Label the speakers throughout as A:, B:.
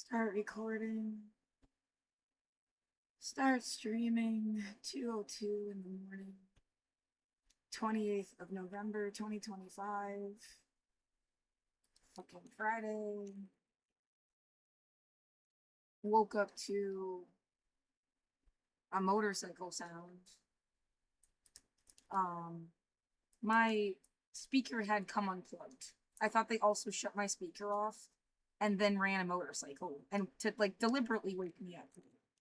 A: Start recording. Start streaming. 2:02 in the morning. 28th of November 2025. Fucking Friday. Woke up to a motorcycle sound. My speaker had come unplugged. I thought they also shut my speaker off and then ran a motorcycle and to like deliberately wake me up.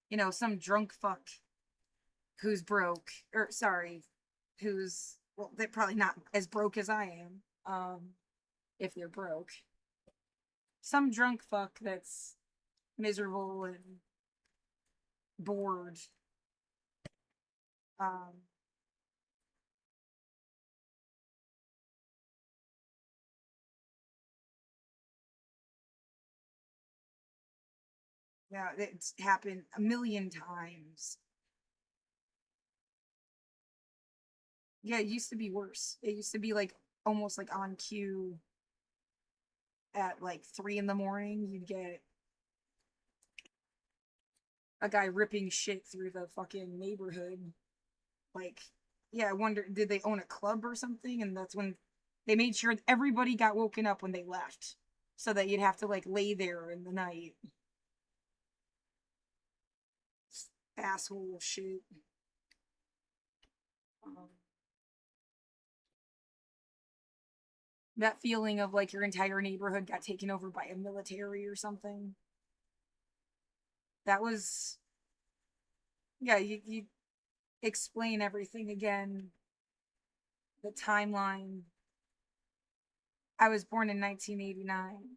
A: You know, some drunk fuck who's broke, or sorry, who's, well, they're probably not as broke as I am, if they're broke. Some drunk fuck that's miserable and bored. Um, yeah, it's happened a million times. Yeah, it used to be worse. It used to be like almost like on cue at like 3 in the morning. You'd get a guy ripping shit through the fucking neighborhood. Like, yeah, I wonder, did they own a club or something? And that's when they made sure everybody got woken up when they left, so that you'd have to like lay there in the night. Asshole shit. Um, that feeling of like your entire neighborhood got taken over by a military or something. That was, yeah, you explain everything again. The timeline. I was born in 1989.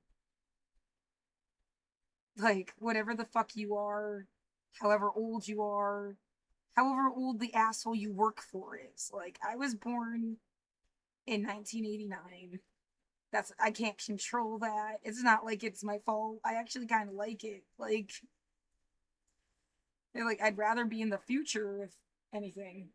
A: Like, whatever the fuck you are, however old you are, however old the asshole you work for is. Like, I was born in 1989. That's, I can't control that. It's not like it's my fault. I actually kind of like it. Like I'd rather be in the future if anything.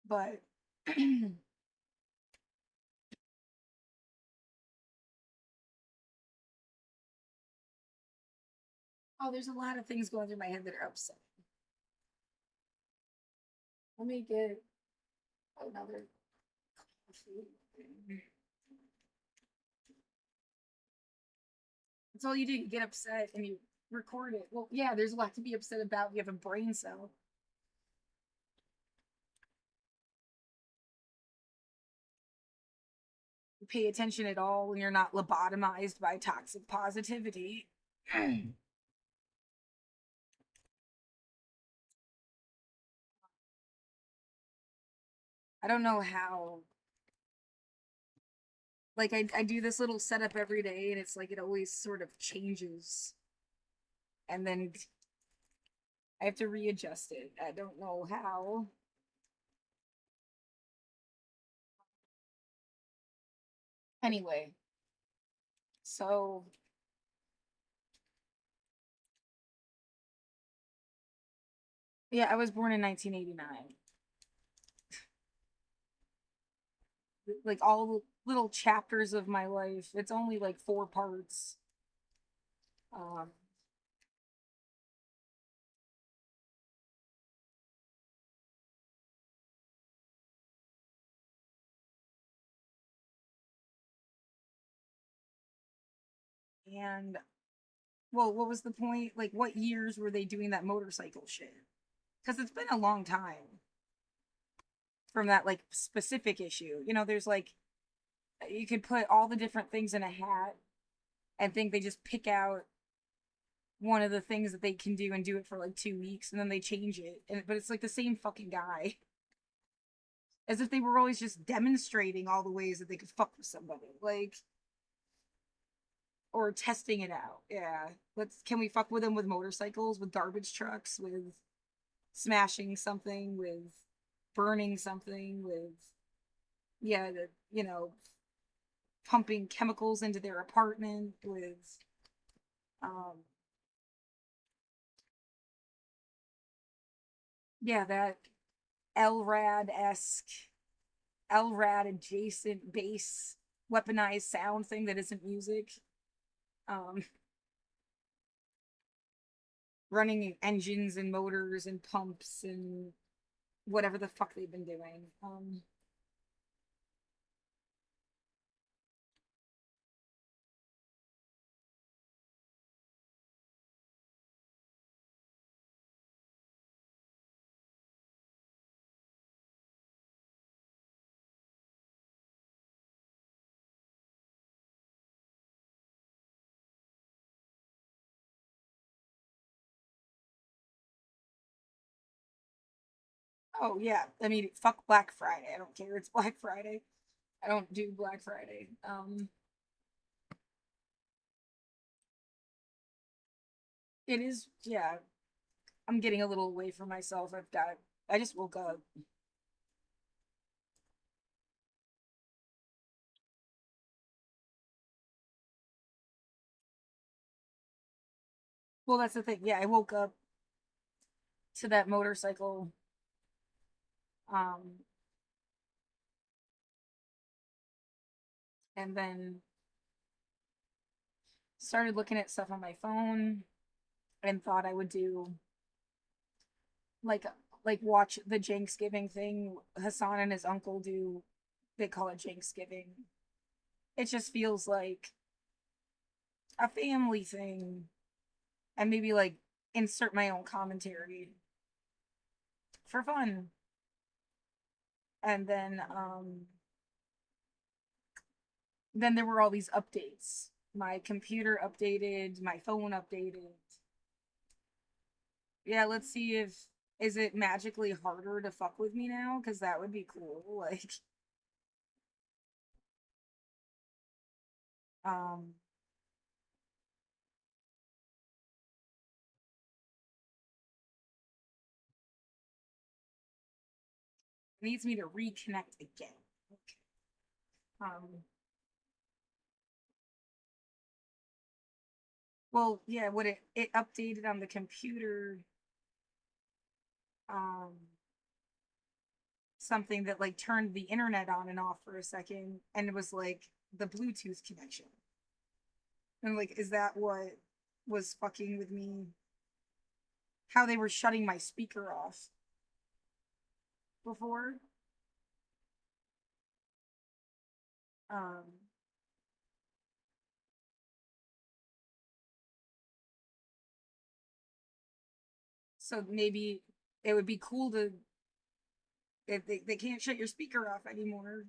A: But oh, there's a lot of things going through my head that are upsetting. Let me get another coffee. That's all you do. You get upset and you record it. Well, yeah, there's a lot to be upset about. You have a brain cell. You pay attention at all when you're not lobotomized by toxic positivity. I don't know how. Like, I do this little setup every day, and it's like it always sort of changes. And then I have to readjust it. I don't know how. Anyway, so yeah, I was born in 1989. Like all the little chapters of my life. It's only like 4 parts. Um, and well, what was the point? Like, what years were they doing that motorcycle shit? Because it's been a long time from that like specific issue. You know, there's like you could put all the different things in a hat and think they just pick out one of the things that they can do and do it for like 2 weeks and then they change it. And but it's like the same fucking guy. As if they were always just demonstrating all the ways that they could fuck with somebody. Like, or testing it out. Yeah. Let's, can we fuck with them with motorcycles, with garbage trucks, with smashing something, with burning something, with, yeah, the, you know, pumping chemicals into their apartment, with um Yeah, that LRAD esque, LRAD adjacent bass weaponized sound thing that isn't music. Um, Running engines and motors and pumps and whatever the fuck they've been doing. Oh yeah, I mean, fuck Black Friday. I don't care. It's Black Friday. I don't do Black Friday. It is, yeah. I'm getting a little away from myself. I just woke up. Well, that's the thing. Yeah, I woke up to that motorcycle. Um, and then started looking at stuff on my phone and thought I would do like like watch the Janksgiving thing Hassan and his uncle do. They call it Janksgiving. It just feels like a family thing, and maybe like insert my own commentary for fun. And then there were all these updates. My computer updated, my phone updated. Yeah, let's see if is it magically harder to fuck with me now, cuz that would be cool. Like um needs me to reconnect again. Okay. Um well, yeah, what it updated on the computer, um something that like turned the internet on and off for a second, and it was like the Bluetooth connection. And like, is that what was fucking with me? How they were shutting my speaker off before? Um, so maybe it would be cool to if they can't shut your speaker off anymore.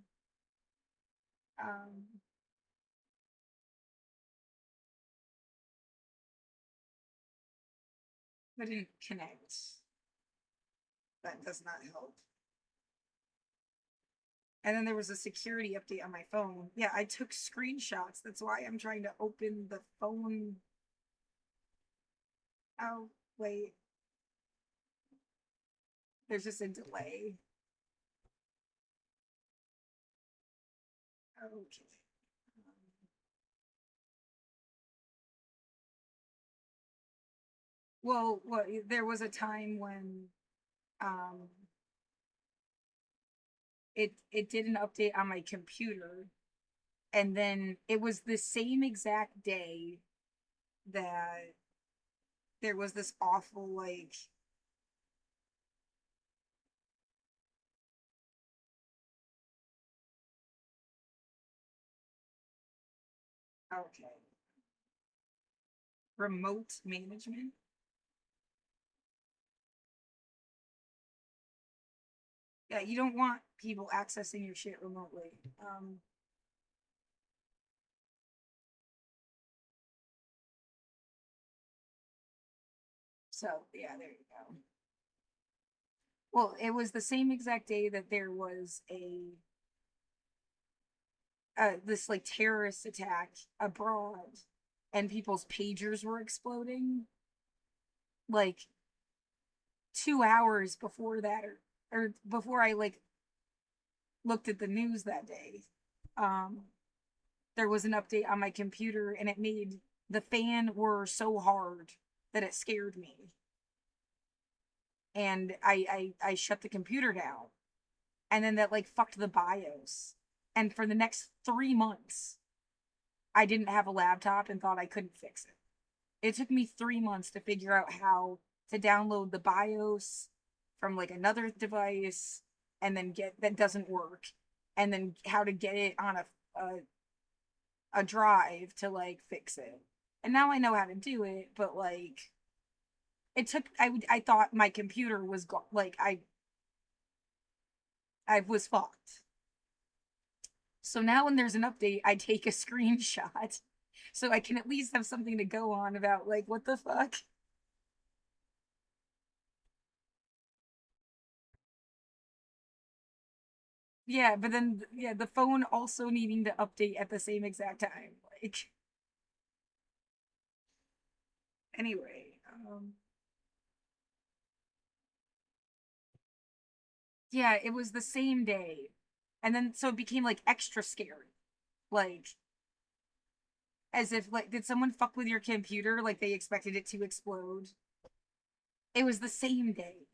A: Um, I didn't connect. That does not help. And then there was a security update on my phone. Yeah, I took screenshots. That's why I'm trying to open the phone. Oh, wait. There's just a delay. Okay. Well, there was a time when um it did an update on my computer, and then it was the same exact day that there was this awful like okay, remote management. Yeah, you don't want people accessing your shit remotely. So yeah, there you go. Well, it was the same exact day that there was a this like terrorist attack abroad, and people's pagers were exploding like 2 hours before that, or before I like looked at the news that day. um there was an update on my computer, and it made the fan whir so hard that it scared me. and I shut the computer down, and then that like fucked the BIOS. And for the next 3 months, I didn't have a laptop and thought I couldn't fix it. It took me 3 months to figure out how to download the BIOS from like another device and then get that doesn't work, and then how to get it on a drive to like fix it. And now I know how to do it, but like it took I thought my computer was like I was fucked. So now when there's an update, I take a screenshot so I can at least have something to go on about like what the fuck. Yeah, but then yeah, the phone also needing to update at the same exact time. Like anyway, yeah, it was the same day. And then so it became like extra scary. Like as if like did someone fuck with your computer like they expected it to explode? It was the same day.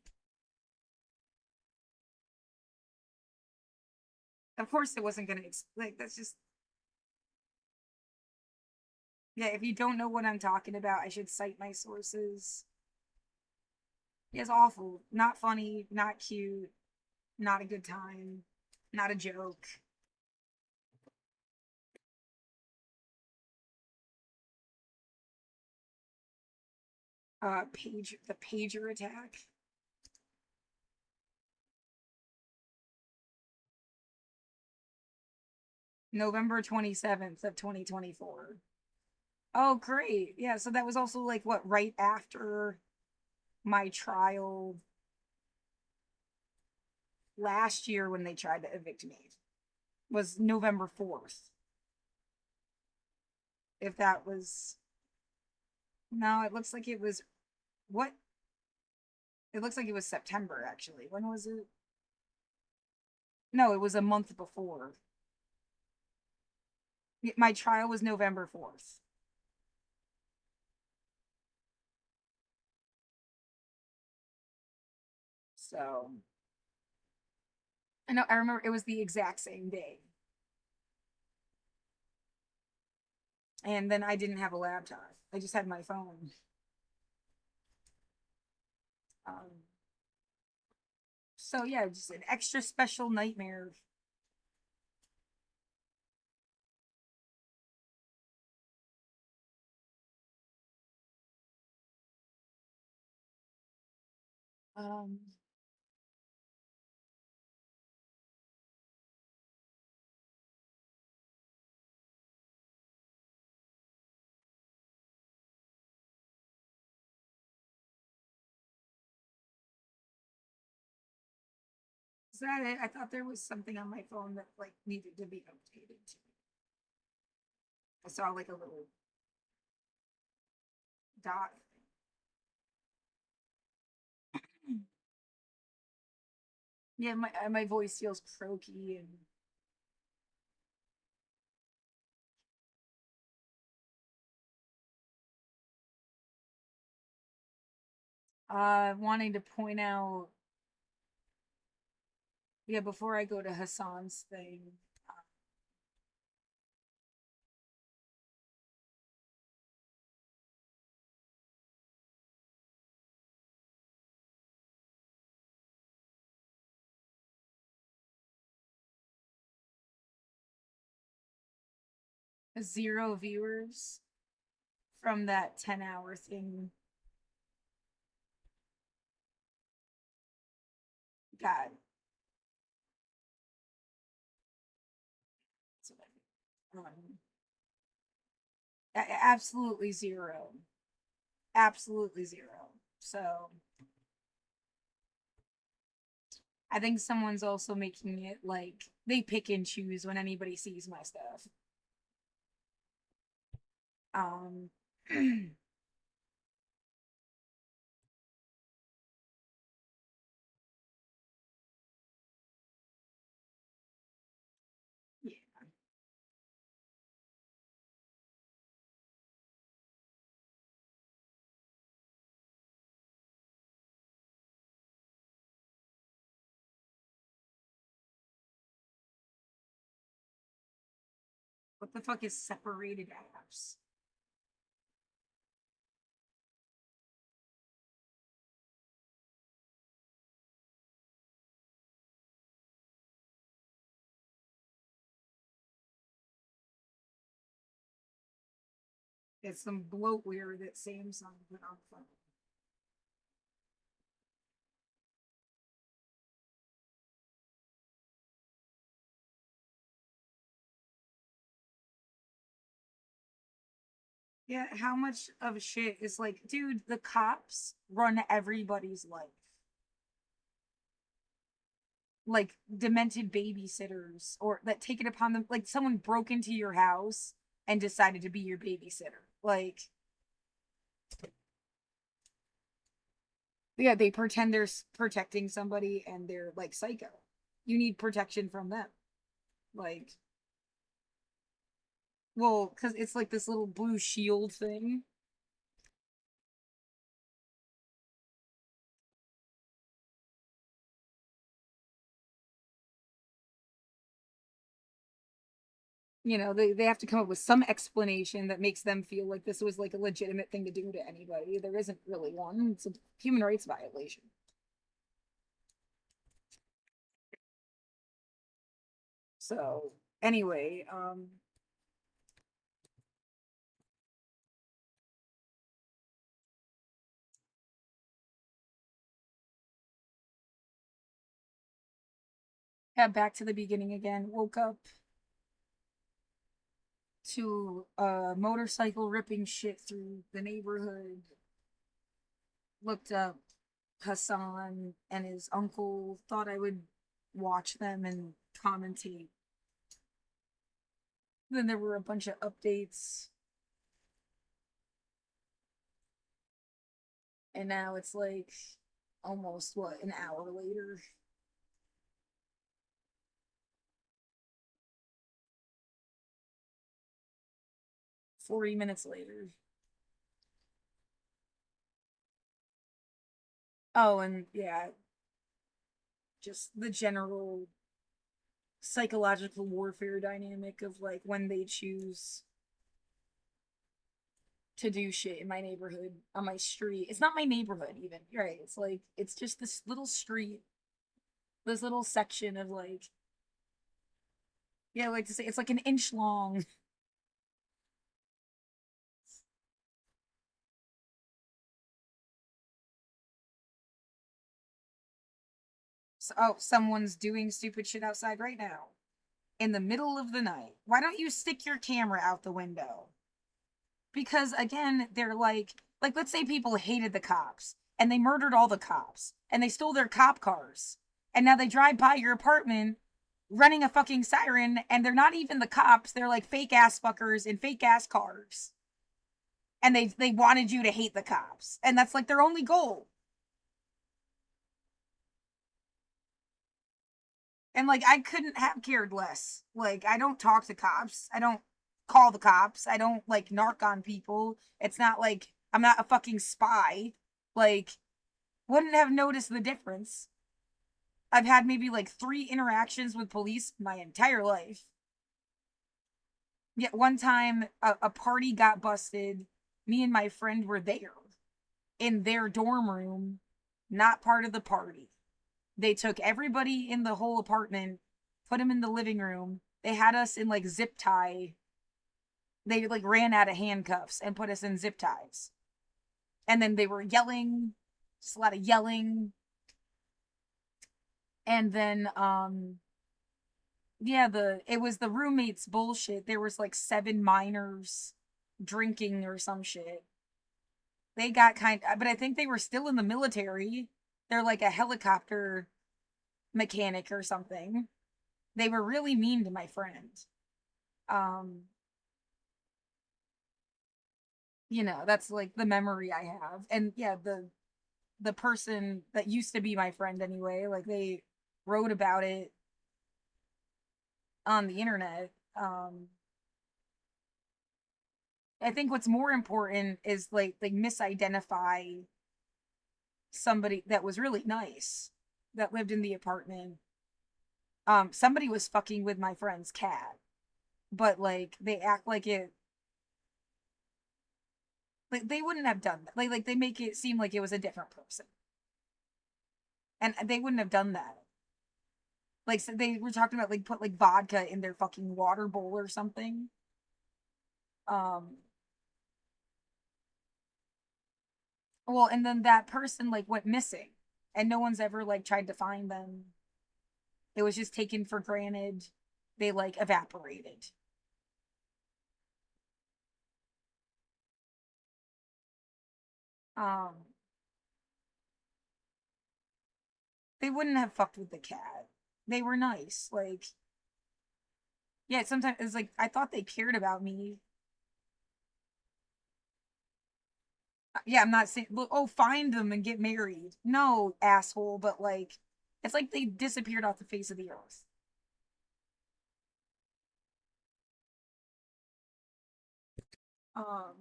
A: Of course it wasn't going to like that's just yeah, if you don't know what I'm talking about, I should cite my sources. It's awful. Not funny, not cute, not a good time, not a joke. The pager attack. November 27th of 2024. Oh, great. Yeah, so that was also like what right after my trial last year when they tried to evict me. Was November 4th. If that was no, it looks like it was what? It looks like it was September actually. When was it? No, it was a month before. My trial was November 4th. So, I know I remember it was the exact same day. And then I didn't have a laptop. I just had my phone. Um, so yeah, just an extra special nightmare. Um, 'Cause I thought there was something on my phone that like needed to be updated too. I saw like a little dot. Yeah, my voice feels croaky and wanting to point out yeah before I go to Hassan's thing. Zero viewers from that 10-hour thing. God, absolutely zero, absolutely zero. So I think someone's also making it like they pick and choose when anybody sees my stuff. Um, yeah, What the fuck is separated apps? It's some bloatware that Samsung put on the phone. Yeah, how much of shit is like, dude, the cops run everybody's life. Like demented babysitters or that take it upon them, like someone broke into your house and decided to be your babysitter. Like, yeah, they pretend they're protecting somebody and they're like psycho. You need protection from them. Like, well, because it's like this little blue shield thing. You know, they have to come up with some explanation that makes them feel like this was like a legitimate thing to do to anybody. There isn't really one. It's a human rights violation. So anyway, yeah, back to the beginning again. Woke up to a motorcycle ripping shit through the neighborhood. Looked up Hassan and his uncle. Thought I would watch them and commentate. Then there were a bunch of updates, and now it's like almost what an hour later. 40 minutes later. Oh, and yeah, just the general psychological warfare dynamic of like when they choose to do shit in my neighborhood on my street. It's not my neighborhood even. Right. It's like it's just this little street, this little section of like yeah, I like to say it's like an inch long. So, oh, someone's doing stupid shit outside right now in the middle of the night. Why don't you stick your camera out the window? Because again, they're like let's say people hated the cops and they murdered all the cops and they stole their cop cars and now they drive by your apartment running a fucking siren and they're not even the cops, they're like fake ass fuckers in fake ass cars and they wanted you to hate the cops and that's like their only goal. And like I couldn't have cared less. Like I don't talk to cops, I don't call the cops, I don't like narc on people. It's not like I'm not a fucking spy. Like wouldn't have noticed the difference. I've had maybe like 3 interactions with police my entire life. Yet one time a party got busted. Me and my friend were there in their dorm room, not part of the party. They took everybody in the whole apartment, put them in the living room. They had us in like zip tie. They like ran out of handcuffs and put us in zip ties. And then they were yelling, just a lot of yelling. And then yeah, the it was the roommates bullshit. There was like 7 minors drinking or some shit. They got but I think they were still in the military. They're like a helicopter mechanic or something. They were really mean to my friend. Um, that's like the memory I have. And yeah, the person that used to be my friend anyway, like they wrote about it on the internet. I think what's more important is like they misidentify somebody that was really nice that lived in the apartment. Somebody was fucking with my friend's cat. but like they act like it, like they wouldn't have done that. Like they make it seem like it was a different person, and they wouldn't have done that. Like so they were talking about like put like vodka in their fucking water bowl or something. Um, well, and then that person like went missing, and no one's ever like tried to find them. It was just taken for granted. They like evaporated. Um, they wouldn't have fucked with the cat. They were nice. Like, yeah, sometimes it's like I thought they cared about me. Yeah, I'm not saying look, oh, find them and get married. No, asshole, but like it's like they disappeared off the face of the earth. Um,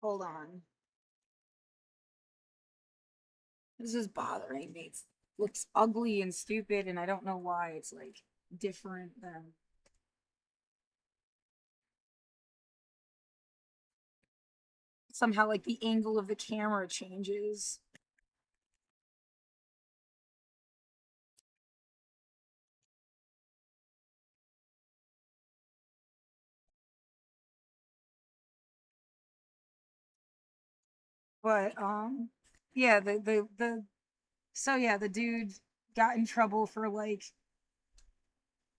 A: hold on. This is bothering me. It looks ugly and stupid, and I don't know why it's like different than somehow like the angle of the camera changes. But yeah, the so yeah, the dude got in trouble for like,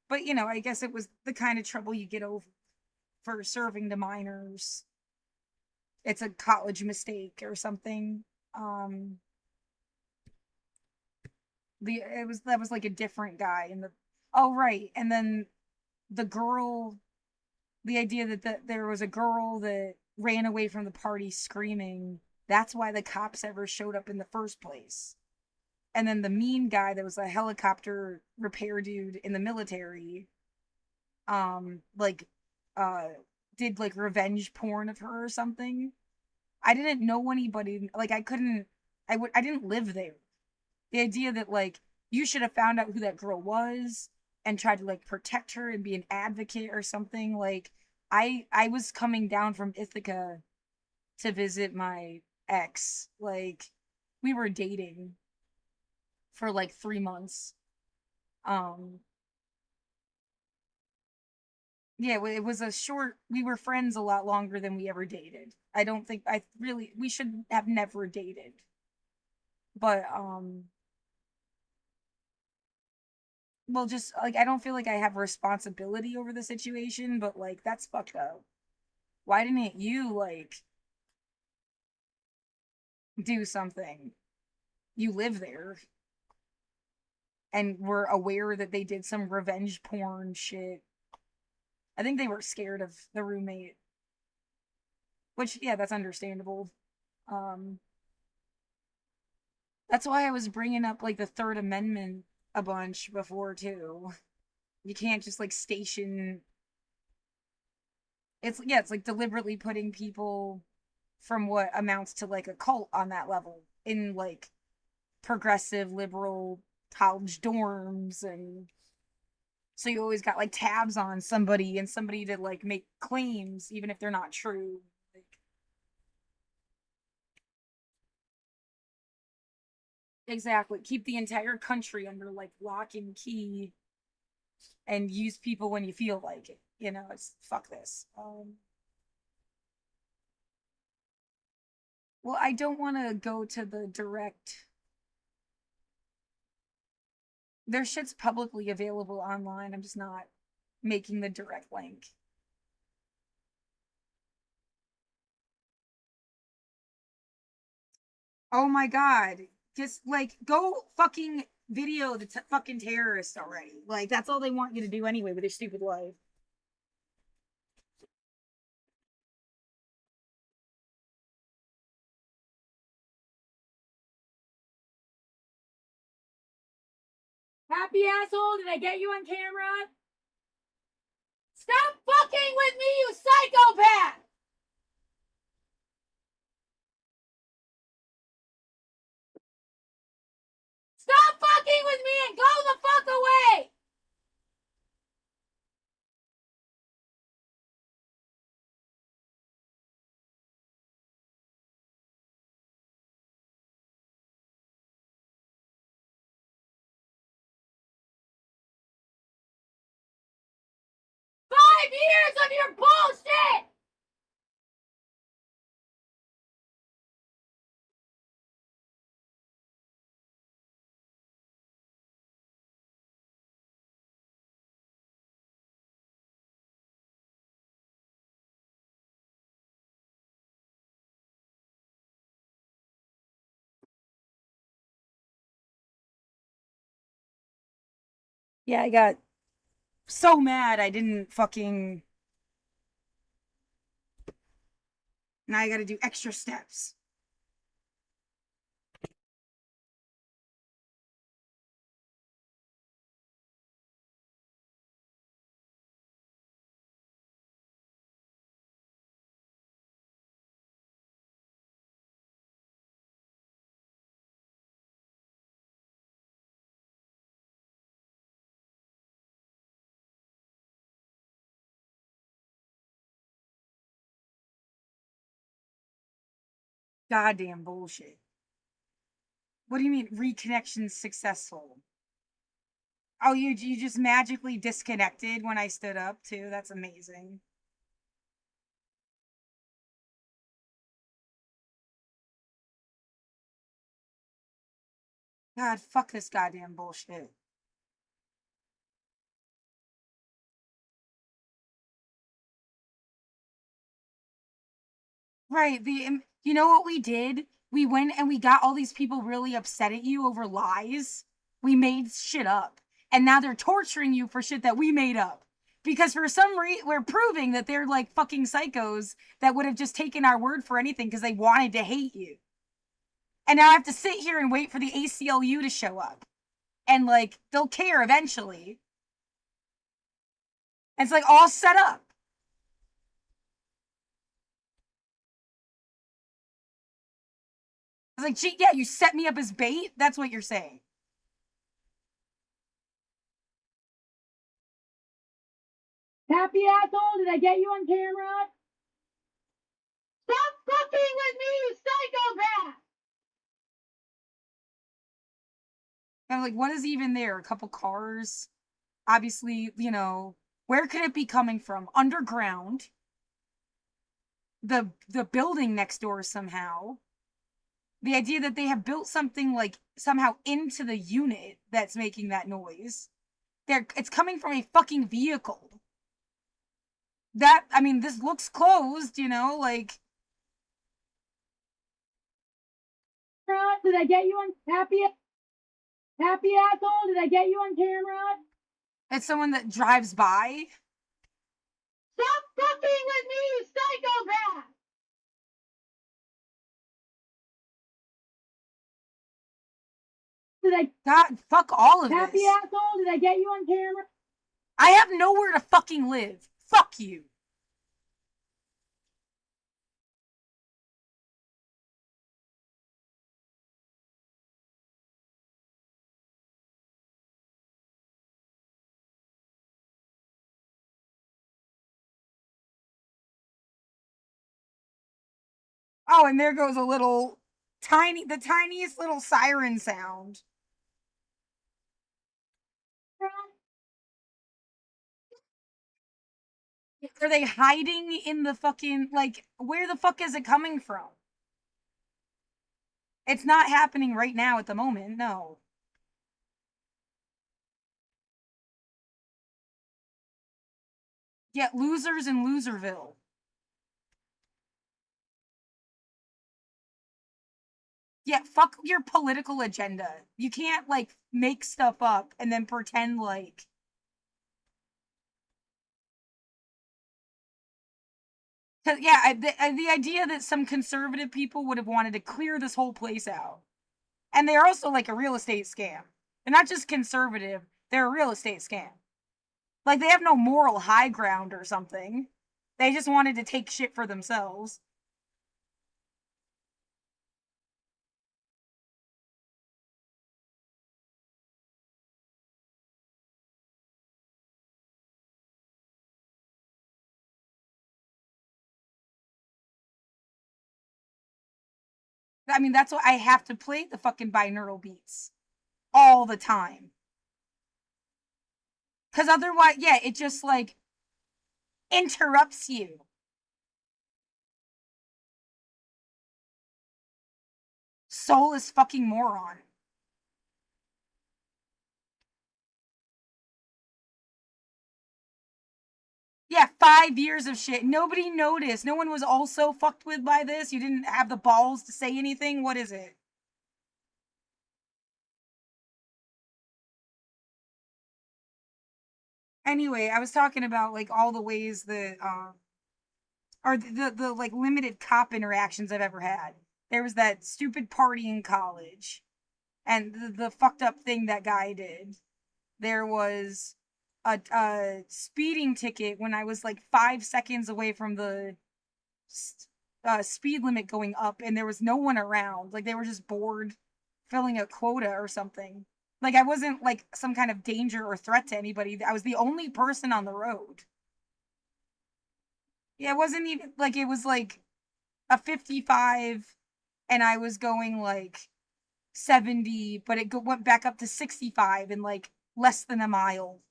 A: but you know, I guess it was the kind of trouble you get over for serving to minors. It's a college mistake or something. Um, the it was that was like a different guy in the, oh right, and then the girl, the idea that there was a girl that ran away from the party screaming. That's why the cops ever showed up in the first place. And then the mean guy that was a helicopter repair dude in the military, like, uh, did like revenge porn of her or something. I didn't know anybody. Like, I couldn't. I didn't live there. The idea that like you should have found out who that girl was and tried to like protect her and be an advocate or something. Like, I was coming down from Ithaca to visit my ex. Like, we were dating for like 3 months. Um, yeah, it was a short. We were friends a lot longer than we ever dated. I don't think I really we should have never dated. But well, just like I don't feel like I have responsibility over the situation, but like that's fucked up. Why didn't you like do something? You live there and were aware that they did some revenge porn shit. I think they were scared of the roommate, which yeah, that's understandable. Um, that's why I was bringing up like the Third Amendment a bunch before too. You can't just like station. It's yeah, it's like deliberately putting people from what amounts to like a cult on that level in like progressive liberal college dorms, and so you always got like tabs on somebody and somebody to like make claims even if they're not true. Like, exactly, keep the entire country under like lock and key and use people when you feel like it. You know, it's fuck this. Well, I don't want to go to the direct. Their shit's publicly available online. I'm just not making the direct link. Oh my god. Just like go fucking video the fucking terrorists already. Like that's all they want you to do anyway with your stupid life. Happy asshole, did I get you on camera? Stop fucking with me, you psychopath! Stop fucking with me and go the fuck away! Years of your bullshit! Yeah, I got so mad I didn't fucking. Now I gotta do extra steps. Goddamn bullshit. What do you mean reconnection successful? Oh, you just magically disconnected when I stood up too? That's amazing. God, fuck this goddamn bullshit. Right. You know what we did? We went and we got all these people really upset at you over lies. We made shit up. And now they're torturing you for shit that we made up. Because for some reason, we're proving that they're like fucking psychos that would have just taken our word for anything because they wanted to hate you. And now I have to sit here and wait for the ACLU to show up. And like, they'll care eventually. And it's like all set up. It's like, gee, yeah, you set me up as bait? That's what you're saying. Happy asshole, did I get you on camera? Stop fucking with me, you psychopath! I'm like, what is even there? A couple cars? Obviously, you know, where could it be coming from? Underground. The building next door somehow. The idea that they have built something like somehow into the unit that's making that noise. It's coming from a fucking vehicle. I mean, this looks closed, you know, like. Did I get you on happy asshole? Did I get you on camera? It's someone that drives by. Stop fucking with me, you psychopath! God, fuck all of
B: Happy
A: this.
B: asshole, did I get you on camera?
A: I have nowhere to fucking live. Fuck you. Oh, and there goes a little the tiniest little siren sound. Are they hiding in the fucking, like, where the fuck is it coming from? It's not happening right now at the moment, no. Yeah, losers in Loserville. Yeah, fuck your political agenda. You can't, like, make stuff up and then pretend like. Yeah, the idea that some conservative people would have wanted to clear this whole place out. And they're also like a real estate scam. They're not just conservative, they're a real estate scam. Like they have no moral high ground or something. They just wanted to take shit for themselves. I mean, that's why I have to play the fucking binaural beats all the time. Because otherwise, yeah, it just like interrupts you. Soulless fucking moron. Yeah, 5 years of shit. Nobody noticed. No one was also fucked with by this. You didn't have the balls to say anything. What is it? Anyway, I was talking about like all the ways that or the like limited cop interactions I've ever had. There was that stupid party in college and the fucked up thing that guy did. There was a speeding ticket when I was like 5 seconds away from the speed limit going up, and there was no one around. Like they were just bored filling a quota or something. Like I wasn't like some kind of danger or threat to anybody. I was the only person on the road. Yeah, it wasn't even like it was like a 55 and I was going like 70, but it went back up to 65 in like less than a mile.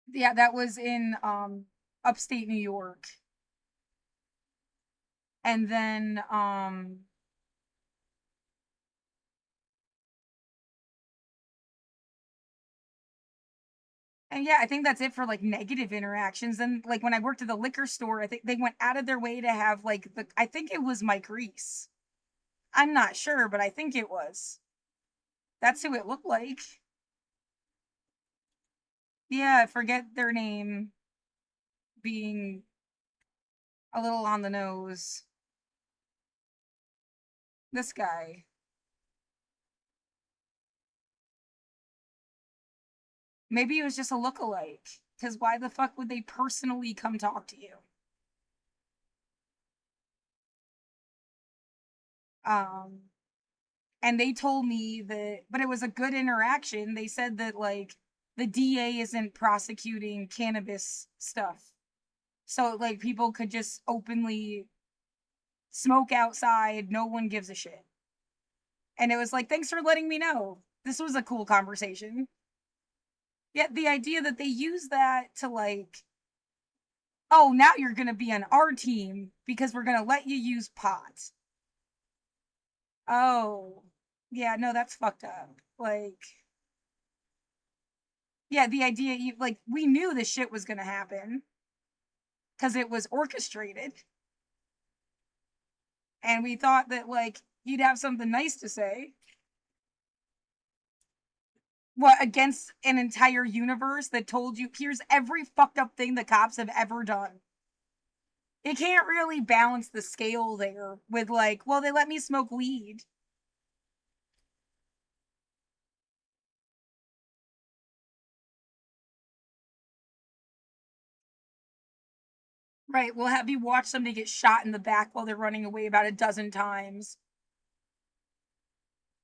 A: Yeah, that was in upstate New York. And then and yeah, I think that's it for like negative interactions. And like when I worked at the liquor store, I think they went out of their way to have like the I think it was Mike Reese. I'm not sure, but I think it was. That's who it looked like. Yeah, I forget their name being a little on the nose. This guy. Maybe it was just a look-alike. Because why the fuck would they personally come talk to you? Um, and they told me that, but it was a good interaction. They said that like the DA isn't prosecuting cannabis stuff, so like people could just openly smoke outside. No one gives a shit. And it was like, thanks for letting me know. This was a cool conversation. Yet the idea that they use that to like, oh, now you're gonna be on our team because we're gonna let you use pot. Oh, yeah, no, that's fucked up. Like, yeah, the idea you like we knew this shit was gonna happen because it was orchestrated, and we thought that like you'd have something nice to say. What against an entire universe that told you here's every fucked up thing the cops have ever done. It can't really balance the scale there with like, well, they let me smoke weed. Right, we'll have you watch somebody get shot in the back while they're running away about a dozen times.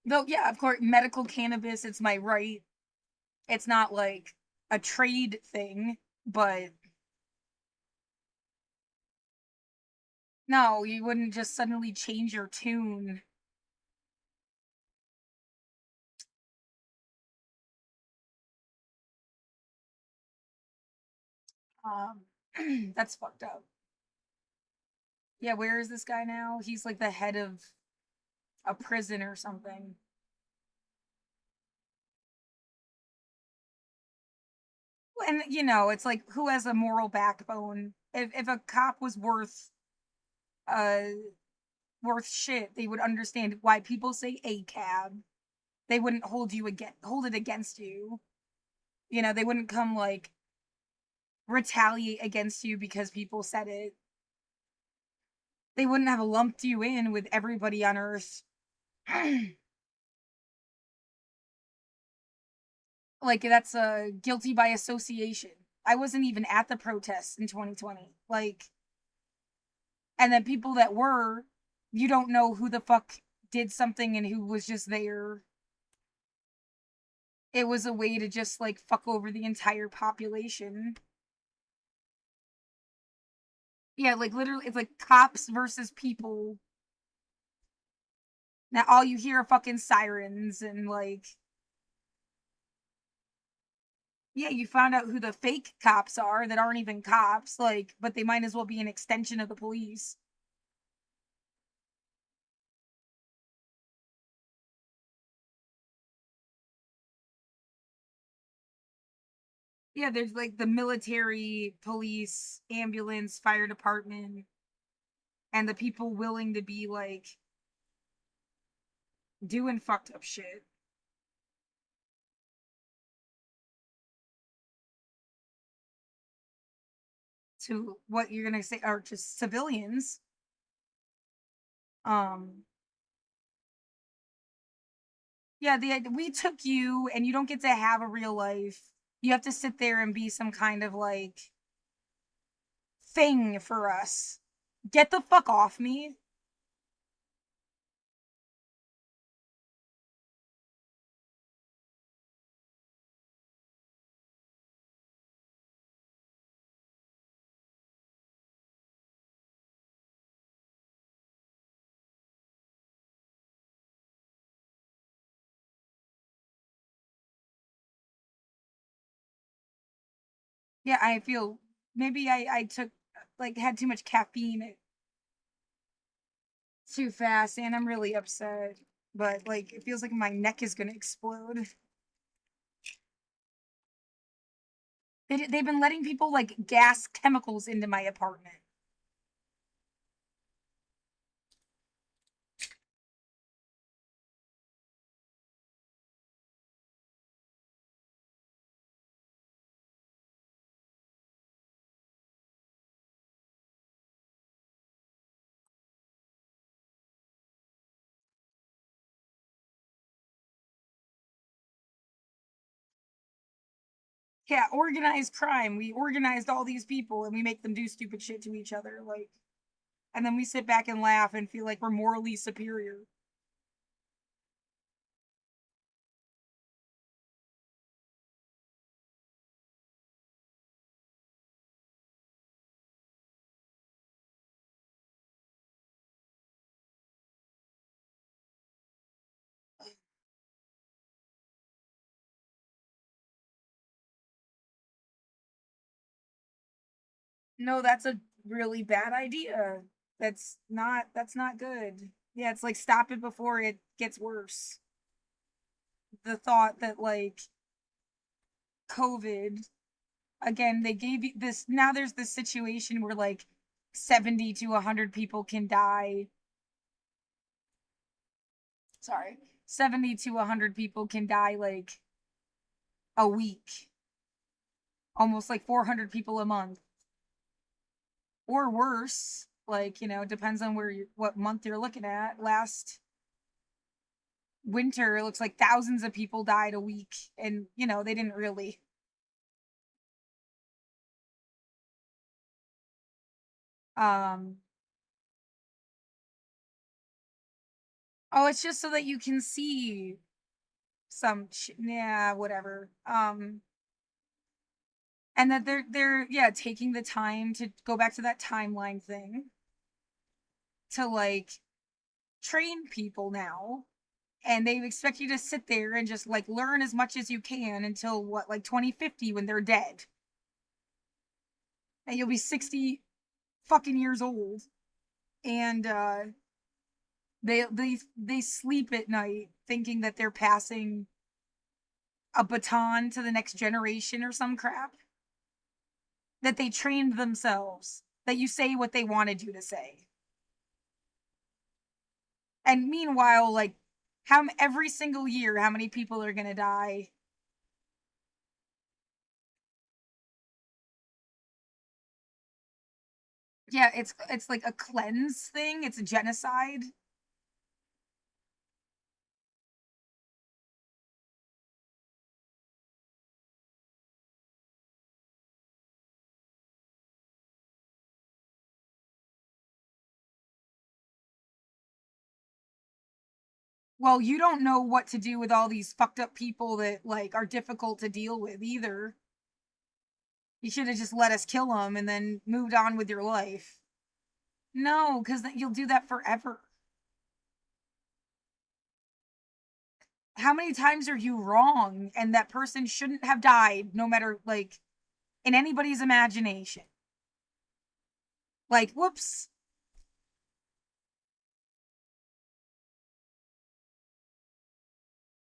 A: Though, yeah, of course, medical cannabis, it's my right. It's not like a trade thing, but no, you wouldn't just suddenly change your tune. Um, that's fucked up. Yeah, where is this guy now? He's like the head of a prison or something. And you know, it's like who has a moral backbone? If a cop was uh worth shit, they would understand why people say a cab. They wouldn't hold it against you. You know, they wouldn't come like retaliate against you because people said it. They wouldn't have lumped you in with everybody on earth. Like that's guilty by association. I wasn't even at the protests in 2020. Like, and then people that were, you don't know who the fuck did something and who was just there. It was a way to just like fuck over the entire population. Yeah, like literally, it's like cops versus people. Now all you hear are fucking sirens and like, yeah, you found out who the fake cops are that aren't even cops, like, but they might as well be an extension of the police. Yeah, there's like the military, police, ambulance, fire department, and the people willing to be like doing fucked up shit to what you're gonna say are just civilians. Um, yeah, we took you, and you don't get to have a real life. You have to sit there and be some kind of like thing for us. Get the fuck off me. Yeah, I feel maybe I took like had too much caffeine too fast, and I'm really upset. But like, it feels like my neck is gonna explode. They've been letting people like gas chemicals into my apartment. Yeah, organized crime. We organized all these people and we make them do stupid shit to each other. Like, and then we sit back and laugh and feel like we're morally superior. No, that's a really bad idea. That's not good. Yeah, it's like stop it before it gets worse. The thought that like COVID, again, they gave you this, now there's this situation where like 70 to 100 people can die. Sorry. 70 to 100 people can die like a week. Almost like 400 people a month or worse. Like, it depends on what month you're looking at. Last winter, it looks like thousands of people died a week, and they didn't really. Um, oh, it's just so that you can see yeah, whatever. And that they're yeah taking the time to go back to that timeline thing to like train people now, and they expect you to sit there and just like learn as much as you can until what, like 2050, when they're dead, and you'll be 60 fucking years old, and they sleep at night thinking that they're passing a baton to the next generation or some crap, that they trained themselves, that you say what they wanted you to say. And meanwhile, like, how every single year how many people are going to die? Yeah, it's like a cleanse thing, it's a genocide. Well, you don't know what to do with all these fucked up people that like are difficult to deal with either. You should have just let us kill them and then moved on with your life. No, because you'll do that forever. How many times are you wrong and that person shouldn't have died, no matter, like, in anybody's imagination? Like, whoops.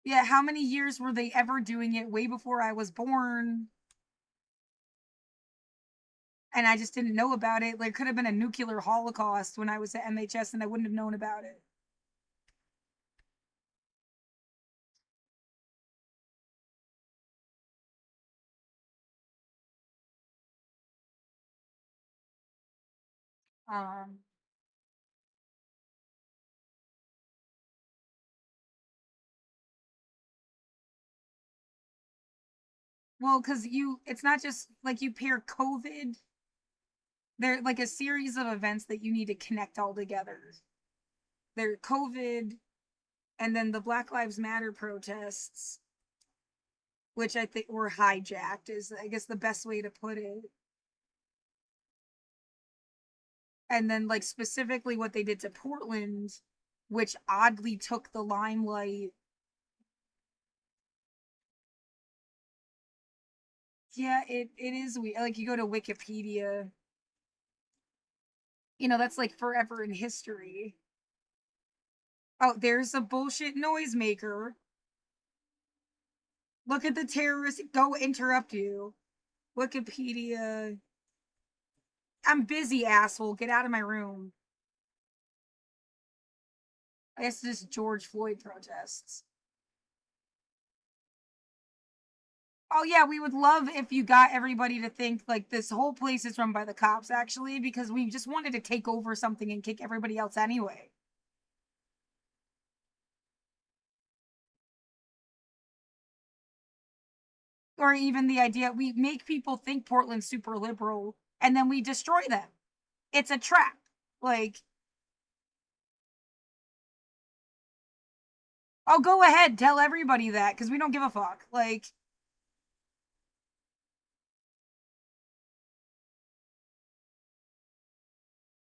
A: Yeah, how many years were they ever doing it? Way before I was born. And I just didn't know about it. There could have been a nuclear holocaust when I was at MHS and I wouldn't have known about it. Um, well, because it's not just like you pair COVID, they're like a series of events that you need to connect all together. They're COVID, and then the Black Lives Matter protests, which I think were hijacked, is I guess the best way to put it. And then, like, specifically what they did to Portland, which oddly took the limelight. Yeah, it is weird. Like, you go to Wikipedia, that's like forever in history. Oh, there's a bullshit noisemaker. Look at the terrorist. Go interrupt you. Wikipedia. I'm busy, asshole. Get out of my room. I guess this George Floyd protests. Oh yeah, we would love if you got everybody to think like this whole place is run by the cops, actually, because we just wanted to take over something and kick everybody else anyway. Or even the idea we make people think Portland's super liberal and then we destroy them. It's a trap. Like, oh, go ahead, tell everybody that because we don't give a fuck. Like,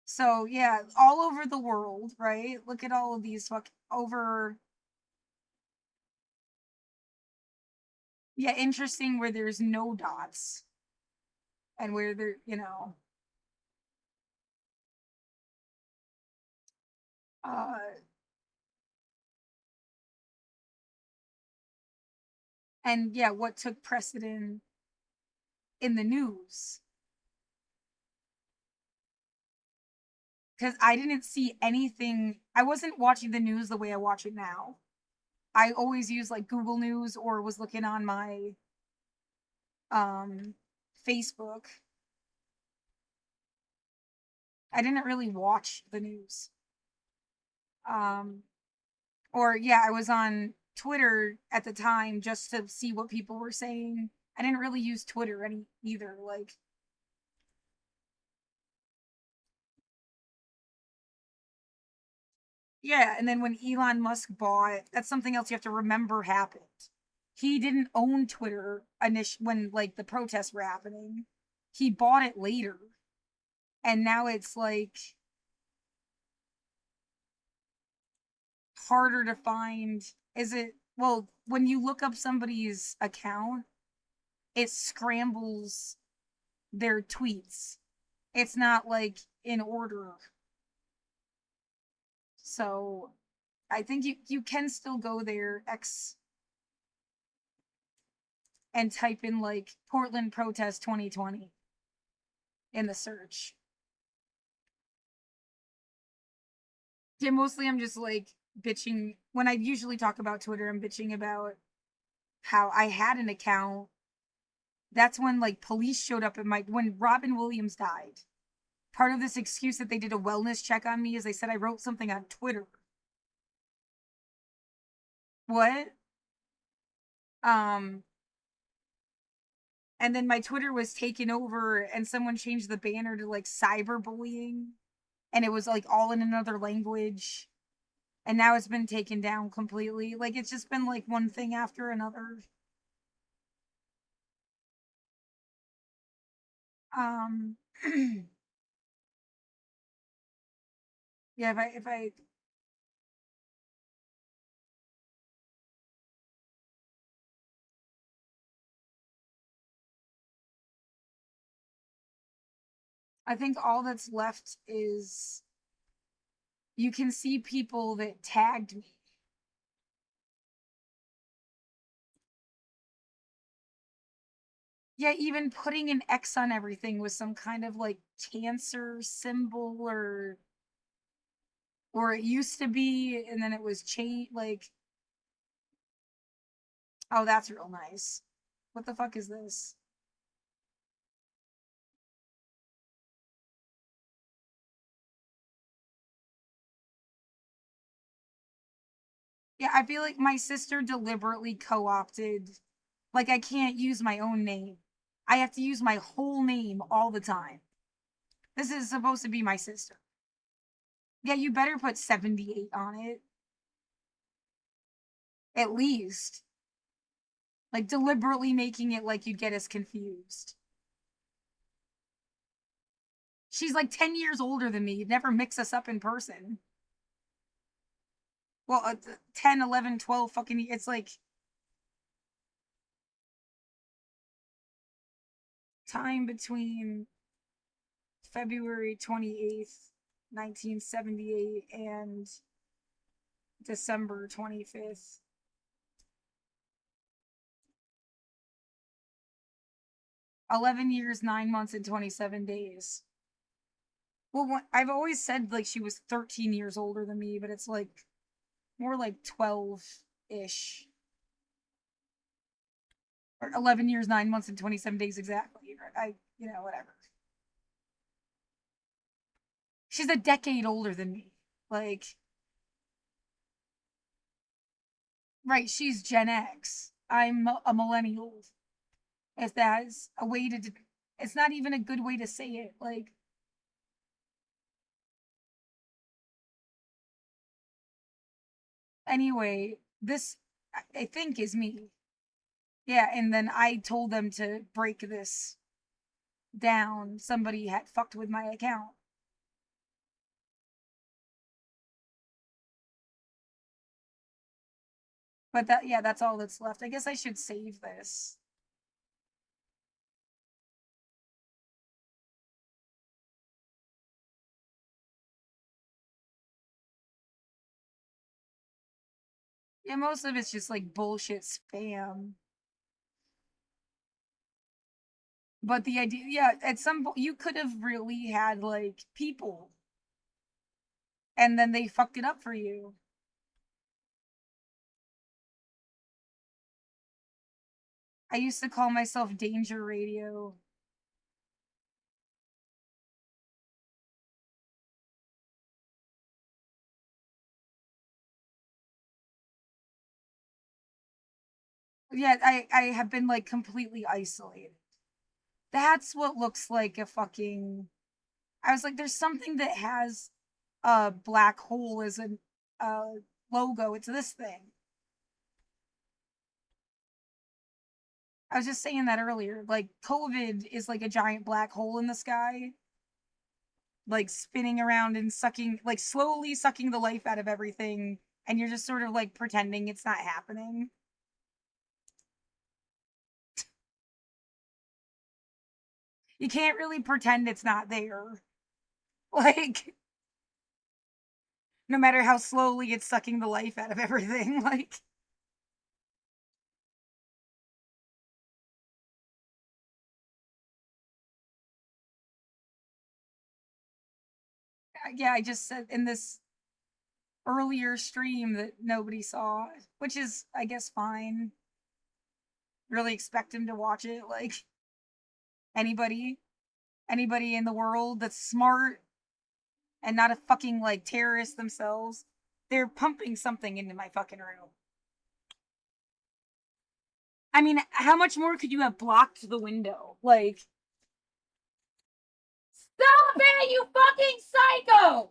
A: so yeah, all over the world, right? Look at all of these fuck over. Yeah, interesting where there's no dots and where uh, and yeah, what took precedent in the news. Because I didn't see anything. I wasn't watching the news the way I watch it now. I always use like Google News or was looking on my um Facebook. I didn't really watch the news. Um or yeah, I was on Twitter at the time just to see what people were saying. I didn't really use Twitter any either. Like, yeah, and then when Elon Musk bought, that's something else you have to remember happened. He didn't own Twitter when like the protests were happening. He bought it later. And now it's like harder to find. Is it, well, when you look up somebody's account, it scrambles their tweets. It's not like in order. So I think you can still go there X and type in like Portland protest 2020 in the search. Yeah, mostly I'm just like bitching when I usually talk about Twitter. I'm bitching about how I had an account. That's when like police showed up at when Robin Williams died. Part of this excuse that they did a wellness check on me is they said I wrote something on Twitter. What? Um, and then my Twitter was taken over and someone changed the banner to like cyberbullying and it was like all in another language. and now it's been taken down completely. Like it's just been like one thing after another. Um, yeah, if I I think all that's left is you can see people that tagged me. Yeah, even putting an X on everything was some kind of like cancer symbol or it used to be and then it was changed like oh that's real nice. What the fuck is this? Yeah, I feel like my sister deliberately co-opted like I can't use my own name. I have to use my whole name all the time. This is supposed to be my sister. Yeah, you better put 78 on it. At least. Like deliberately making it like you'd get us confused. She's like 10 years older than me. You'd never mix us up in person. Well, 10, 11, 12 fucking, it's like time between February 28th, 1978 and December 25th. 11 years, 9 months, and 27 days. Well, I've always said like she was 13 years older than me, but it's like more like 12 ish. Or 11 years, 9 months, and 27 days exactly. Whatever. She's a decade older than me. Like, right, she's Gen X. I'm a millennial. If that's a way to, it's not even a good way to say it. Like, anyway, this I think is me. Yeah, and then I told them to break this down. Somebody had fucked with my account. But yeah, that's all that's left. I guess I should save this. Yeah, most of it's just like bullshit spam. But the idea, yeah, at some point you could have really had like people and then they fucked it up for you. I used to call myself Danger Radio. Yeah, I have been like completely isolated. That's what looks like a fucking. I was like, there's something that has a black hole as a uh, logo. It's this thing. I was just saying that earlier. Like, COVID is like a giant black hole in the sky, like spinning around and sucking, like slowly sucking the life out of everything. And you're just sort of like pretending it's not happening. You can't really pretend it's not there. Like, no matter how slowly it's sucking the life out of everything. Like, yeah, I just said in this earlier stream that nobody saw, which is, I guess, fine. Really expect him to watch it. Like, anybody, anybody in the world that's smart and not a fucking like terrorist themselves, they're pumping something into my fucking room. I mean, how much more could you have blocked the window? Like, stop it, you fucking psycho!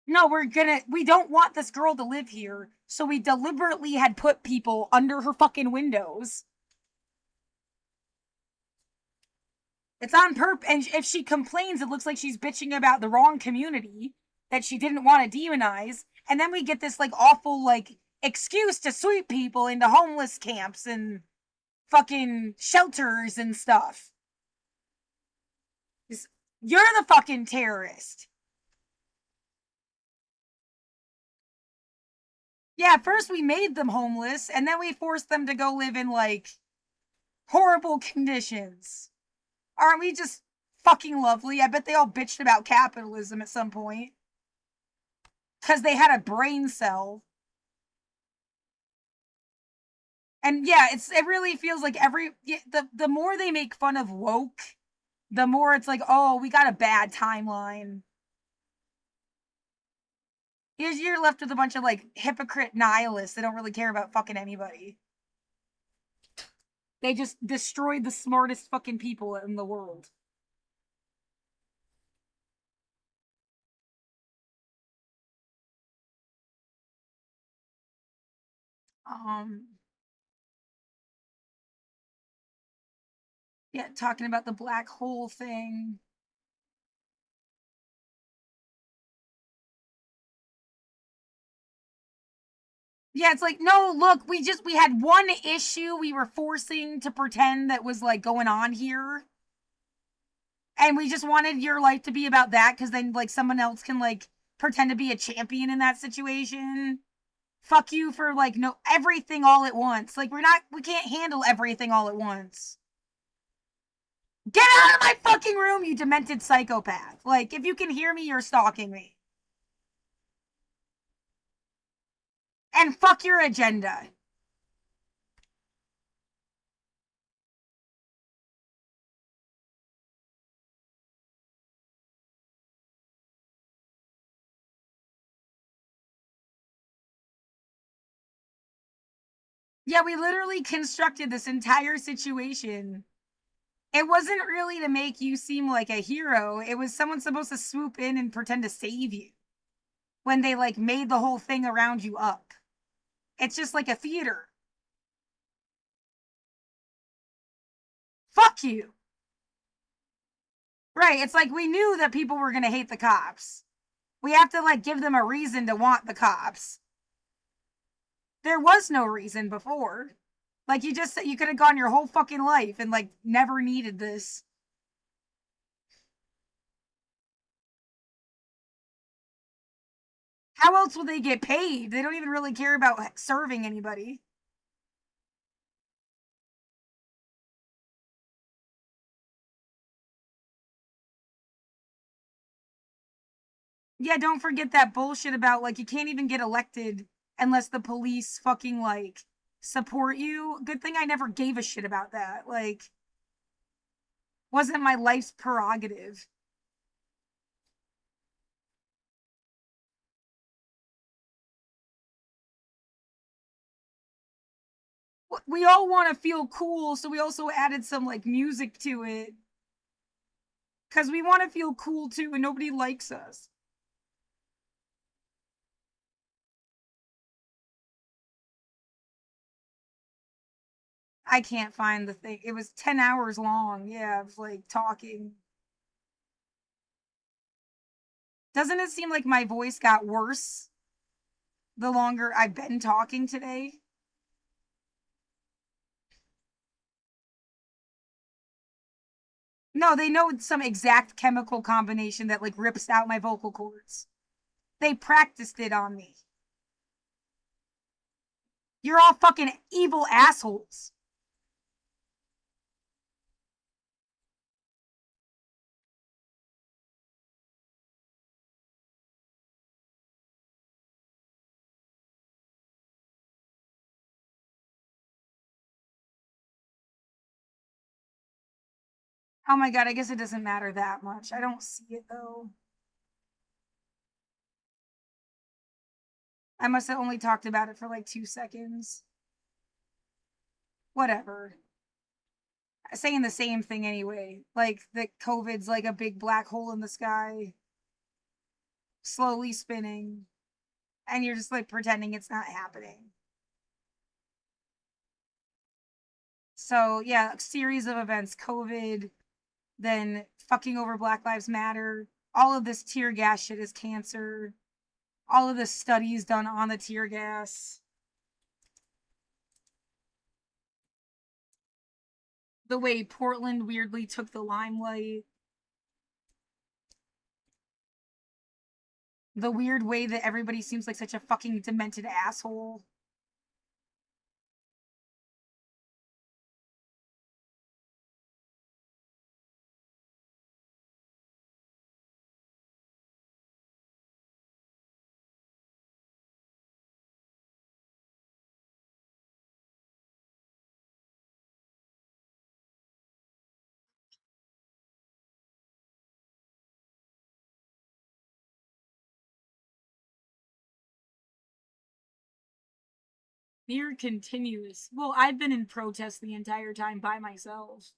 A: No, we don't want this girl to live here. So we deliberately had put people under her fucking windows. It's on purpose. And if she complains, it looks like she's bitching about the wrong community that she didn't want to demonize. And then we get this like awful like excuse to sweep people into homeless camps and fucking shelters and stuff. You're the fucking terrorist. Yeah, first we made them homeless, and then we forced them to go live in like horrible conditions. Aren't we just fucking lovely? I bet they all bitched about capitalism at some point. Because they had a brain cell. And yeah, it really feels like the more they make fun of woke, the more it's like, oh, we got a bad timeline. You're left with a bunch of like hypocrite nihilists that don't really care about fucking anybody. They just destroyed the smartest fucking people in the world. Um, yeah, talking about the black hole thing. Yeah, it's like, no, look, we had one issue we were forcing to pretend that was like going on here. And we just wanted your life to be about that because then like someone else can like pretend to be a champion in that situation. Fuck you for like no everything all at once. Like we can't handle everything all at once. Get out of my fucking room, you demented psychopath. Like if you can hear me, you're stalking me. And fuck your agenda. Yeah, we literally constructed this entire situation. It wasn't really to make you seem like a hero. It was someone supposed to swoop in and pretend to save you when they like made the whole thing around you up. It's just like a theater. Fuck you. Right. It's like we knew that people were going to hate the cops. We have to like give them a reason to want the cops. There was no reason before. Like you just said, you could have gone your whole fucking life and like never needed this. How else will they get paid? They don't even really care about serving anybody. Yeah, don't forget that bullshit about like you can't even get elected unless the police fucking like support you. Good thing I never gave a shit about that. Like wasn't my life's prerogative. We all want to feel cool, so we also added some like music to it cuz we want to feel cool too and nobody likes us. I can't find the thing. It was 10 hours long. Yeah, of like talking. Doesn't it seem like my voice got worse the longer I've been talking today? No, they know some exact chemical combination that like rips out my vocal cords. They practiced it on me. You're all fucking evil assholes. Oh my god, I guess it doesn't matter that much. I don't see it though. I must have only talked about it for like 2 seconds. Whatever. Saying the same thing anyway. Like that COVID's like a big black hole in the sky. slowly spinning, and you're just like pretending it's not happening. So yeah, a series of events, COVID, then fucking over Black Lives Matter, all of this tear gas shit is cancer, all of the studies done on the tear gas, the way Portland weirdly took the limelight, the weird way that everybody seems like such a fucking demented asshole. Fear continues. Well, I've been in protest the entire time by myself.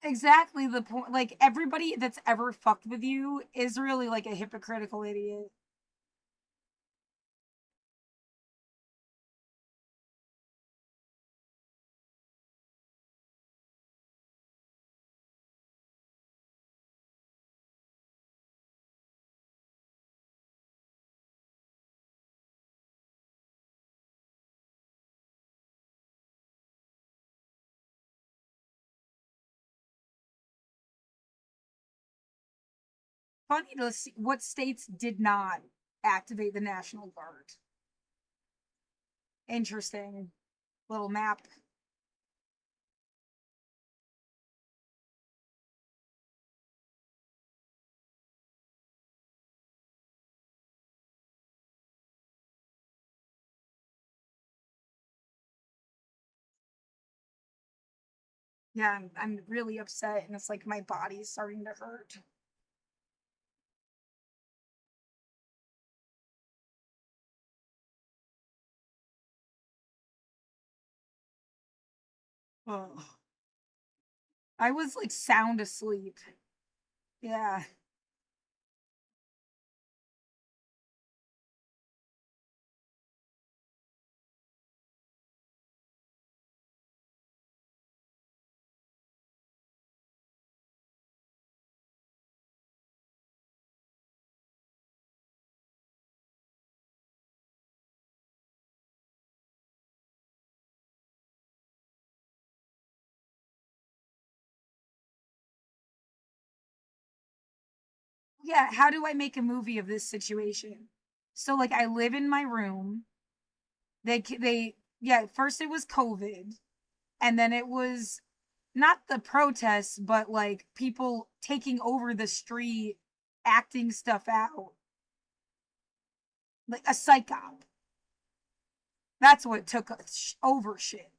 A: Exactly the point. Like, everybody that's ever fucked with you is really like a hypocritical idiot. Funny to see what states did not activate the National Guard. Interesting little map. Yeah, I'm really upset, and it's like my body's starting to hurt. Oh. I was like sound asleep. Yeah. Yeah, how do I make a movie of this situation? So like I live in my room. Yeah, first it was COVID, and then it was not the protests, but like people taking over the street, acting stuff out. Like a psych op. That's what took over shit.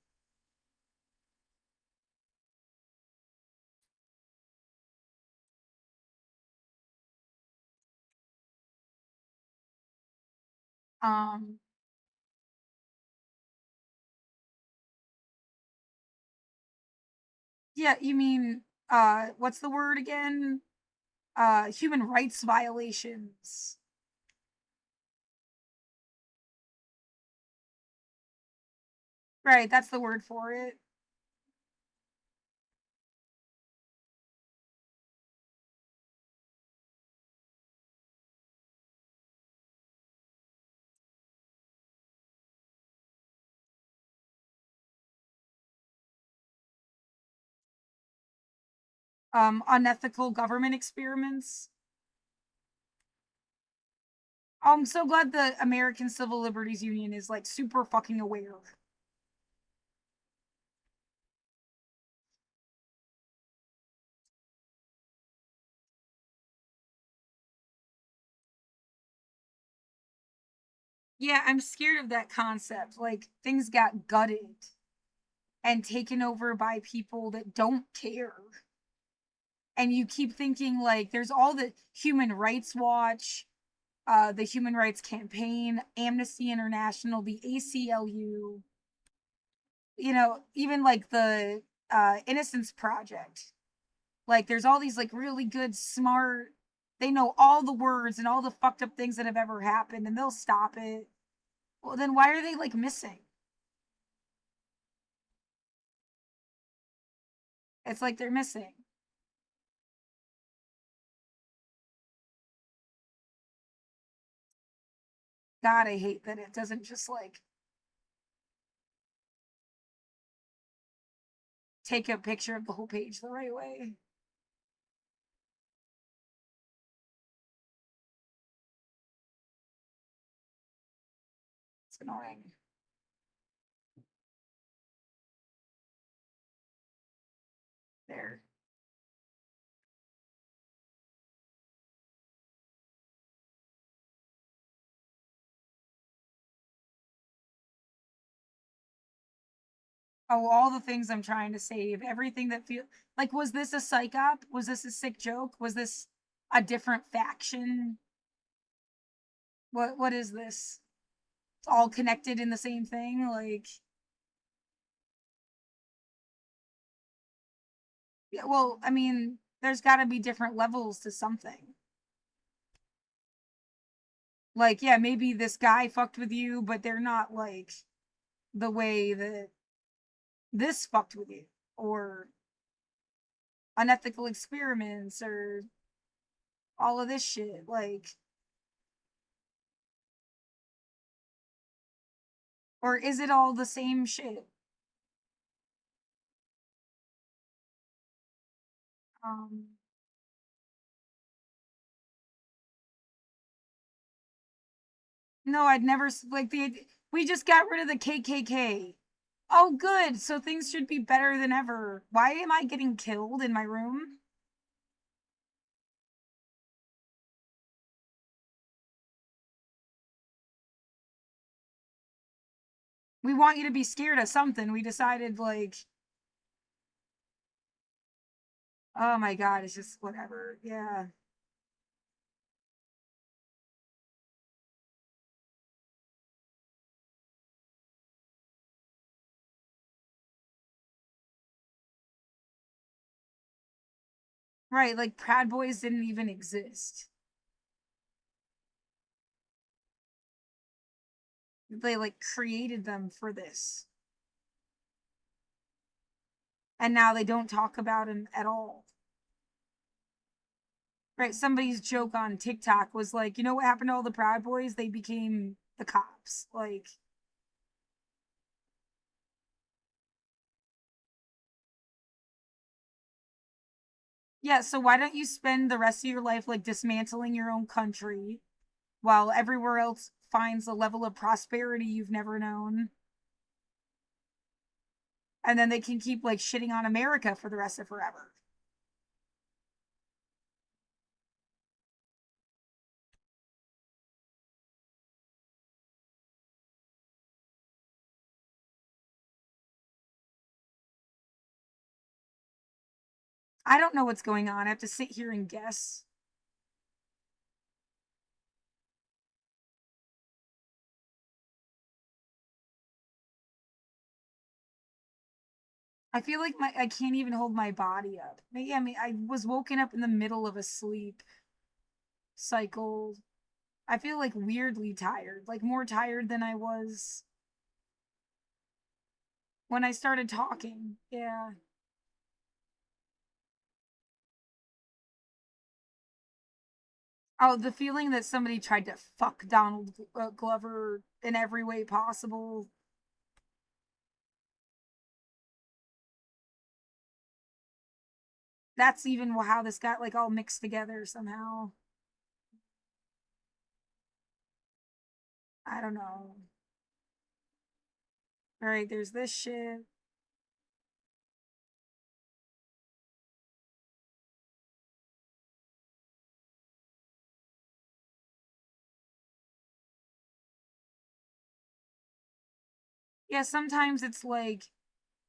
A: Um yeah, you mean what's the word again? Human rights violations. Right, that's the word for it. Unethical government experiments. I'm so glad the American Civil Liberties Union is like super fucking aware. Yeah, I'm scared of that concept. Like things got gutted and taken over by people that don't care. And you keep thinking like there's all the Human Rights Watch, the Human Rights Campaign, Amnesty International, the ACLU, even like the Innocence Project. Like there's all these like really good, smart, they know all the words and all the fucked up things that have ever happened and they'll stop it. Well, then why are they like missing? It's like they're missing. God, I hate that it doesn't just like take a picture of the whole page the right way. It's annoying. There. Oh, all the things I'm trying to save, everything that feel like, was this a psych op? Was this a sick joke? Was this a different faction? What is this? It's all connected in the same thing? Like, yeah, well, I mean, there's got to be different levels to something. Like, yeah, maybe this guy fucked with you, but they're not like the way that this fucked with you, or unethical experiments, or all of this shit. Like, or is it all the same shit? Um, no, I'd never like the. We just got rid of the KKK. Oh, good. So things should be better than ever. Why am I getting killed in my room? We want you to be scared of something. We decided, like, oh my God, it's just whatever. Yeah. Right. Like, Proud Boys didn't even exist. They, like, created them for this. And now they don't talk about him at all. Right. Somebody's joke on TikTok was like, you know what happened to all the Proud Boys? They became the cops. Like, yeah, so why don't you spend the rest of your life like dismantling your own country while everywhere else finds a level of prosperity you've never known? And then they can keep like shitting on America for the rest of forever. I don't know what's going on. I have to sit here and guess. I feel like I can't even hold my body up. Maybe I mean I was woken up in the middle of a sleep cycle. I feel like weirdly tired, like more tired than I was when I started talking. Yeah. Oh, the feeling that somebody tried to fuck Donald Glover in every way possible. That's even how this got like all mixed together somehow. I don't know. All right, there's this shit. Yeah, sometimes it's like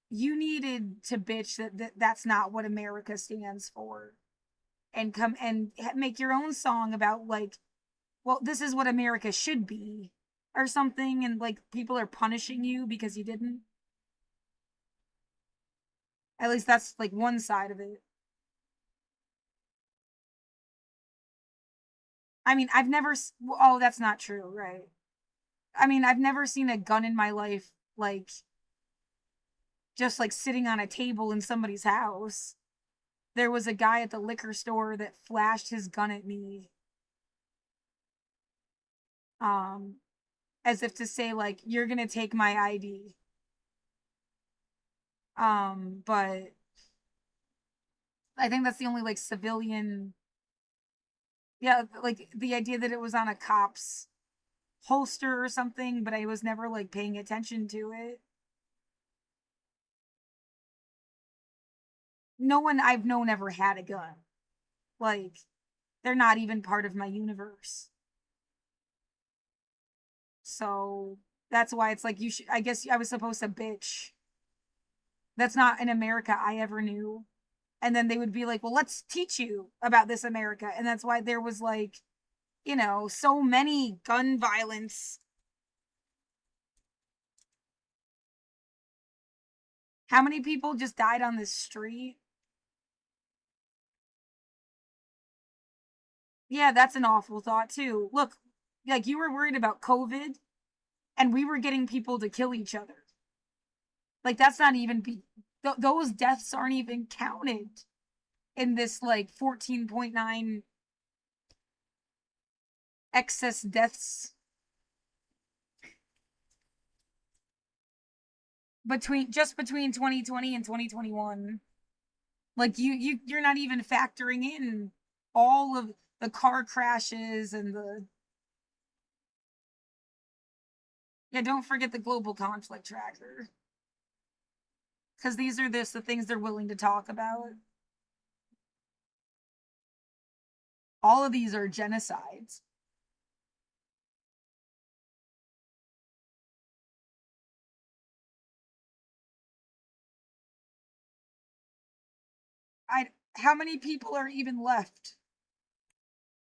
A: you needed to bitch that's not what America stands for, and come and make your own song about like, well, this is what America should be or something, and like people are punishing you because you didn't. At least that's like one side of it. I mean, I've never. Oh, that's not true, right? I mean, I've never seen a gun in my life, like just like sitting on a table in somebody's house. There was a guy at the liquor store that flashed his gun at me, um, as if to say like, "You're gonna take my ID." But I think that's the only like civilian. Yeah, like the idea that it was on a cop's holster or something, but I was never like paying attention to it. No one I've known ever had a gun. Like, they're not even part of my universe. So that's why it's like you should. I guess I was supposed to bitch. That's not an America I ever knew. And then they would be like, "Well, let's teach you about this America." And that's why there was like, so many gun violence. How many people just died on this street? Yeah, that's an awful thought too. Look, like you were worried about COVID, and we were getting people to kill each other. Like that's not even those deaths aren't even counted in this like 14.9 excess deaths between 2020 and 2021. Like you're not even factoring in all of the car crashes and the. Yeah, don't forget the global conflict tracker, because these are the things they're willing to talk about. All of these are genocides. I How many people are even left?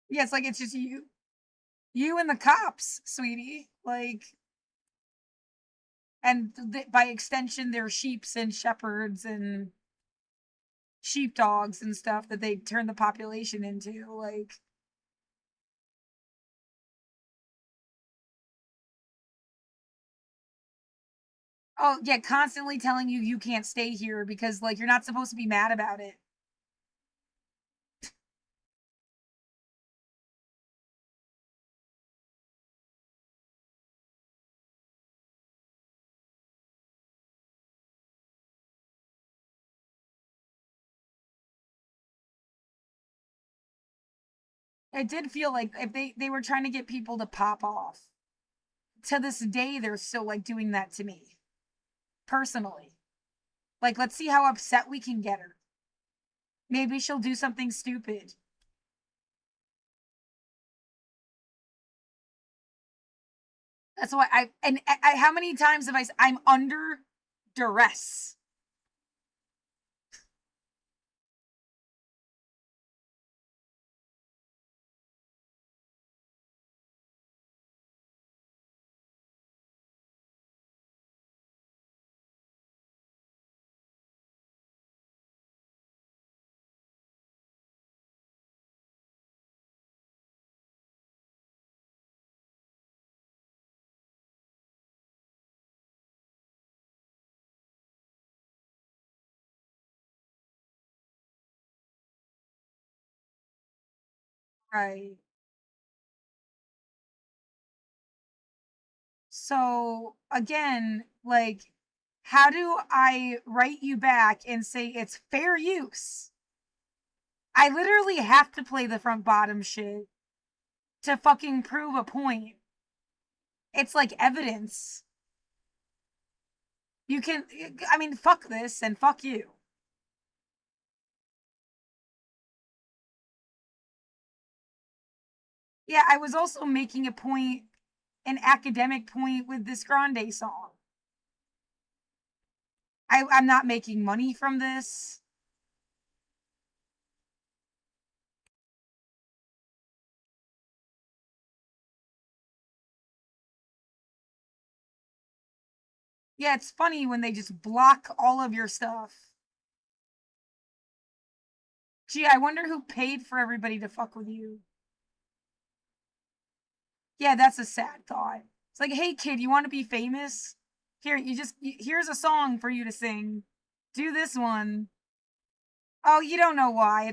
A: Yeah, it's like it's just you and the cops, sweetie. Like, and by extension, they're sheeps and shepherds and sheepdogs and stuff that they turn the population into. Like, oh yeah, constantly telling you can't stay here because like you're not supposed to be mad about it. It did feel like if they were trying to get people to pop off. To this day, they're still like doing that to me personally. Like, let's see how upset we can get her. Maybe she'll do something stupid. That's why how many times have I'm under duress. Right. So again, like, how do I write you back and say it's fair use? I literally have to play the front bottom shit to fucking prove a point. It's like evidence. You can, I mean, fuck this and fuck you. Yeah, I was also making a point, an academic point with this Grande song. I'm not making money from this. Yeah, it's funny when they just block all of your stuff. Gee, I wonder who paid for everybody to fuck with you. Yeah, that's a sad thought. It's like, hey kid, you want to be famous? Here, here's a song for you to sing. Do this one. Oh, you don't know why.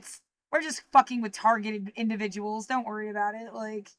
A: We're just fucking with targeted individuals. Don't worry about it. Like,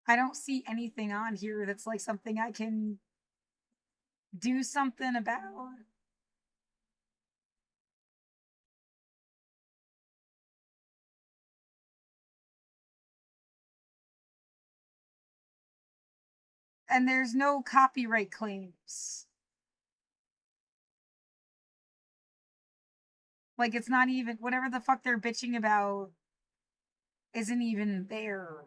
A: I don't see anything on here that's like something I can do something about. And there's no copyright claims. Like, it's not even whatever the fuck they're bitching about isn't even there.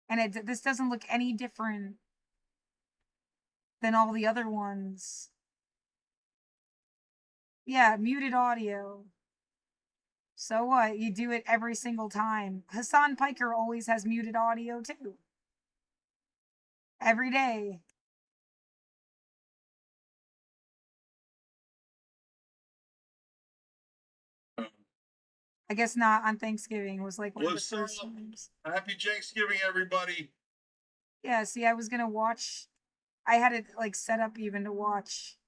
A: And this doesn't look any different than all the other ones. Yeah, muted audio. So what? You do it every single time. Hassan Piker always has muted audio too. Every day. I guess not on Thanksgiving was like one of the first times.
B: Happy Thanksgiving, everybody.
A: Yeah, see, I was gonna watch. I had it like set up even to watch.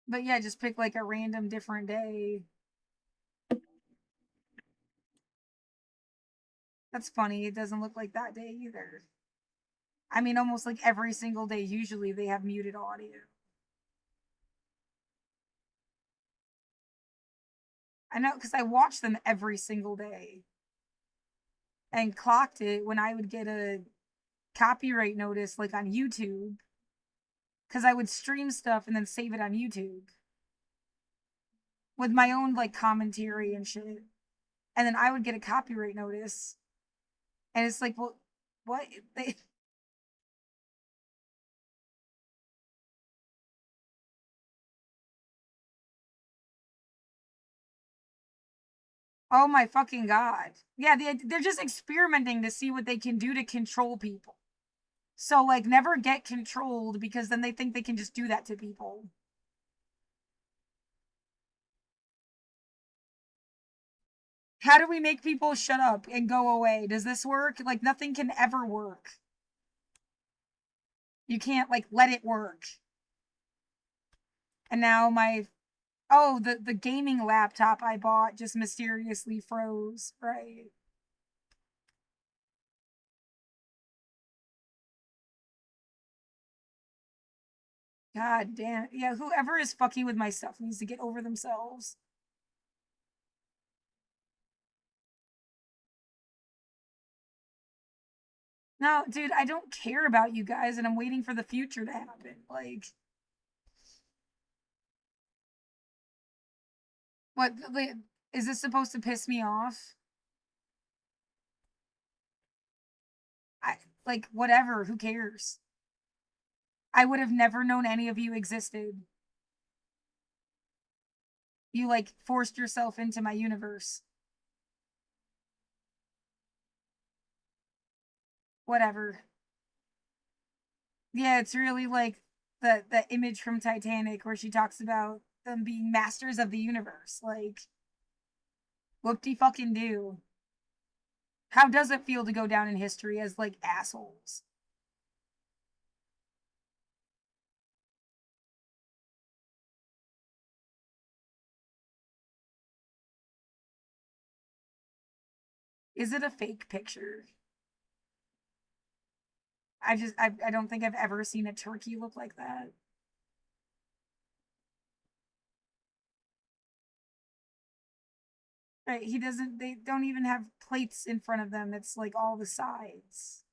A: But yeah, just pick like a random different day. That's funny. It doesn't look like that day either. I mean, almost like every single day, usually they have muted audio. I know because I watch them every single day and clocked it when I would get a copyright notice like on YouTube because I would stream stuff and then save it on YouTube with my own like commentary and shit. And then I would get a copyright notice. And it's like, well, what? They, oh my fucking God. Yeah, they're just experimenting to see what they can do to control people. So, like, never get controlled because then they think they can just do that to people. How do we make people shut up and go away? Does this work? Like, nothing can ever work. You can't, like, let it work. And now the gaming laptop I bought just mysteriously froze, right? God damn. Yeah, whoever is fucking with my stuff needs to get over themselves. No, dude, I don't care about you guys and I'm waiting for the future to happen. Like, what is this supposed to piss me off? I like whatever, who cares? I would have never known any of you existed. You like forced yourself into my universe. Whatever. Yeah, it's really like the image from Titanic where she talks about them being masters of the universe. Like, whoop de fucking do. How does it feel to go down in history as like assholes? Is it a fake picture? I don't think I've ever seen a turkey look like that. Right, he doesn't they don't even have plates in front of them. It's like all the sides.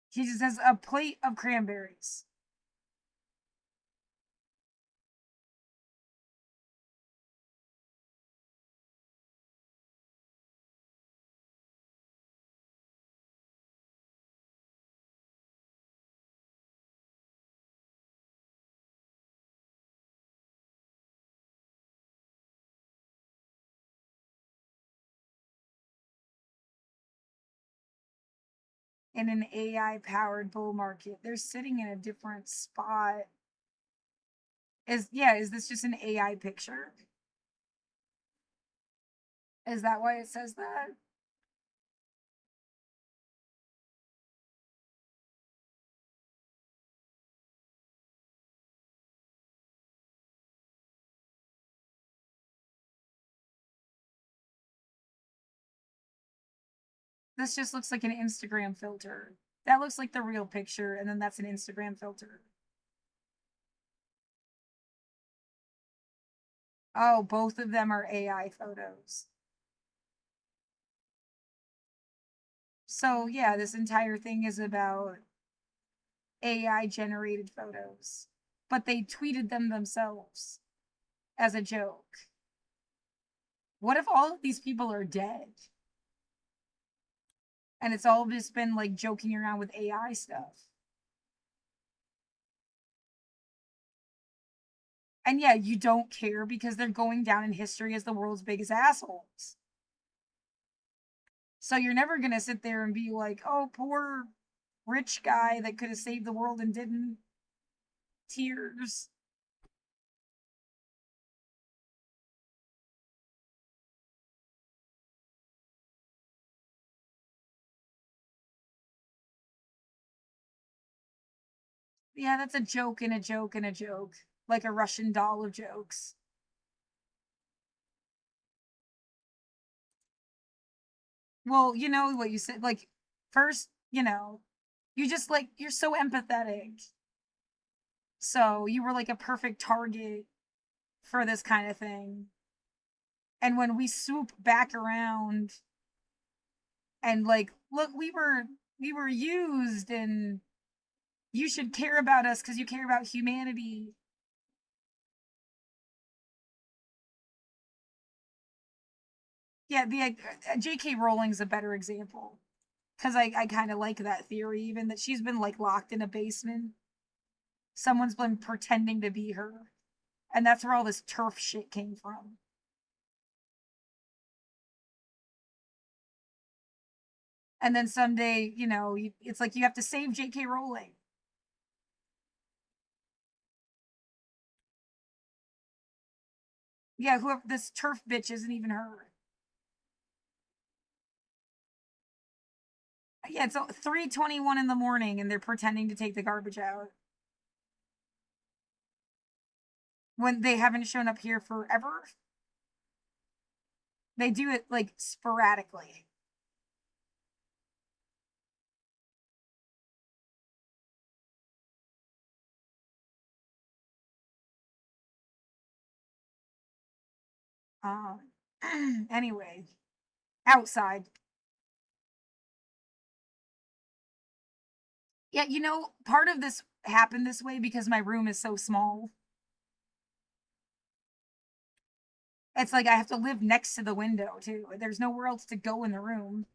A: He just has a plate of cranberries. In an AI powered bull market. They're sitting in a different spot. Is this just an AI picture? Is that why it says that? This just looks like an Instagram filter. That looks like the real picture, and then that's an Instagram filter. Oh, both of them are AI photos. So, yeah, this entire thing is about AI generated photos. But they tweeted them themselves as a joke. What if all of these people are dead? And it's all just been like joking around with AI stuff. And yeah, you don't care because they're going down in history as the world's biggest assholes. So you're never going to sit there and be like, oh, poor rich guy that could have saved the world and didn't. Tears. Yeah, that's a joke and a joke and a joke. Like a Russian doll of jokes. Well, you know what you said. Like, first, you just like, you're so empathetic. So you were like a perfect target for this kind of thing. And when we swoop back around and like, look, we were used and you should care about us because you care about humanity. Yeah, the J.K. Rowling's a better example because I kind of like that theory, even that she's been like locked in a basement. Someone's been pretending to be her, and that's where all this turf shit came from. And then someday, it's like you have to save J.K. Rowling. Yeah, whoever this turf bitch isn't even her. Yeah, it's 3:21 in the morning, and they're pretending to take the garbage out when they haven't shown up here forever. They do it like sporadically. Um, anyway, outside. Yeah, part of this happened this way because my room is so small. It's like I have to live next to the window too. There's nowhere else to go in the room.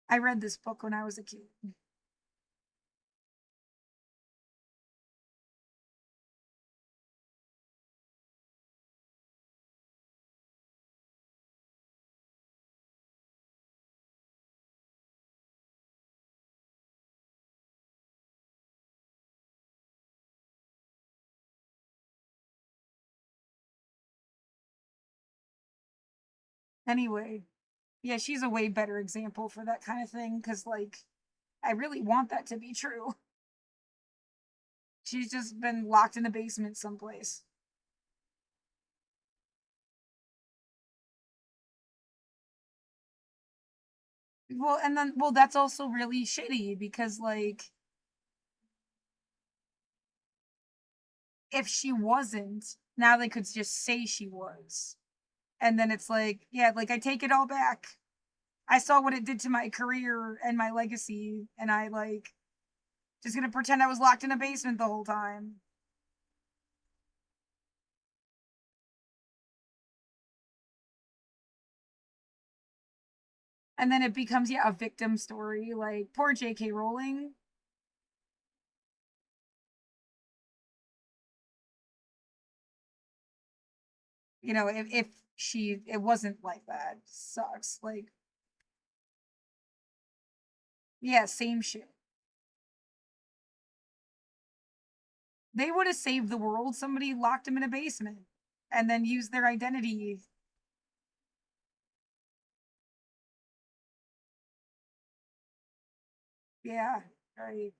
A: I read this book when I was a kid. Anyway, yeah, she's a way better example for that kind of thing because, like, I really want that to be true. She's just been locked in a basement someplace. Well, and then, well, that's also really shitty because, like, if she wasn't, now they could just say she was. And then it's like, yeah, like, I take it all back. I saw what it did to my career and my legacy, and I, like, just gonna pretend I was locked in a basement the whole time. And then it becomes, yeah, a victim story. Like, poor J.K. Rowling. You know, if she, it wasn't like that. Sucks. Like, yeah, same shit. They would have saved the world. Somebody locked him in a basement and then used their identity. Yeah, right.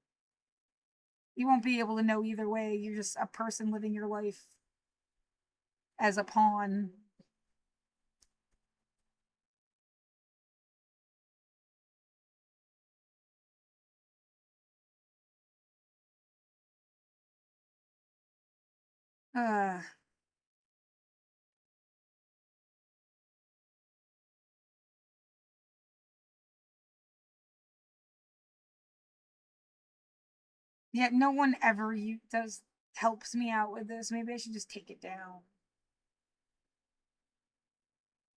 A: You won't be able to know either way. You're just a person living your life as a pawn. Uh, yeah, no one ever does helps me out with this. Maybe I should just take it down.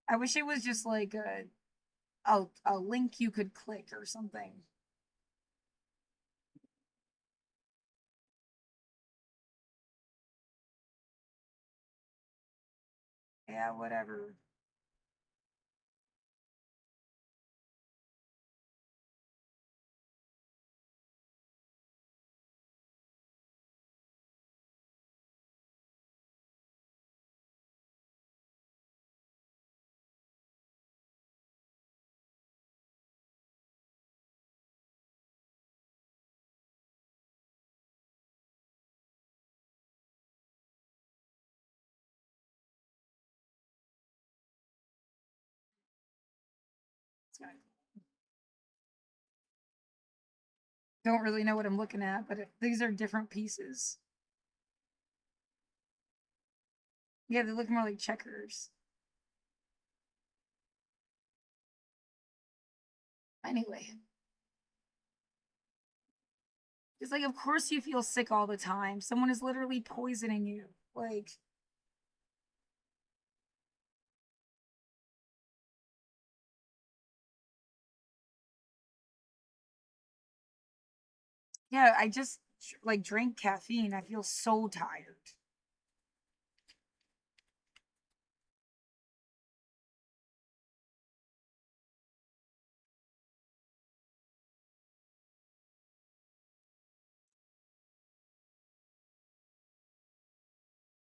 A: I wish it was just like a link you could click or something. Yeah, whatever. Don't really know what I'm looking at, but these are different pieces. Yeah, they look more like checkers. Anyway, it's like, of course you feel sick all the time. Someone is literally poisoning you. Like, yeah, I just like drank caffeine. I feel so tired.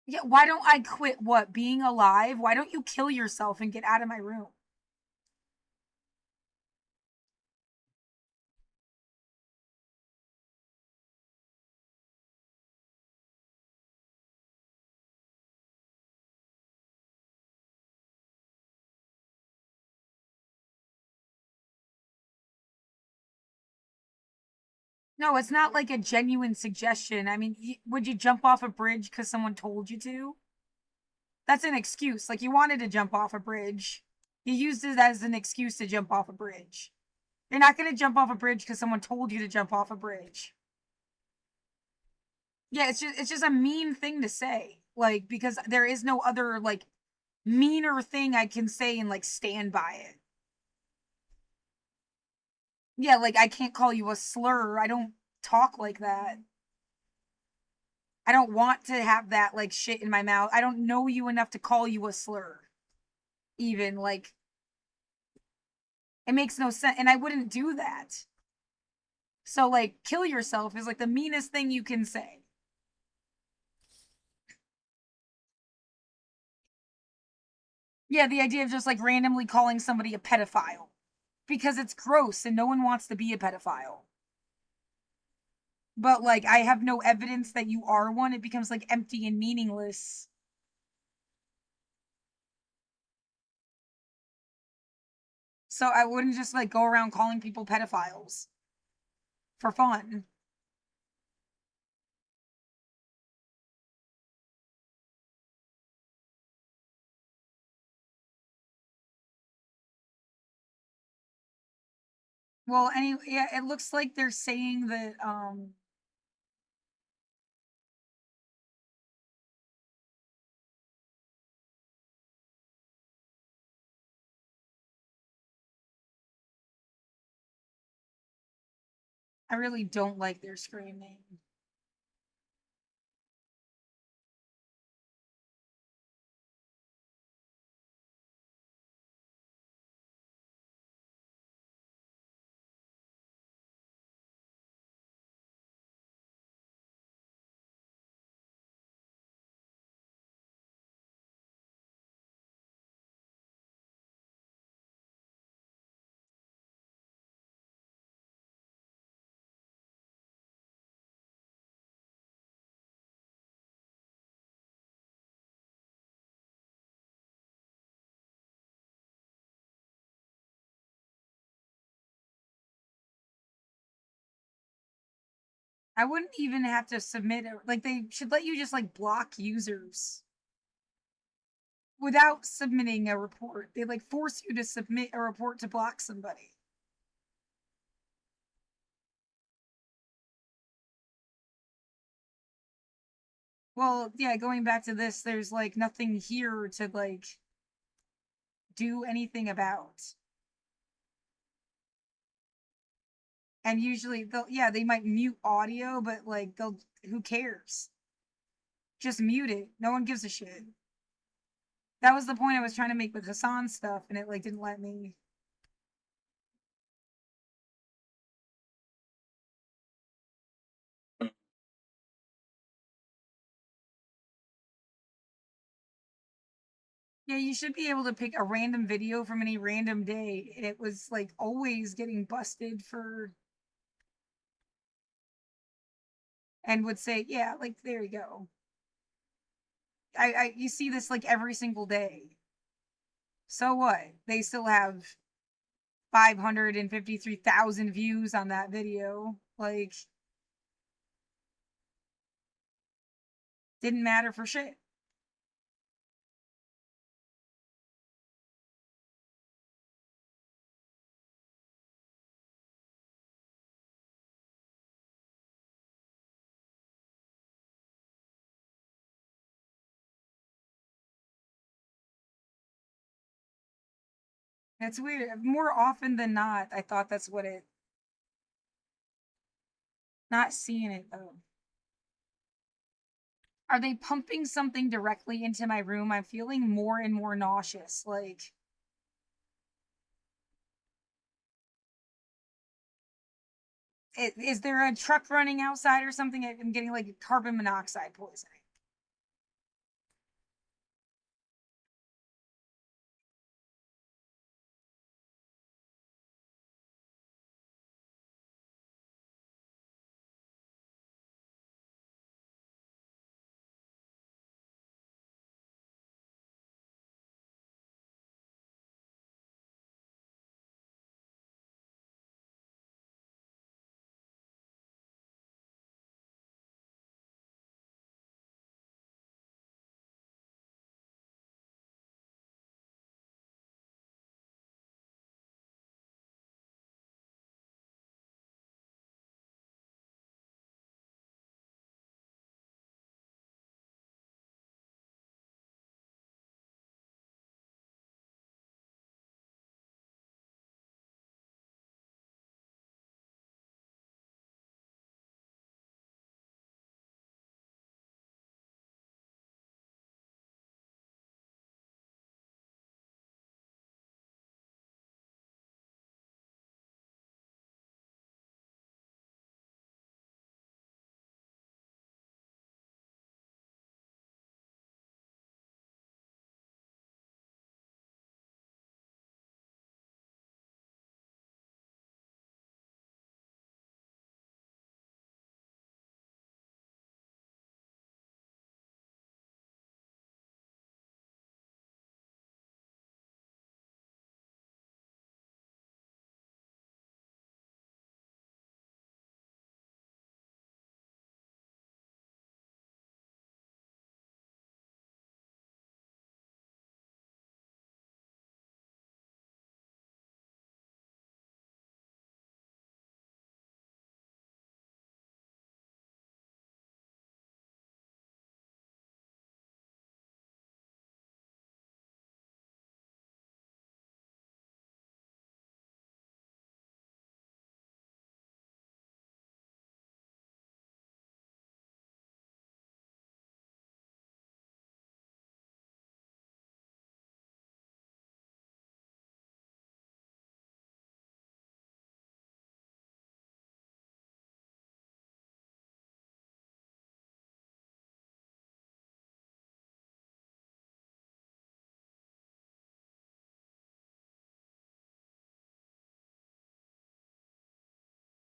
A: Yeah, why don't I quit what? Being alive? Why don't you kill yourself and get out of my room? No, it's not like a genuine suggestion. I mean, would you jump off a bridge because someone told you to? That's an excuse. Like, you wanted to jump off a bridge. You used it as an excuse to jump off a bridge. You're not going to jump off a bridge because someone told you to jump off a bridge. Yeah, it's just a mean thing to say. Like, because there is no other like meaner thing I can say and like stand by it. Yeah, like I can't call you a slur. I don't talk like that. I don't want to have that like shit in my mouth. I don't know you enough to call you a slur. Even like it makes no sense and I wouldn't do that. So like kill yourself is like the meanest thing you can say. Yeah, the idea of just like randomly calling somebody a pedophile because it's gross and no one wants to be a pedophile. but like I have no evidence that you are one, it becomes like empty and meaningless. So I wouldn't just like go around calling people pedophiles for fun. Well, anyway, yeah, it looks like they're saying that I really don't like their screaming. I wouldn't even have to submit it. Like they should let you just like block users without submitting a report. They like force you to submit a report to block somebody. Well, yeah, going back to this, there's like nothing here to like do anything about. And usually they'll, yeah, they might mute audio, but like they'll, who cares? Just mute it. No one gives a shit. That was the point I was trying to make with Hassan stuff, and it like didn't let me. Yeah, you should be able to pick a random video from any random day, and it was like always getting busted for, and would say, yeah, like there you go. You see this like every single day. So what? They still have 553,000 views on that video. Like, didn't matter for shit. It's weird. More often than not, I thought that's what it. Not seeing it though. Are they pumping something directly into my room? I'm feeling more and more nauseous. Like, is there a truck running outside or something? I'm getting like carbon monoxide poisoning.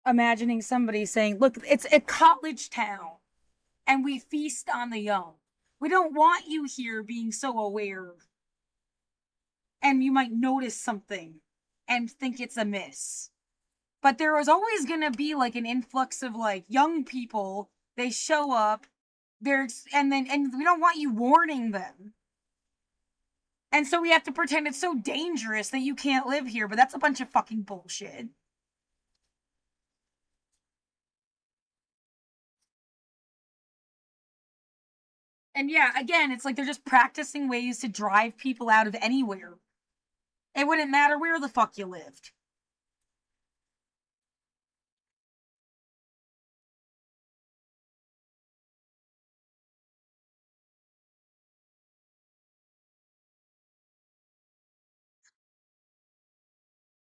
A: imagining somebody saying, "Look, it's a college town, and we feast on the young. We don't want you here being so aware, and you might notice something and think it's amiss." But there was always going to be like an influx of like young people. They show up, and we don't want you warning them. And so we have to pretend it's so dangerous that you can't live here, but that's a bunch of fucking bullshit. And yeah, again, it's like they're just practicing ways to drive people out of anywhere. It wouldn't matter where the fuck you lived.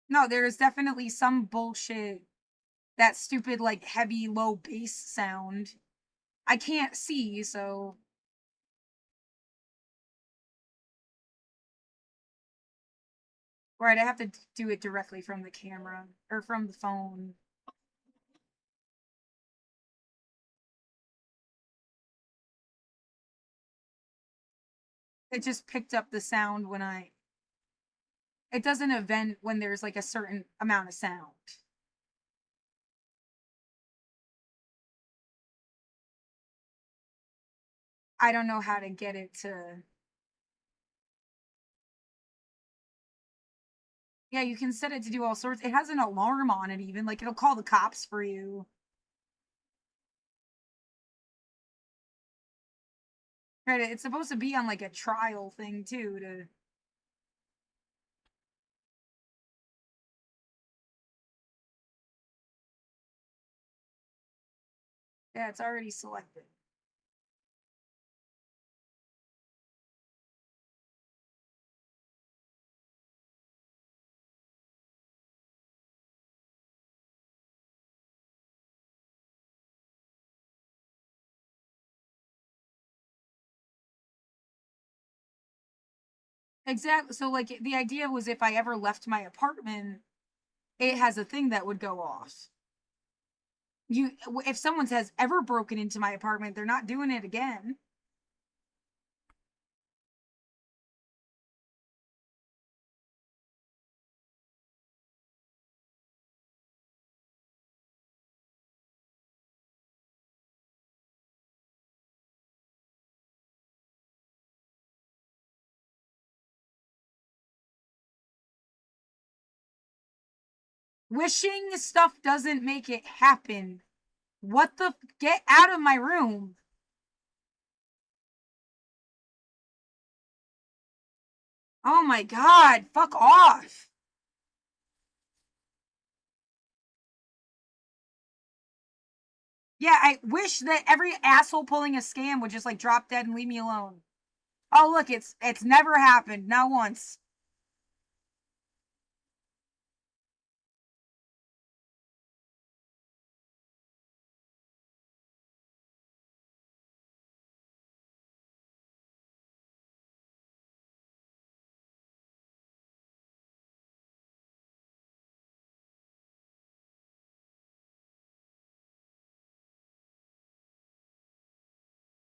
A: No, there is definitely some bullshit. That stupid, like, heavy, low bass sound. I can't see, so. Right, I have to do it directly from the camera or from the phone. It just picked up the sound when I. It doesn't event when there's like a certain amount of sound. I don't know how to get it to. Yeah, you can set it to do all sorts. It has an alarm on it, even. Like, it'll call the cops for you. Right, it's supposed to be on like a trial thing, too, to. Yeah, it's already selected. Exactly. So, like, the idea was if I ever left my apartment, it has a thing that would go off. If someone has ever broken into my apartment, they're not doing it again. Wishing stuff doesn't make it happen. What the? Get out of my room. Oh my god, fuck off. Yeah, I wish that every asshole pulling a scam would just like drop dead and leave me alone. Oh look, it's never happened, not once.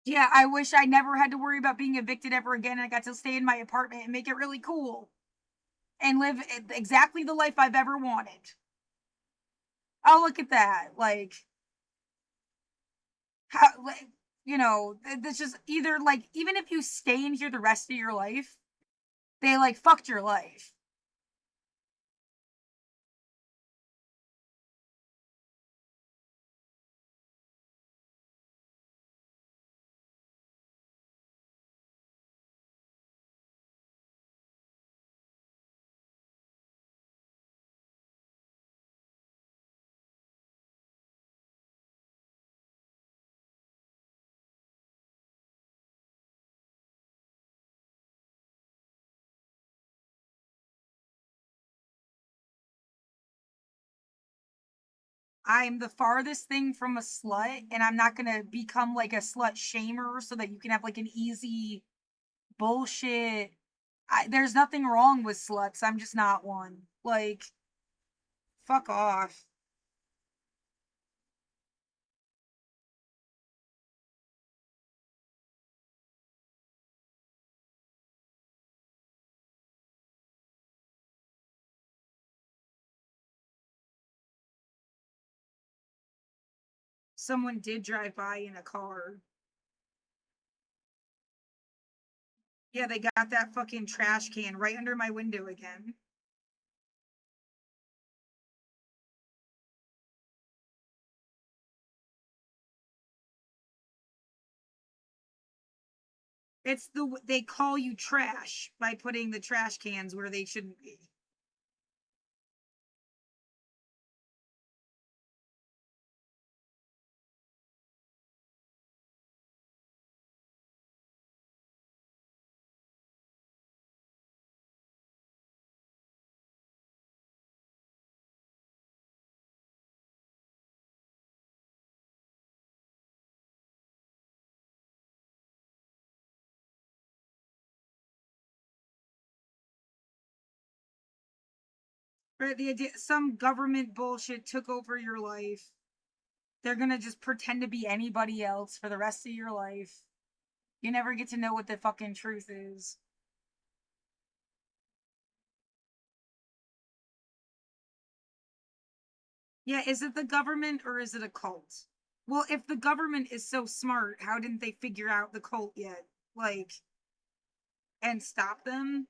A: Yeah, I wish I never had to worry about being evicted ever again and I got to stay in my apartment and make it really cool and live exactly the life I've ever wanted. Oh, look at that. Like, how, like, that's just either like, even if you stay in here the rest of your life, they like fucked your life. I'm the farthest thing from a slut, and I'm not gonna become like a slut shamer so that you can have like an easy bullshit. There's nothing wrong with sluts. I'm just not one. Like, fuck off. someone did drive by in a car. Yeah, they got that fucking trash can right under my window again. It's they call you trash by putting the trash cans where they shouldn't be. Right, the idea some government bullshit took over your life. They're gonna just pretend to be anybody else for the rest of your life. You never get to know what the fucking truth is. Yeah, is it the government or is it a cult? Well, if the government is so smart, how didn't they figure out the cult yet? Like, and stop them?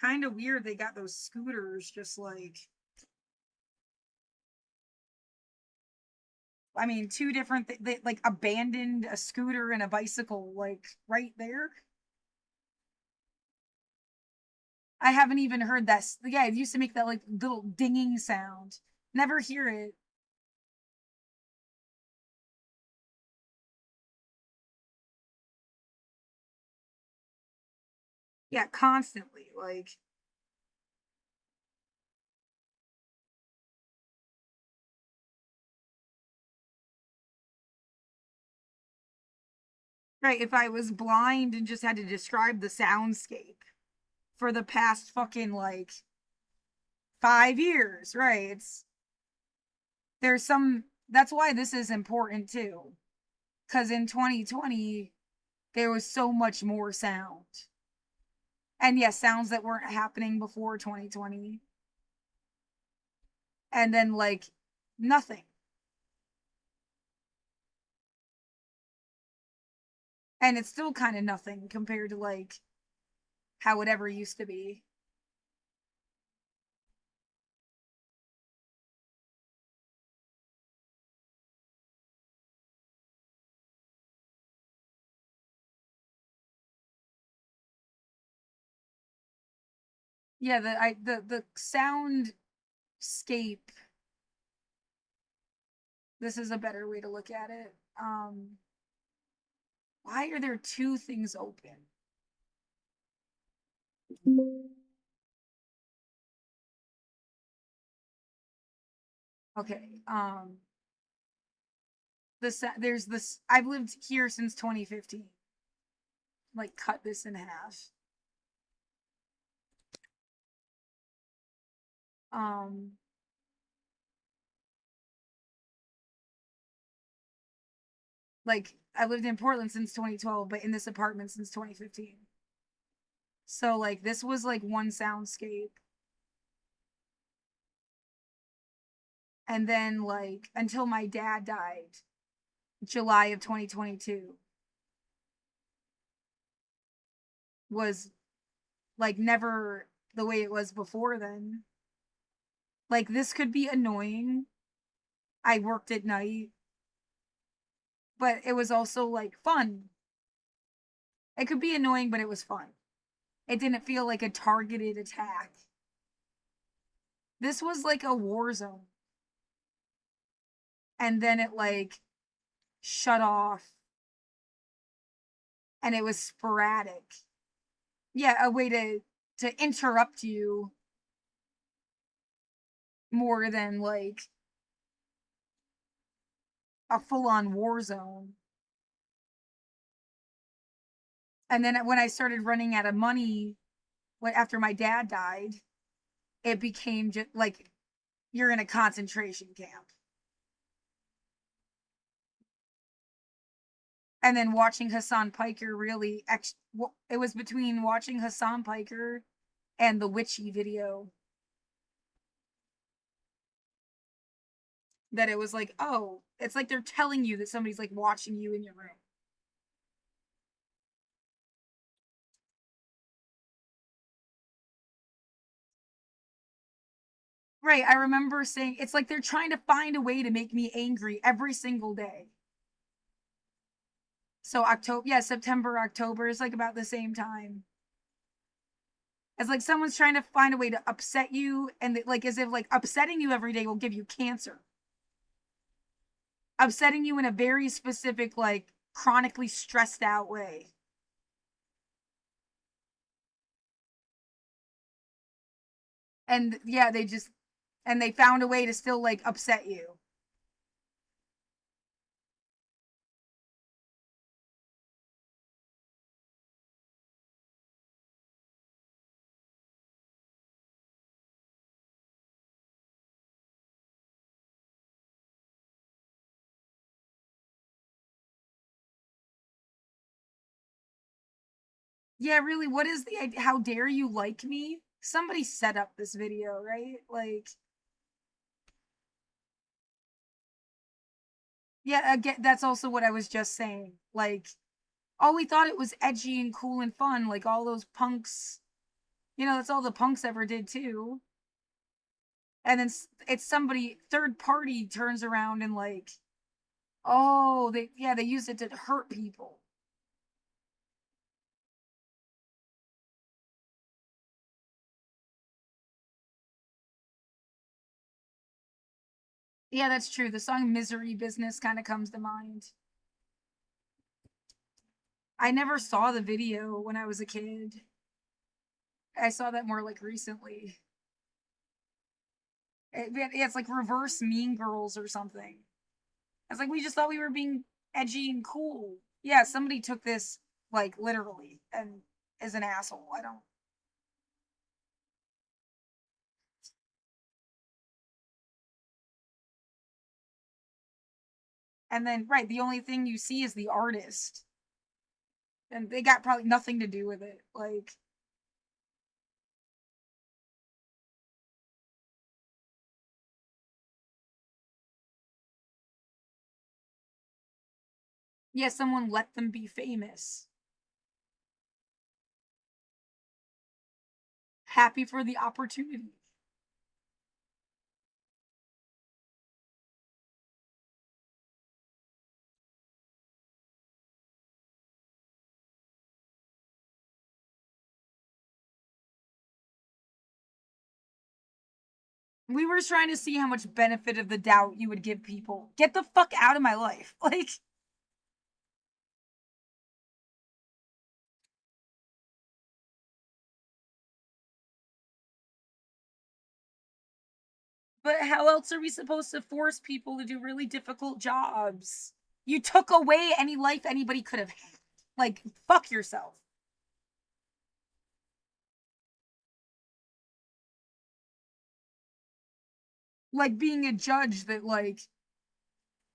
A: Kind of weird they got those scooters just like, I mean, two different they like abandoned a scooter and a bicycle like right there. I haven't even heard that. Yeah, it used to make that like little dinging sound. Never hear it. Yeah, constantly. Like, right, if I was blind and just had to describe the soundscape for the past fucking like 5 years, right? There's some that's why this is important too. Cause in 2020, there was so much more sound. And yes, sounds that weren't happening before 2020. And then like nothing. And it's still kind of nothing compared to like how it ever used to be. Yeah, the soundscape. This is a better way to look at it. Why are there two things open? Okay. There's this. I've lived here since 2015. Like, cut this in half. Um, like I lived in Portland since 2012, but in this apartment since 2015. So like this was like one soundscape. And then like until my dad died, July of 2022 was like never the way it was before then. Like this could be annoying. I worked at night, but it was also like fun. It could be annoying, but it was fun. It didn't feel like a targeted attack. This was like a war zone. And then it like shut off and it was sporadic. Yeah, a way to interrupt you. more than like a full-on war zone. And then when I started running out of money, after my dad died, it became just like you're in a concentration camp. And then watching Hassan Piker really, it was between watching Hassan Piker and the Witchy video that it was like, oh, it's like they're telling you that somebody's like watching you in your room. Right. I remember saying it's like they're trying to find a way to make me angry every single day. So October, yeah, September, October is like about the same time. It's like someone's trying to find a way to upset you, and like as if like upsetting you every day will give you cancer. Upsetting you in a very specific, like chronically stressed out way. And yeah, they found a way to still like upset you. Yeah, really, what is the idea? How dare you like me? Somebody set up this video, right? Like, yeah, again, that's also what I was just saying. Like, oh, we thought it was edgy and cool and fun, like all those punks. That's all the punks ever did too. And then it's somebody third party turns around and like, oh, they used it to hurt people. Yeah, that's true. The song "Misery Business" kind of comes to mind. I never saw the video when I was a kid. I saw that more like recently. It's like reverse Mean Girls or something. It's like we just thought we were being edgy and cool. Yeah, somebody took this like literally and is an asshole. I don't. And then right, the only thing you see is the artist, and they got probably nothing to do with it. Like, yeah, someone let them be famous. Happy for the opportunity. We were trying to see how much benefit of the doubt you would give people. Get the fuck out of my life. Like, but how else are we supposed to force people to do really difficult jobs? You took away any life anybody could have had. Like, fuck yourself. Like being a judge that like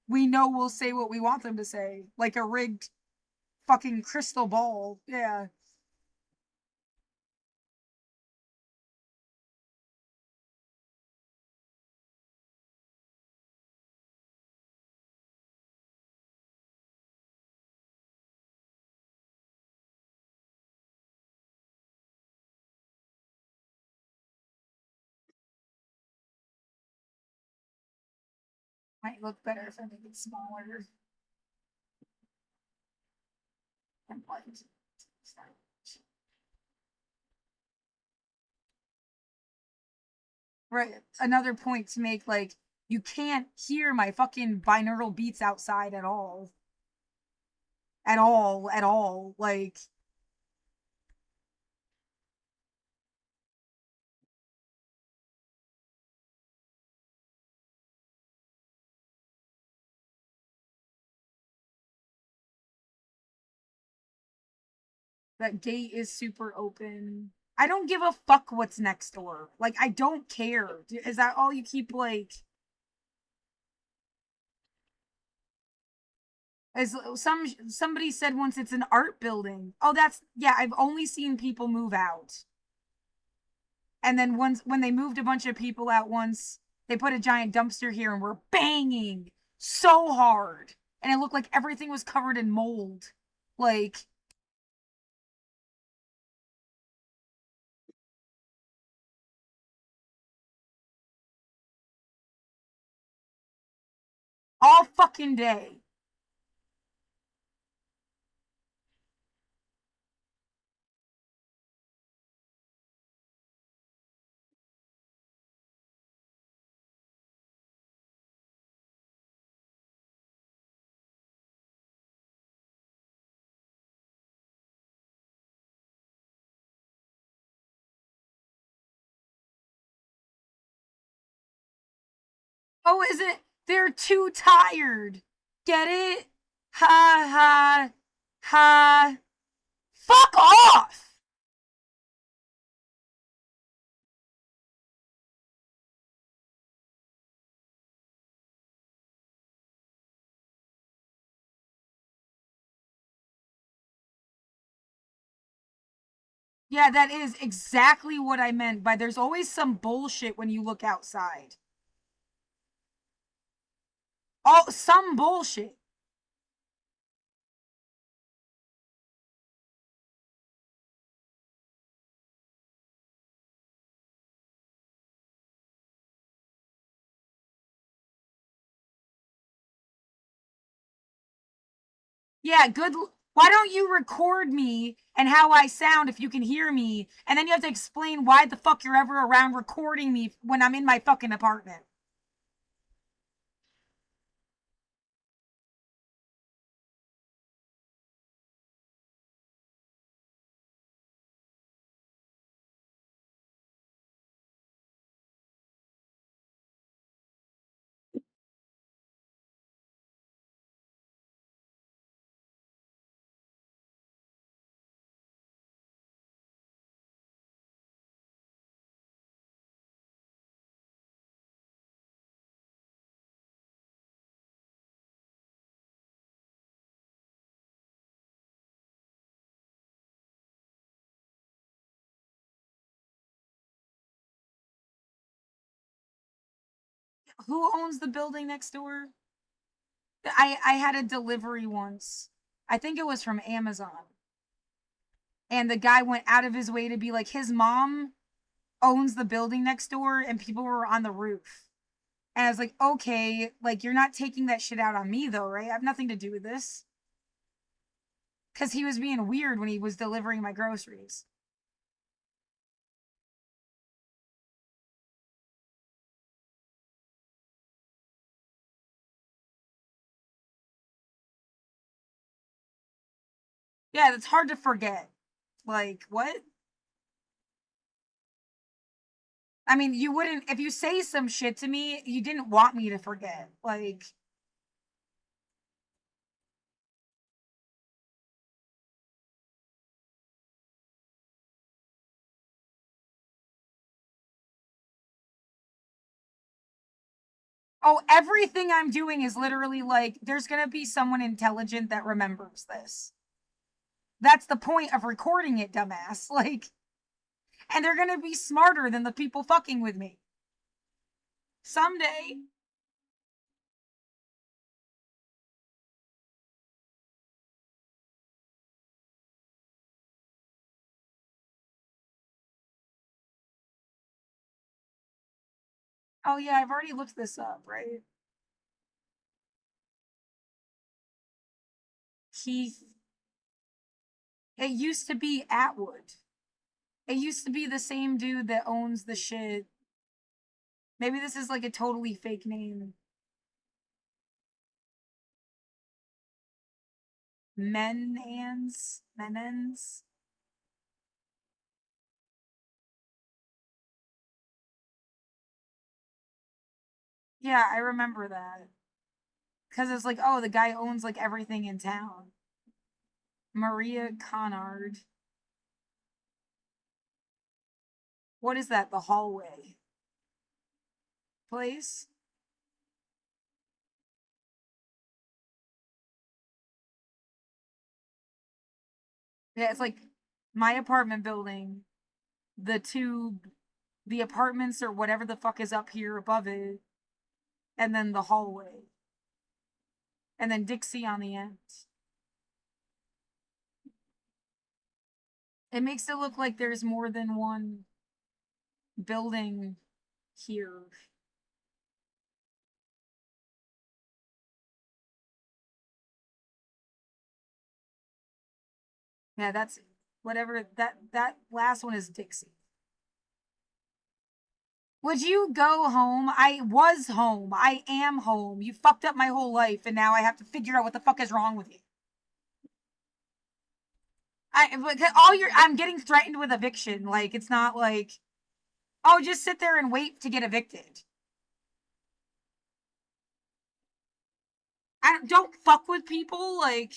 A: we know will say what we want them to say. Like a rigged fucking crystal ball. Yeah. Might look better if I make it smaller and white. Right. Another point to make, like, you can't hear my fucking binaural beats outside at all. At all. At all. Like, That gate is super open. I don't give a fuck what's next door. Like, I don't care. Is that all you keep, like. As somebody said once, it's an art building. Oh, that's, yeah, I've only seen people move out. And then once, when they moved a bunch of people out once, they put a giant dumpster here and were banging so hard. And it looked like everything was covered in mold. Like, all fucking day. Oh, is it? They're too tired. Get it? Ha ha ha. Fuck off! Yeah, that is exactly what I meant by there's always some bullshit when you look outside. Oh, some bullshit. Yeah, good. Why don't you record me and how I sound if you can hear me? And then you have to explain why the fuck you're ever around recording me when I'm in my fucking apartment. Who owns the building next door? I had a delivery once. I think it was from Amazon. And the guy went out of his way to be like, his mom owns the building next door and people were on the roof. And I was like, okay, like you're not taking that shit out on me though, right? I have nothing to do with this. Cause he was being weird when he was delivering my groceries. Yeah, it's hard to forget. Like, what? I mean, you wouldn't, if you say some shit to me, you didn't want me to forget. Like, oh, everything I'm doing is literally like, there's gonna be someone intelligent that remembers this. That's the point of recording it, dumbass. Like, and they're gonna be smarter than the people fucking with me. Someday. Oh, yeah, I've already looked this up, right? Keith. It used to be Atwood. It used to be the same dude that owns the shit. Maybe this is like a totally fake name. Menens. Yeah, I remember that. Because it's like, oh, the guy owns like everything in town. Maria Connard. What is that? The hallway place? Yeah, it's like my apartment building, the tube, the apartments or whatever the fuck is up here above it, and then the hallway. And then Dixie on the end. It makes it look like there's more than one building here. Yeah, that's whatever that last one is Dixie. Would you go home? I was home. I am home. You fucked up my whole life and now I have to figure out what the fuck is wrong with you. I'm getting threatened with eviction. Like it's not like, oh, just sit there and wait to get evicted. I don't fuck with people like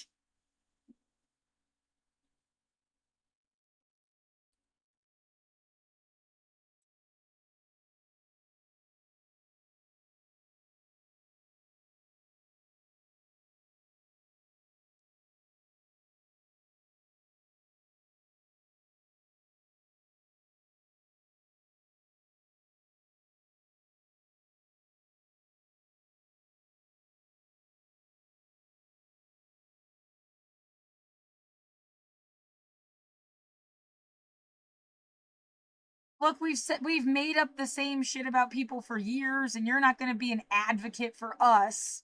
A: look, we've made up the same shit about people for years and you're not going to be an advocate for us.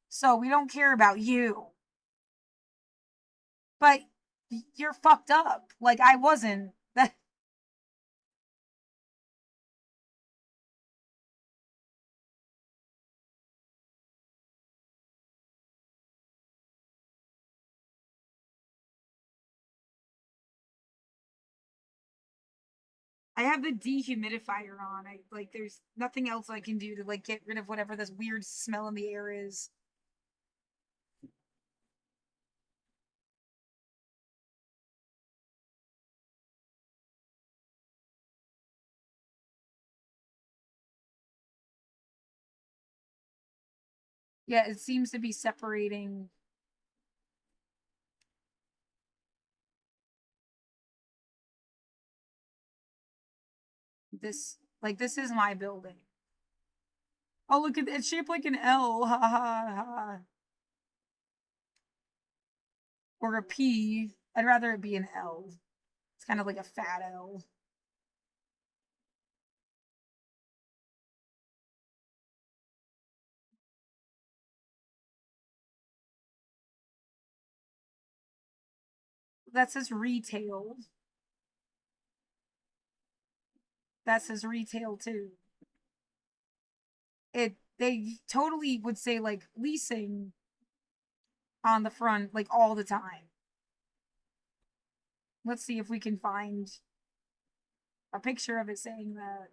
A: So we don't care about you. But you're fucked up. Like I wasn't. That I have the dehumidifier on. I like there's nothing else I can do to like get rid of whatever this weird smell in the air is. Yeah, it seems to be separating this like this is my building. Oh look at it's shaped like an L. Ha ha ha. Or a P. I'd rather it be an L. It's kind of like a fat L. That says retail. That says retail too. It they totally would say like leasing on the front like all the time. Let's see if we can find a picture of it saying that.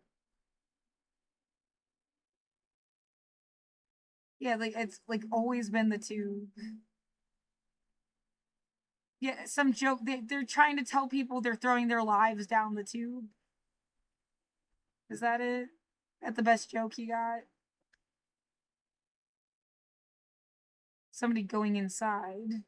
A: Yeah, like it's like always been the two. Yeah, some joke they're trying to tell people they're throwing their lives down the tube. Is that it? That the best joke you got? Somebody going inside.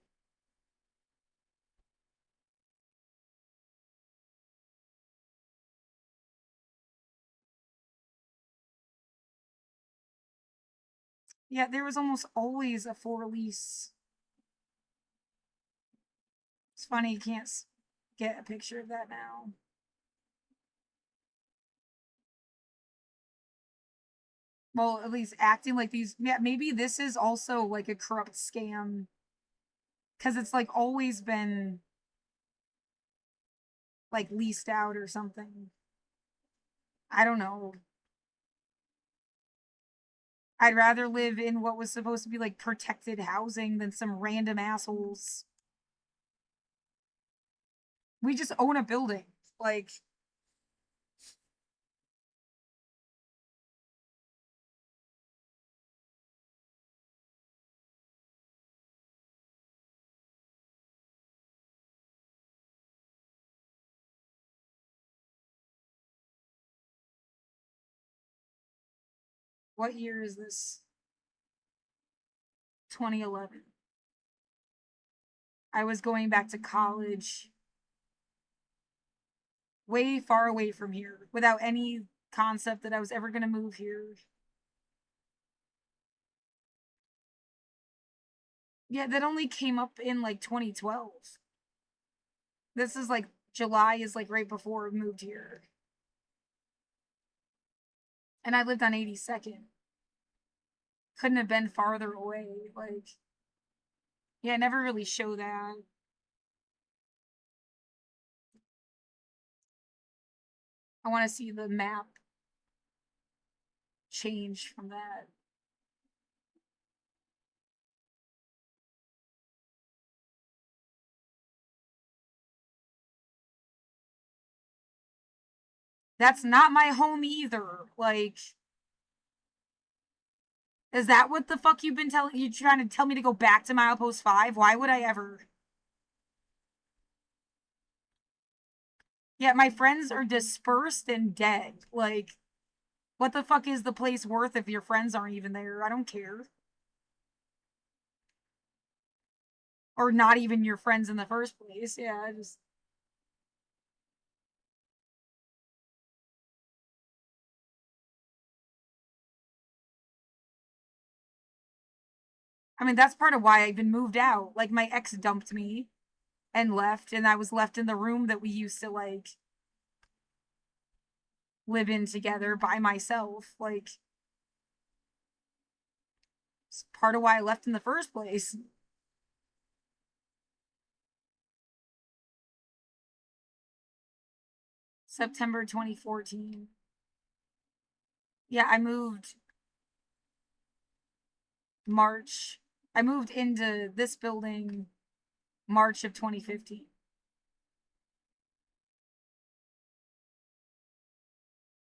A: Yeah, there was almost always a for lease. It's funny you can't get a picture of that now. Well, at least acting like these. Yeah, maybe this is also like a corrupt scam because it's like always been like leased out or something. I don't know. I'd rather live in what was supposed to be like protected housing than some random assholes. We just own a building. Like, What year is this? 2011. I was going back to college way far away from here without any concept that I was ever going to move here. Yeah, that only came up in like 2012. This is like July is like right before I moved here. And I lived on 82nd. Couldn't have been farther away. Like, yeah, I never really show that. I want to see the map change from that. That's not my home either. Like, is that what the fuck you've been telling you trying to tell me to go back to Milepost 5? Why would I ever? Yeah, my friends are dispersed and dead. Like, what the fuck is the place worth if your friends aren't even there? I don't care. Or not even your friends in the first place. Yeah, I just. I mean, that's part of why I even moved out. Like, my ex dumped me and left, and I was left in the room that we used to, like, live in together by myself. Like, it's part of why I left in the first place. September 2014. Yeah, I moved March. I moved into this building March of 2015.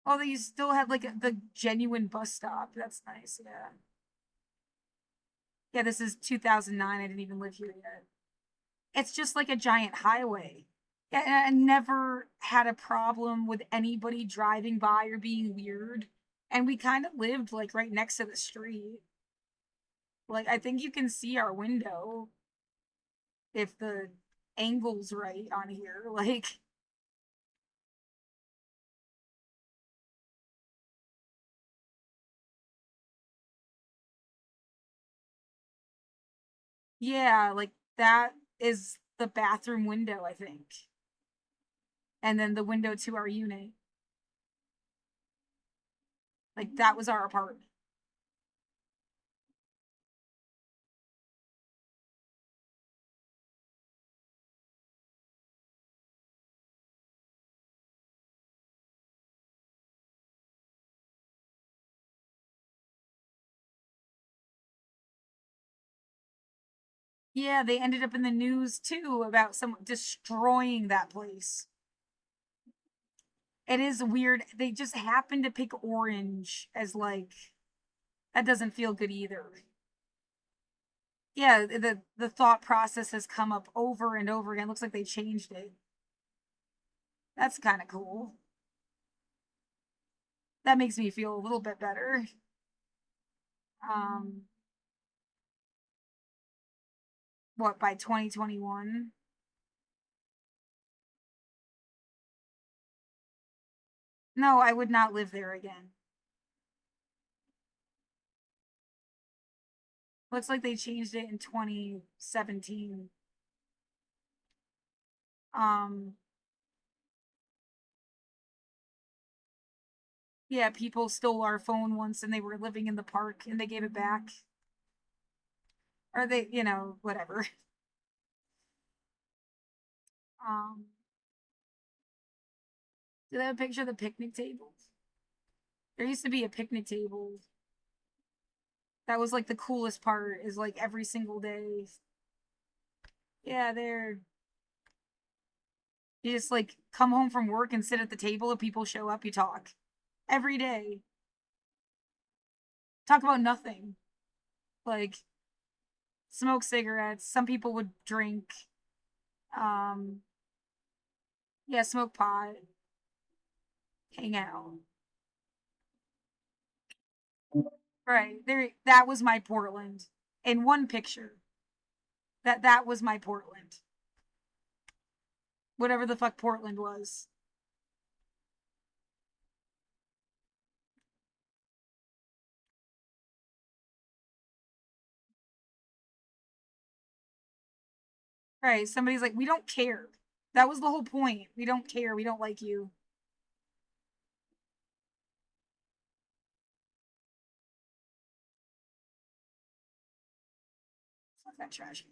A: Oh, they still had like the genuine bus stop. That's nice. Yeah. Yeah, this is 2009. I didn't even live here yet. It's just like a giant highway. Yeah, and I never had a problem with anybody driving by or being weird. And we kind of lived like right next to the street. Like, I think you can see our window if the angle's right on here. Like, yeah, like that is the bathroom window, I think. And then the window to our unit. Like, that was our apartment. Yeah, they ended up in the news too about someone destroying that place. It is weird. They just happened to pick orange as like that doesn't feel good either. Yeah, the thought process has come up over and over again. Looks like they changed it. That's kind of cool. That makes me feel a little bit better. Um, what by 2021? No, I would not live there again. Looks like they changed it in 2017. Um, yeah, people stole our phone once and they were living in the park and they gave it back. Or they, whatever. Um, do they have a picture of the picnic tables? There used to be a picnic table. That was like the coolest part, is like every single day. Yeah, they're you just like come home from work and sit at the table. If people show up, you talk every day. Talk about nothing. Like smoke cigarettes. Some people would drink. Um, yeah, smoke pot, hang out. Right. There that was my Portland. In one picture. That was my Portland. Whatever the fuck Portland was. Right. Somebody's like, we don't care. That was the whole point. We don't care. We don't like you. Fuck that trash can.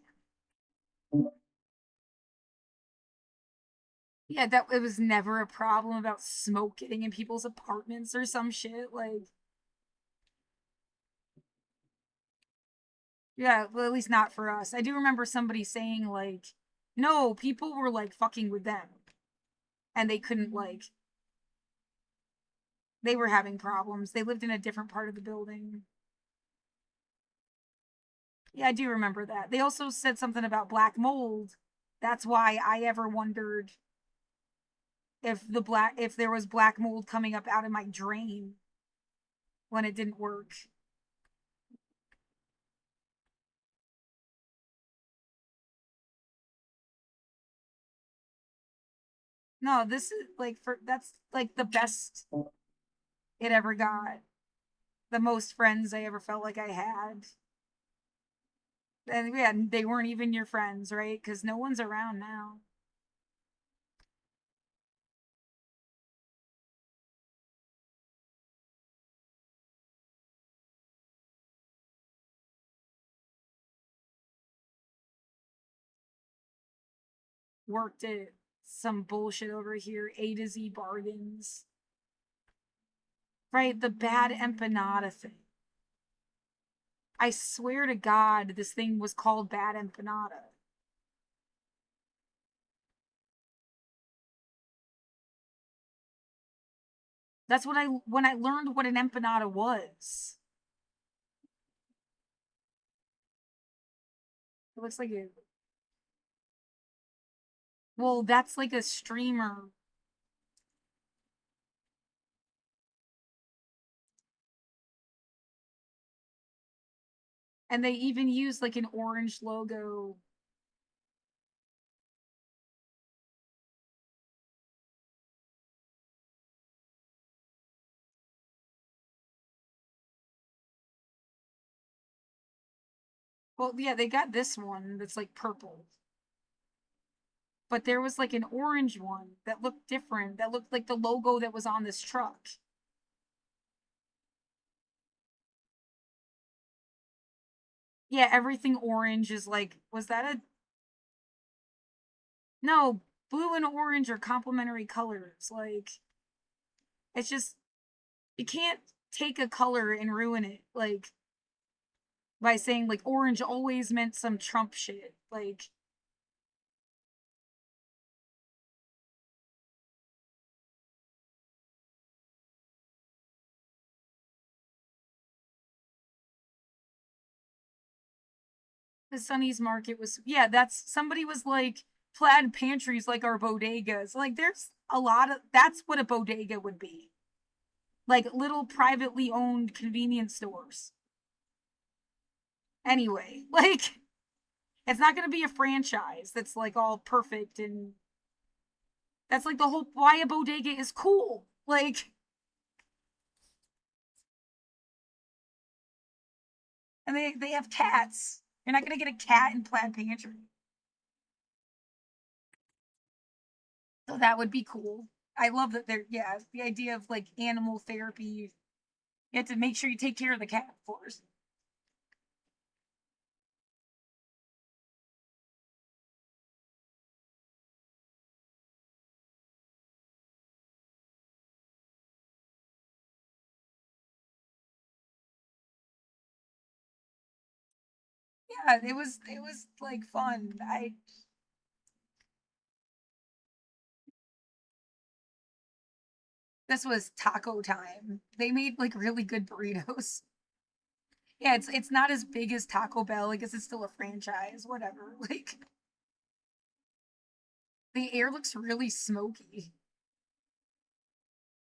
A: Yeah, that it was never a problem about smoke getting in people's apartments or some shit. Like, yeah, well, at least not for us. I do remember somebody saying, like, no, people were like fucking with them. And they couldn't, like, they were having problems. They lived in a different part of the building. Yeah, I do remember that. They also said something about black mold. That's why I ever wondered if there was black mold coming up out of my drain when it didn't work. No, this is like for that's like the best it ever got. The most friends I ever felt like I had. And yeah, they weren't even your friends, right? Because no one's around now. Worked at some bullshit over here, A to Z bargains. Right, the bad empanada thing. I swear to God, this thing was called bad empanada. That's what when I learned what an empanada was. It looks like it. Well, that's like a streamer. And they even use like an orange logo. Well, yeah, they got this one that's like purple. But there was like an orange one that looked different, that looked like the logo that was on this truck. Yeah, everything orange is like, was that a. No, blue and orange are complementary colors. Like, it's just, you can't take a color and ruin it. Like, by saying like orange always meant some Trump shit. Like, the Sunny's Market was, yeah, that's, somebody was like, plaid pantries like our bodegas. Like, there's a lot of, that's what a bodega would be. Like, little privately owned convenience stores. Anyway, like, it's not going to be a franchise that's like all perfect and that's like the whole why a bodega is cool. Like, and they have cats. You're not gonna get a cat in Plaid Pantry. So that would be cool. I love that they're, yeah, the idea of like animal therapy. You have to make sure you take care of the cat, of course. Yeah, it was like fun. I This was taco time. They made like really good burritos. Yeah, it's not as big as Taco Bell. I guess it's still a franchise. Whatever. Like, the air looks really smoky.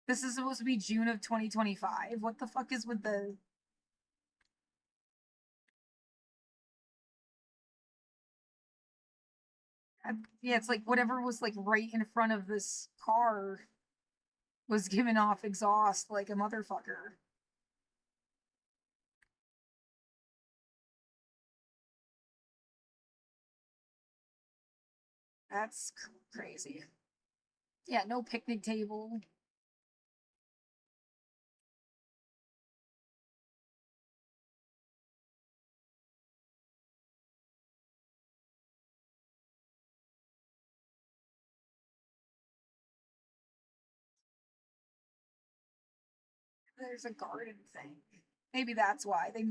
A: This is supposed to be June of 2025. What the fuck is with the Yeah, it's like whatever was like right in front of this car was giving off exhaust like a motherfucker. That's crazy. Yeah, no picnic table. There's a garden thing. Maybe that's why they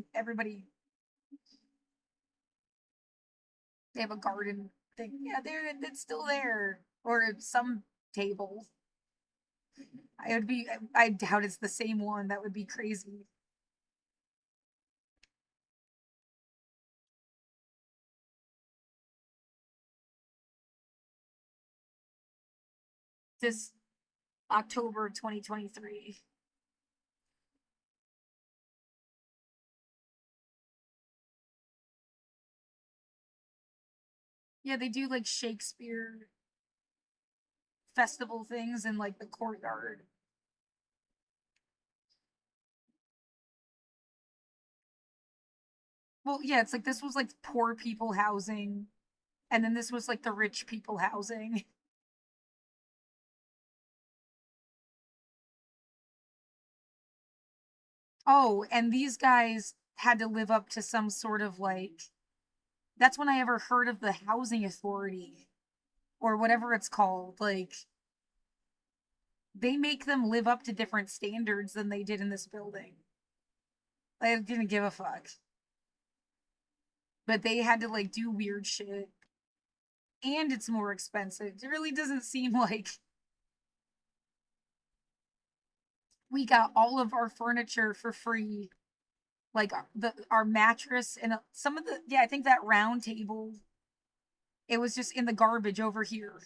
A: have a garden thing. Yeah, it's still there, or some table. I doubt it's the same one. That would be crazy. This October 2023. Yeah, they do like Shakespeare festival things in like the courtyard. Well, yeah, it's like this was like poor people housing, and then this was like the rich people housing. Oh, and these guys had to live up to some sort of like, that's when I ever heard of the housing authority or whatever it's called. Like, they make them live up to different standards than they did in this building. I didn't give a fuck. But they had to like do weird shit. And it's more expensive. It really doesn't seem like we got all of our furniture for free. Like our mattress and some of the, yeah, I think that round table, it was just in the garbage over here.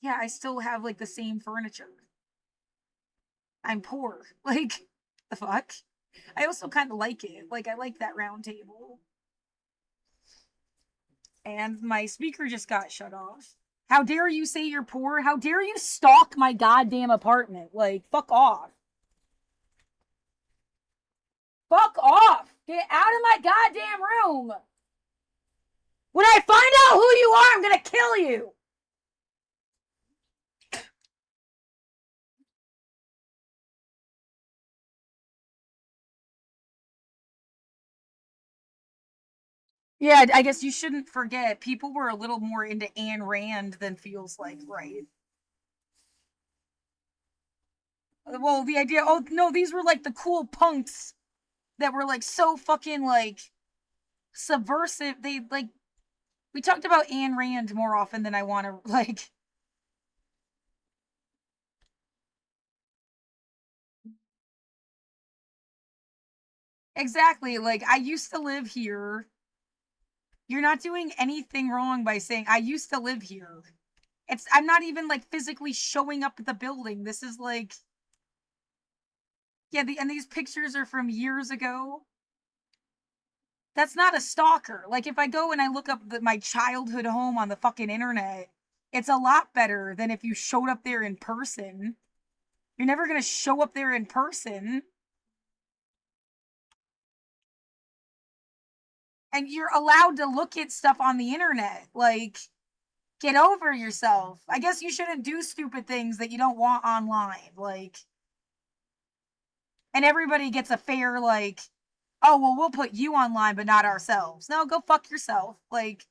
A: Yeah, I still have like the same furniture. I'm poor. Like, the fuck? I also kind of like it. Like, I like that round table. And my speaker just got shut off. How dare you say you're poor? How dare you stalk my goddamn apartment? Like, fuck off. Fuck off. Get out of my goddamn room. When I find out who you are, I'm gonna kill you. Yeah, I guess you shouldn't forget people were a little more into Ayn Rand than feels like, right? Well, the idea, oh no, these were like the cool punks that were like so fucking like subversive. They like, we talked about Ayn Rand more often than I want to like. Exactly, like I used to live here. You're not doing anything wrong by saying I used to live here. I'm not even like physically showing up at the building. This is like, yeah, and these pictures are from years ago. That's not a stalker. Like if I go and I look up my childhood home on the fucking internet, it's a lot better than if you showed up there in person. You're never going to show up there in person. And you're allowed to look at stuff on the internet. Like, get over yourself. I guess you shouldn't do stupid things that you don't want online. Like, and everybody gets a fair, like, oh, well, we'll put you online, but not ourselves. No, go fuck yourself. Like,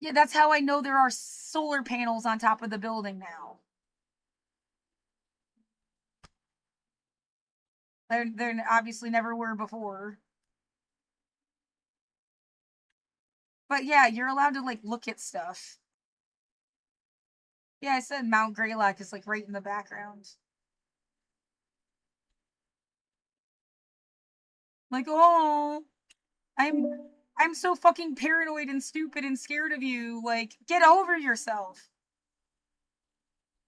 A: yeah, that's how I know there are solar panels on top of the building now. There obviously never were before. But yeah, you're allowed to like look at stuff. Yeah, I said Mount Greylock is like right in the background. Like, oh, I'm I'm so fucking paranoid and stupid and scared of you. Like, get over yourself.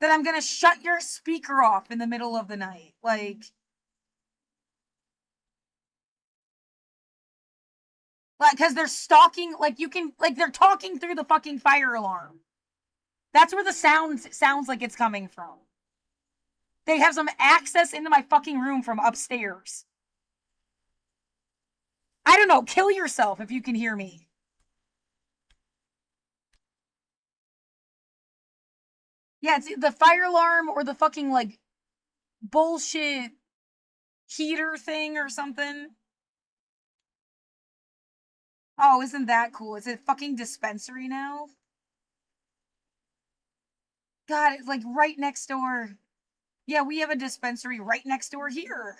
A: That I'm gonna shut your speaker off in the middle of the night. Like because they're stalking, like you can, like they're talking through the fucking fire alarm. That's where the sounds like it's coming from. They have some access into my fucking room from upstairs. I don't know. Kill yourself if you can hear me. Yeah, it's the fire alarm or the fucking like bullshit heater thing or something. Oh, isn't that cool? It's a fucking dispensary now. God, it's like right next door. Yeah, we have a dispensary right next door here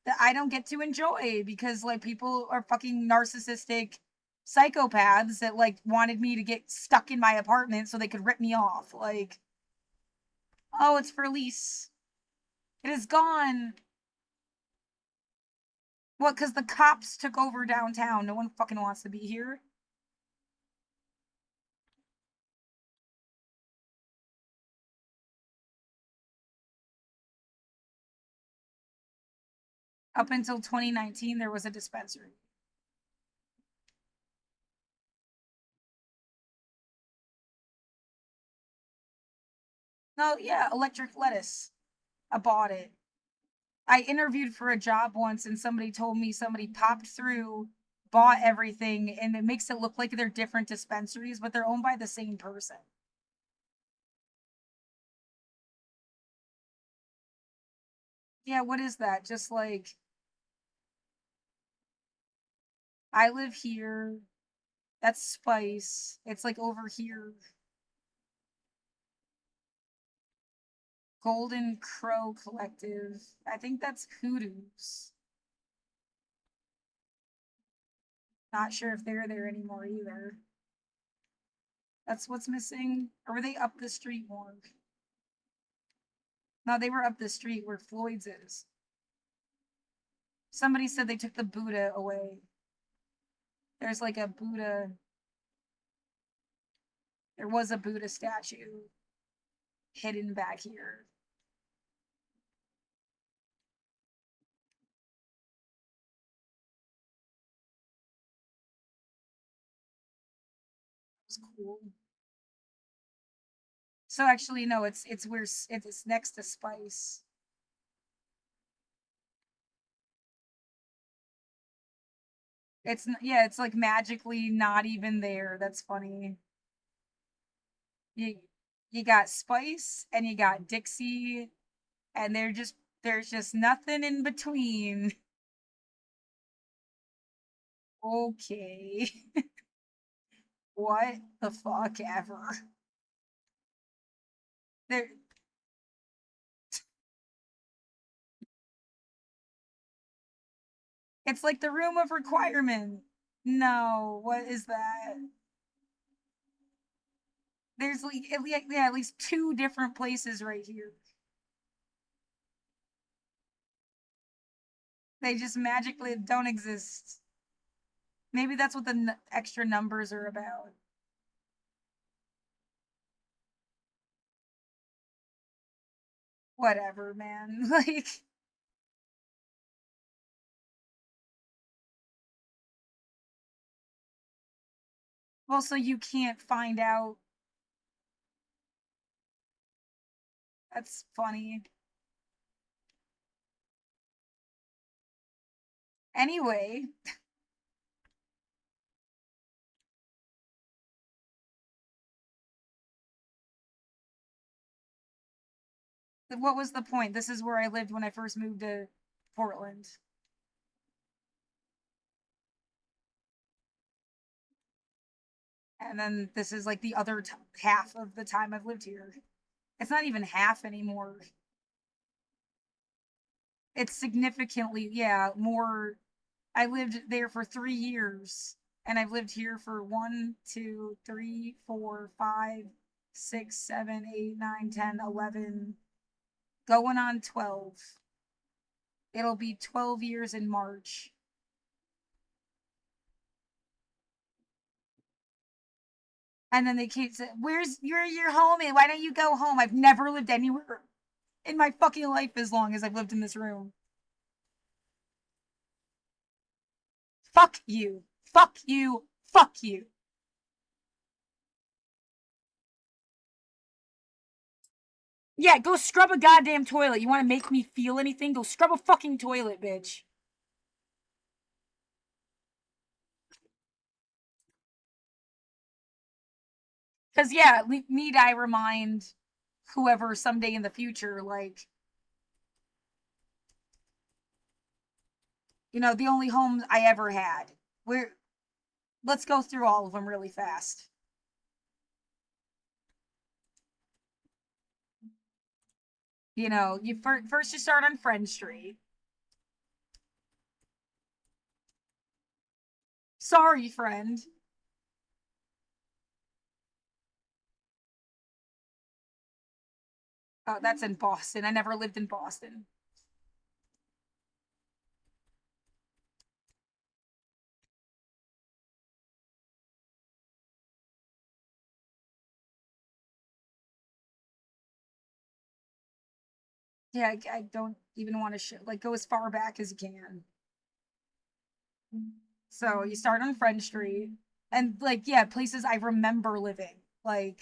A: that I don't get to enjoy because like people are fucking narcissistic psychopaths that like wanted me to get stuck in my apartment so they could rip me off. Like, oh, it's for lease. It is gone. What? Because the cops took over downtown. No one fucking wants to be here. Up until 2019, there was a dispensary. No, yeah, electric lettuce. I bought it. I interviewed for a job once and somebody told me somebody popped through, bought everything, and it makes it look like they're different dispensaries, but they're owned by the same person. Yeah, what is that? Just like, I live here. That's Spice. It's like over here. Golden Crow Collective. I think that's Hoodoo's. Not sure if they're there anymore either. That's what's missing. Or were they up the street more? No, they were up the street where Floyd's is. Somebody said they took the Buddha away. There's like a Buddha. There was a Buddha statue hidden back here. It was cool. So actually, no, it's where it's next to Spice. Yeah, it's like magically not even there. That's funny. You you got Spice and you got Dixie, and there's just nothing in between. Okay, what the fuck ever. There, it's like the room of requirement. No, what is that? There's like yeah, at least two different places right here. They just magically don't exist. Maybe that's what the extra numbers are about. Whatever, man. Like, well, so you can't find out. That's funny. Anyway, what was the point? This is where I lived when I first moved to Portland. And then this is like the other half of the time I've lived here. It's not even half anymore. It's significantly, yeah, more. I lived there for 3 years, and I've lived here for 1, 2, 3, 4, 5, 6, 7, 8, 9, 10, 11, going on 12. It'll be 12 years in March. And then they keep saying, "Where's your home? And why don't you go home?" I've never lived anywhere in my fucking life as long as I've lived in this room. Fuck you. Fuck you. Fuck you. Yeah, go scrub a goddamn toilet. You want to make me feel anything? Go scrub a fucking toilet, bitch. Because, yeah, need I remind whoever someday in the future, like, you know, the only home I ever had. Let's go through all of them really fast. You know, first you start on Friend Street. Sorry, friend. Oh, that's in Boston. I never lived in Boston. Yeah, I don't even want to like go as far back as you can. So you start on Friend Street, and like yeah, places I remember living, like,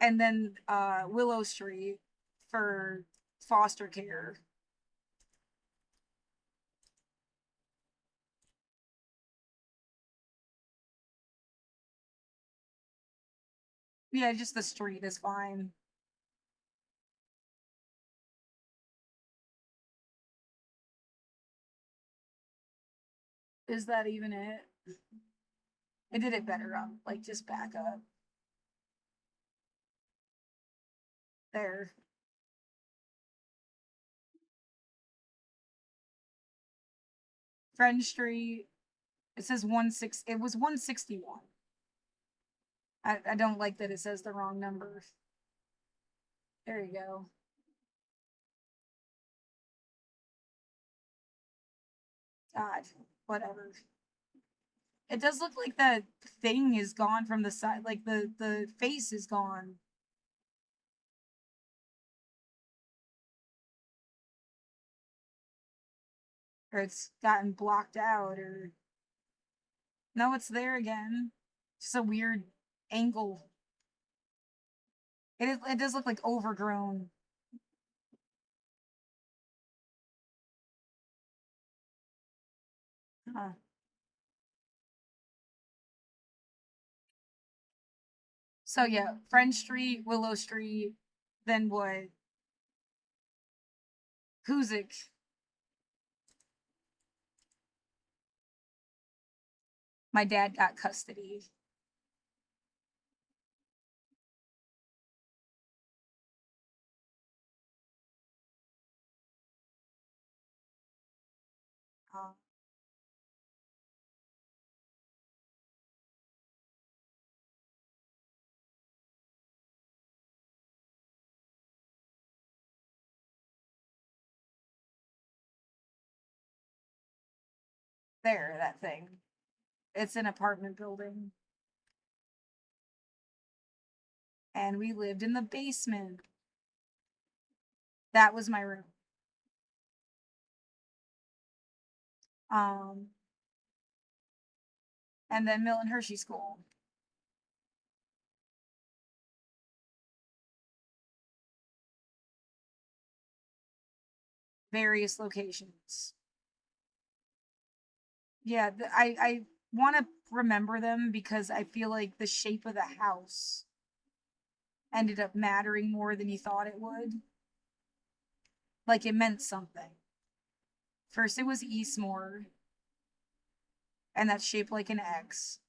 A: and then Willow Street for foster care. Yeah, just the street is fine. Is that even it? I did it better up. Like just back up. There. Friend Street. It says 16. It was 161. I don't like that it says the wrong number. There you go. God, whatever. It does look like the thing is gone from the side, like the face is gone. Or it's gotten blocked out, or no, it's there again. Just a weird angle. It does look like overgrown. Huh. So yeah, Friend Street, Willow Street, then what? Hoosick. My dad got custody. Uh, there, that thing. It's an apartment building. And we lived in the basement. That was my room. Um, and then Milton Hershey School. Various locations. Yeah, I want to remember them because I feel like the shape of the house ended up mattering more than you thought it would. Like it meant something. First, it was Eastmore, and that's shaped like an X.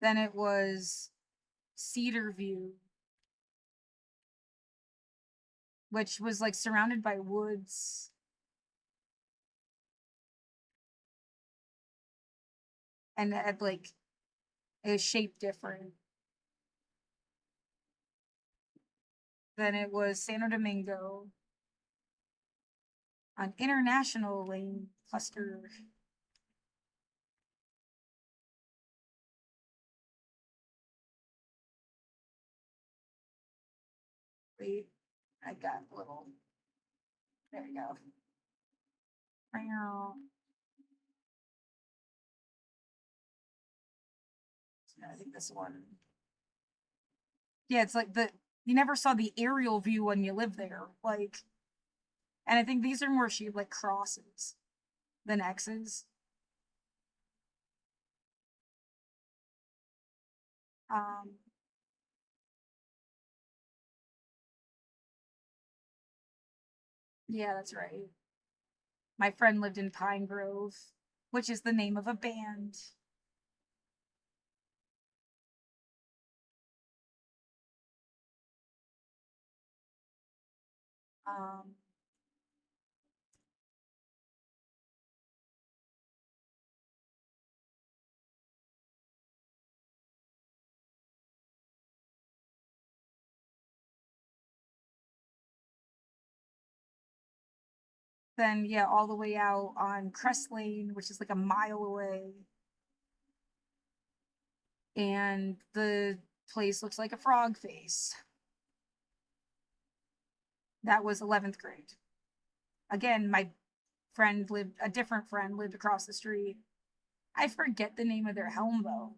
A: Then it was Cedar View, which was like surrounded by woods. and it had like it was shaped different. Then it was Santo Domingo, an international lane cluster. Wait, I got a little. There we go. I think this one. Yeah, it's like the you never saw the aerial view when you lived there. Like, and I think these are more shaped like crosses than X's. Um, yeah, that's right. My friend lived in Pine Grove, which is the name of a band. Um, then yeah, all the way out on Crest Lane, which is like a mile away, and the place looks like a frog face. That was 11th grade. Again, my friend lived, a different friend lived across the street. I forget the name of their helm though.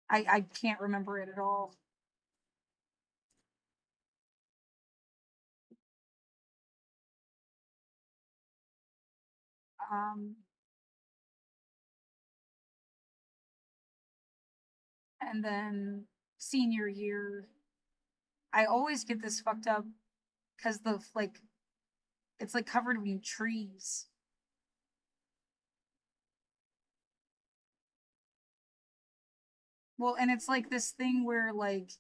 A: I can't remember it at all. Um, and then senior year, I always get this fucked up because the like it's like covered in trees. Well, and it's like this thing where like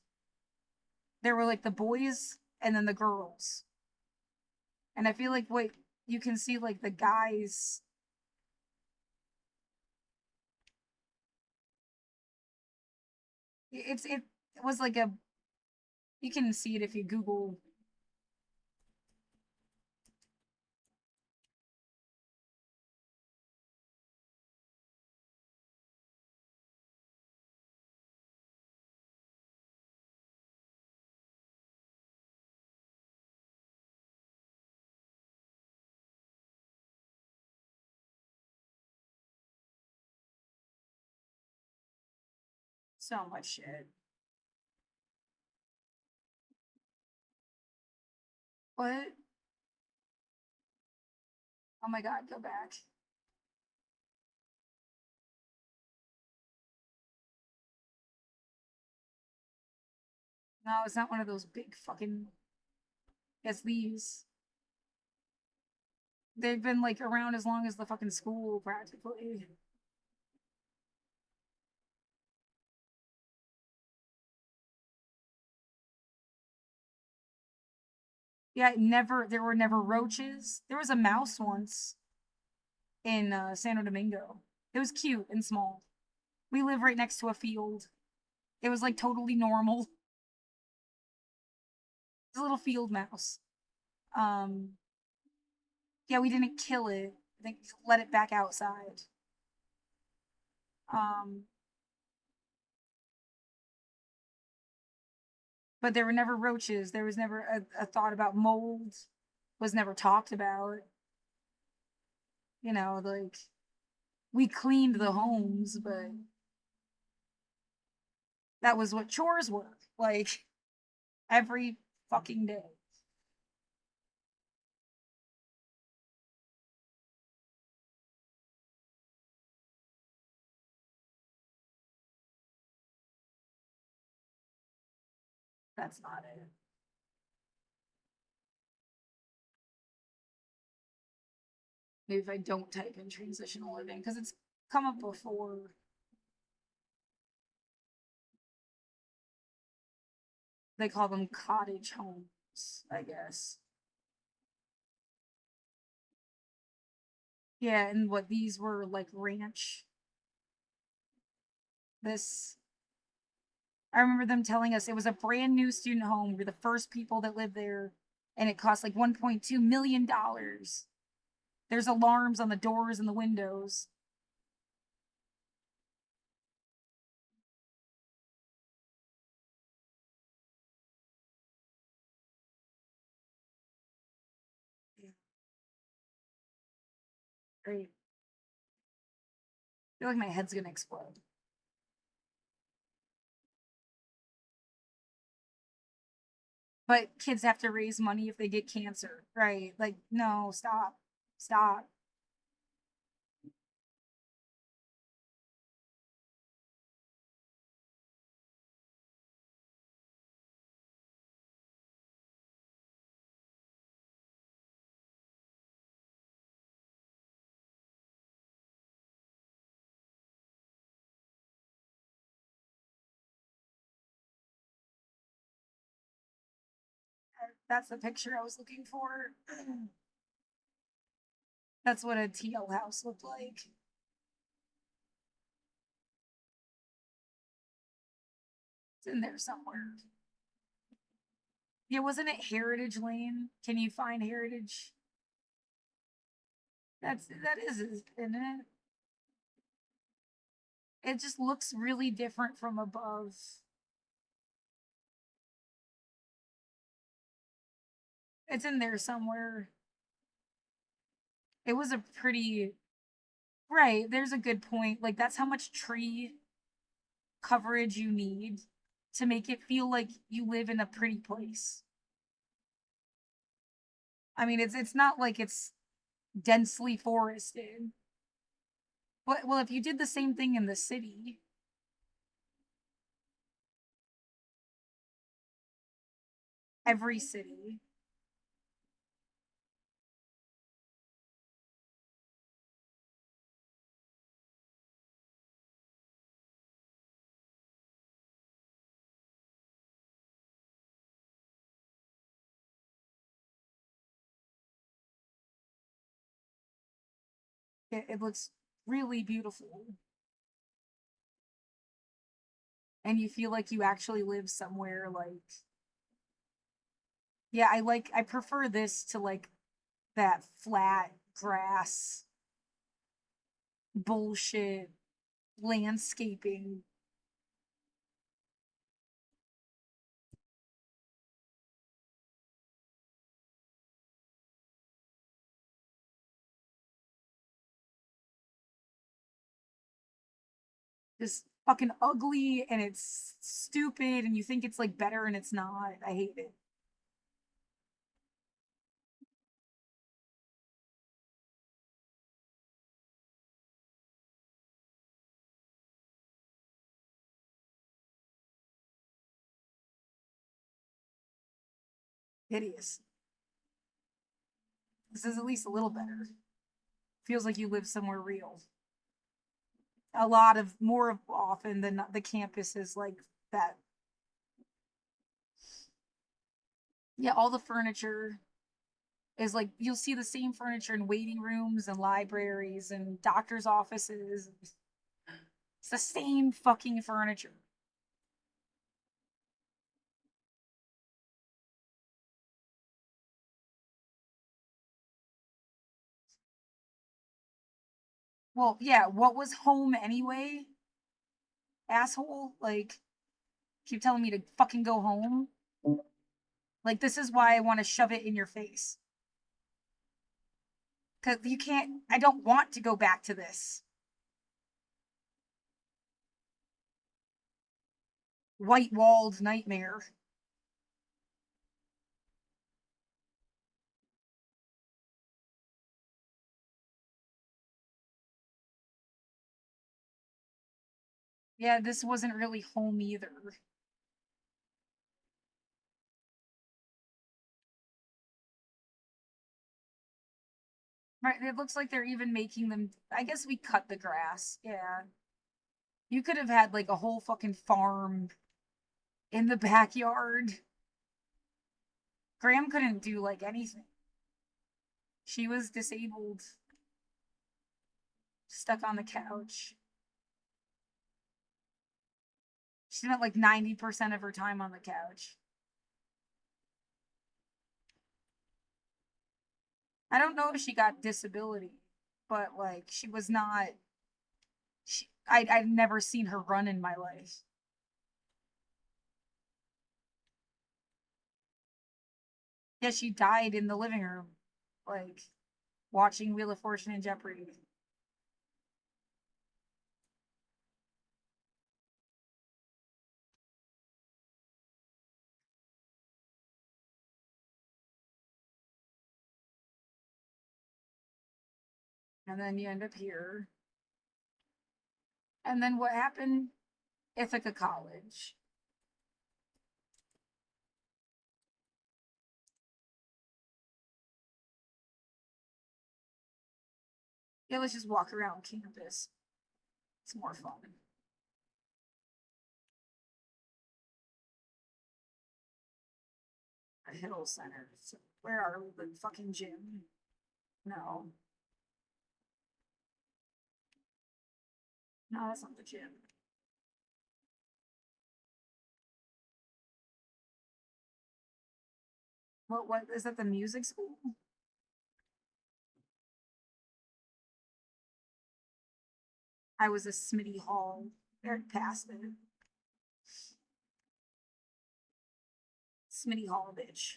A: there were like the boys and then the girls. And I feel like what you can see like the guys it was like a you can see it if you Google so much shit. What? Oh my god, go back. No, it's not one of those big fucking it's these. They've been like around as long as the fucking school practically. Yeah, never there were never roaches. There was a mouse once in Santo Domingo. It was cute and small. We live right next to a field. It was like totally normal. It's a little field mouse. Um, yeah, we didn't kill it. I think let it back outside. Um, but there were never roaches. There was never a thought about mold. Was never talked about. You know, like we cleaned the homes, but that was what chores were. Like every fucking day. That's not it. Maybe if I don't type in transitional living, because it's come up before. They call them cottage homes, I guess. Yeah, and what these were like ranch. This I remember them telling us it was a brand new student home. We were the first people that lived there, and it cost like $1.2 million. There's alarms on the doors and the windows. Yeah, great. I feel like my head's gonna explode. But kids have to raise money if they get cancer, right? Like, no, stop, stop. That's the picture I was looking for. That's what a TL house looked like. It's in there somewhere. Yeah, wasn't it Heritage Lane? Can you find Heritage? That is, isn't it? It just looks really different from above. It's in there somewhere. It was a pretty right. There's a good point. Like that's how much tree coverage you need to make it feel like you live in a pretty place. I mean, it's not like it's densely forested. But well, if you did the same thing in the city, every city, it looks really beautiful, and you feel like you actually live somewhere. Like, yeah, I prefer this to like that flat grass bullshit landscaping. Just fucking ugly and it's stupid and you think it's like better and it's not. I hate it. Hideous. This is at least a little better. Feels like you live somewhere real. A lot of more often than not, the campus is like that. Yeah, all the furniture is like you'll see the same furniture in waiting rooms and libraries and doctors' offices. It's the same fucking furniture. Well, yeah, what was home anyway? Asshole. Like, keep telling me to fucking go home. Like, this is why I want to shove it in your face. Because you can't, I don't want to go back to this. White walled nightmare. Yeah, this wasn't really home either. Right, it looks like they're even making them. I guess we cut the grass. Yeah. You could have had like a whole fucking farm in the backyard. Graham couldn't do like anything. She was disabled, stuck on the couch. She spent like 90% of her time on the couch. I don't know if she got disability, but like she was not. I've never seen her run in my life. Yeah, she died in the living room, like watching Wheel of Fortune and Jeopardy. And then you end up here. And then what happened? Ithaca College. Yeah, let's just walk around campus. It's more fun. A Hill Center. So where are we? The fucking gym? No. No, that's not the gym. What is that, the music school? I was a Smitty Hall. Eric passed it. Smitty Hall, bitch.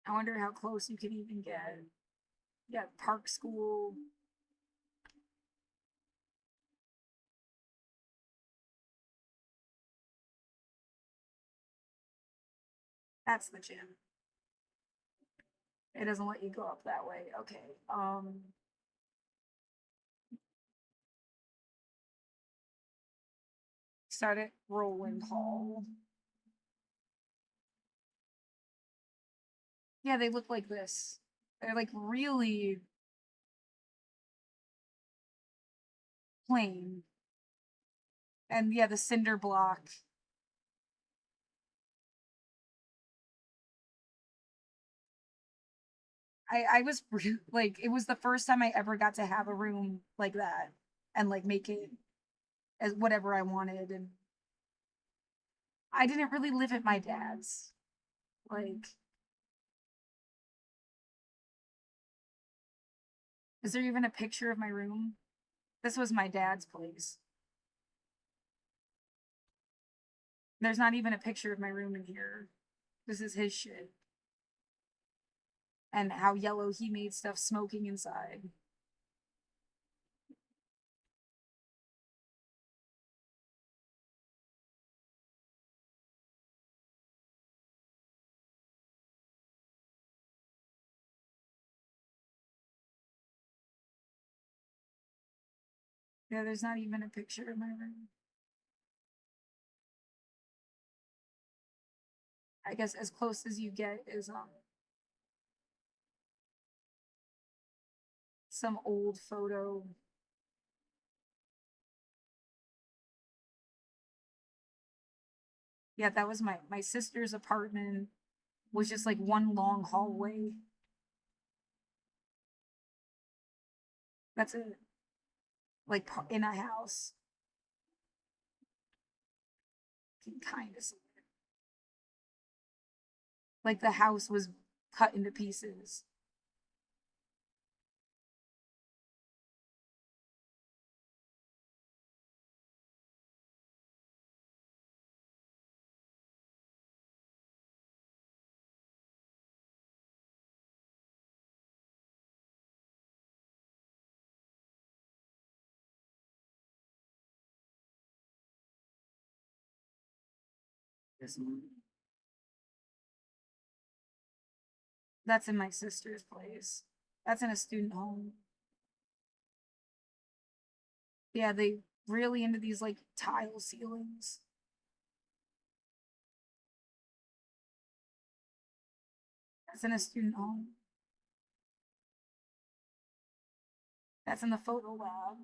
A: I wonder how close you can even get. Yeah, Park School. That's the gym. It doesn't let you go up that way. Okay. Start at Roland Hall. Yeah, they look like this. They're like really plain. And yeah, the cinder block. I was like, it was the first time I ever got to have a room like that and like make it as whatever I wanted. And I didn't really live at my dad's. Like, is there even a picture of my room? This was my dad's place. There's not even a picture of my room in here. This is his shit. And how yellow he made stuff smoking inside. Yeah, there's not even a picture of my room. I guess as close as you get is some old photo. Yeah, that was my sister's apartment. Was just like one long hallway. That's it. Like in a house. Kind of. Like the house was cut into pieces. This one. That's in my sister's place. That's in a student home. Yeah, they really into these like tile ceilings. That's in a student home. That's in the photo lab.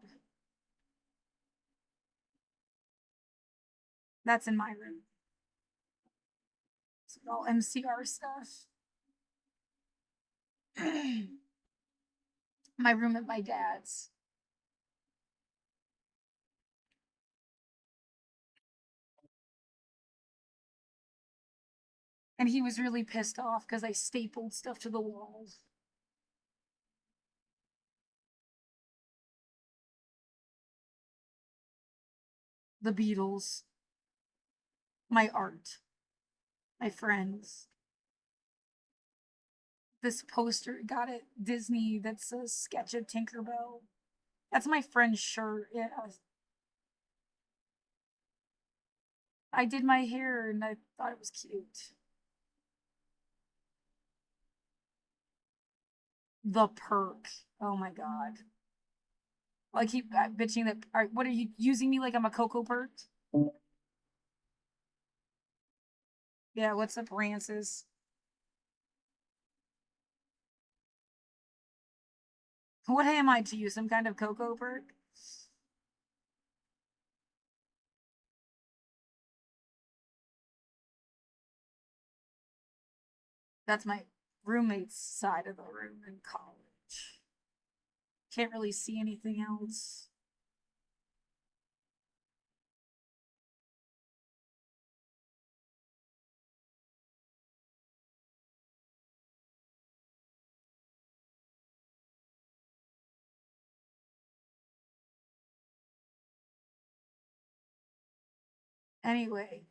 A: That's in my room. It's all MCR stuff. My room at my dad's. And he was really pissed off because I stapled stuff to the walls. The Beatles, my art, my friends. This poster got at Disney that's a sketch of Tinkerbell. That's my friend's shirt. Yeah. I did my hair and I thought it was cute. The Perk. Oh my god. Well, I keep bitching that. What are you using me like I'm a Cocoa Perk? Yeah, what's up, Rances? What am I to you? Some kind of Cocoa Perk? That's my roommate's side of the room in college. Can't really see anything else. Anyway,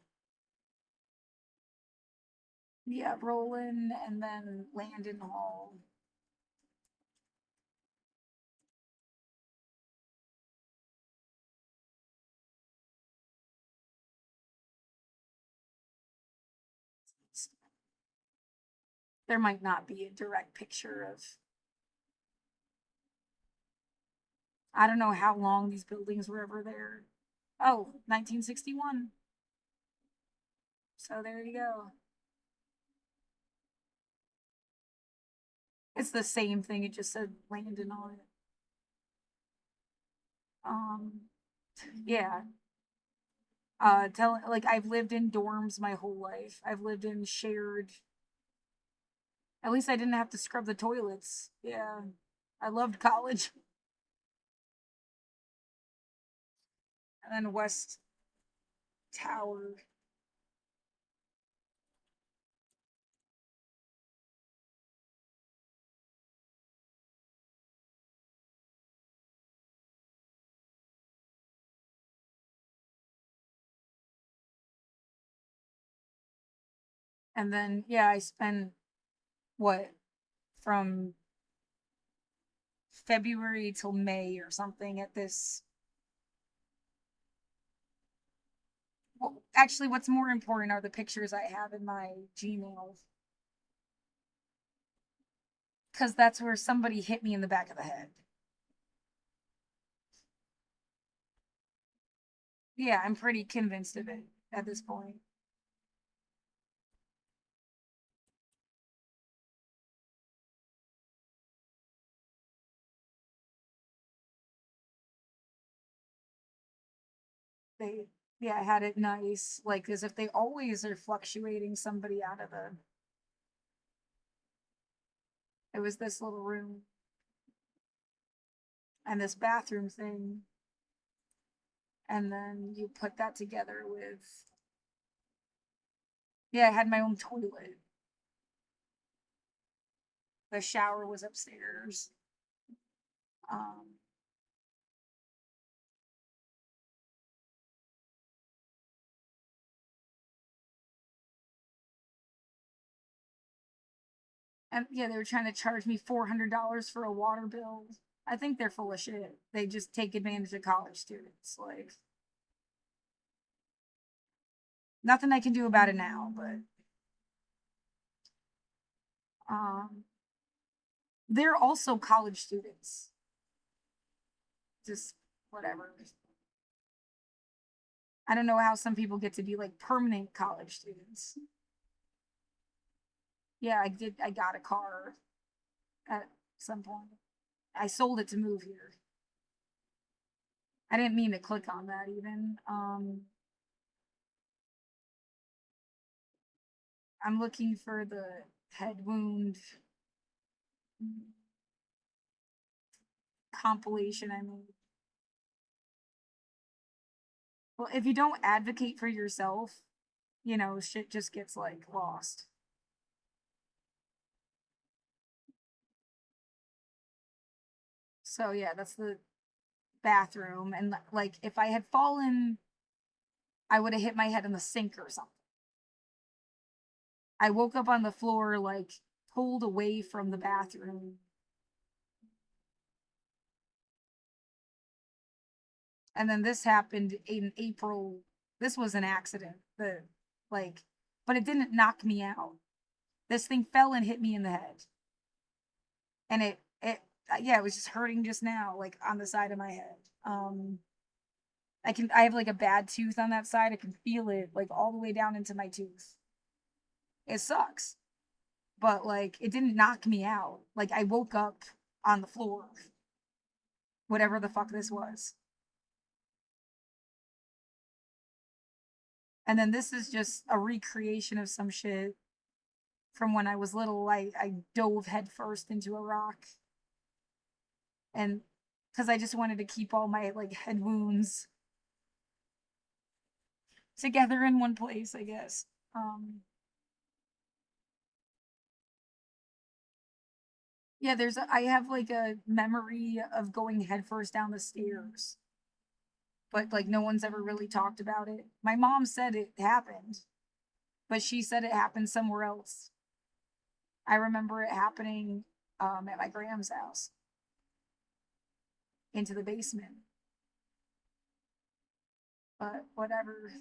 A: yeah, Roland and then Landon Hall. There might not be a direct picture of. I don't know how long these buildings were ever there. Oh, 1961. So there you go. It's the same thing. It just said Landon on it. Um, yeah. Like I've lived in dorms my whole life. I've lived in shared. At least I didn't have to scrub the toilets. Yeah, I loved college. And then West Tower. And then yeah, I spent what from February till May or something at this. Well, actually, what's more important are the pictures I have in my Gmail. Because that's where somebody hit me in the back of the head. Yeah, I'm pretty convinced of it at this point. They, yeah, I had it nice, like as if they always are fluctuating somebody out of the. It was this little room and this bathroom thing, and then you put that together with. Yeah, I had my own toilet. The shower was upstairs. Um, and yeah, they were trying to charge me $400 for a water bill. I think they're full of shit. They just take advantage of college students. Like, nothing I can do about it now, but um, they're also college students. Just whatever. I don't know how some people get to be like permanent college students. Yeah, I did. I got a car at some point. I sold it to move here. I didn't mean to click on that even. I'm looking for the head wound compilation I made. Well, if you don't advocate for yourself, shit just gets like lost. So yeah, that's the bathroom. And like if I had fallen, I would have hit my head in the sink or something. I woke up on the floor, like pulled away from the bathroom. And then this happened in April. This was an accident. Like, but it didn't knock me out. This thing fell and hit me in the head. And yeah, it was just hurting just now, like on the side of my head. I have like a bad tooth on that side. I can feel it like all the way down into my tooth. It sucks. But like it didn't knock me out. Like I woke up on the floor. Whatever the fuck this was. And then this is just a recreation of some shit from when I was little. I dove headfirst into a rock. And because I just wanted to keep all my like head wounds together in one place, I guess. Yeah, I have like a memory of going headfirst down the stairs, but like no one's ever really talked about it. My mom said it happened, but she said it happened somewhere else. I remember it happening at my Graham's house into the basement. But whatever.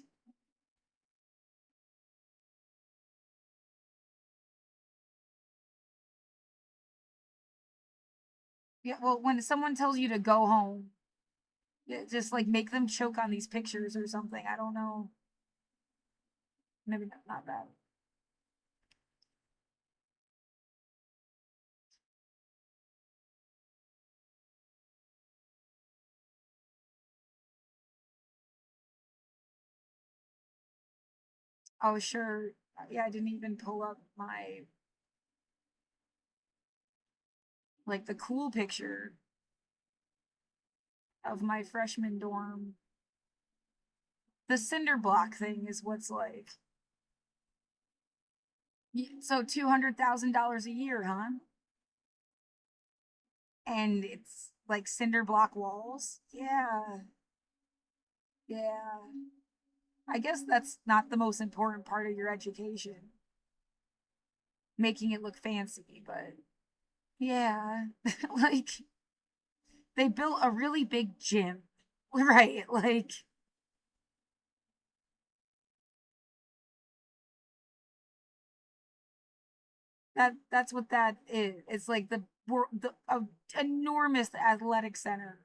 A: Yeah, well, when someone tells you to go home, just like make them choke on these pictures or something. I don't know. Maybe not that. Oh, sure. Yeah, I didn't even pull up my like the cool picture of my freshman dorm. The cinder block thing is what's like. So $200,000 a year, huh? And it's like cinder block walls. Yeah, yeah. I guess that's not the most important part of your education, making it look fancy, but yeah, like they built a really big gym, right? Like that's what that is. It's like the enormous athletic center.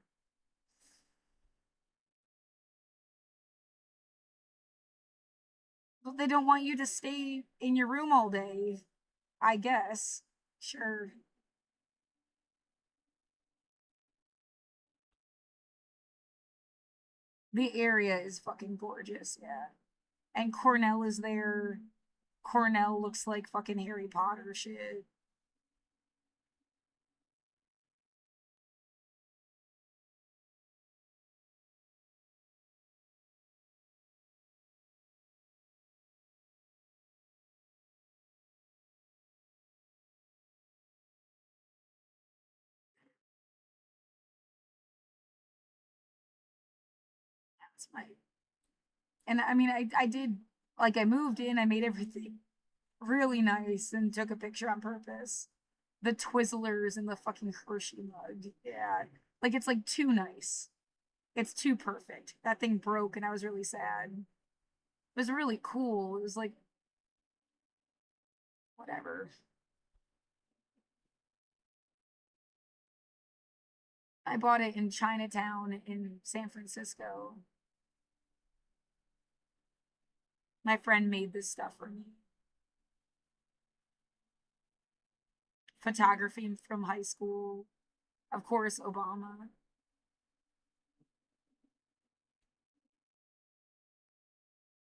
A: But they don't want you to stay in your room all day, I guess. Sure. The area is fucking gorgeous, yeah. And Cornell is there. Cornell looks like fucking Harry Potter shit. That's my and I mean I did like I moved in, I made everything really nice and took a picture on purpose. The Twizzlers and the fucking Hershey mug. Yeah. Like it's like too nice. It's too perfect. That thing broke and I was really sad. It was really cool. It was like whatever. I bought it in Chinatown in San Francisco. My friend made this stuff for me. Photography from high school. Of course, Obama.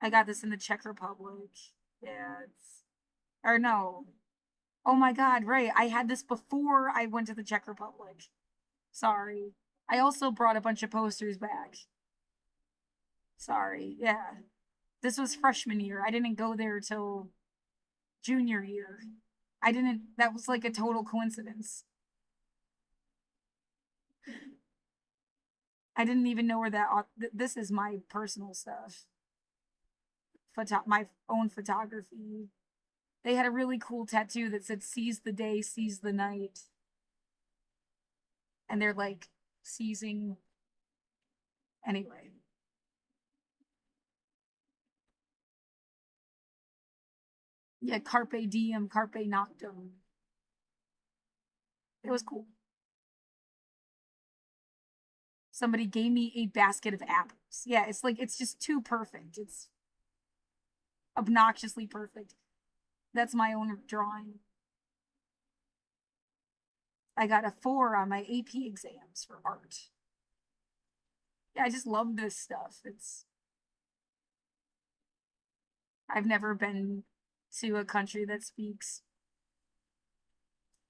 A: I got this in the Czech Republic. Yeah, it's Or no. Oh my god, right. I had this before I went to the Czech Republic. Sorry. I also brought a bunch of posters back. Sorry. Yeah. This was freshman year. I didn't go there till junior year. I didn't, that was like a total coincidence. I didn't even know where that, this is my personal stuff. My own photography. They had a really cool tattoo that said seize the day, seize the night. And they're like seizing. Anyway. Yeah, carpe diem, carpe noctem. It was cool. Somebody gave me a basket of apples. Yeah, it's like it's just too perfect. It's obnoxiously perfect. That's my own drawing. I got a 4 on my AP exams for art. Yeah, I just love this stuff. I've never been to a country that speaks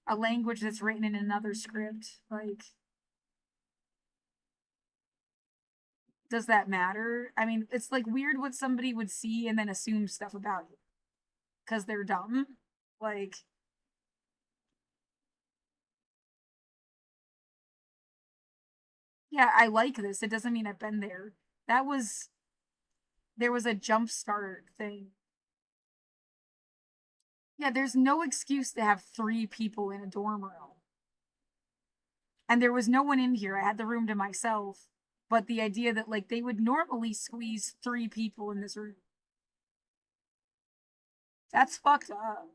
A: a language that's written in another script. Like, does that matter? I mean, it's like weird what somebody would see and then assume stuff about you because they're dumb. Like, yeah, I like this. It doesn't mean I've been there. That was, there was a jump start thing. Yeah, there's no excuse to have 3 people in a dorm room. And there was no one in here. I had the room to myself. But the idea that like they would normally squeeze 3 people in this room. That's fucked up.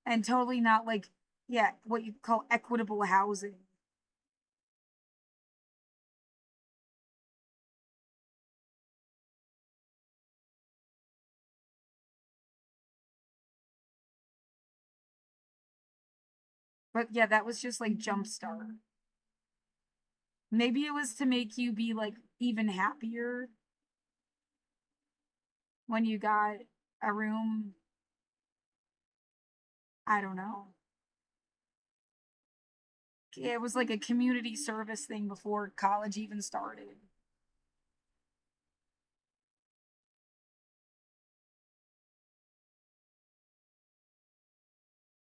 A: And totally not like, yeah, what you call equitable housing. But yeah, that was just like jumpstart. Maybe it was to make you be like even happier when you got a room. I don't know. It was like a community service thing before college even started.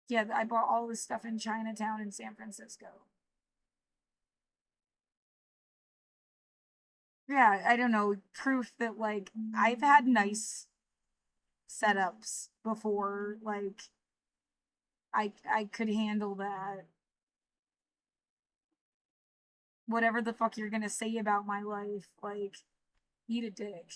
A: Yeah, I bought all this stuff in Chinatown in San Francisco. Yeah, I don't know, proof that like I've had nice setups before. Like I could handle that. Whatever the fuck you're gonna say about my life, like eat a dick.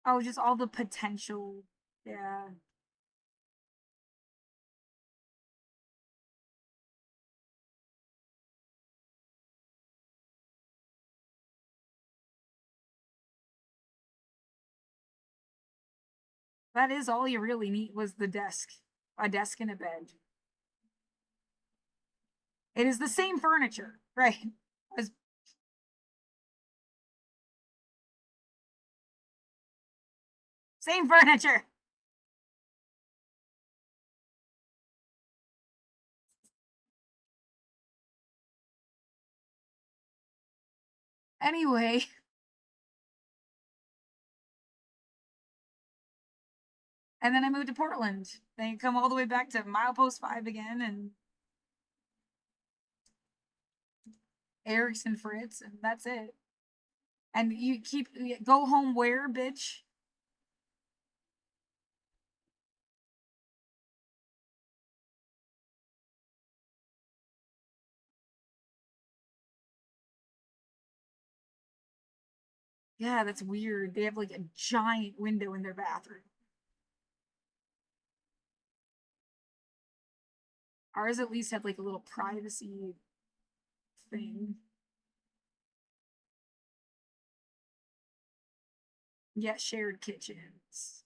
A: Oh, just all the potential. Yeah. That is all you really need was the desk. A desk and a bed. It is the same furniture, right? As same furniture. Anyway, and then I moved to Portland. Then you come all the way back to Milepost 5 again and Erickson Fritz, and that's it. And you keep go home where, bitch? Yeah, that's weird. They have like a giant window in their bathroom. Ours at least had like a little privacy thing. Yet shared kitchens.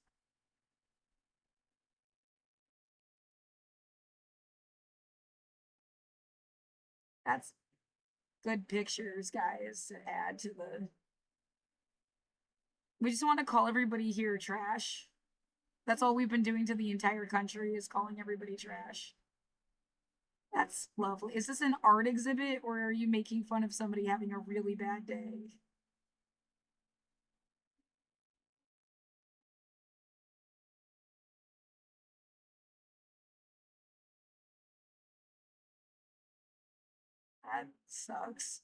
A: That's good pictures, guys, to add to the. We just want to call everybody here trash. That's all we've been doing to the entire country is calling everybody trash. That's lovely. Is this an art exhibit or are you making fun of somebody having a really bad day? That sucks.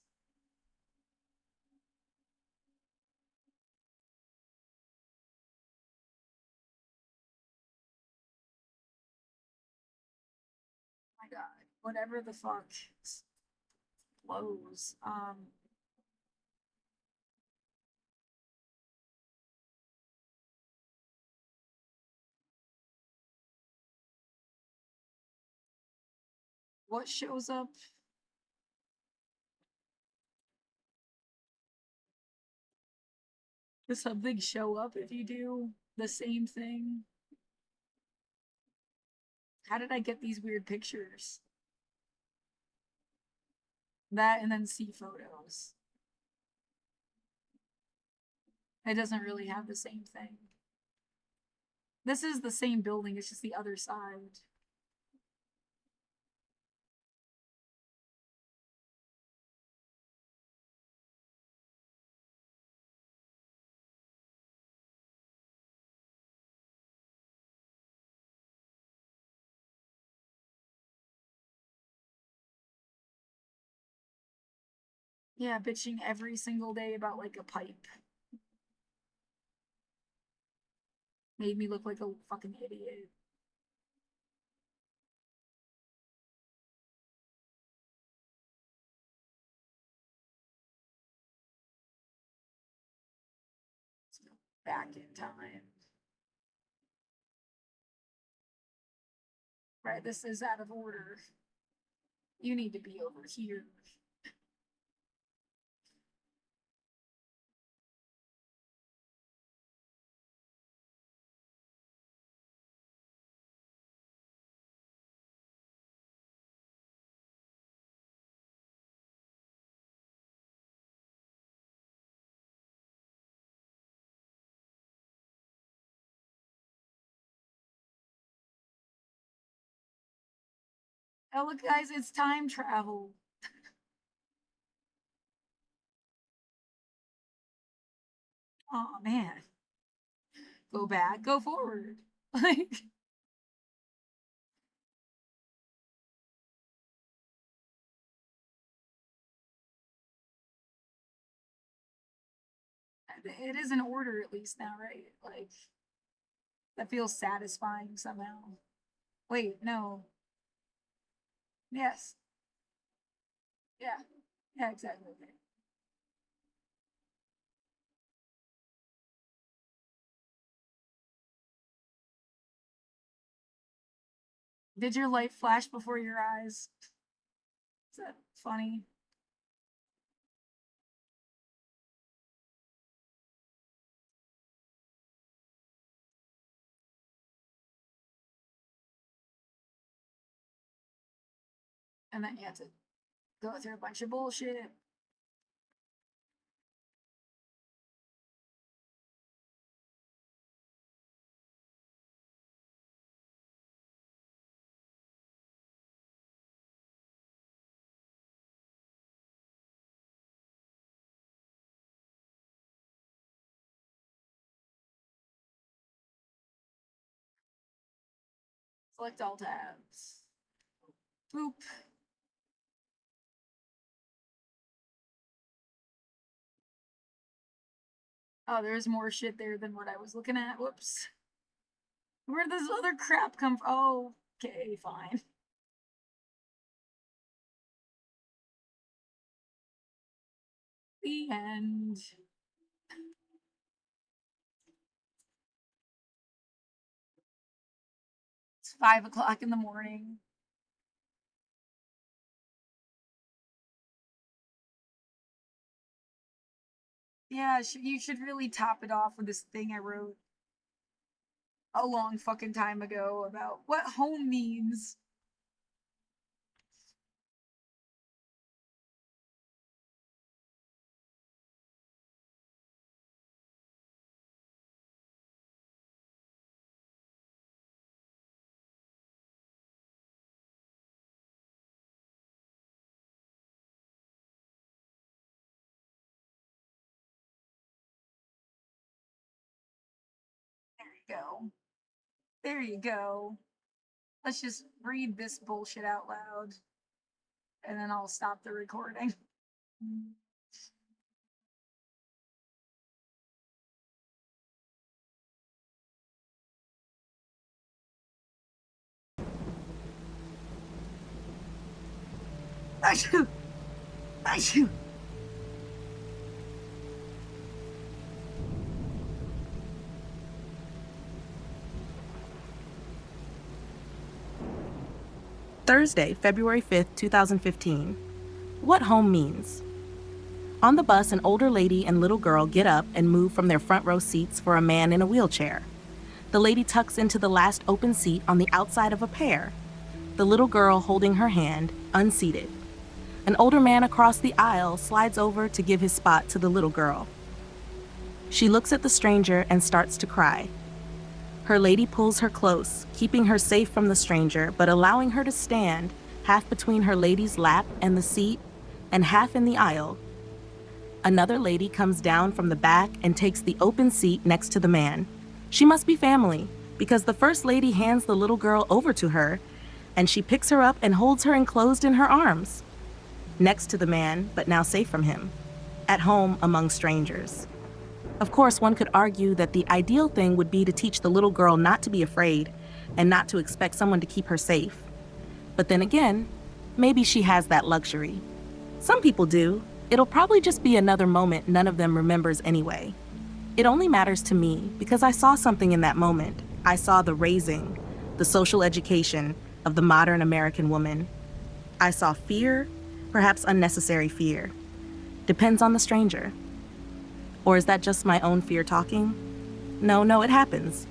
A: Oh my god. Whatever the fuck blows. What shows up? Does something show up if you do the same thing? How did I get these weird pictures? That and then see photos. It doesn't really have the same thing. This is the same building, it's just the other side. Yeah, bitching every single day about like a pipe. Made me look like a fucking idiot. Let's go back in time. Right, this is out of order. You need to be over here. Oh, look, guys, it's time travel. Oh, man. Go back, go forward. Like, it is in order at least now, right? Like, that feels satisfying somehow. Wait, no. Yes. Yeah. Yeah, exactly. Okay. Did your light flash before your eyes? Is that funny? And then you have to go through a bunch of bullshit. Select all tabs. Boop. Oh, there's more shit there than what I was looking at. Whoops. Where does this other crap come from? Oh, okay, fine. The end. It's 5 o'clock in the morning. Yeah, you should really top it off with this thing I wrote a long fucking time ago about what home means. There you go. There you go. Let's just read this bullshit out loud and then I'll stop the recording. Achoo! Achoo!
C: Thursday, February 5th, 2015. What home means. On the bus, an older lady and little girl get up and move from their front row seats for a man in a wheelchair. The lady tucks into the last open seat on the outside of a pair, the little girl holding her hand, unseated. An older man across the aisle slides over to give his spot to the little girl. She looks at the stranger and starts to cry. Her lady pulls her close, keeping her safe from the stranger, but allowing her to stand, half between her lady's lap and the seat, and half in the aisle. Another lady comes down from the back and takes the open seat next to the man. She must be family, because the first lady hands the little girl over to her, and she picks her up and holds her enclosed in her arms. Next to the man, but now safe from him. At home among strangers. Of course, one could argue that the ideal thing would be to teach the little girl not to be afraid and not to expect someone to keep her safe. But then again, maybe she has that luxury. Some people do. It'll probably just be another moment none of them remembers anyway. It only matters to me because I saw something in that moment. I saw the raising, the social education of the modern American woman. I saw fear, perhaps unnecessary fear. Depends on the stranger. Or is that just my own fear talking? No, it happens.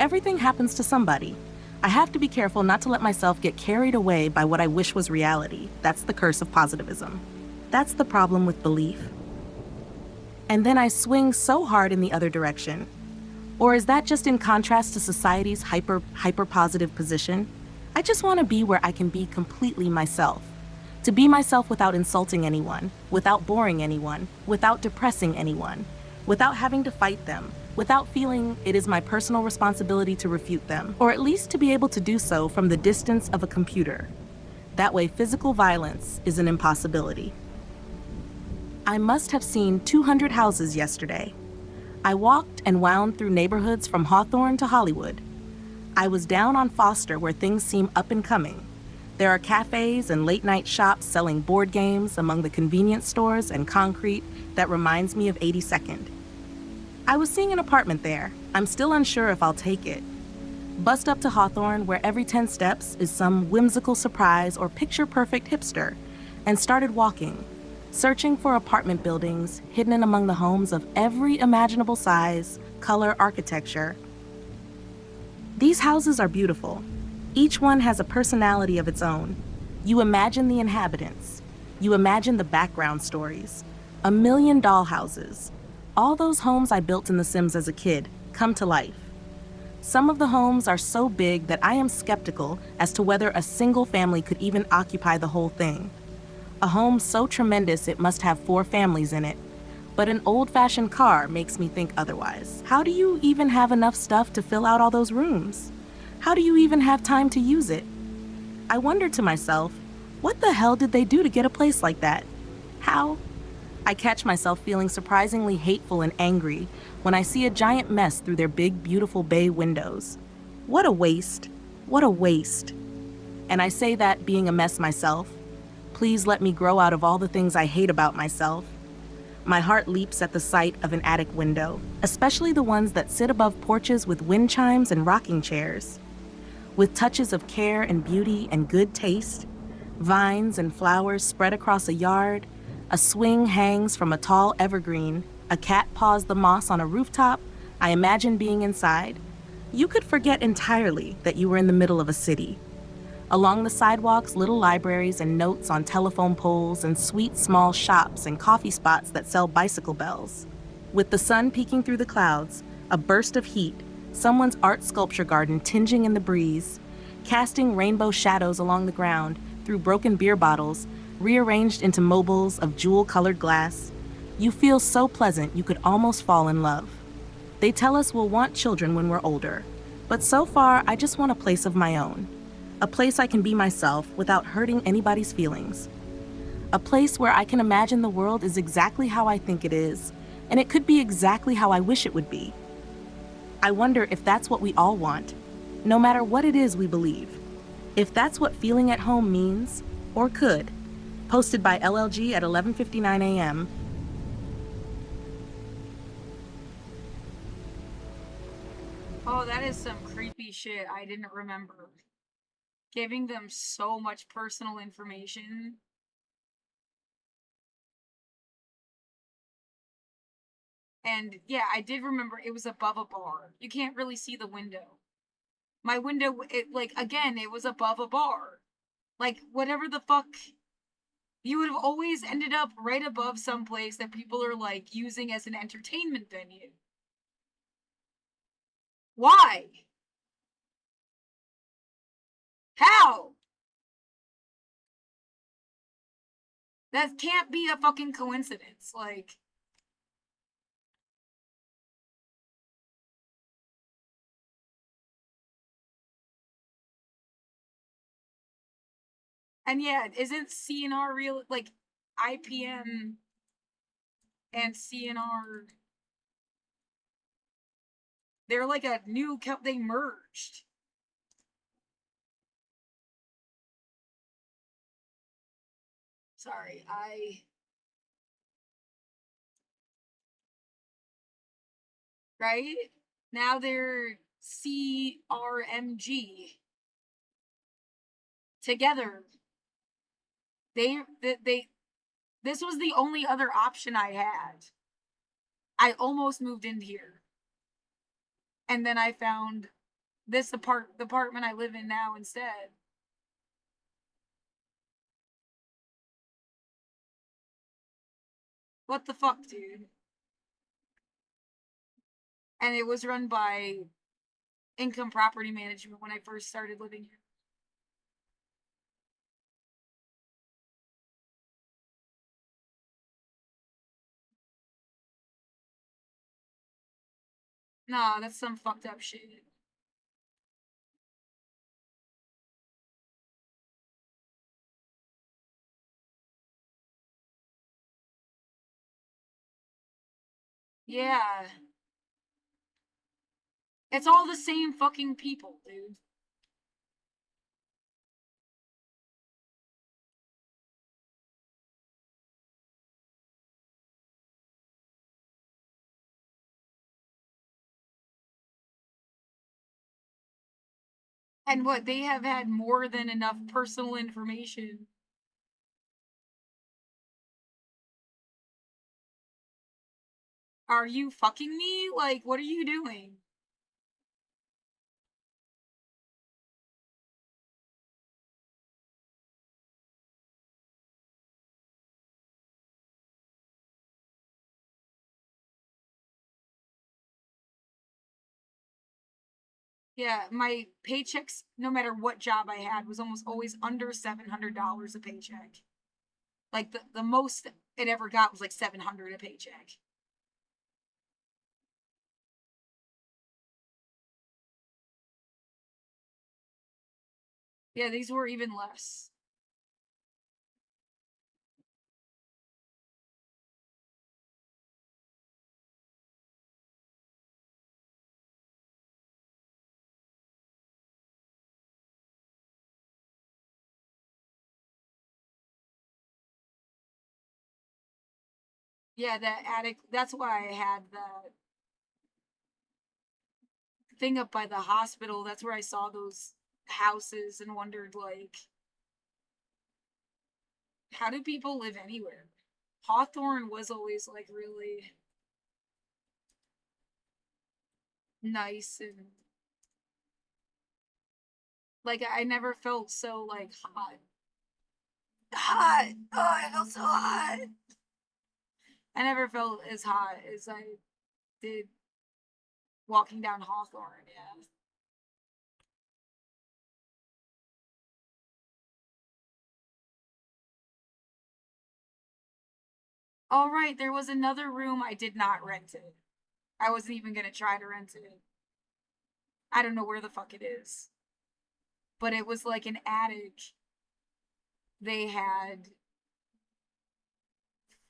C: Everything happens to somebody. I have to be careful not to let myself get carried away by what I wish was reality. That's the curse of positivism. That's the problem with belief. And then I swing so hard in the other direction. Or is that just in contrast to society's hyper positive position? I just want to be where I can be completely myself. To be myself without insulting anyone, without boring anyone, without depressing anyone, without having to fight them, without feeling it is my personal responsibility to refute them, or at least to be able to do so from the distance of a computer. That way, physical violence is an impossibility. I must have seen 200 houses yesterday. I walked and wound through neighborhoods from Hawthorne to Hollywood. I was down on Foster where things seem up and coming. There are cafes and late-night shops selling board games among the convenience stores and concrete that reminds me of 82nd. I was seeing an apartment there. I'm still unsure if I'll take it. Bust up to Hawthorne, where every 10 steps is some whimsical surprise or picture-perfect hipster, and started walking, searching for apartment buildings hidden among the homes of every imaginable size, color, architecture. These houses are beautiful. Each one has a personality of its own. You imagine the inhabitants. You imagine the background stories. 1 million dollhouses. All those homes I built in The Sims as a kid come to life. Some of the homes are so big that I am skeptical as to whether a single family could even occupy the whole thing. A home so tremendous it must have 4 families in it. But an old-fashioned car makes me think otherwise. How do you even have enough stuff to fill out all those rooms? How do you even have time to use it? I wonder to myself, what the hell did they do to get a place like that? How? I catch myself feeling surprisingly hateful and angry when I see a giant mess through their big, beautiful bay windows. What a waste. What a waste. And I say that being a mess myself. Please let me grow out of all the things I hate about myself. My heart leaps at the sight of an attic window, especially the ones that sit above porches with wind chimes and rocking chairs. With touches of care and beauty and good taste, vines and flowers spread across a yard, a swing hangs from a tall evergreen, A cat paws the moss on a rooftop. I imagine being inside. You could forget entirely that you were in the middle of a city. Along the sidewalks, little libraries and notes on telephone poles and sweet small shops and coffee spots that sell bicycle bells. With the sun peeking through the clouds, a burst of heat, someone's art sculpture garden tinging in the breeze, casting rainbow shadows along the ground through broken beer bottles, rearranged into mobiles of jewel-colored glass. You feel so pleasant you could almost fall in love. They tell us we'll want children when we're older, but so far I just want a place of my own. A place I can be myself without hurting anybody's feelings. A place where I can imagine the world is exactly how I think it is, and it could be exactly how I wish it would be. I wonder if that's what we all want, no matter what it is we believe. If that's what feeling at home means, or could. Posted by LLG at 11:59 a.m.
A: Oh, that is some creepy shit I didn't remember. Giving them so much personal information. And yeah, I did remember it was above a bar. You can't really see the window. My window, it like again, it was above a bar. Like whatever the fuck, you would have always ended up right above some place that people are like using as an entertainment venue. Why? How? That can't be a fucking coincidence. Like, and yeah, isn't CNR real? Like, IPM and CNR, they're like a new, they merged. Sorry, right? Now they're CRMG together. They this was the only other option I had. I almost moved in here. And then I found this apartment I live in now instead. What the fuck, dude? And it was run by Income Property Management when I first started living here. Nah, that's some fucked up shit. Yeah. It's all the same fucking people, dude. And what, they have had more than enough personal information. Are you fucking me? Like, what are you doing? Yeah, my paychecks, no matter what job I had, was almost always under $700 a paycheck. Like the most it ever got was like 700 a paycheck. Yeah, these were even less. Yeah, that attic. That's why I had the thing up by the hospital. That's where I saw those houses and wondered, like, how do people live anywhere? Hawthorne was always like really. nice and like I never felt so like hot. Hot. Oh, I felt so hot. I never felt as hot as I did walking down Hawthorne. Yeah. All right, there was another room I did not rent it. I wasn't even gonna try to rent it. I don't know where the fuck it is, but it was like an attic they had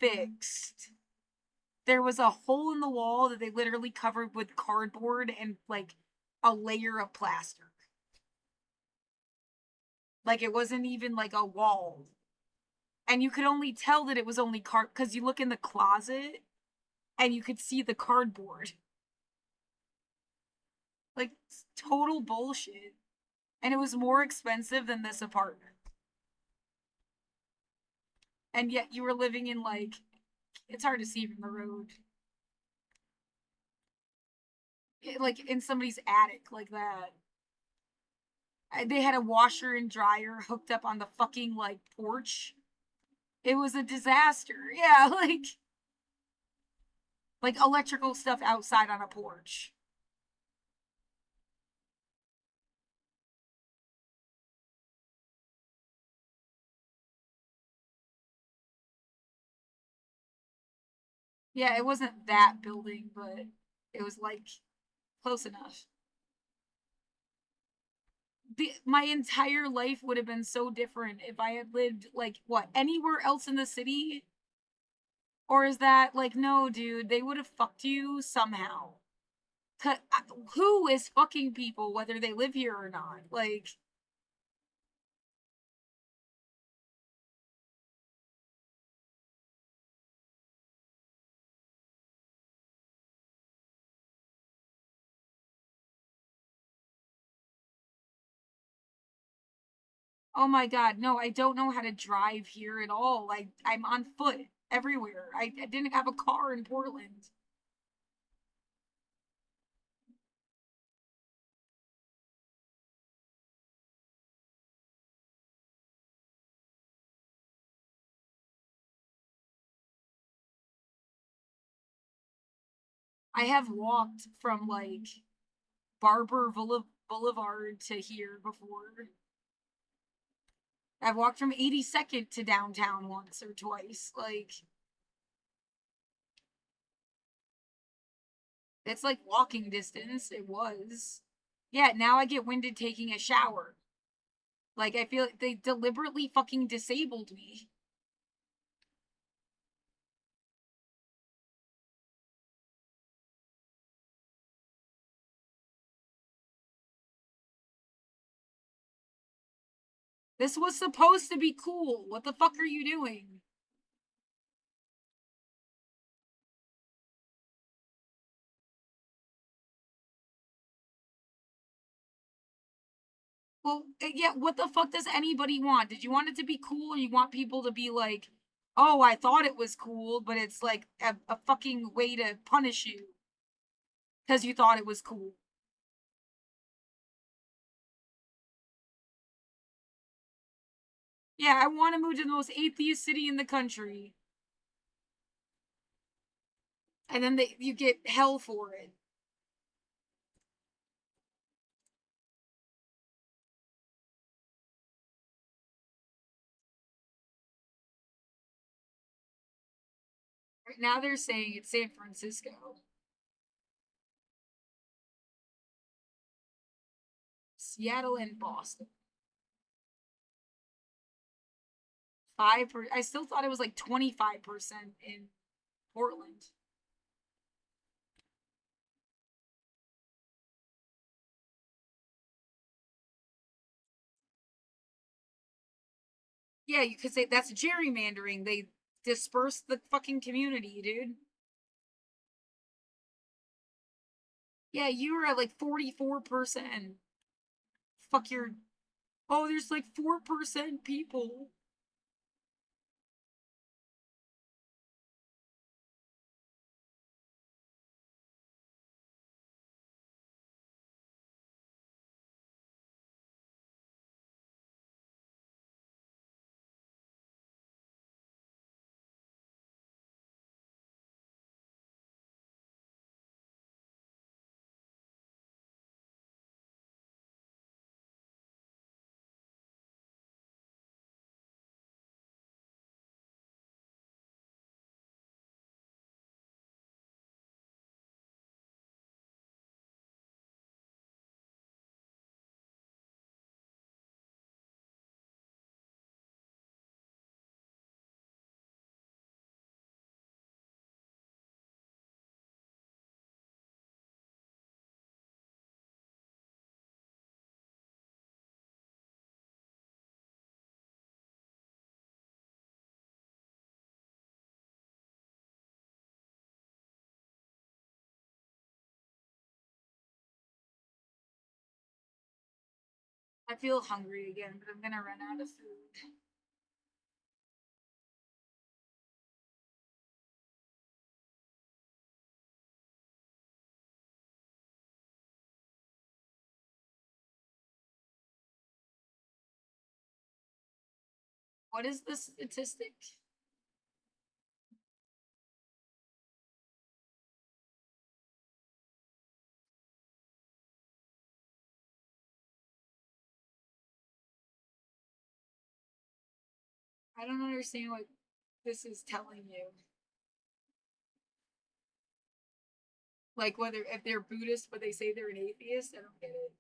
A: fixed. There was a hole in the wall that they literally covered with cardboard and like a layer of plaster. Like it wasn't even like a wall. And you could only tell that it was only card because you look in the closet and you could see the cardboard. Like total bullshit. And it was more expensive than this apartment. And yet you were living in like it's hard to see from the road. Like in somebody's attic like that. They had a washer and dryer hooked up on the fucking like porch. It was a disaster. Yeah, like electrical stuff outside on a porch. Yeah, it wasn't that building, but it was like close enough. My entire life would have been so different if I had lived like what anywhere else in the city. Or is that like no, dude? They would have fucked you somehow. Who is fucking people whether they live here or not? Like oh my god, no, I don't know how to drive here at all. Like I'm on foot everywhere. I didn't have a car in Portland. I have walked from like Boulevard to here before. I've walked from 82nd to downtown once or twice. Like it's like walking distance. It was. Yeah, now I get winded taking a shower. Like I feel like they deliberately fucking disabled me. This was supposed to be cool. What the fuck are you doing? Well, yeah, what the fuck does anybody want? Did you want it to be cool? Or you want people to be like, oh, I thought it was cool, but it's like a fucking way to punish you because you thought it was cool. Yeah, I want to move to the most atheist city in the country. And then you get hell for it. Right now they're saying it's San Francisco, Seattle, and Boston. 5%. I still thought it was like 25% in Portland. Yeah, you could say that's gerrymandering. They disperse the fucking community, dude. Yeah, you were at like 44%. Fuck your. Oh, there's like 4% people. I feel hungry again, but I'm gonna run out of food. What is the statistic? I don't understand what this is telling you. Like whether if they're Buddhist but they say they're an atheist, I don't get it.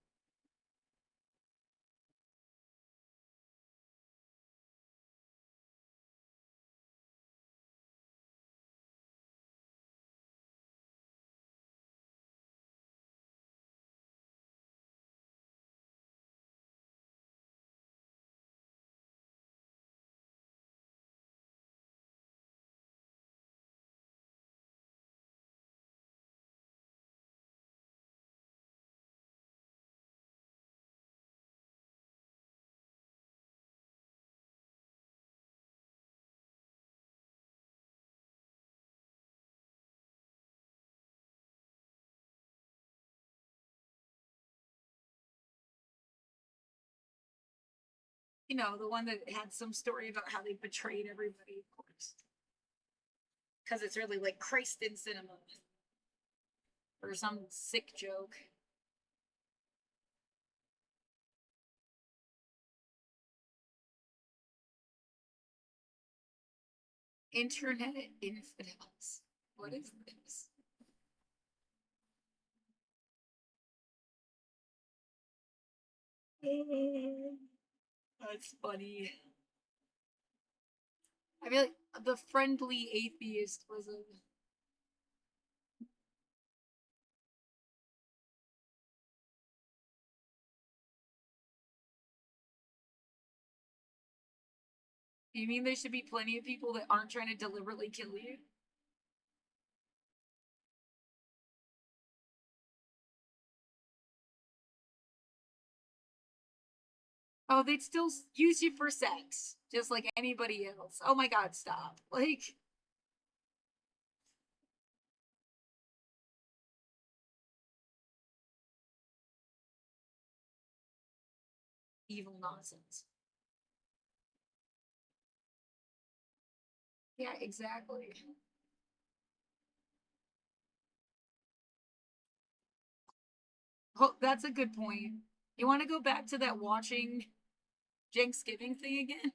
A: You know, the one that had some story about how they betrayed everybody, of course. Because it's really like Christ in cinema. Or some sick joke. Internet infidels. What is this? That's funny. I feel like the friendly atheist was a. You mean there should be plenty of people that aren't trying to deliberately kill you? Oh, they'd still use you for sex, just like anybody else. Oh my god, stop. Like. Evil nonsense. Yeah, exactly. Oh, that's a good point. You want to go back to that watching Thanksgiving thing again?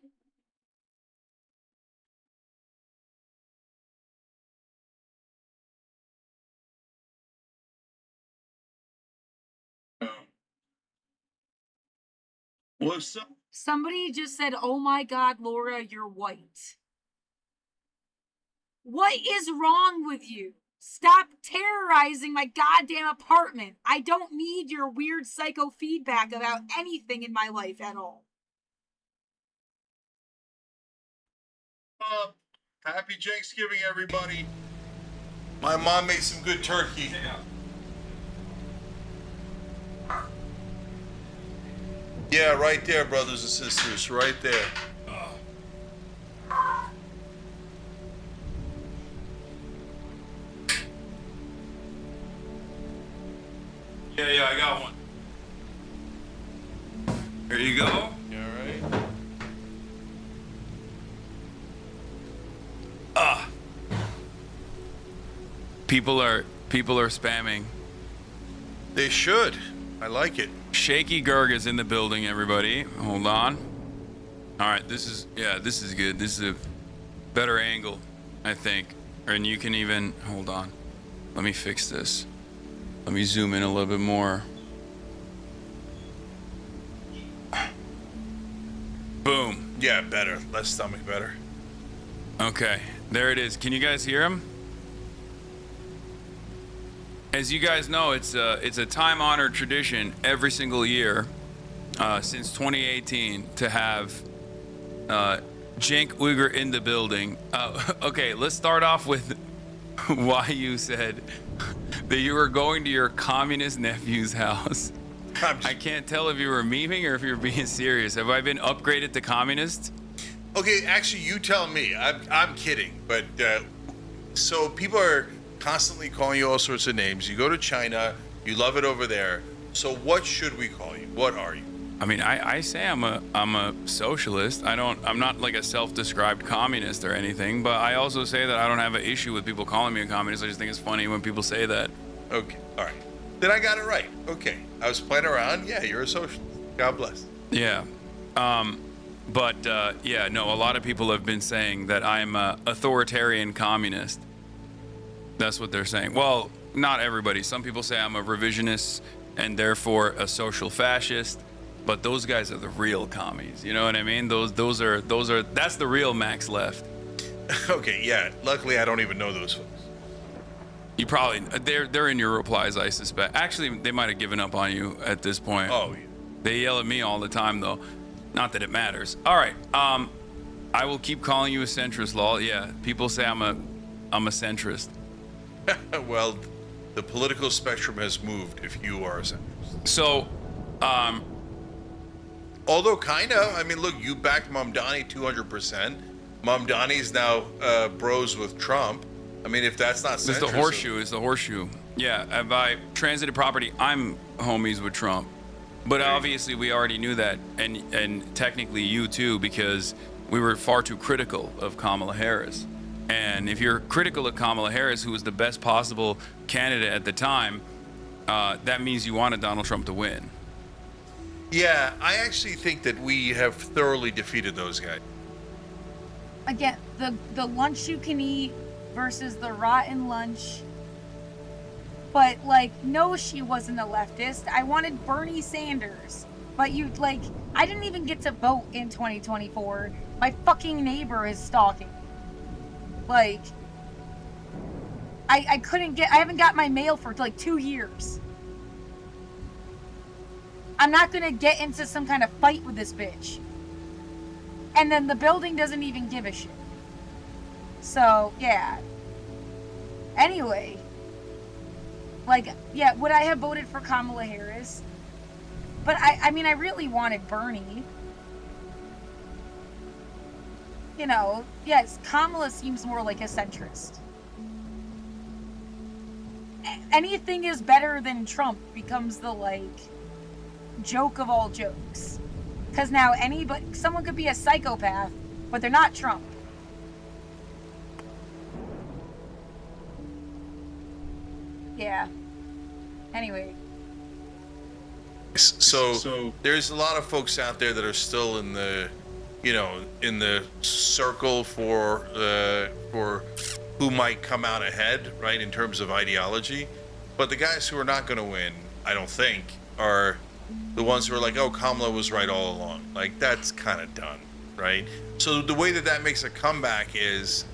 B: Well, if some,
A: Somebody just said, "Oh my god, Laura, you're white." What is wrong with you? Stop terrorizing my goddamn apartment. I don't need your weird psycho feedback about anything in my life at all.
B: happy Thanksgiving, everybody. My mom made some good turkey. Yeah, right there, brothers and sisters, right there.
D: Yeah, I got one. Here you go.
B: You all right?
D: People are spamming.
B: They should. I like it.
D: Shaky Gurg is in the building, everybody. Hold on. All right, this is good. This is a better angle, I think. And you can even, hold on. Let me fix this. Let me zoom in a little bit more. Boom.
B: Yeah, better. Less stomach better.
D: Okay, there it is. Can you guys hear him? As you guys know, it's a time-honored tradition every single year since 2018 to have Cenk Uygur in the building. Okay, let's start off with why you said that you were going to your communist nephew's house I can't tell if you were memeing or if you're being serious. Have I been upgraded to communist?
B: Okay, actually, you tell me. I'm kidding, but so people are constantly calling you all sorts of names. You go to China, you love it over there. So what should we call you? What are you?
D: I mean, I say I'm a socialist. I'm not like a self-described communist or anything, but I also say that I don't have an issue with people calling me a communist. I just think it's funny when people say that.
B: Okay, all right. Then I got it right. Okay, I was playing around. Yeah, you're a socialist. God bless.
D: Yeah. But yeah, no, a lot of people have been saying that I'm a authoritarian communist. That's what they're saying. Well, not everybody. Some people say I'm a revisionist and therefore a social fascist. But those guys are the real commies. You know what I mean? Those are that's the real Max Left.
B: Okay, yeah. Luckily, I don't even know those folks.
D: You probably they're in your replies, I suspect. Actually, they might have given up on you at this point.
B: Oh, yeah.
D: They yell at me all the time, though. Not that it matters. All right. I will keep calling you a centrist, lol. Yeah, people say I'm a centrist.
B: Well, the political spectrum has moved. If you are a centrist,
D: so,
B: although kind of, I mean, look, you backed Mamdani 200%. Mamdani's now bros with Trump. I mean, if that's not centrist,
D: it's the horseshoe. It's the horseshoe. Yeah, by transited property, I'm homies with Trump. But obviously, we already knew that, and technically you too, because we were far too critical of Kamala Harris. And if you're critical of Kamala Harris, who was the best possible candidate at the time, that means you wanted Donald Trump to win.
B: Yeah, I actually think that we have thoroughly defeated those guys.
A: Again, the lunch you can eat versus the rotten lunch. But, like, no, she wasn't a leftist. I wanted Bernie Sanders. But I didn't even get to vote in 2024. My fucking neighbor is stalking me. Like, I haven't got my mail for, 2 years. I'm not gonna get into some kind of fight with this bitch. And then the building doesn't even give a shit. So, yeah. Anyway. Yeah, would I have voted for Kamala Harris? But I mean, I really wanted Bernie. You know, yes, Kamala seems more like a centrist. Anything is better than Trump becomes the, joke of all jokes. Because now someone could be a psychopath, but they're not Trump. Yeah. Anyway.
B: So there's a lot of folks out there that are still in the, in the circle for who might come out ahead, right, in terms of ideology. But the guys who are not going to win, I don't think, are the ones who are like, oh, Kamala was right all along. Like, that's kind of done, right? So the way that makes a comeback is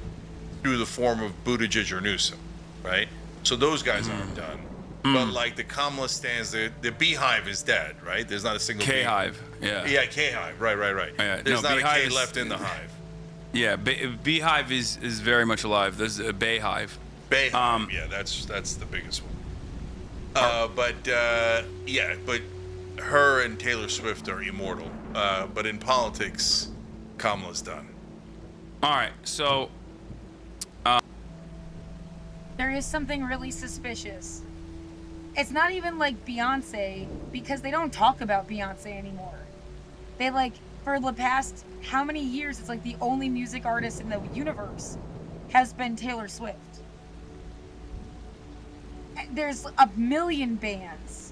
B: through the form of Buttigieg or Newsom, right? So those guys aren't done. But the Kamala stands, the beehive is dead, right? There's not a single
D: K-hive, yeah.
B: Yeah, K-hive, right.
D: Yeah,
B: There's not a K
D: is,
B: left in the hive.
D: Yeah, beehive is very much alive. There's a bayhive.
B: Bayhive, yeah, that's the biggest one. But her and Taylor Swift are immortal. But in politics, Kamala's done.
D: All right, so
A: there is something really suspicious. It's not even like Beyonce, because they don't talk about Beyonce anymore. They for the past how many years, it's the only music artist in the universe has been Taylor Swift. There's a million bands.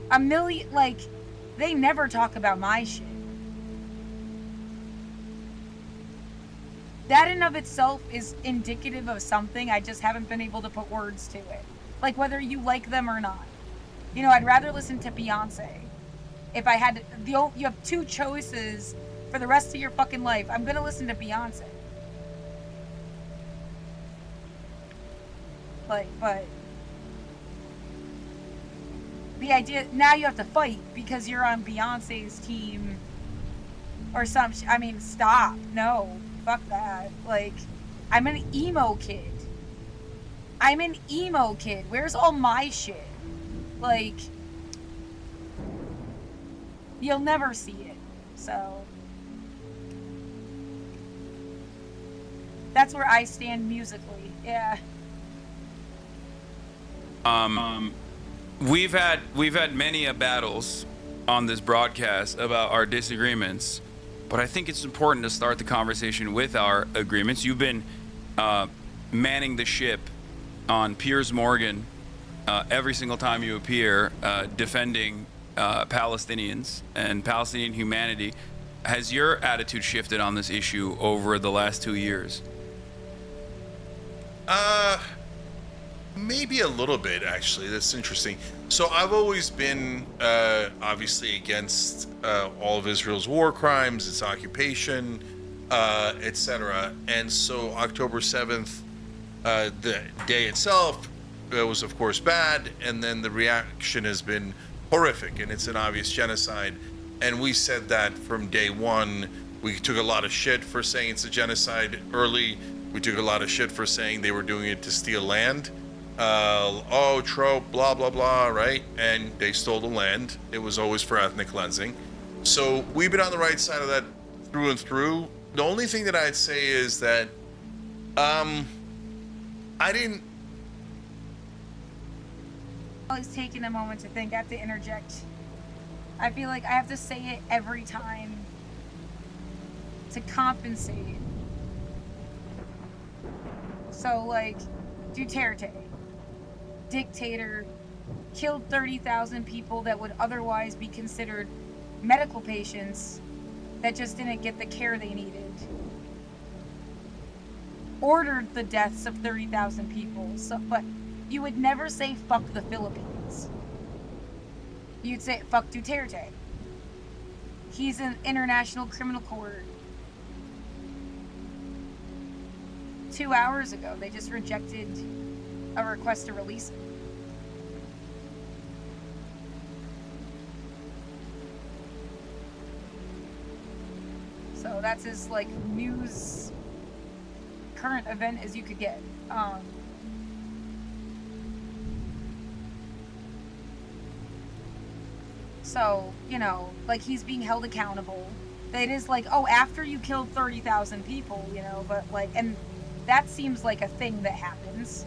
A: A million, they never talk about my shit. That in of itself is indicative of something. I just haven't been able to put words to it. Whether you like them or not. I'd rather listen to Beyonce. If I had you have two choices for the rest of your fucking life, I'm gonna listen to Beyonce. But the idea, now you have to fight because you're on Beyonce's team or some I mean, stop. No. Fuck that. I'm an emo kid. Where's all my shit? You'll never see it. So that's where I stand musically. Yeah.
D: We've had many battles on this broadcast about our disagreements, but I think it's important to start the conversation with our agreements. You've been manning the ship on Piers Morgan every single time you appear, defending Palestinians and Palestinian humanity. Has your attitude shifted on this issue over the last 2 years?
B: Maybe a little bit, actually. That's interesting. So I've always been obviously against all of Israel's war crimes, its occupation, etc. And so October 7th, the day itself, was of course bad, and then the reaction has been horrific, and it's an obvious genocide. And we said that from day one. We took a lot of shit for saying it's a genocide early. We took a lot of shit for saying they were doing it to steal land. Trope, blah, blah, blah, right? And they stole the land. It was always for ethnic cleansing. So we've been on the right side of that through and through. The only thing that I'd say is that I didn't...
A: Always taking a moment to think. I have to interject. I feel like I have to say it every time to compensate. So, like, Duterte, dictator, killed 30,000 people that would otherwise be considered medical patients that just didn't get the care they needed. Ordered the deaths of 30,000 people. So, but you would never say fuck the Philippines. You'd say fuck Duterte. He's an international criminal court. 2 hours ago, they just rejected a request to release him. So that's as like news current event as you could get. So, you know, like he's being held accountable. It is like, oh, after you killed 30,000 people, you know, but like, and that seems like a thing that happens.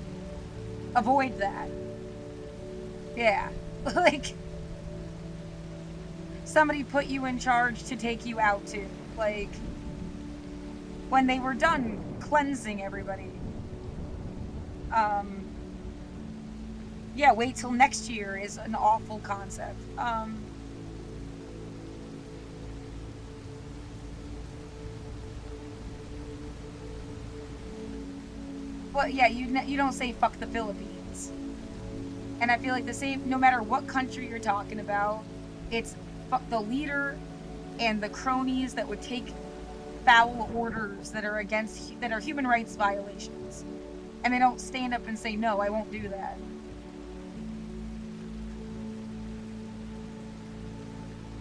A: Avoid that. Yeah. Like, somebody put you in charge to take you out too. Like, when they were done cleansing everybody. Yeah, wait till next year is an awful concept. Well, yeah, you don't say fuck the Philippines. And I feel like the same, no matter what country you're talking about, it's fuck the leader and the cronies that would take foul orders that are human rights violations. And they don't stand up and say, no, I won't do that.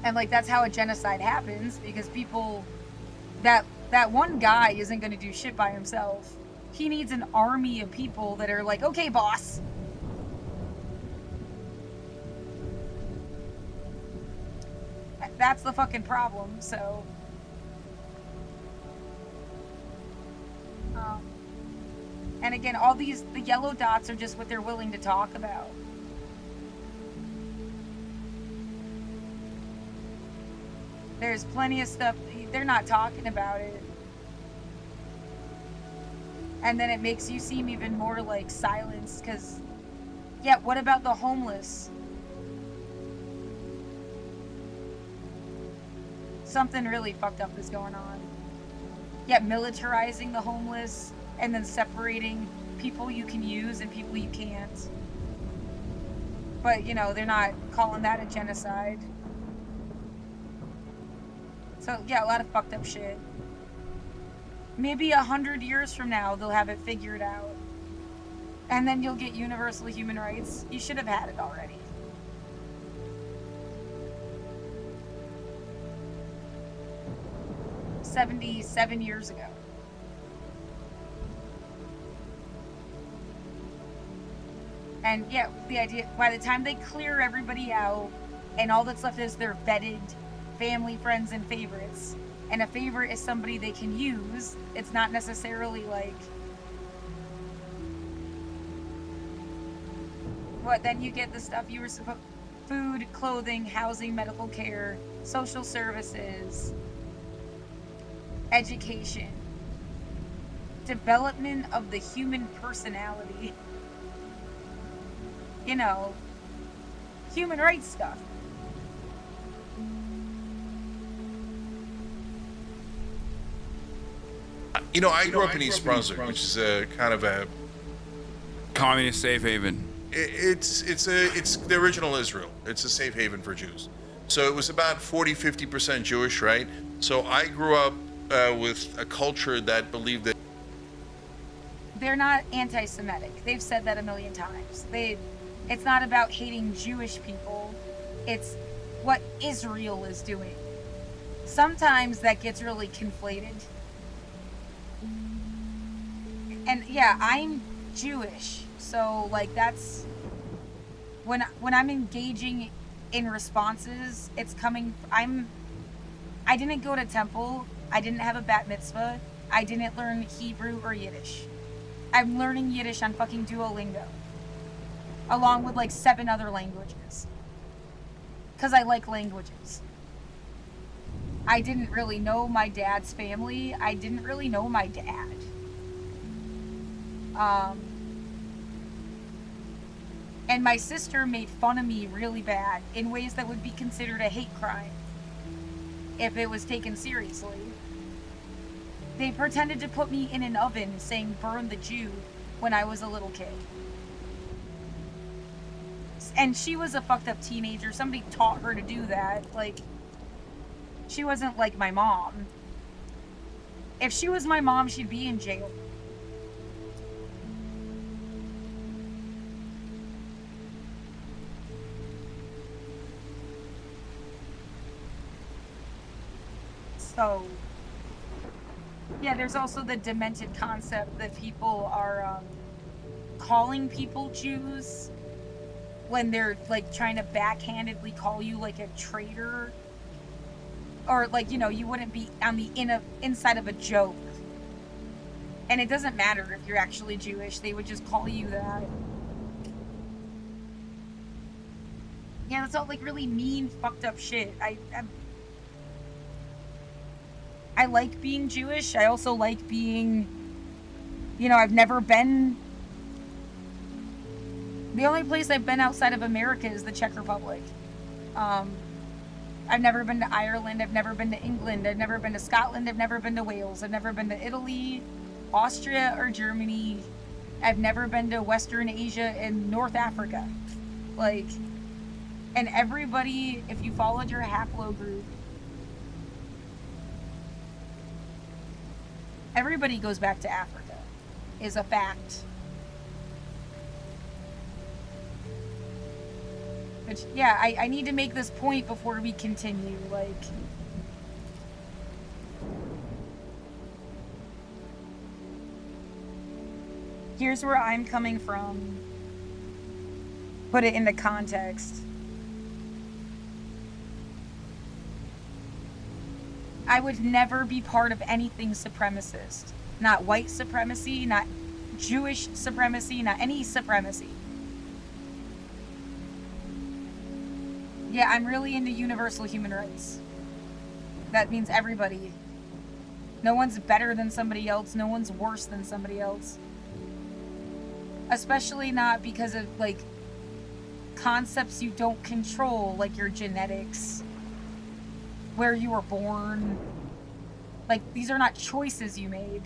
A: And like, that's how a genocide happens, because people, that one guy isn't going to do shit by himself. He needs an army of people that are like, okay, boss. That's the fucking problem, so. And again, all the yellow dots are just what they're willing to talk about. There's plenty of stuff, they're not talking about it. And then it makes you seem even more like silenced, because, yeah, what about the homeless? Something really fucked up is going on. Yeah, militarizing the homeless and then separating people you can use and people you can't. But, you know, they're not calling that a genocide. So, yeah, a lot of fucked up shit. Maybe 100 years from now, they'll have it figured out. And then you'll get universal human rights. You should have had it already. "77 years ago. And yeah, the idea, by the time they clear everybody out, and all that's left is they're vetted family, friends, and favorites. And a favorite is somebody they can use. It's not necessarily like... What, then you get the stuff you were supposed... Food, clothing, housing, medical care, social services, education, development of the human personality. You know, human rights stuff.
B: You know, I grew up in East Brunswick, which is a kind of a...
D: Communist safe haven.
B: It's the original Israel. It's a safe haven for Jews. So it was about 40-50% Jewish, right? So I grew up with a culture that believed that
A: They're not anti-Semitic. They've said that a million times. It's not about hating Jewish people. It's what Israel is doing. Sometimes that gets really conflated. And yeah, I'm Jewish. So like that's when I'm engaging in responses, it's coming I didn't go to temple. I didn't have a bat mitzvah. I didn't learn Hebrew or Yiddish. I'm learning Yiddish on fucking Duolingo. Along with like 7 other languages. Because I like languages. I didn't really know my dad's family. I didn't really know my dad. And my sister made fun of me really bad in ways that would be considered a hate crime if it was taken seriously. They pretended to put me in an oven saying "burn the Jew" when I was a little kid. And she was a fucked up teenager. Somebody taught her to do that. Like, she wasn't like my mom. If she was my mom, she'd be in jail. So, yeah, there's also the demented concept that people are calling people Jews when they're like trying to backhandedly call you like a traitor, or like, you know, you wouldn't be on the inside of a joke, and it doesn't matter if you're actually Jewish, they would just call you that. Yeah, that's all like really mean, fucked up shit. I like being Jewish. I also like being, you know, I've never been... The only place I've been outside of America is the Czech Republic. I've never been to Ireland. I've never been to England. I've never been to Scotland. I've never been to Wales. I've never been to Italy, Austria, or Germany. I've never been to Western Asia and North Africa. Like, and everybody, if you followed your haplogroup, everybody goes back to Africa, is a fact. But yeah, I need to make this point before we continue. Like, here's where I'm coming from. Put it into context. I would never be part of anything supremacist. Not white supremacy, not Jewish supremacy, not any supremacy. Yeah, I'm really into universal human rights. That means everybody. No one's better than somebody else. No one's worse than somebody else. Especially not because of, like, concepts you don't control, like your genetics, where you were born. Like, these are not choices you made.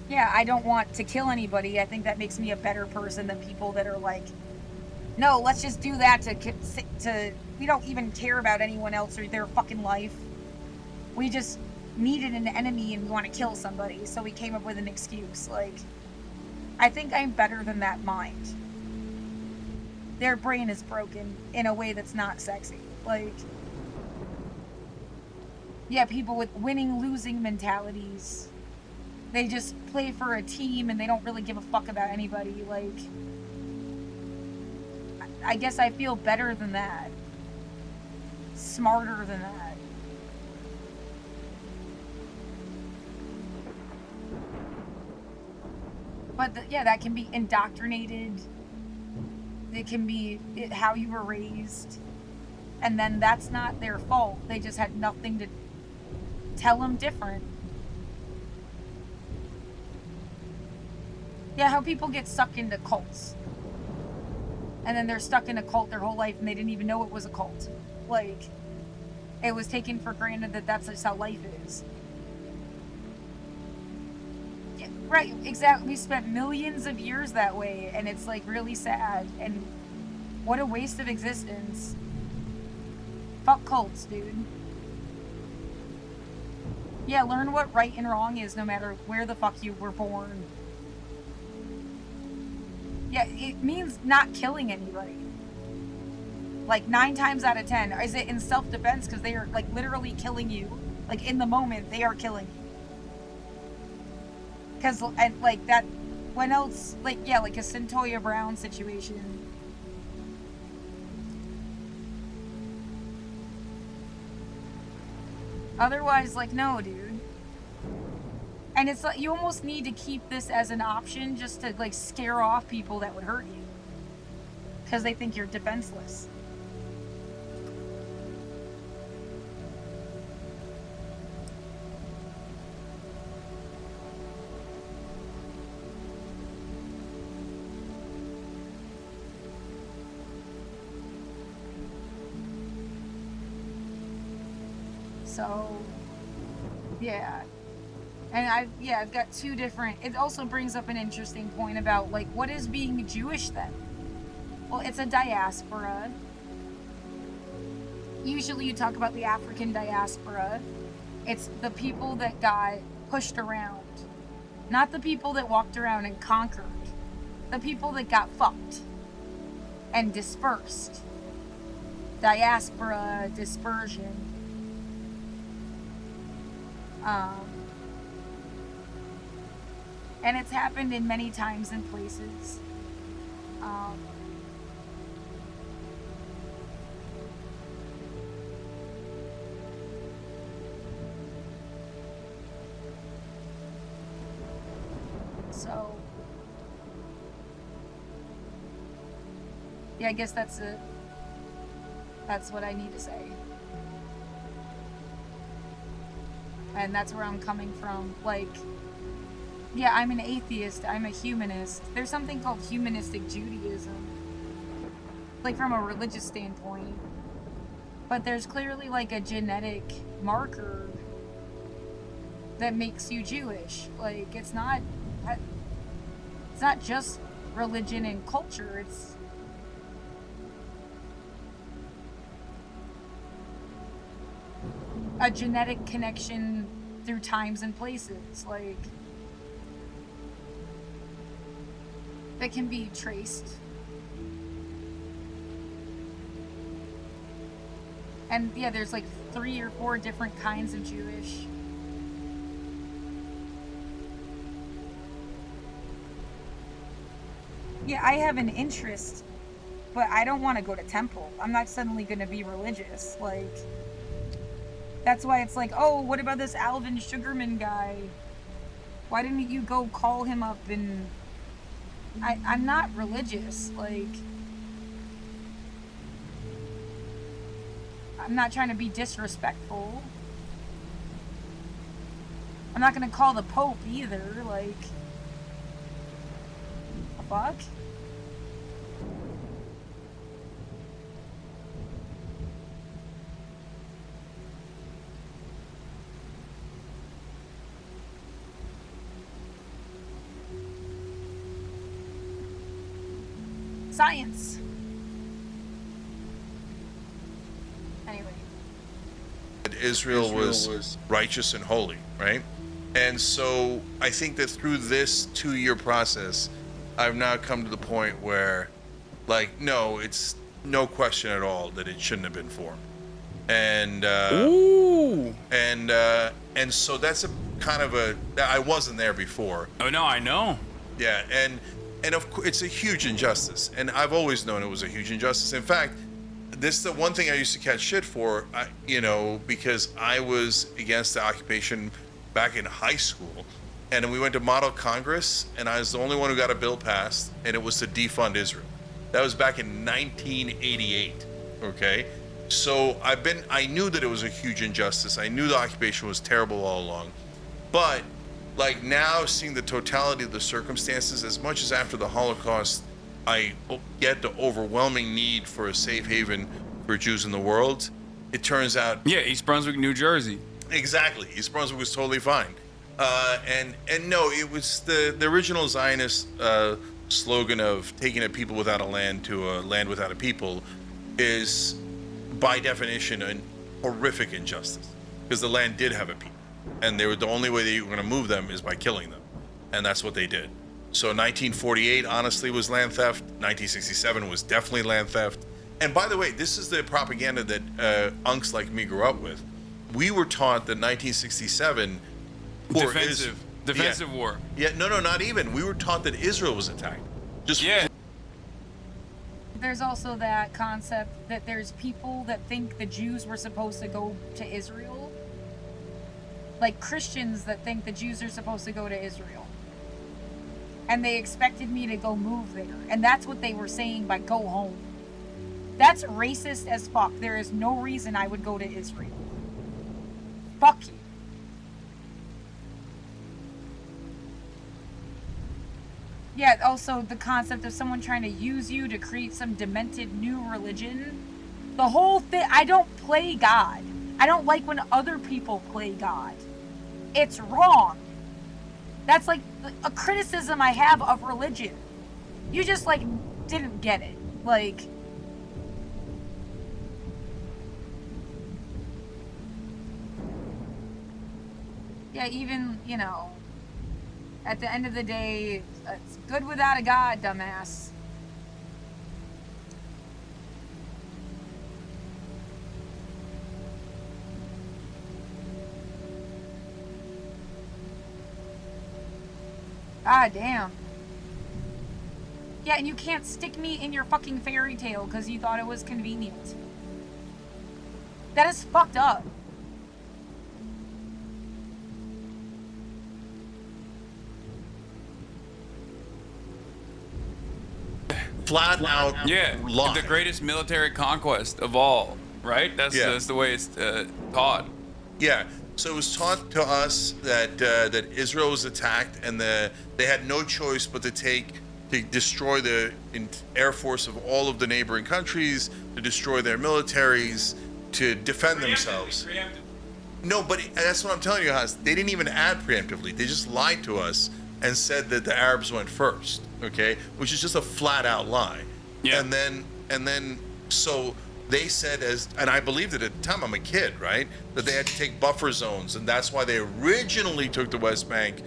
A: Yeah, I don't want to kill anybody. I think that makes me a better person than people that are like, no, let's just do that to we don't even care about anyone else or their fucking life. We just needed an enemy and we want to kill somebody, so we came up with an excuse. Like, I think I'm better than that mind. Their brain is broken in a way that's not sexy. Like, yeah, people with winning, losing mentalities. They just play for a team and they don't really give a fuck about anybody. Like, I guess I feel better than that. Smarter than that. But yeah, that can be indoctrinated. It can be how you were raised. And then that's not their fault. They just had nothing to tell them different. Yeah, how people get sucked into cults. And then they're stuck in a cult their whole life and they didn't even know it was a cult. Like, it was taken for granted that that's just how life is. Yeah, right, exactly. We spent millions of years that way, and it's like really sad. And what a waste of existence. Fuck cults, dude. Yeah, learn what right and wrong is no matter where the fuck you were born. Yeah, it means not killing anybody. Like 9 times out of 10. Is it in self-defense? Because they are like literally killing you. Like in the moment, they are killing you. Because, and like that, when else, like, yeah, like a Centoya Brown situation. Otherwise, like, no, dude. And it's like, you almost need to keep this as an option just to, like, scare off people that would hurt you. Because they think you're defenseless. So, yeah. And I've got 2 different, it also brings up an interesting point about, like, what is being Jewish then? Well, it's a diaspora. Usually you talk about the African diaspora. It's the people that got pushed around. Not the people that walked around and conquered. The people that got fucked. And dispersed. Diaspora, dispersion. And it's happened in many times and places. So, yeah, I guess that's it. That's what I need to say. And that's where I'm coming from. Like, yeah, I'm an atheist. I'm a humanist. There's something called humanistic Judaism. Like, from a religious standpoint. But there's clearly, like, a genetic marker that makes you Jewish. Like, it's not just religion and culture. It's a genetic connection through times and places, like, that can be traced. And yeah, there's like 3 or 4 different kinds of Jewish. Yeah, I have an interest, but I don't want to go to temple. I'm not suddenly going to be religious. Like, that's why it's like, oh, what about this Alvin Sugarman guy? Why didn't you go call him up? And I'm not religious. Like, I'm not trying to be disrespectful. I'm not going to call the Pope either. Like, the fuck? Science. Anyway.
B: Israel was righteous and holy, right? And so I think that through this 2-year process, I've now come to the point where, like, no, it's no question at all that it shouldn't have been formed. And and so that's a kind of a, I wasn't there before.
D: Oh no, I know.
B: Yeah, and of course, it's a huge injustice, and I've always known it was a huge injustice. In fact, this is the one thing I used to catch shit for, because I was against the occupation back in high school, and then we went to Model Congress, and I was the only one who got a bill passed, and it was to defund Israel. That was back in 1988. Okay, so I knew that it was a huge injustice. I knew the occupation was terrible all along, but like now seeing the totality of the circumstances, as much as after the Holocaust, I get the overwhelming need for a safe haven for Jews in the world. It turns out,
D: Yeah, East Brunswick, New Jersey.
B: exactly, East Brunswick was totally fine. And no, it was the original Zionist slogan of taking a people without a land to a land without a people is, by definition, a horrific injustice, because the land did have a people, and they were the only way that you were going to move them is by killing them, and that's what they did. So 1948 honestly was land theft. 1967 was definitely land theft. And by the way, this is the propaganda that unks like me grew up with. We were taught that 1967
D: Defensive war.
B: Yeah, no, not even. We were taught that Israel was attacked. Just
D: Yeah.
A: There's also that concept that there's people that think the Jews were supposed to go to Israel. Like Christians that think the Jews are supposed to go to Israel. And they expected me to go move there. And that's what they were saying by go home. That's racist as fuck. There is no reason I would go to Israel. Fuck you. Yeah, also the concept of someone trying to use you to create some demented new religion. The whole thing, I don't play God. I don't like when other people play God. It's wrong. That's like a criticism I have of religion. You just like didn't get it. Like, yeah, even, at the end of the day, it's good without a God, dumbass. God damn. Yeah, and you can't stick me in your fucking fairy tale because you thought it was convenient. That is fucked up.
B: flat out lie.
D: The greatest military conquest of all, right? That's the way it's taught.
B: Yeah. So it was taught to us that Israel was attacked, and they had no choice but to destroy the air force of all of the neighboring countries, to destroy their militaries, to defend themselves. No, but that's what I'm telling you, Haas. They didn't even add preemptively. They just lied to us and said that the Arabs went first, okay? Which is just a flat out lie.
D: Yeah.
B: And then so they said, and I believed it at the time, I'm a kid, right? That they had to take buffer zones, and that's why they originally took the West Bank,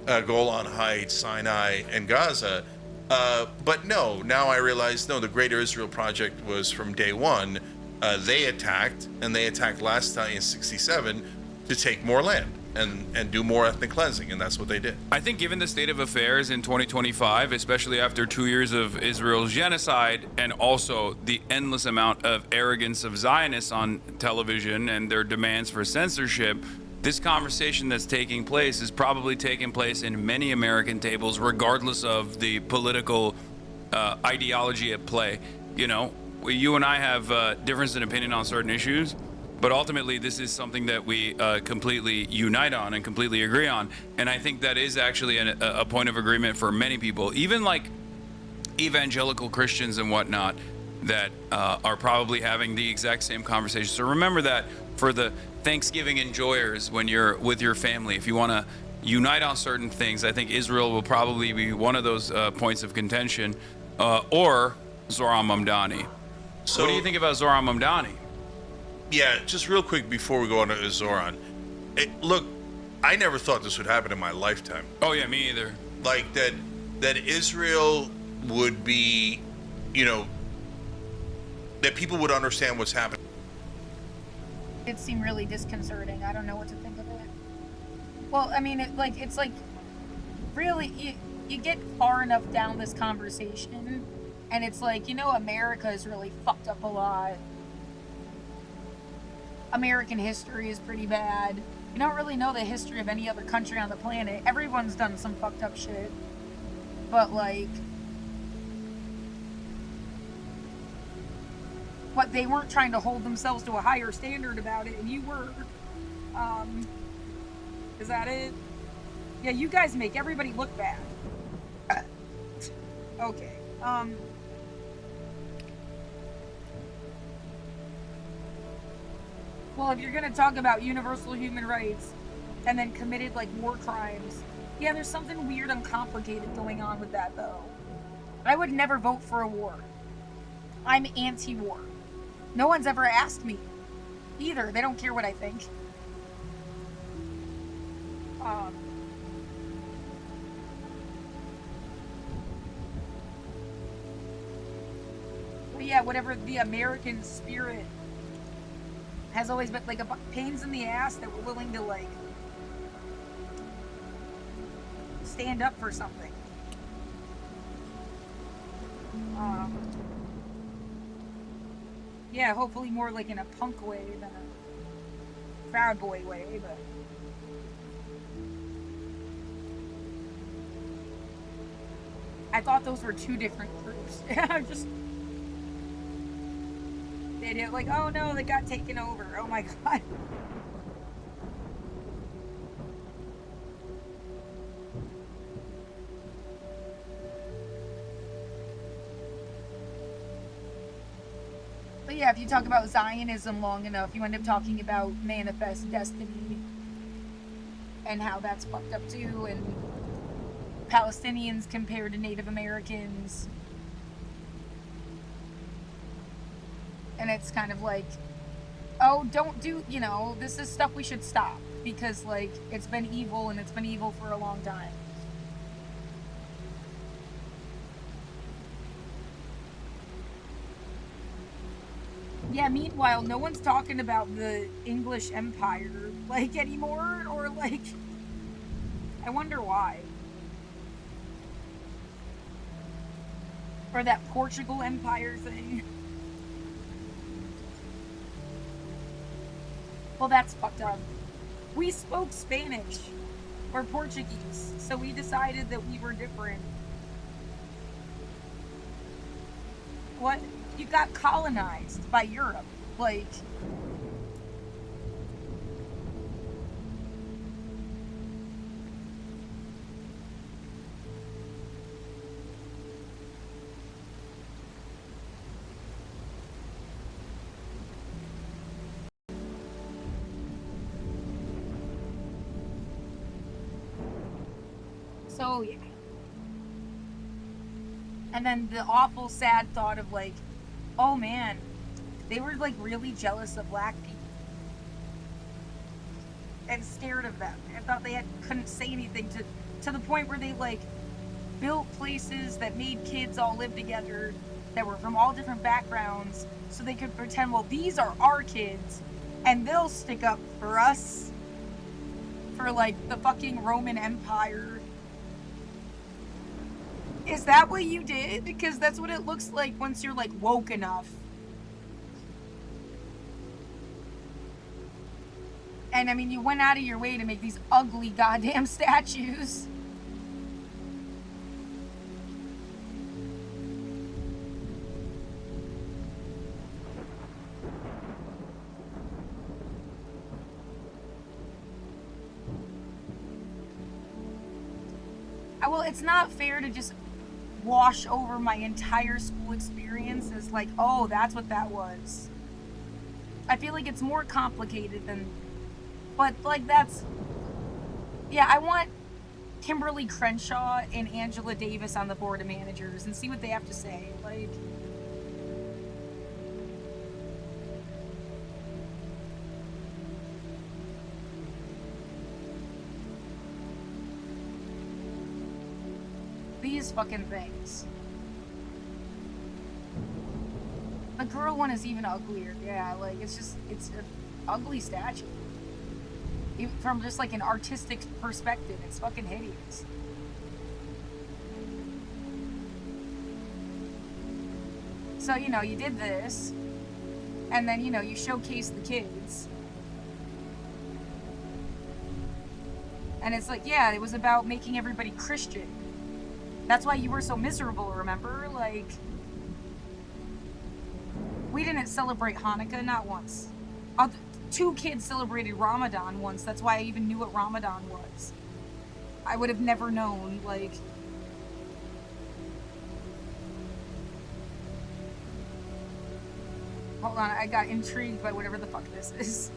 B: Golan Heights, Sinai, and Gaza. But no, now I realize, no, the Greater Israel Project was from day one. They attacked, and they attacked last time in 67 to take more land and do more ethnic cleansing, and that's what they did.
D: I think given the state of affairs in 2025, especially after 2 years of Israel's genocide, and also the endless amount of arrogance of Zionists on television and their demands for censorship, this conversation that's taking place is probably taking place in many American tables, regardless of the political ideology at play. You know, you and I have difference in opinion on certain issues, but ultimately this is something that we completely unite on and completely agree on. And I think that is actually a point of agreement for many people, even like evangelical Christians and whatnot, that are probably having the exact same conversation. So remember that for the Thanksgiving enjoyers, when you're with your family, if you want to unite on certain things, I think Israel will probably be one of those points of contention, or Zoran Mamdani. So what do you think about Zoran Mamdani?
B: Yeah, just real quick before we go on to Zoran. Look, I never thought this would happen in my lifetime.
D: Oh yeah, me either.
B: Like that Israel would be, that people would understand what's happening.
A: It seemed really disconcerting. I don't know what to think of it. Well, I mean, it's like really, you get far enough down this conversation, and it's like, you know, America is really fucked up a lot. American history is pretty bad. You don't really know the history of any other country on the planet. Everyone's done some fucked up shit. But, like, but they weren't trying to hold themselves to a higher standard about it, and you were. Is that it? Yeah, you guys make everybody look bad. Okay. Well, if you're gonna talk about universal human rights and then committed, like, war crimes, yeah, there's something weird and complicated going on with that, though. I would never vote for a war. I'm anti-war. No one's ever asked me either. They don't care what I think. But yeah, whatever the American spirit has always been, like, pains in the ass that we're willing to, like, stand up for something. Yeah, hopefully more like in a punk way than a Proud Boy way, but I thought those were two different groups. Just they did like, oh no, they got taken over. Oh my god. But yeah, if you talk about Zionism long enough, you end up talking about manifest destiny and how that's fucked up too, and Palestinians compared to Native Americans. And it's kind of like, oh, don't do, you know, this is stuff we should stop because, like, it's been evil and it's been evil for a long time. Yeah, meanwhile, no one's talking about the English Empire, like, anymore, or, like, I wonder why. Or that Portugal Empire thing. Well, that's fucked up. We spoke Spanish, or Portuguese, so we decided that we were different. What? You got colonized by Europe, like. So, yeah. And then the awful, sad thought of, like, oh man, they were, like, really jealous of black people. And scared of them. And thought they couldn't say anything to the point where they, like, built places that made kids all live together that were from all different backgrounds so they could pretend, well, these are our kids and they'll stick up for us. For, like, the fucking Roman Empire. Is that what you did? Because that's what it looks like once you're, like, woke enough. And, I mean, you went out of your way to make these ugly goddamn statues. Well, it's not fair to just wash over my entire school experience as like, oh, that's what that was. I feel like it's more complicated than, but like that's, yeah, I want Kimberly Crenshaw and Angela Davis on the board of managers and see what they have to say. Like, these fucking things. The girl one is even uglier. Yeah, like, it's an ugly statue. Even from just like an artistic perspective, it's fucking hideous. So, you know, you did this, and then, you know, you showcase the kids. And it's like, yeah, it was about making everybody Christian. That's why you were so miserable, remember? Like, we didn't celebrate Hanukkah, not once. 2 kids celebrated Ramadan once. That's why I even knew what Ramadan was. I would have never known, like... Hold on, I got intrigued by whatever the fuck this is.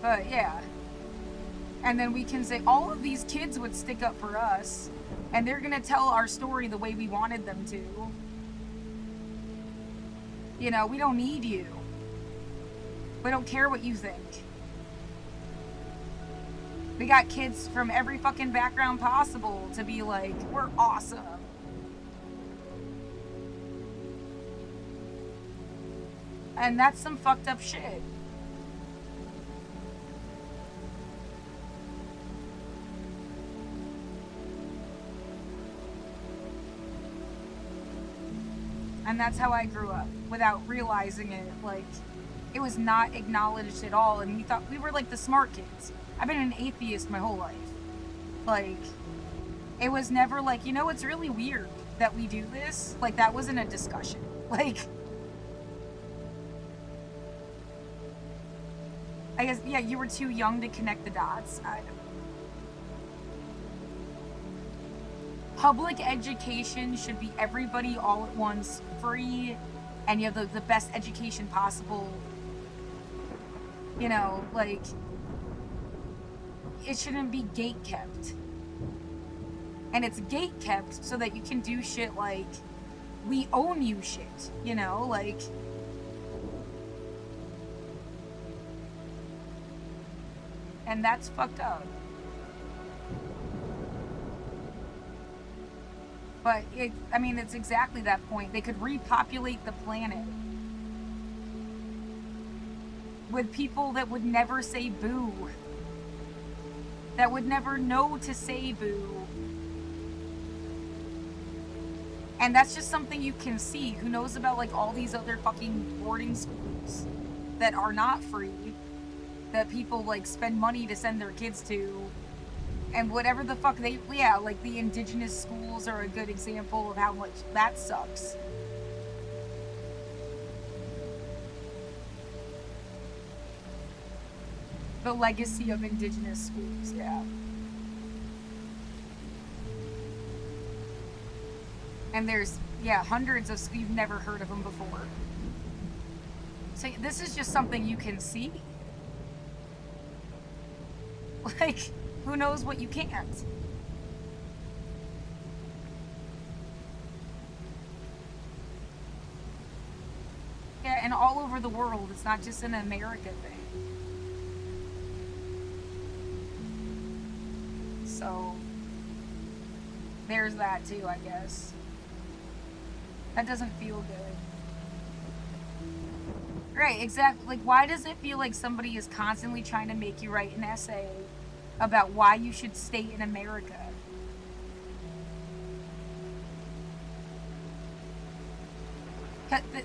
A: But yeah. And then we can say all of these kids would stick up for us, and they're gonna tell our story the way we wanted them to. You know, we don't need you. We don't care what you think. We got kids from every fucking background possible to be like, we're awesome. And that's some fucked up shit. And that's how I grew up, without realizing it. Like, it was not acknowledged at all, and we thought we were like the smart kids. I've been an atheist my whole life. Like, it was never like, you know, it's really weird that we do this. Like, that wasn't a discussion. Like, I guess, yeah, you were too young to connect the dots. I don't know. Public education should be everybody all at once, free, and you have the best education possible. You know, like, it shouldn't be gate kept. And it's gate kept so that you can do shit like, we own you shit, you know, like... And that's fucked up. But I mean, it's exactly that point. They could repopulate the planet with people that would never say boo. That would never know to say boo. And that's just something you can see. Who knows about like all these other fucking boarding schools that are not free, that people like spend money to send their kids to, and whatever the fuck they, yeah, like the indigenous schools are a good example of how much that sucks. The legacy of indigenous schools, yeah. And there's, yeah, hundreds of, you've never heard of them before. So this is just something you can see. Like, who knows what you can't? Yeah, and all over the world. It's not just an America thing. So, there's that too, I guess. That doesn't feel good. Right, exactly. Like, why does it feel like somebody is constantly trying to make you write an essay about why you should stay in America?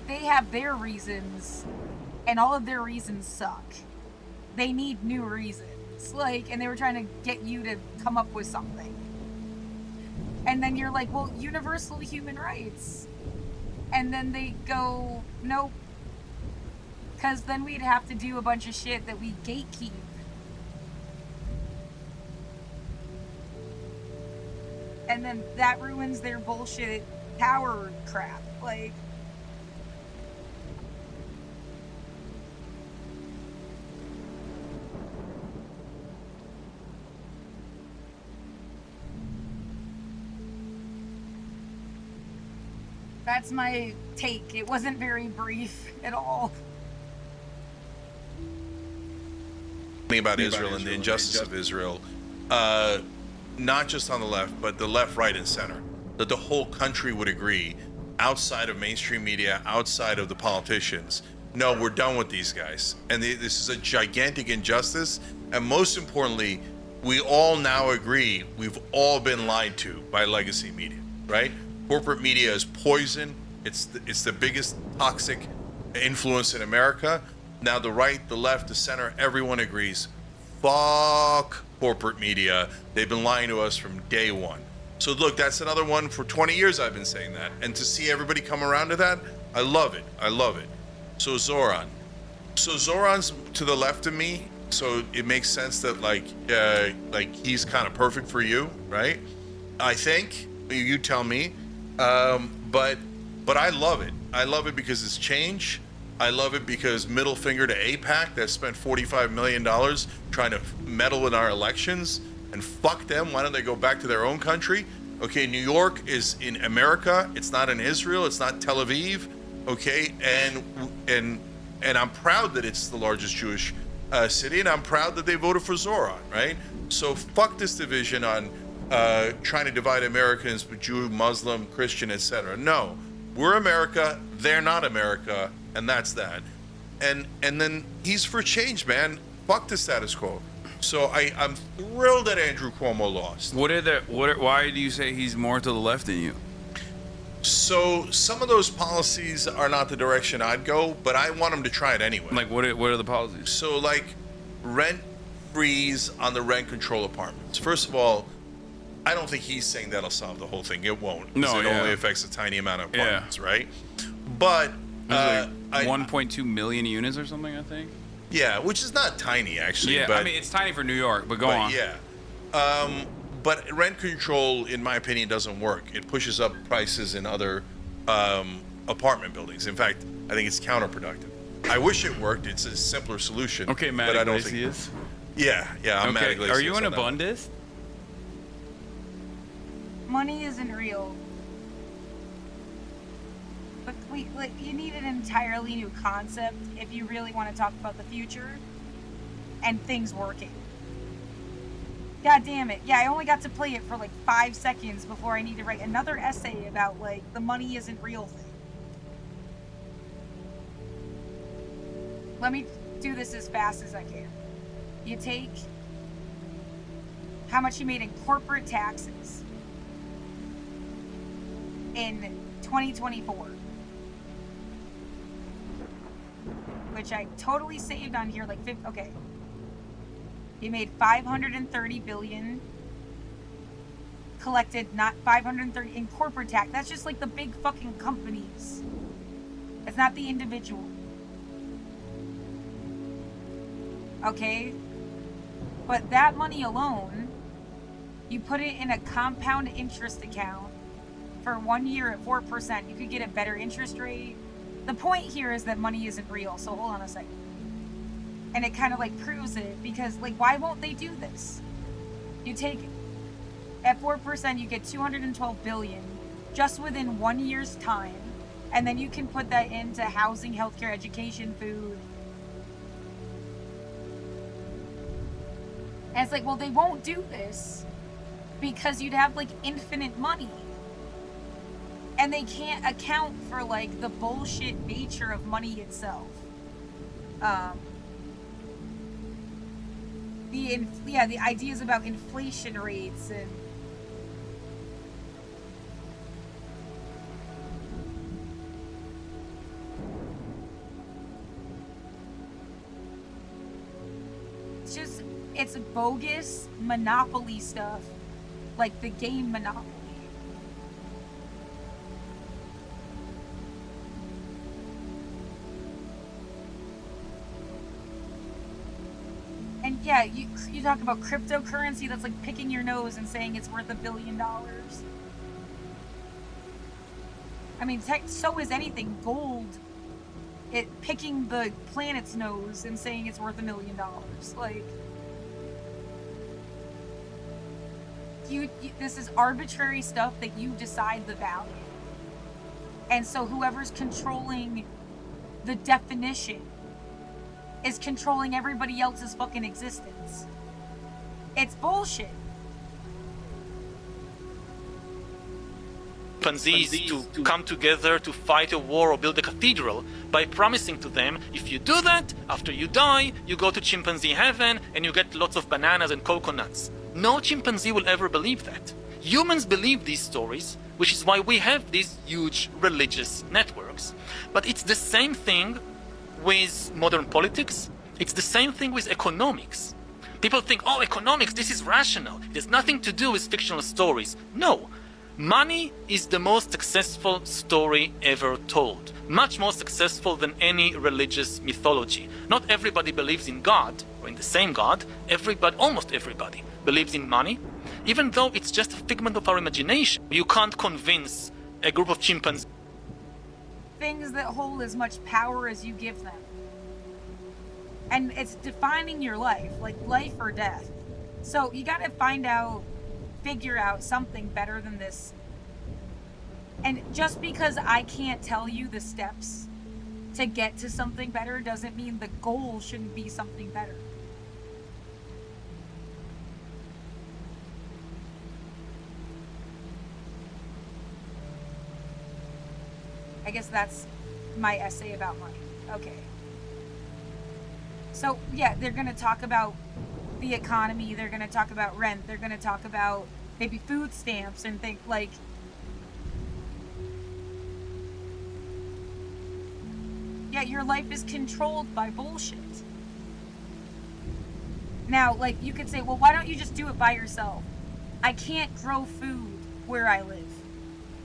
A: They have their reasons, and all of their reasons suck. They need new reasons. Like, and they were trying to get you to come up with something. And then you're like, well, universal human rights. And then they go, nope. Because then we'd have to do a bunch of shit that we gatekeep. And then that ruins their bullshit power crap. Like... That's my take. It wasn't very brief at all.
B: About Israel and the injustice of Israel, not just on the left, but the left, right, and center, that the whole country would agree, outside of mainstream media, outside of the politicians, no, we're done with these guys. And this is a gigantic injustice. And most importantly, we all now agree we've all been lied to by legacy media, right? Corporate media is poison. It's the biggest toxic influence in America. Now the right, the left, the center, everyone agrees. Fuck corporate media. They've been lying to us from day one. So look, that's another one. For 20 years I've been saying that. And to see everybody come around to that, I love it. I love it. So Zoran. So Zoran's to the left of me, so it makes sense that like he's kind of perfect for you, right? I think you tell me, but I love it. I love it because it's change. I love it because middle finger to AIPAC that spent $45 million trying to meddle in our elections, and fuck them. Why don't they go back to their own country? Okay, New York is in America. It's not in Israel. It's not Tel Aviv. Okay, and I'm proud that it's the largest Jewish city, and I'm proud that they voted for Zoran, right? So fuck this division on trying to divide Americans with Jew, Muslim, Christian, etc. No, we're America, they're not America, and that's that. And then he's for change, man. Fuck the status quo. So I'm thrilled that Andrew Cuomo lost.
D: Why do you say he's more to the left than you?
B: So some of those policies are not the direction I'd go, but I want him to try it anyway.
D: Like what are the policies?
B: So like rent freeze on the rent control apartments. First of all, I don't think he's saying that'll solve the whole thing. It won't.
D: No,
B: it only affects a tiny amount of apartments, right? But
D: like 1.2 million units or something, I think.
B: Yeah, which is not tiny actually.
D: Yeah,
B: but,
D: I mean it's tiny for New York, but go on.
B: Yeah. But rent control, in my opinion, doesn't work. It pushes up prices in other apartment buildings. In fact, I think it's counterproductive. I wish it worked. It's a simpler solution.
D: Okay, Matt
B: but I don't
D: Iglesias.
B: think. Yeah, I'm Matt
D: Okay,
B: Iglesias.
D: are you an
B: on that one.
D: abundist?
A: Money isn't real. But you need an entirely new concept if you really want to talk about the future and things working. God damn it. Yeah, I only got to play it for like 5 seconds before I need to write another essay about like the money isn't real thing. Let me do this as fast as I can. You take how much you made in corporate taxes in 2024, which I totally saved on here, like 50, okay. You made 530 billion, collected not 530 in corporate tax. That's just like the big fucking companies. It's not the individual. Okay? But that money alone, you put it in a compound interest account for 1 year at 4%. You could get a better interest rate. The point here is that money isn't real. So hold on a second. And it kind of like proves it, because like, why won't they do this? You take at 4%, you get 212 billion just within 1 year's time. And then you can put that into housing, healthcare, education, food. And it's like, well, they won't do this because you'd have like infinite money. And they can't account for like the bullshit nature of money itself. The ideas about inflation rates and it's bogus monopoly stuff, like the game Monopoly. And yeah, you talk about cryptocurrency that's like picking your nose and saying it's worth $1 billion. I mean, so is anything. Gold, it picking the planet's nose and saying it's worth $1 million. Like, this is arbitrary stuff that you decide the value. And so whoever's controlling the definition is controlling everybody else's fucking existence. It's bullshit.
E: chimpanzees to come together to fight a war or build a cathedral by promising to them, if you do that, after you die, you go to chimpanzee heaven and you get lots of bananas and coconuts. No chimpanzee will ever believe that. Humans believe these stories, which is why we have these huge religious networks. But it's the same thing with modern politics. It's the same thing with economics. People think, oh, economics, this is rational. It has nothing to do with fictional stories. No. Money is the most successful story ever told. Much more successful than any religious mythology. Not everybody believes in God, or in the same God. Almost everybody believes in money. Even though it's just a figment of our imagination. You can't convince a group of chimpanzees.
A: Things that hold as much power as you give them. And it's defining your life, like life or death. So you gotta figure out something better than this. And just because I can't tell you the steps to get to something better doesn't mean the goal shouldn't be something better. I guess that's my essay about money. Okay. So, yeah, they're going to talk about the economy. They're going to talk about rent. They're going to talk about maybe food stamps and think like, yeah, your life is controlled by bullshit. Now, like, you could say, well, why don't you just do it by yourself? I can't grow food where I live.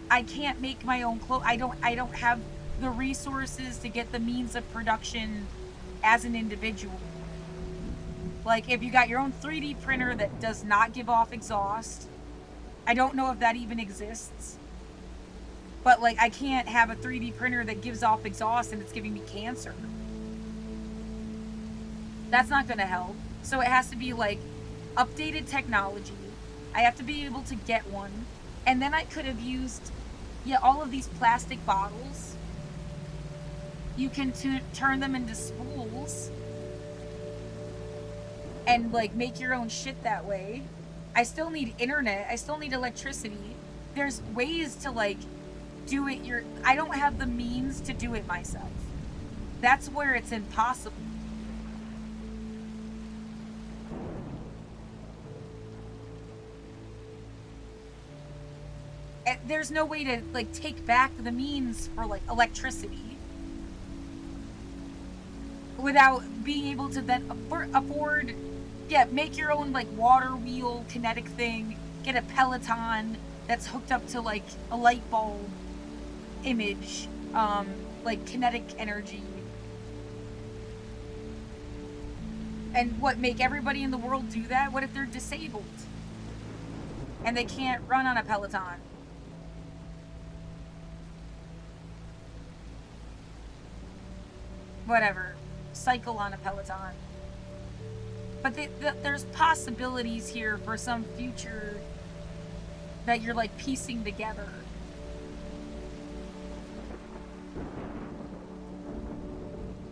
A: I can't make my own clothes. I don't have the resources to get the means of production as an individual. Like, if you got your own 3D printer that does not give off exhaust, I don't know if that even exists. But, like, I can't have a 3D printer that gives off exhaust and it's giving me cancer. That's not going to help. So it has to be, like, updated technology. I have to be able to get one. And then I could have used, all of these plastic bottles. You can turn them into spools and like make your own shit that way. I still need internet. I still need electricity. There's ways to like do it. I don't have the means to do it myself. That's where it's impossible. There's no way to like take back the means for like electricity without being able to then afford make your own like water wheel kinetic thing, get a Peloton that's hooked up to like a light bulb image, like kinetic energy. And make everybody in the world do that? What if they're disabled and they can't run on a Peloton? Whatever, cycle on a Peloton. But there's possibilities here for some future that you're like piecing together.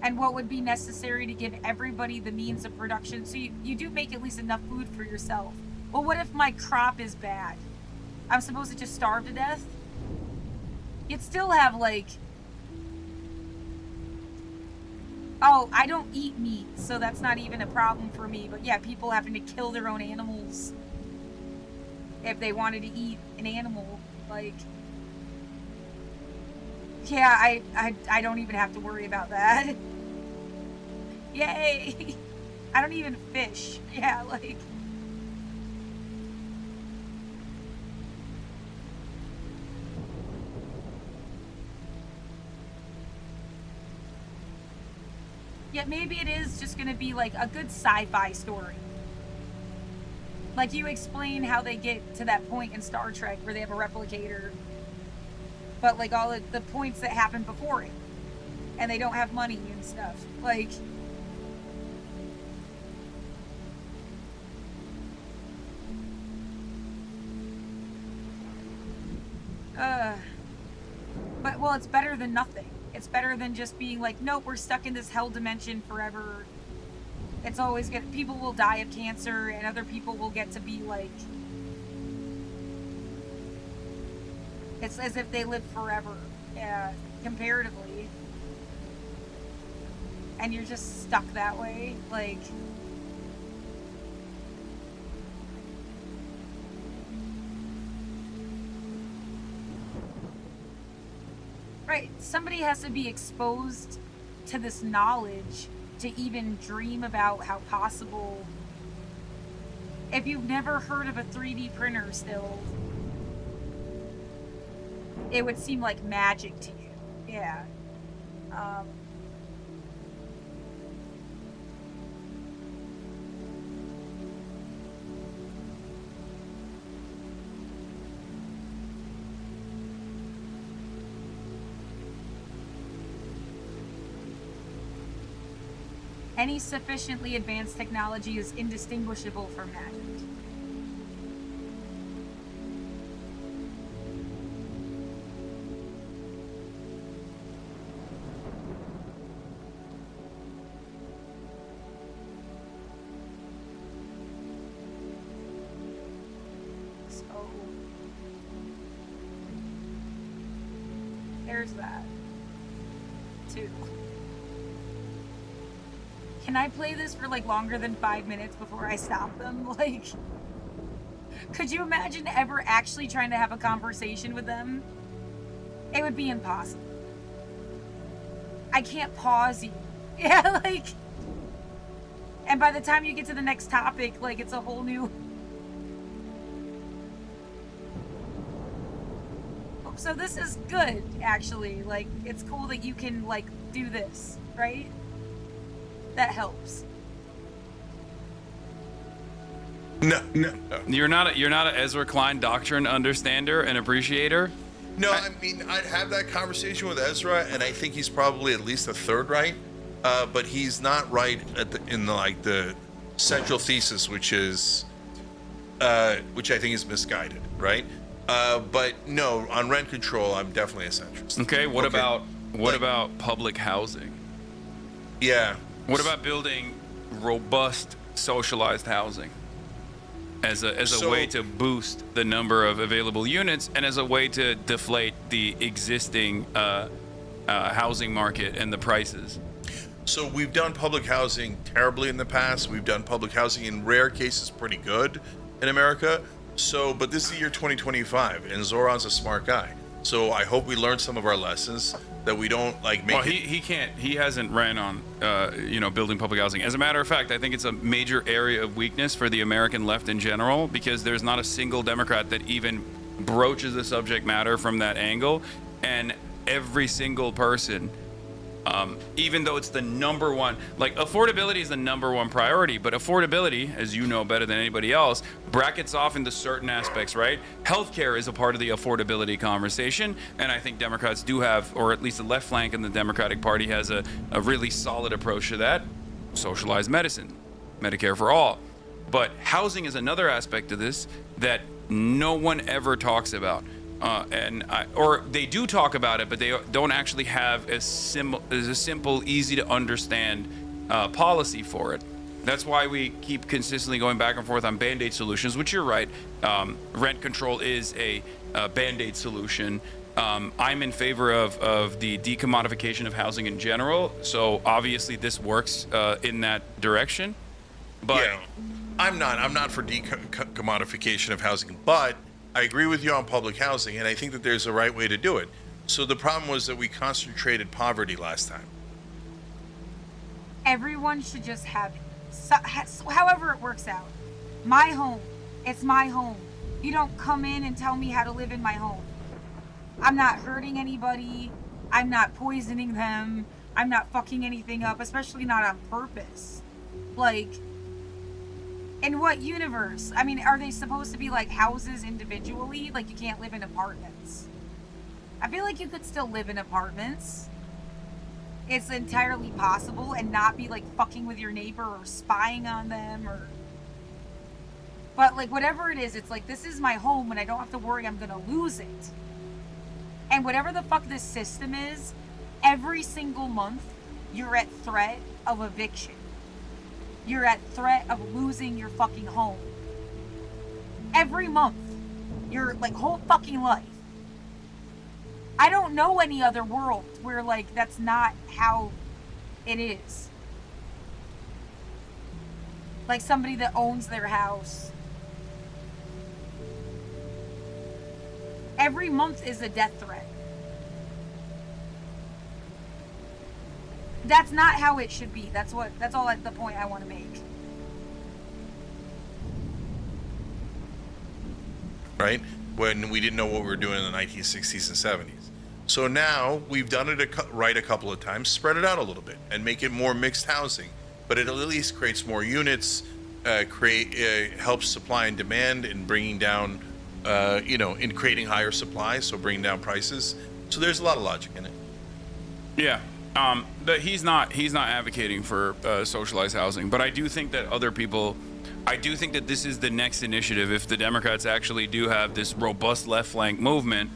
A: And what would be necessary to give everybody the means of production so you do make at least enough food for yourself. Well, what if my crop is bad? I'm supposed to just starve to death? You'd still have like, oh, I don't eat meat, so that's not even a problem for me. But yeah, people having to kill their own animals if they wanted to eat an animal. Like, yeah, I don't even have to worry about that. Yay! I don't even fish. Yeah, like... Yeah, maybe it is just going to be like a good sci-fi story. Like you explain how they get to that point in Star Trek where they have a replicator. But like all of the points that happen before it. And they don't have money and stuff. Like... But, well, it's better than nothing. It's better than just being like, nope, we're stuck in this hell dimension forever. It's always people will die of cancer and other people will get to be like, It's as if they live forever, yeah, comparatively. And you're just stuck that way, like... Right, somebody has to be exposed to this knowledge to even dream about how possible... If you've never heard of a 3D printer still, it would seem like magic to you. Yeah. Any sufficiently advanced technology is indistinguishable from magic. So, there's that, too. Can I play this for like longer than 5 minutes before I stop them? Like, could you imagine ever actually trying to have a conversation with them? It would be impossible. I can't pause you. Yeah, like, and by the time you get to the next topic, like, it's a whole new... So this is good, actually. Like, it's cool that you can, like, do this, right? That helps.
B: No.
D: You're not an Ezra Klein doctrine understander and appreciator.
B: No, I mean, I'd have that conversation with Ezra, and I think he's probably at least a third right, but he's not right in the central thesis, which I think is misguided, right? But no, on rent control, I'm definitely a centrist.
D: Okay, what about public housing?
B: Yeah.
D: What about building robust socialized housing as a way to boost the number of available units and as a way to deflate the existing housing market and the prices?
B: So we've done public housing terribly in the past. We've done public housing in rare cases pretty good in America. So, but this is the year 2025, and Zoran's a smart guy. So I hope we learn some of our lessons, that we don't like make. Well,
D: he hasn't ran on building public housing. As a matter of fact, I think it's a major area of weakness for the American left in general, because there's not a single Democrat that even broaches the subject matter from that angle, and every single person, even though it's the number one, like, affordability is the number one priority, but affordability, as you know better than anybody else, brackets off into certain aspects, right? Healthcare is a part of the affordability conversation, and I think Democrats do have, or at least the left flank in the Democratic Party has a really solid approach to that. Socialized medicine, Medicare for all. But housing is another aspect of this that no one ever talks about. Or they do talk about it, but they don't actually have a simple, easy to understand policy for it. That's why we keep consistently going back and forth on Band-Aid solutions, which you're right. Rent control is a Band-Aid solution. I'm in favor of the decommodification of housing in general. So obviously this works in that direction. But
B: yeah, I'm not for decommodification of housing, but I agree with you on public housing, and I think that there's a right way to do it. So the problem was that we concentrated poverty last time.
A: Everyone should just have it. So, however it works out. My home. It's my home. You don't come in and tell me how to live in my home. I'm not hurting anybody. I'm not poisoning them. I'm not fucking anything up, especially not on purpose. Like, in what universe? I mean, are they supposed to be like houses individually? Like, you can't live in apartments. I feel like you could still live in apartments. It's entirely possible, and not be like fucking with your neighbor or spying on them, or... But like, whatever it is, it's like, this is my home and I don't have to worry I'm gonna lose it. And whatever the fuck this system is, every single month you're at threat of eviction. You're at threat of losing your fucking home. Every month. Your like whole fucking life. I don't know any other world where, like, that's not how it is. Like, somebody that owns their house. Every month is a death threat. That's not how it should be. That's all the point I want to make.
B: Right? When we didn't know what we were doing in the 1960s and 70s. So now we've done it right a couple of times, spread it out a little bit and make it more mixed housing. But it at least creates more units, helps supply and demand in bringing down, in creating higher supply, so bringing down prices. So there's a lot of logic in it.
D: Yeah. But he's not advocating for socialized housing, but I do think that I do think that this is the next initiative if the Democrats actually do have this robust left flank movement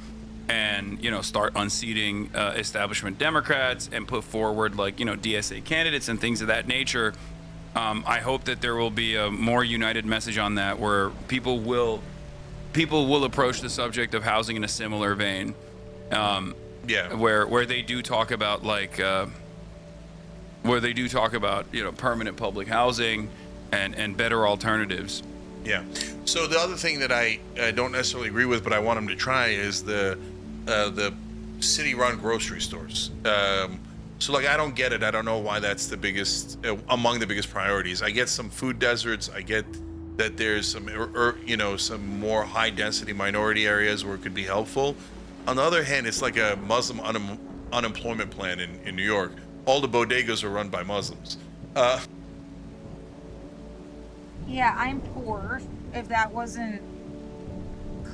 D: and, start unseating establishment Democrats and put forward DSA candidates and things of that nature. I hope that there will be a more united message on that where people will approach the subject of housing in a similar vein.
B: Yeah.
D: Where they do talk about permanent public housing and better alternatives.
B: Yeah. So the other thing that I don't necessarily agree with, but I want them to try is the city-run grocery stores. So I don't get it. I don't know why that's the biggest among the biggest priorities. I get some food deserts. I get that there's some some more high-density minority areas where it could be helpful. On the other hand, it's like a Muslim unemployment plan in New York. All the bodegas are run by Muslims.
A: Yeah, I'm poor. If that wasn't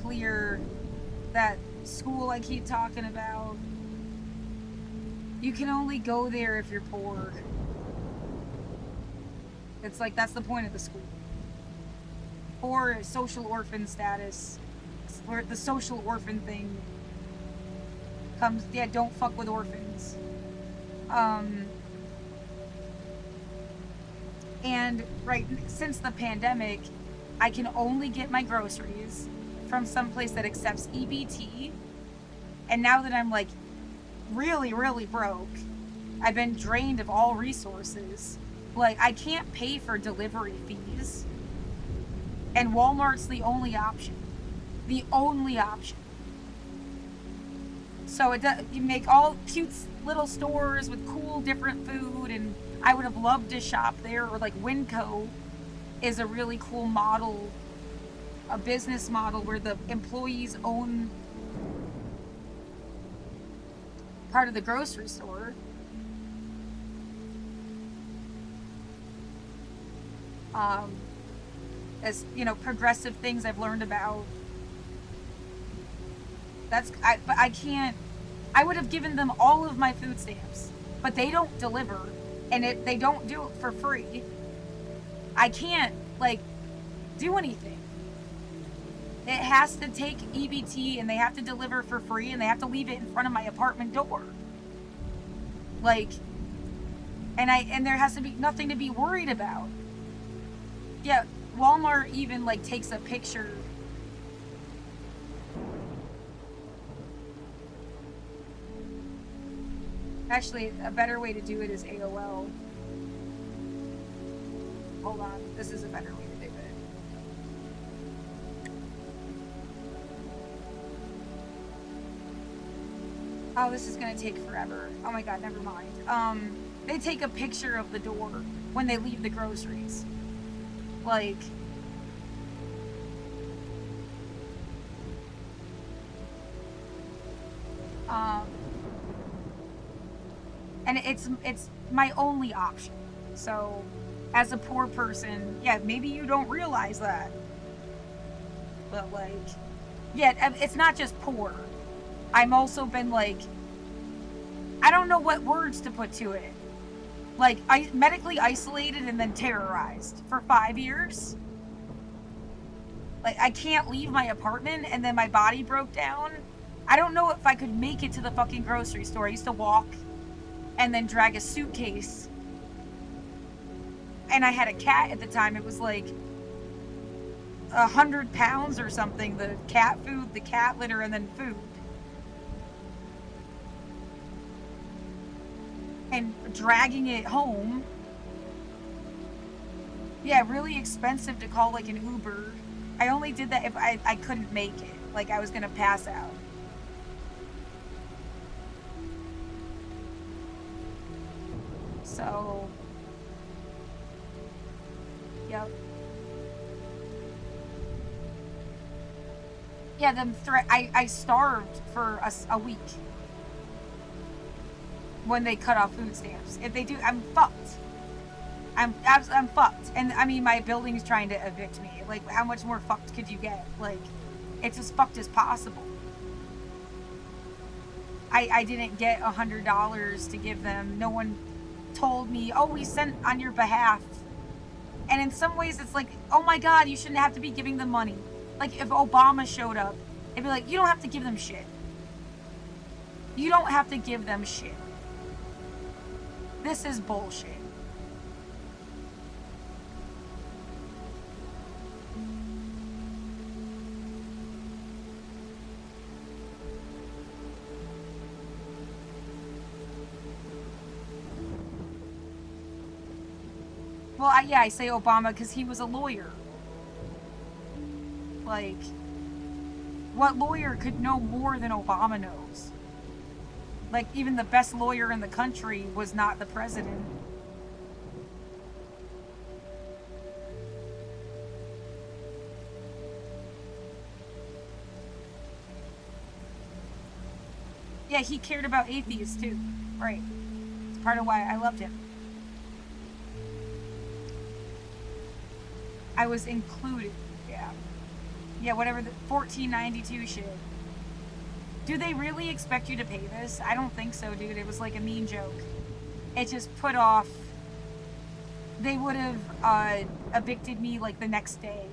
A: clear, that school I keep talking about, you can only go there if you're poor. It's like, that's the point of the school. Or social orphan status. Where the social orphan thing comes, don't fuck with orphans. And since the pandemic, I can only get my groceries from someplace that accepts EBT. And now that I'm really, really broke, I've been drained of all resources. I can't pay for delivery fees. And Walmart's the only option. The only option. So you make all cute little stores with cool different food, and I would have loved to shop there. Or Winco is a really cool model, a business model where the employees own part of the grocery store. As progressive things I've learned about. But I can't. I would have given them all of my food stamps, but they don't deliver, and they don't do it for free. I can't do anything. It has to take EBT, and they have to deliver for free, and they have to leave it in front of my apartment door. And there has to be nothing to be worried about. Yeah, Walmart even takes a picture. Actually, a better way to do it is AOL. Hold on, this is a better way to do it. Oh, this is gonna take forever. Oh my god, never mind. They take a picture of the door when they leave the groceries. And it's my only option. So, as a poor person, maybe you don't realize that. But it's not just poor. I'm also been I don't know what words to put to it. I medically isolated and then terrorized for 5 years. I can't leave my apartment, and then my body broke down. I don't know if I could make it to the fucking grocery store. I used to walk and then drag a suitcase. And I had a cat at the time. It was 100 pounds or something. The cat food, the cat litter, and then food. dragging it home. Yeah, really expensive to call like an Uber. I only did that if I couldn't make it. Like I was gonna pass out. So, yep. Yeah, I starved for a week when they cut off food stamps. If they do, I'm fucked. I'm fucked. And I mean, my building's trying to evict me. Like, how much more fucked could you get? Like, it's as fucked as possible. I didn't get $100 to give them. No one told me, oh, we sent on your behalf. And in some ways, it's like, oh my God, you shouldn't have to be giving them money. Like, if Obama showed up, it'd be like, you don't have to give them shit. You don't have to give them shit. This is bullshit. Well, I say Obama because he was a lawyer. Like, what lawyer could know more than Obama knows? Like, even the best lawyer in the country was not the president. Yeah, he cared about atheists too. Right. It's part of why I loved him. I was included. Yeah. Yeah, whatever the 1492 shit. Do they really expect you to pay this? I don't think so, dude. It was like a mean joke. It just put off. They would have evicted me like the next day.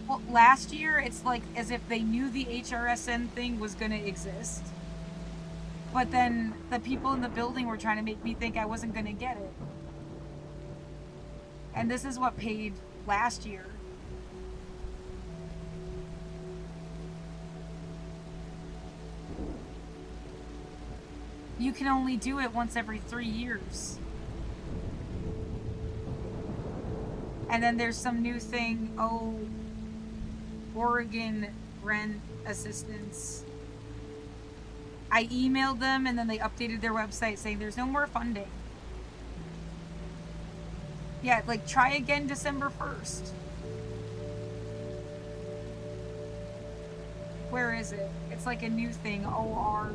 A: Well, last year, it's like as if they knew the HRSN thing was going to exist. But then the people in the building were trying to make me think I wasn't going to get it. And this is what paid last year. You can only do it once every 3 years. And then there's some new thing, Oregon rent assistance. I emailed them and then they updated their website saying there's no more funding. Yeah, like try again December 1st. Where is it? It's like a new thing, OR.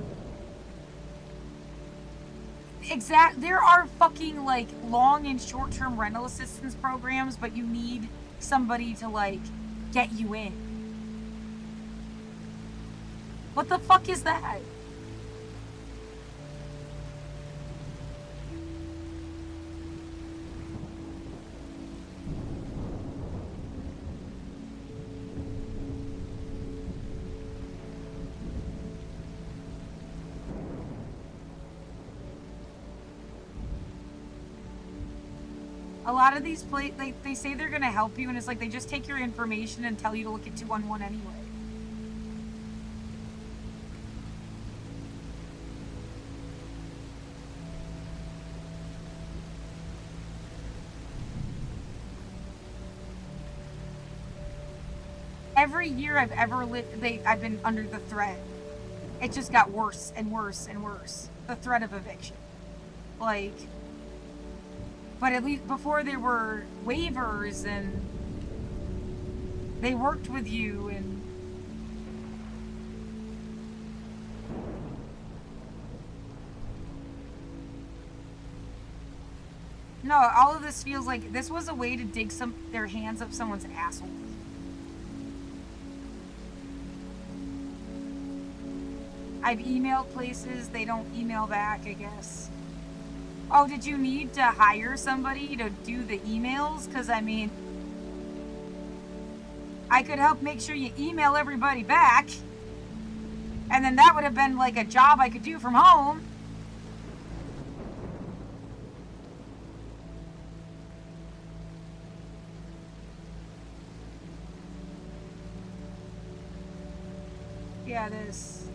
A: There are fucking like long and short-term rental assistance programs, but you need somebody to like get you in. What the fuck is that? A lot of these they say they're gonna help you, and it's like they just take your information and tell you to look at 211 anyway. Every year I've ever I've been under the threat. It just got worse and worse and worse. The threat of eviction. Like, but at least before there were waivers and they worked with you and no, all of this feels like this was a way to dig their hands up someone's asshole. I've emailed places, they don't email back, I guess. Oh, did you need to hire somebody to do the emails? Because, I mean, I could help make sure you email everybody back. And then that would have been like a job I could do from home. Yeah, this.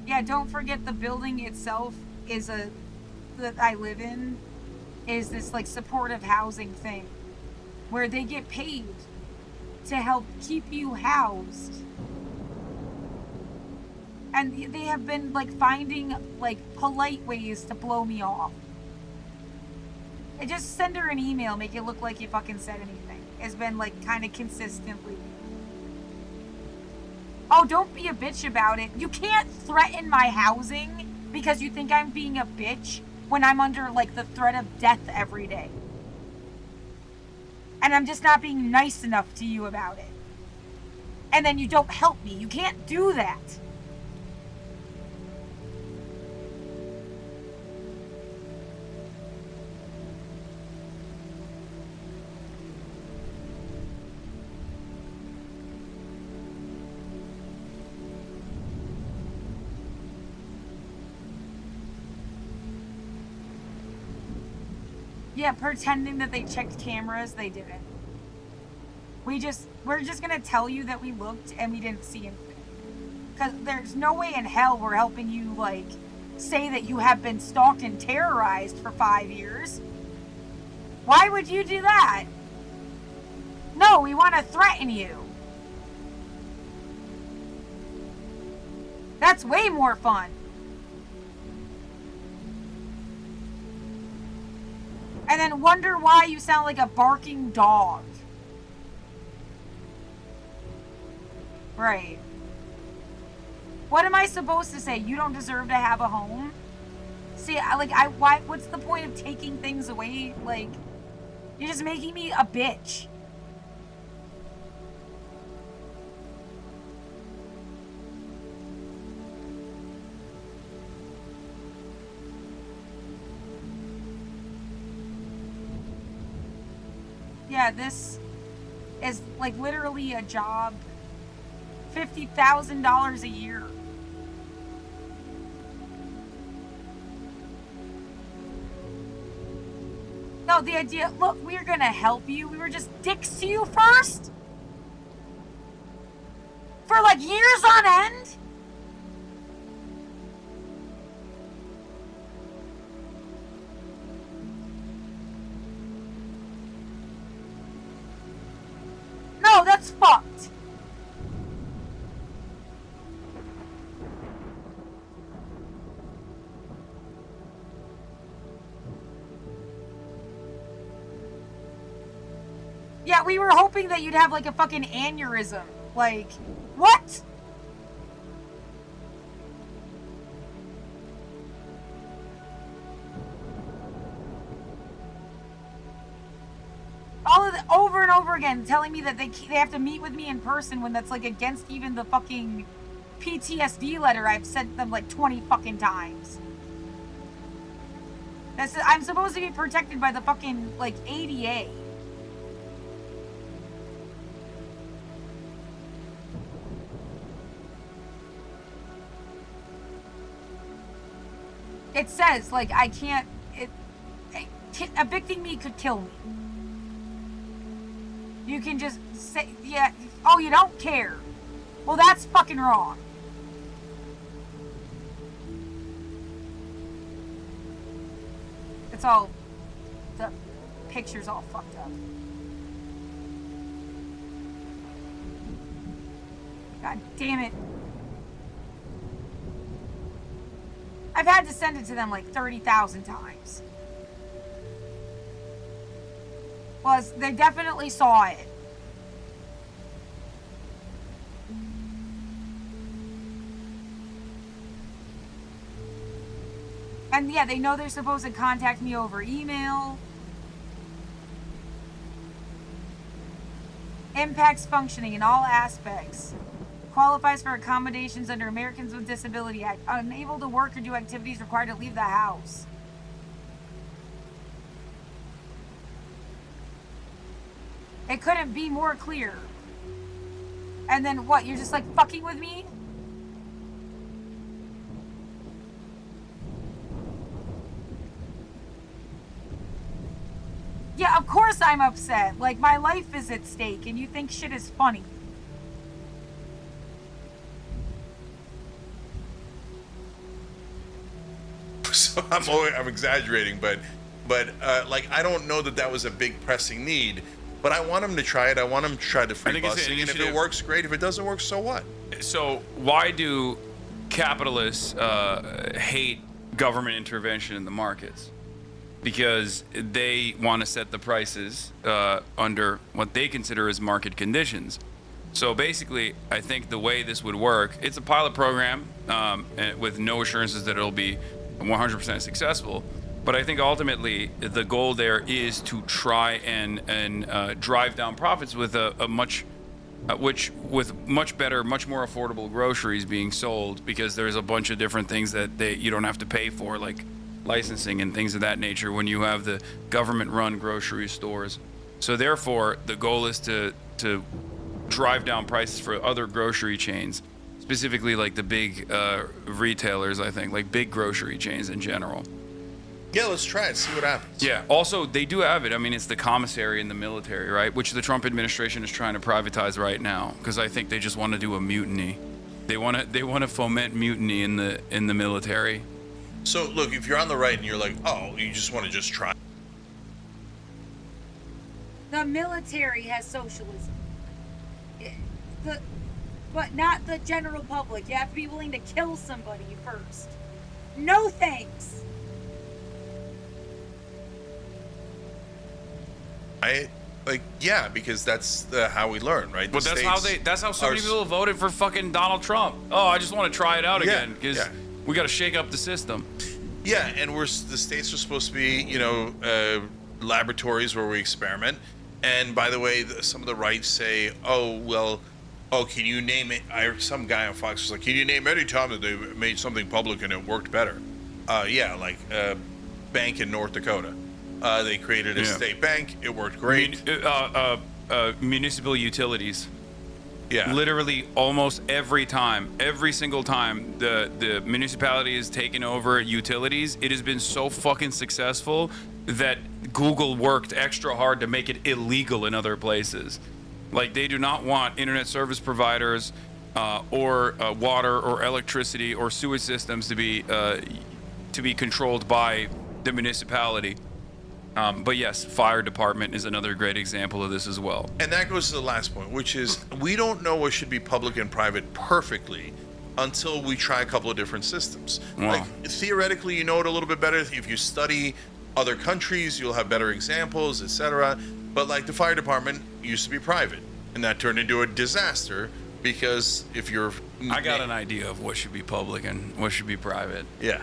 A: Yeah, don't forget the building itself is that I live in is this like supportive housing thing where they get paid to help keep you housed. And they have been like finding like polite ways to blow me off. And just send her an email, make it look like you fucking said anything. Has been like kind of consistently. Oh, don't be a bitch about it. You can't threaten my housing because you think I'm being a bitch when I'm under like the threat of death every day. And I'm just not being nice enough to you about it. And then you don't help me. You can't do that. Yeah, pretending that they checked cameras, they didn't. We're just gonna tell you that we looked and we didn't see anything. Because there's no way in hell we're helping you, like, say that you have been stalked and terrorized for 5 years. Why would you do that? No, we want to threaten you. That's way more fun. And then wonder why you sound like a barking dog. Right. What am I supposed to say? You don't deserve to have a home? See, what's the point of taking things away? Like, you're just making me a bitch. Yeah, this is like literally a job. $50,000 a year. No, the idea, look, we're gonna help you. We were just dicks to you first? For like years on end? No, that's fucked. Yeah, we were hoping that you'd have like a fucking aneurysm. Like, what? All of the, over and over again, telling me that they have to meet with me in person when that's like against even the fucking PTSD letter I've sent them like 20 fucking times. I'm supposed to be protected by the fucking like ADA. It says, like, I can't, evicting me could kill me. You can just say, yeah, oh, you don't care. Well, that's fucking wrong. It's all, the picture's all fucked up. God damn it. I've had to send it to them like 30,000 times. Well, they definitely saw it. And yeah, they know they're supposed to contact me over email. Impacts functioning in all aspects. Qualifies for accommodations under Americans with Disability Act. Unable to work or do activities required to leave the house. It couldn't be more clear. And then what? You're just like fucking with me? Yeah, of course I'm upset. Like, my life is at stake and you think shit is funny.
B: So I'm exaggerating, but like, I don't know that was a big pressing need, but I want him to try it. I want him to try the free
D: think it's an
B: busing, and if it
D: initiative.
B: works, great. If it doesn't work, so what?
D: So why do capitalists hate government intervention in the markets? Because they want to set the prices under what they consider as market conditions. So basically, I think the way this would work, it's a pilot program with no assurances that it'll be 100% successful. But I think ultimately the goal there is to try and drive down profits with a much with much better, much more affordable groceries being sold, because there's a bunch of different things that you don't have to pay for, like licensing and things of that nature, when you have the government-run grocery stores. So therefore, the goal is to drive down prices for other grocery chains, specifically like the big retailers, I think, like big grocery chains in general.
B: Yeah, let's try it, see what happens.
D: Yeah. Also, they do have it. I mean, it's the commissary and the military, right? Which the Trump administration is trying to privatize right now, because I think they just want to do a mutiny. They want to foment mutiny in the military.
B: So look, if you're on the right and you're like, oh, you just want to just try.
A: The military has socialism. But not the general public. You have to be willing to kill somebody first. No thanks.
B: Yeah, because that's how we learn, right?
D: But that's how so many people voted for fucking Donald Trump. Oh, I just want to try it out again because we got to shake up the system.
B: Yeah, and the states are supposed to be, laboratories where we experiment. And by the way, some of the right say, can you name it? Some guy on Fox was like, can you name any time that they made something public and it worked better? Bank in North Dakota. They created a state bank. It worked great.
D: Municipal utilities.
B: Yeah.
D: Literally almost every single time the municipality has taken over utilities, it has been so fucking successful that Google worked extra hard to make it illegal in other places. Like, they do not want internet service providers or water or electricity or sewage systems to be controlled by the municipality. But yes, fire department is another great example of this as well.
B: And that goes to the last point, which is we don't know what should be public and private perfectly until we try a couple of different systems.
D: Wow.
B: Like, theoretically, you know it a little bit better. If you study other countries, you'll have better examples, etc. But like, the fire department used to be private, and that turned into a disaster because if you're...
D: I got an idea of what should be public and what should be private.
B: Yeah.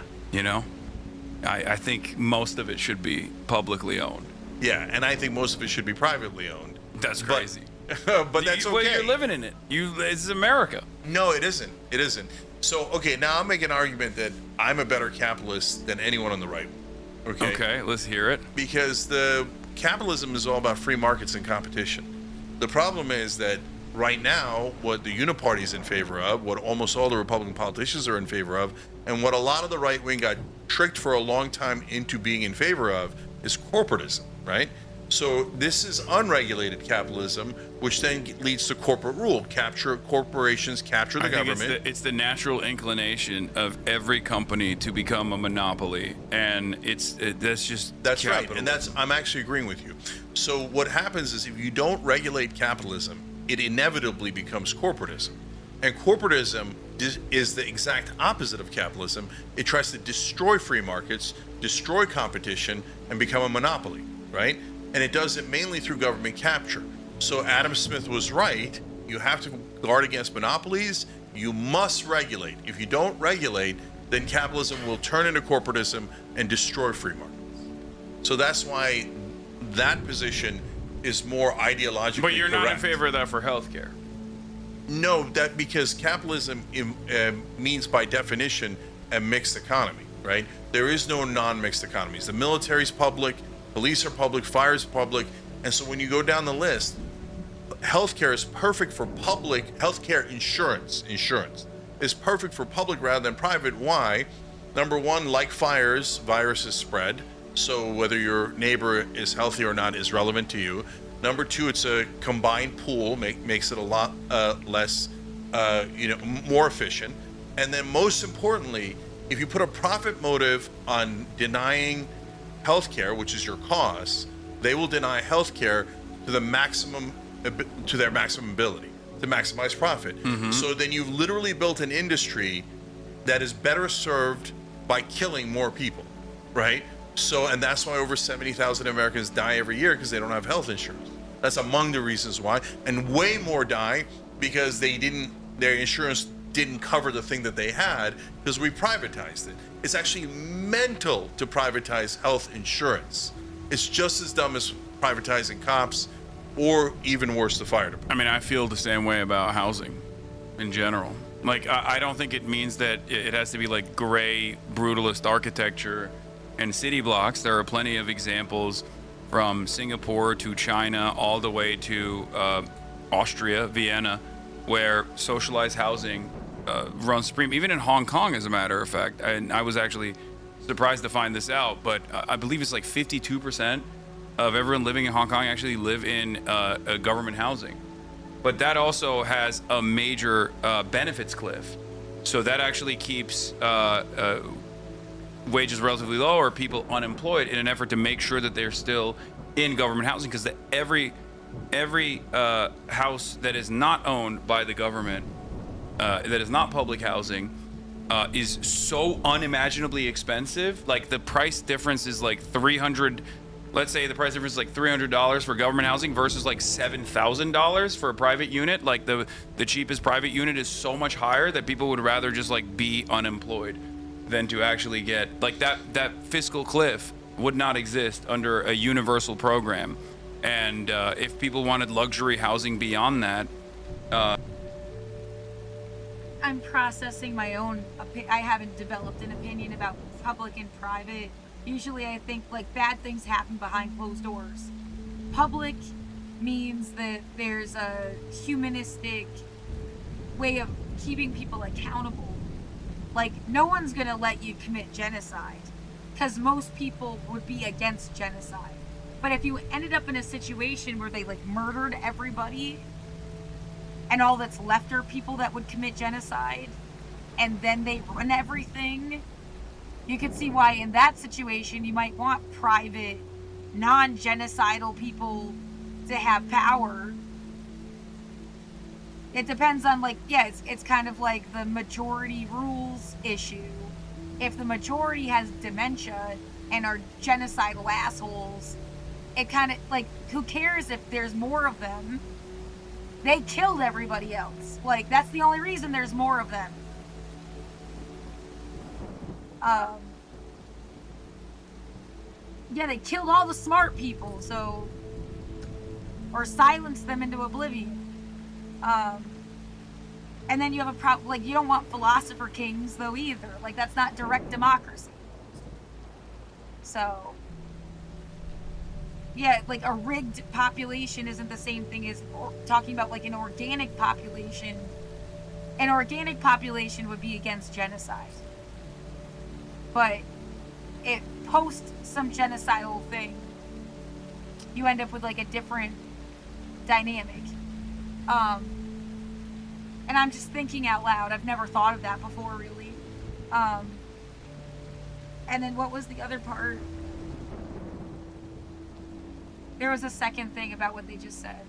D: I think most of it should be publicly owned.
B: Yeah, and I think most of it should be privately owned.
D: That's crazy.
B: But that's okay.
D: Well, you're living in it. It's America.
B: No, it isn't. It isn't. So, okay, now I'll make an argument that I'm a better capitalist than anyone on the right.
D: Okay, let's hear it.
B: Because the capitalism is all about free markets and competition. The problem is that right now, what the Uniparty is in favor of, what almost all the Republican politicians are in favor of, and what a lot of the right wing got tricked for a long time into being in favor of, is corporatism, right? So this is unregulated capitalism, which then leads to corporate rule. Corporations capture the government.
D: It's the natural inclination of every company to become a monopoly, and that's
B: right, and I'm actually agreeing with you. So what happens is, if you don't regulate capitalism, it inevitably becomes corporatism, and corporatism is the exact opposite of capitalism. It tries to destroy free markets, destroy competition, and become a monopoly, right? And it does it mainly through government capture. So Adam Smith was right. You have to guard against monopolies. You must regulate. If you don't regulate, then capitalism will turn into corporatism and destroy free markets. So that's why that position is more ideologically
D: correct. But you're not in
B: correct.
D: favor of that for healthcare.
B: No, because capitalism means by definition a mixed economy, right? There is no non-mixed economies. The military's public, police are public, fire is public, and so when you go down the list, healthcare is perfect for public healthcare insurance. Insurance is perfect for public rather than private. Why? Number one, like fires, viruses spread. So whether your neighbor is healthy or not is relevant to you. Number two, it's a combined pool, makes it a lot less, more efficient. And then most importantly, if you put a profit motive on denying healthcare, which is your cause, they will deny healthcare to their maximum ability to maximize profit. So then you've literally built an industry that is better served by killing more people, right? So, and that's why over 70,000 Americans die every year, because they don't have health insurance. That's among the reasons why. And way more die because their insurance didn't cover the thing that they had, because we privatized it. It's actually mental to privatize health insurance. It's just as dumb as privatizing cops, or even worse, the fire department.
D: I mean, I feel the same way about housing in general. Like, I don't think it means that it has to be like gray, brutalist architecture and city blocks. There are plenty of examples from Singapore to China, all the way to Austria, Vienna, where socialized housing runs supreme. Even in Hong Kong, as a matter of fact. And I was actually surprised to find this out, but I believe it's like 52% of everyone living in Hong Kong actually live in government housing. But that also has a major benefits cliff. So that actually keeps wages relatively low or people unemployed in an effort to make sure that they're still in government housing, because every house that is not owned by the government, that is not public housing, is so unimaginably expensive. Like, the price difference is like $300. Let's say the price difference is like $300 for government housing versus like $7,000 for a private unit. Like, the cheapest private unit is so much higher that people would rather just like be unemployed than to actually get, like, that fiscal cliff would not exist under a universal program. And if people wanted luxury housing beyond that,
A: I'm processing my own. I haven't developed an opinion about public and private. Usually, I think like bad things happen behind closed doors. Public means that there's a humanistic way of keeping people accountable. Like, no one's gonna let you commit genocide, because most people would be against genocide. But if you ended up in a situation where they like murdered everybody, and all that's left are people that would commit genocide, and then they run everything, you could see why in that situation you might want private, non-genocidal people to have power. It depends on, like, yeah, it's kind of like the majority rules issue. If the majority has dementia and are genocidal assholes, it kind of, like, who cares if there's more of them? They killed everybody else. Like, that's the only reason there's more of them. Yeah, they killed all the smart people, so, or silenced them into oblivion. And then you have a problem, like, you don't want philosopher kings, though, either. Like, that's not direct democracy. So, yeah, like, a rigged population isn't the same thing as talking about, like, an organic population. An organic population would be against genocide. But it post some genocidal thing, you end up with, like, a different dynamic. And I'm just thinking out loud. I've never thought of that before, really. And then what was the other part? There was a second thing about what they just said.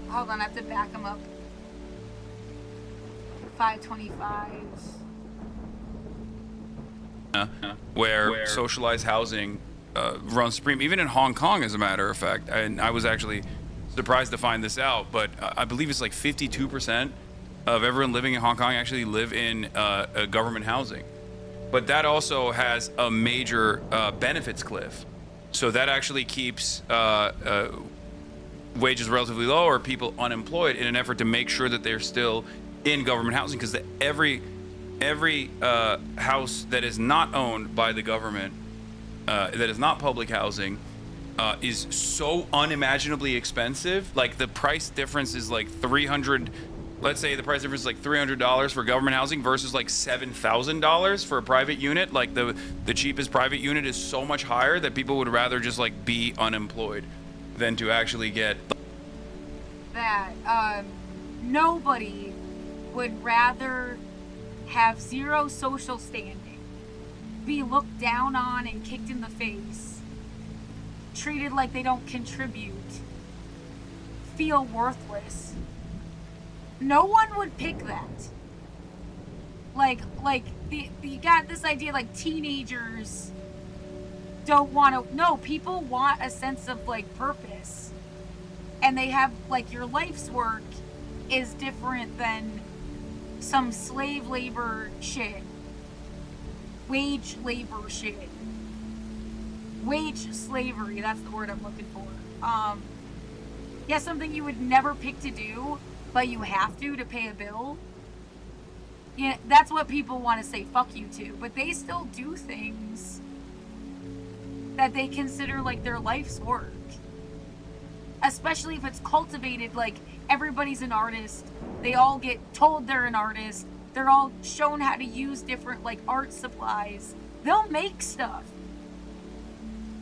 A: Hold on, I have to back them up. 525.
D: where socialized housing runs supreme. Even in Hong Kong, as a matter of fact. And I was actually surprised to find this out, but I believe it's like 52% of everyone living in Hong Kong actually live in government housing. But that also has a major benefits cliff. So that actually keeps wages relatively low or people unemployed in an effort to make sure that they're still in government housing, because every house that is not owned by the government, that is not public housing, is so unimaginably expensive. Like the price difference is like 300. Let's say the price difference is like $300 for government housing versus like $7,000 for a private unit. Like the cheapest private unit is so much higher that people would rather just like be unemployed than to actually get
A: that nobody would rather have zero social standing, be looked down on and kicked in the face, treated like they don't contribute, feel worthless. No one would pick that. Like you got this idea like teenagers don't want to. No, people want a sense of like purpose, and they have like your life's work is different than some slave labor shit, wage labor shit, wage slavery. That's the word I'm looking for. Yeah, something you would never pick to do, but you have to pay a bill. Yeah, that's what people want to say fuck you to, but they still do things that they consider like their life's work. Especially if it's cultivated, like everybody's an artist. They all get told they're an artist. They're all shown how to use different like art supplies. They'll make stuff.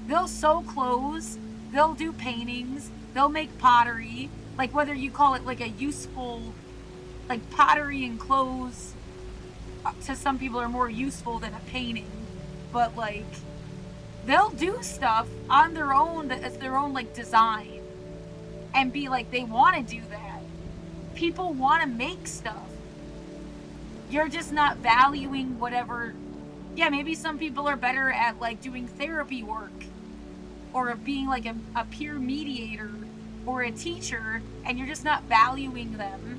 A: They'll sew clothes. They'll do paintings. They'll make pottery. Like whether you call it like a useful, like pottery and clothes to some people are more useful than a painting, but like they'll do stuff on their own that is their own like design and be like they want to do that. People want to make stuff. You're just not valuing whatever. Yeah, maybe some people are better at like doing therapy work or being like a peer mediator or a teacher, and you're just not valuing them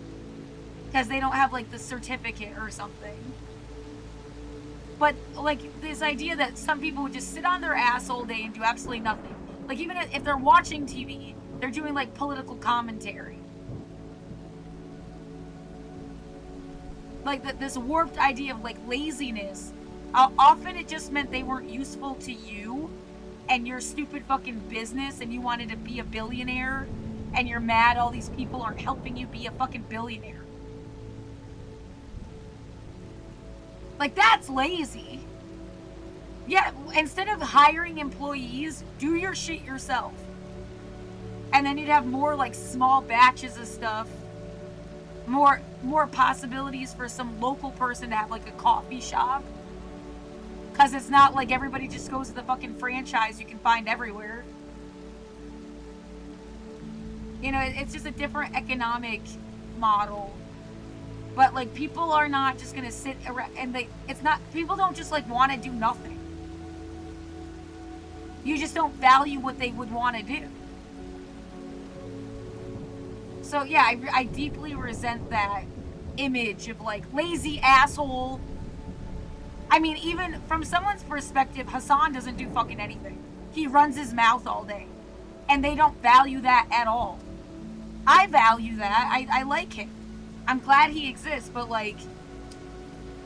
A: because they don't have like the certificate or something. But like this idea that some people would just sit on their ass all day and do absolutely nothing. Like even if they're watching TV, they're doing like political commentary. Like this warped idea of like laziness. Often it just meant they weren't useful to you and your stupid fucking business, and you wanted to be a billionaire, and you're mad all these people aren't helping you be a fucking billionaire. Like that's lazy. Yeah, instead of hiring employees, do your shit yourself. And then you'd have more like small batches of stuff. More possibilities for some local person to have like a coffee shop. Because it's not like everybody just goes to the fucking franchise you can find everywhere. You know, it's just a different economic model. But like people are not just gonna sit around and people don't just like want to do nothing. You just don't value what they would want to do. So yeah, I deeply resent that image of like lazy asshole. I mean, even from someone's perspective, Hassan doesn't do fucking anything. He runs his mouth all day. And they don't value that at all. I value that. I like him. I'm glad he exists, but like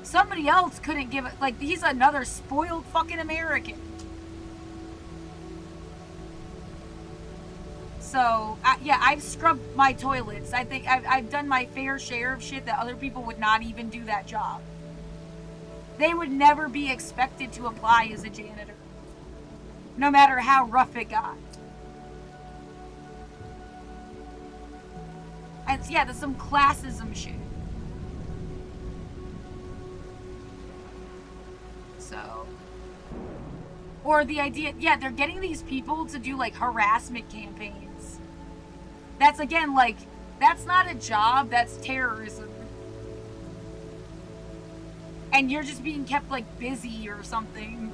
A: somebody else couldn't give it. Like he's another spoiled fucking American. So yeah, I've scrubbed my toilets. I think I've done my fair share of shit that other people would not even do that job. They would never be expected to apply as a janitor, no matter how rough it got. And yeah, there's some classism shit. So, or the idea, yeah, they're getting these people to do like harassment campaigns. That's again, like, that's not a job, that's terrorism. And you're just being kept like busy or something.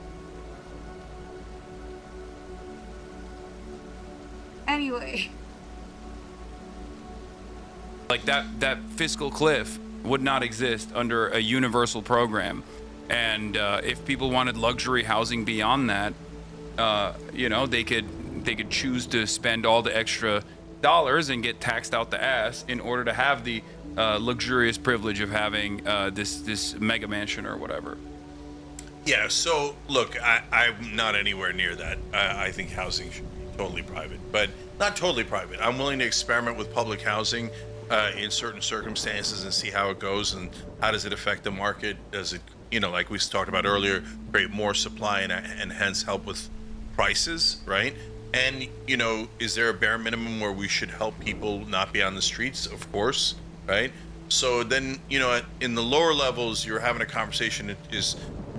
A: Anyway.
D: Like that fiscal cliff would not exist under a universal program. And if people wanted luxury housing beyond that, you know, they could choose to spend all the extra dollars and get taxed out the ass in order to have the luxurious privilege of having this mega mansion or whatever.
B: Yeah, so look, I'm not anywhere near that. I think housing should be totally private, but not totally private. I'm willing to experiment with public housing in certain circumstances and see how it goes and how does it affect the market. Does it, like we talked about earlier, create more supply and hence help with prices, right? And, is there a bare minimum where we should help people not be on the streets? Of course, right? So then, in the lower levels, you're having a conversation is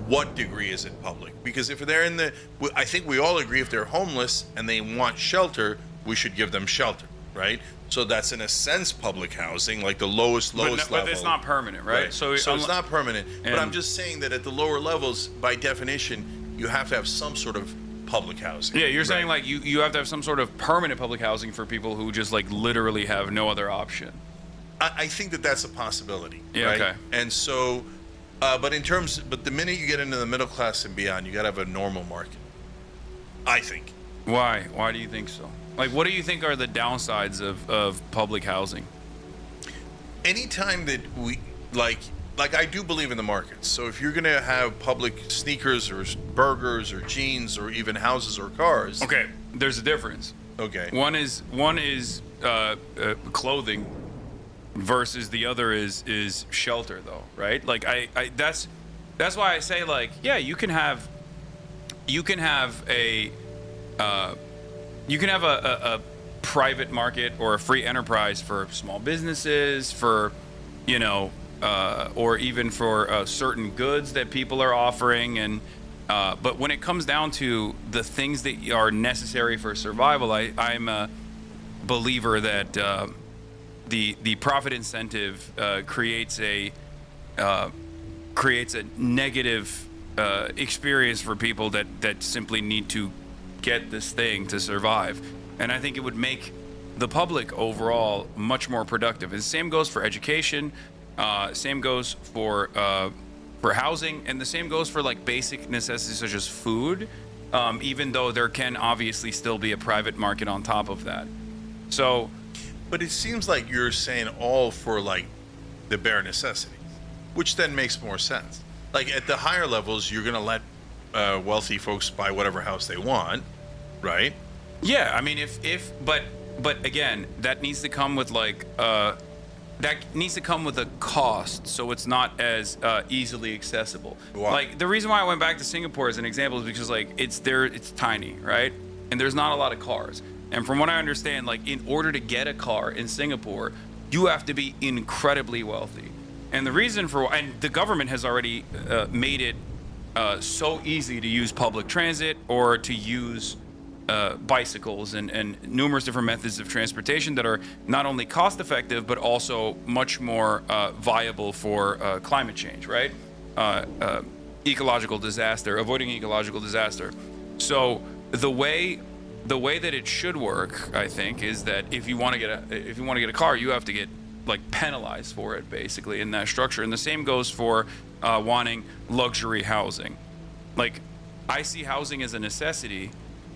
B: what degree is it public? Because if they're I think we all agree if they're homeless and they want shelter, we should give them shelter, right? So that's in a sense public housing, like the lowest level.
D: But it's not permanent, right?
B: So it's not permanent. But I'm just saying that at the lower levels, by definition, you have to have some sort of public housing.
D: Yeah, you're saying like you have to have some sort of permanent public housing for people who just like literally have no other option.
B: I think that's a possibility.
D: Yeah,
B: right?
D: okay.
B: And so, but the minute you get into the middle class and beyond, you got to have a normal market. I think.
D: Why? Why do you think so? Like, what do you think are the downsides of public housing?
B: Anytime that we like I do believe in the markets. So if you're gonna have public sneakers or burgers or jeans or even houses or cars,
D: Okay, there's a difference.
B: okay,
D: One is clothing versus the other is shelter, though, right? Like that's why I say, like, yeah, you can have a private market or a free enterprise for small businesses, for or even for certain goods that people are offering, and but when it comes down to the things that are necessary for survival, I'm a believer that the profit incentive creates a negative experience for people that simply need to get this thing to survive. And I think it would make the public overall much more productive. And the same goes for education, same goes for housing, and the same goes for like basic necessities such as food, even though there can obviously still be a private market on top of that. So,
B: but it seems like you're saying all for like the bare necessities, which then makes more sense. Like at the higher levels, you're gonna let wealthy folks buy whatever house they want, right?
D: yeah, I mean, but again, that needs to come with like that needs to come with a cost, so it's not as easily accessible.
B: Why?
D: Like the reason why I went back to Singapore as an example is because like it's tiny, right? And there's not a lot of cars. And from what I understand, like in order to get a car in Singapore, you have to be incredibly wealthy. And the reason and the government has already made it so easy to use public transit or to use bicycles and numerous different methods of transportation that are not only cost effective but also much more viable for climate change, right? Ecological disaster, avoiding ecological disaster. So the way that it should work, I think, is that if you want to get a car, you have to get like penalized for it, basically, in that structure. And the same goes for wanting luxury housing. Like, I see housing as a necessity,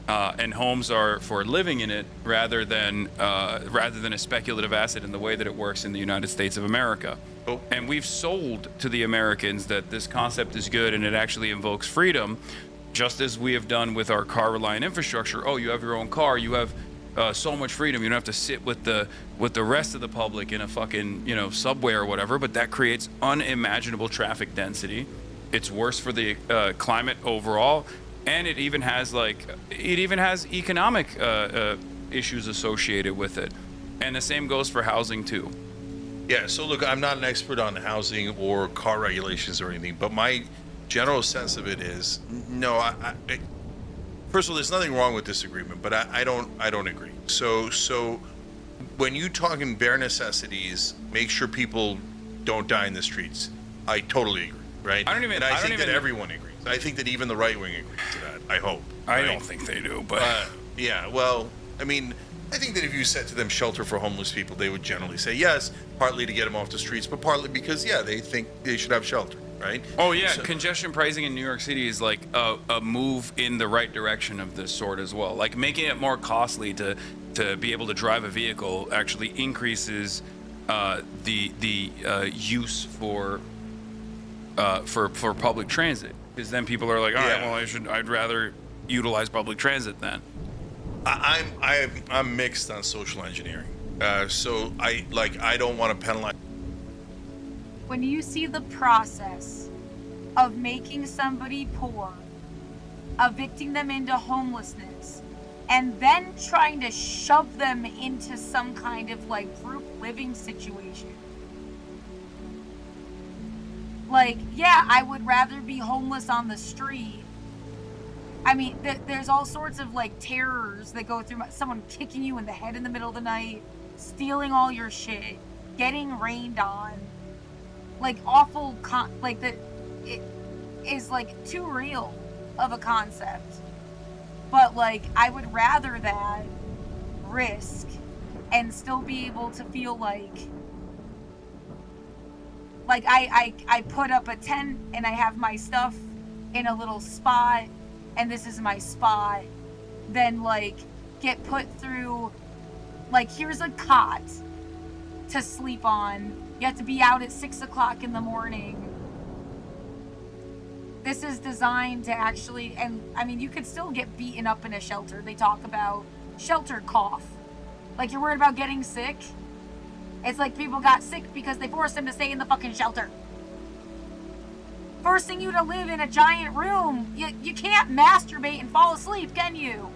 D: and homes are for living in it rather than a speculative asset in the way that it works in the United States of America.
B: Oh.
D: And we've sold to the Americans that this concept is good and it actually invokes freedom, just as we have done with our car-reliant infrastructure. Oh, you have your own car, you have so much freedom. You don't have to sit with the rest of the public in a fucking subway or whatever. But that creates unimaginable traffic density. It's worse for the climate overall, and it even has economic issues associated with it. And the same goes for housing too.
B: Yeah, so look, I'm not an expert on housing or car regulations or anything, but my general sense of it is, no, first of all, there's nothing wrong with this agreement, but I don't agree. So when you talk in bare necessities, make sure people don't die in the streets. I totally agree, right? I think that everyone agrees. I think that even the right wing agrees to that. I hope.
D: I
B: right?
D: don't think they do, but
B: yeah. Well, I mean, I think that if you said to them shelter for homeless people, they would generally say yes, partly to get them off the streets, but partly because they think they should have shelter, right?
D: Oh yeah, congestion pricing in New York City is like a move in the right direction of this sort as well. Like making it more costly to be able to drive a vehicle actually increases the use for public transit, because then people are like, all right, well, I'd rather utilize public transit then.
B: I'm mixed on social engineering. So I don't want to penalize.
A: When you see the process of making somebody poor, evicting them into homelessness, and then trying to shove them into some kind of like group living situation. Like, yeah, I would rather be homeless on the street. I mean, there's all sorts of like terrors that go through someone kicking you in the head in the middle of the night, stealing all your shit, getting rained on, like awful, like that it is like too real of a concept. But like, I would rather that risk and still be able to feel like I put up a tent and I have my stuff in a little spot and this is my spot, then like get put through, like, here's a cot to sleep on. You have to be out at 6 o'clock in the morning. This is designed to actually, and I mean, you could still get beaten up in a shelter. They talk about shelter cough. Like, you're worried about getting sick. It's like people got sick because they forced them to stay in the fucking shelter. Forcing you to live in a giant room. You can't masturbate and fall asleep, can you?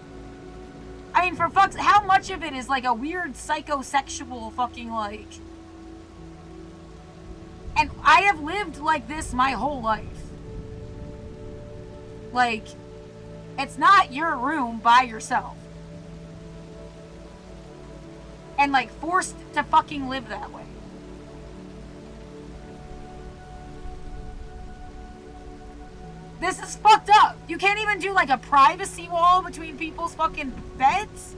A: I mean, for fuck's, how much of it is like a weird psychosexual fucking like... And I have lived like this my whole life. Like, it's not your room by yourself. And like forced to fucking live that way. This is fucked up. You can't even do like a privacy wall between people's fucking beds.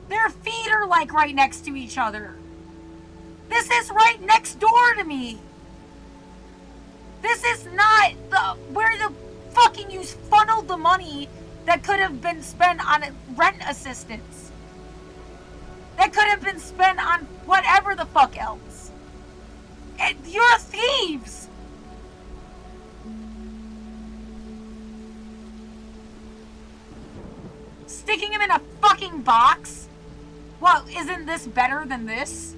A: Their feet are like right next to each other. This is right next door to me. This is not where the fucking you funneled the money that could have been spent on rent assistance. That could have been spent on whatever the fuck else. And you're thieves. Sticking him in a fucking box? Well, isn't this better than this?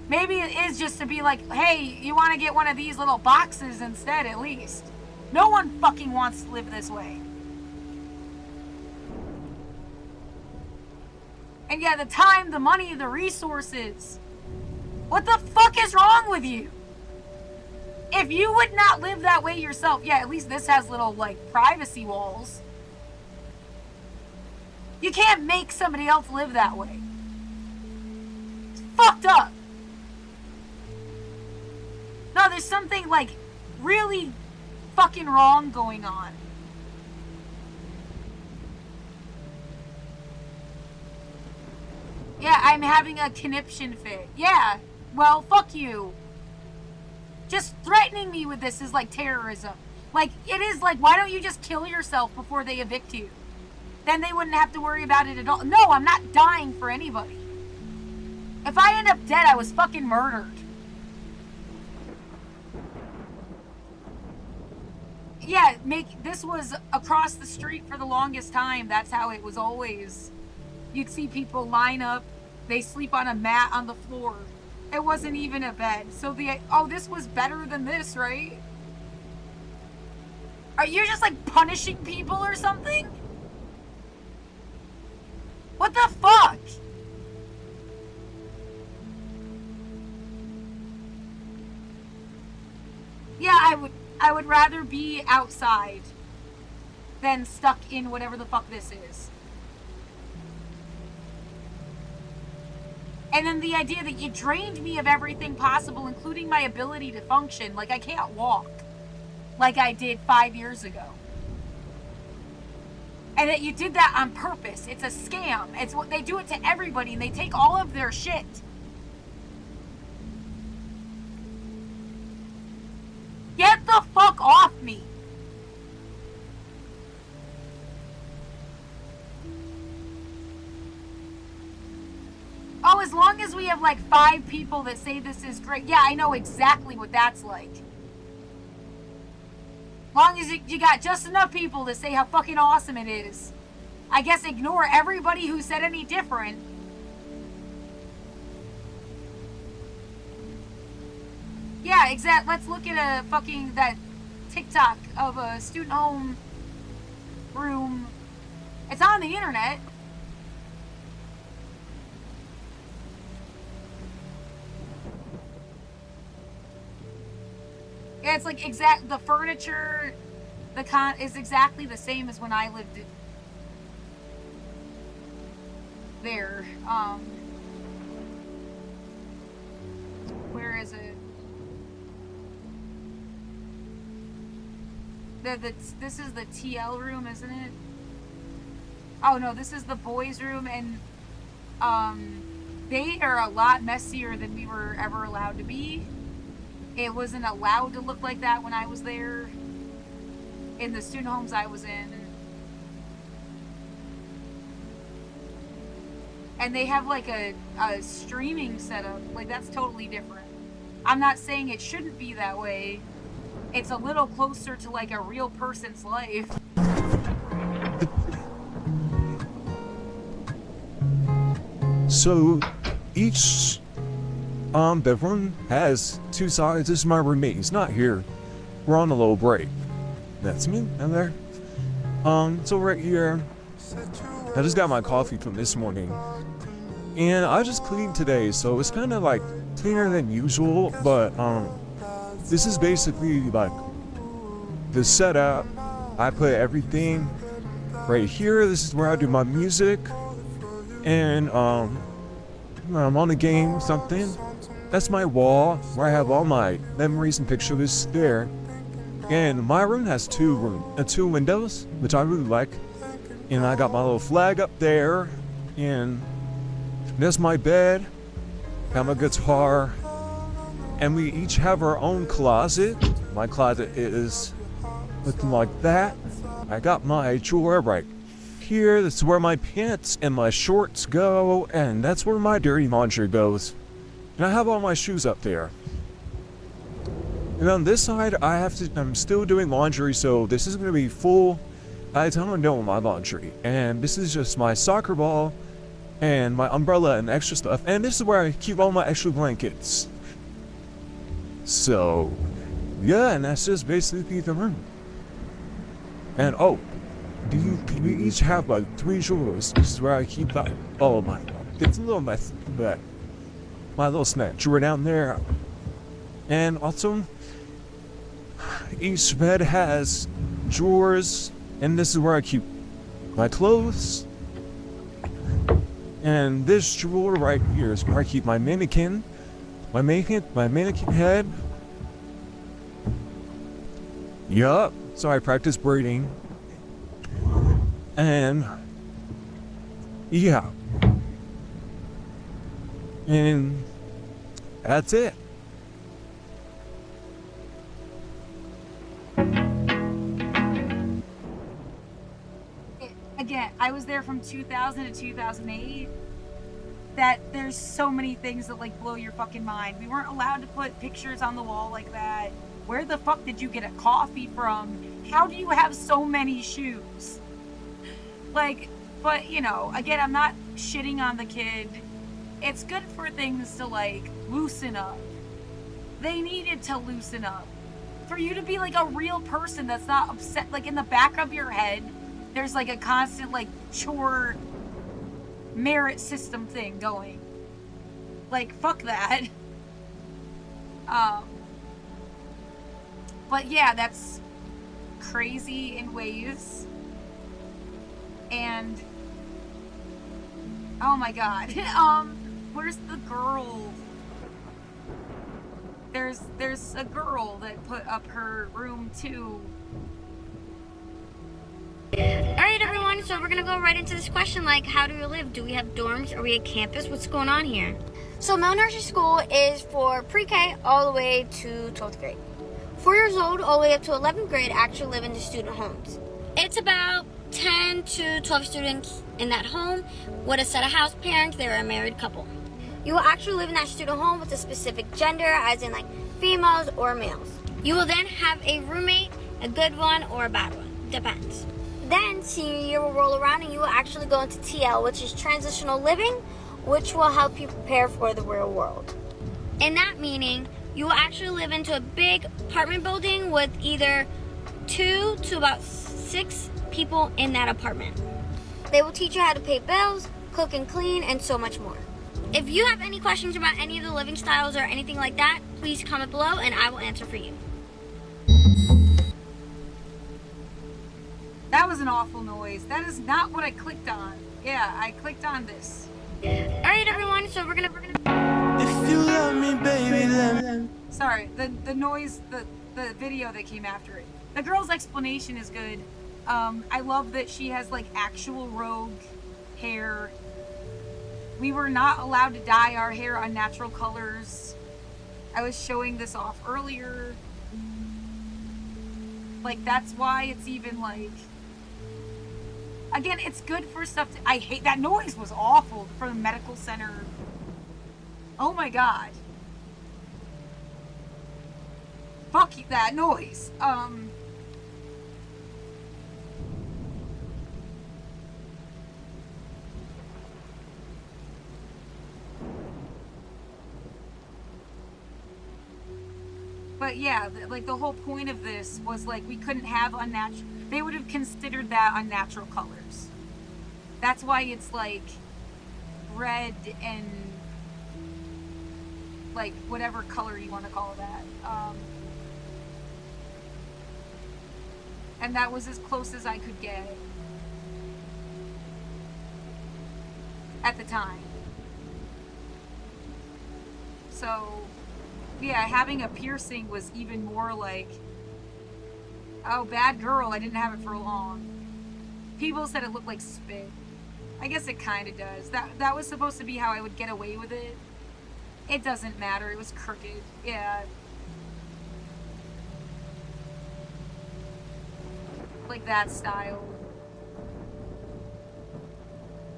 A: Maybe it is just to be like, hey, you want to get one of these little boxes instead, at least. No one fucking wants to live this way. And yeah, the time, the money, the resources. What the fuck is wrong with you? If you would not live that way yourself, yeah, at least this has little, like, privacy walls. You can't make somebody else live that way. It's fucked up. No, there's something, like, really fucking wrong going on. Yeah, I'm having a conniption fit. Yeah, well, fuck you. Just threatening me with this is like terrorism. Like, it is like, why don't you just kill yourself before they evict you? Then they wouldn't have to worry about it at all. No, I'm not dying for anybody. If I end up dead, I was fucking murdered. Yeah, this was across the street for the longest time. That's how it was always. You'd see people line up. They sleep on a mat on the floor. It wasn't even a bed. So this was better than this, right? Are you just like punishing people or something? What the fuck? Yeah, I would rather be outside than stuck in whatever the fuck this is. And then the idea that you drained me of everything possible, including my ability to function. Like, I can't walk like I did 5 years ago. And that you did that on purpose. It's a scam. It's what they do it to everybody, and they take all of their shit. Get the fuck off me. Oh, as long as we have like 5 people that say this is great, yeah, I know exactly what that's like. Long as you got just enough people to say how fucking awesome it is. I guess ignore everybody who said any different. Yeah, exactly. Let's look at that TikTok of a student home room. It's on the internet. Yeah, it's like the furniture, is exactly the same as when I lived there. Where is it? This is the TL room, isn't it? Oh no, this is the boys' room, and they are a lot messier than we were ever allowed to be. It wasn't allowed to look like that when I was there, in the student homes I was in. And they have like a streaming setup. Like, that's totally different. I'm not saying it shouldn't be that way. It's a little closer to like a real person's life.
F: So each bedroom has 2 sides. This is my roommate. He's not here. We're on a little break. That's me. I'm there. So right here, I just got my coffee from this morning, and I just cleaned today, so it's kind of like cleaner than usual. But this is basically like the setup. I put everything right here. This is where I do my music, and I'm on a game or something. That's my wall where I have all my memories and pictures there. And my room has 2 windows, which I really like. And I got my little flag up there, and there's my bed, got my guitar, and we each have our own closet. My closet is looking like that. I got my drawer right here. That's where my pants and my shorts go, and that's where my dirty laundry goes. And I have all my shoes up there. And on this side, I'm still doing laundry, so this is going to be full. I don't know my laundry. And this is just my soccer ball and my umbrella and extra stuff. And this is where I keep all my extra blankets. So, yeah, and that's just basically the room. And oh, we each have like 3 drawers. This is where I keep all of mine. It's a little messy, but my little snack drawer down there. And also, each bed has drawers, and this is where I keep my clothes. And this drawer right here is where I keep my mannequin head. Yup, so I practice braiding. And yeah. And that's it.
A: Again, I was there from 2000 to 2008. That there's so many things that like blow your fucking mind. We weren't allowed to put pictures on the wall like that. Where the fuck did you get a coffee from? How do you have so many shoes? Like, but you know, again, I'm not shitting on the kid. It's good for things to like loosen up. They needed to loosen up. For you to be like a real person that's not upset, like in the back of your head, there's like a constant like chore merit system thing going. Like, fuck that. But yeah, that's crazy in ways. And oh my god. Where's the girl? There's a girl that put up her room too.
G: Alright everyone, so we're gonna go right into this question, like, how do we live? Do we have dorms? Are we at campus? What's going on here? So Mount Hershey School is for pre-K all the way to 12th grade. 4 years old all the way up to 11th grade actually live in the student homes. It's about 10 to 12 students in that home with a set of house parents. They're a married couple. You will actually live in that student home with a specific gender, as in like females or males. You will then have a roommate, a good one or a bad one, depends. Then senior year will roll around and you will actually go into TL, which is transitional living, which will help you prepare for the real world. In that meaning, you will actually live into a big apartment building with either 2 to about 6 people in that apartment. They will teach you how to pay bills, cook and clean, and so much more. If you have any questions about any of the living styles or anything like that, please comment below and I will answer for you.
A: That was an awful noise. That is not what I clicked on. Yeah, I clicked on this.
G: Alright everyone, so we're gonna
H: If you love me, baby, let me.
A: Sorry, the noise, the video that came after it. The girl's explanation is good. I love that she has like actual rogue hair. We were not allowed to dye our hair unnatural colors. I was showing this off earlier. Like, that's why it's even like... Again, it's good for stuff to... I hate... That noise was awful for the medical center. Oh my god. Fuck you, that noise. But yeah, like the whole point of this was like we couldn't have unnatural... They would have considered that unnatural colors. That's why it's like red and like whatever color you want to call that. And that was as close as I could get at the time. So yeah, having a piercing was even more like, oh, bad girl, I didn't have it for long. People said it looked like spit. I guess it kind of does. That was supposed to be how I would get away with it. It doesn't matter, it was crooked. Yeah. Like that style.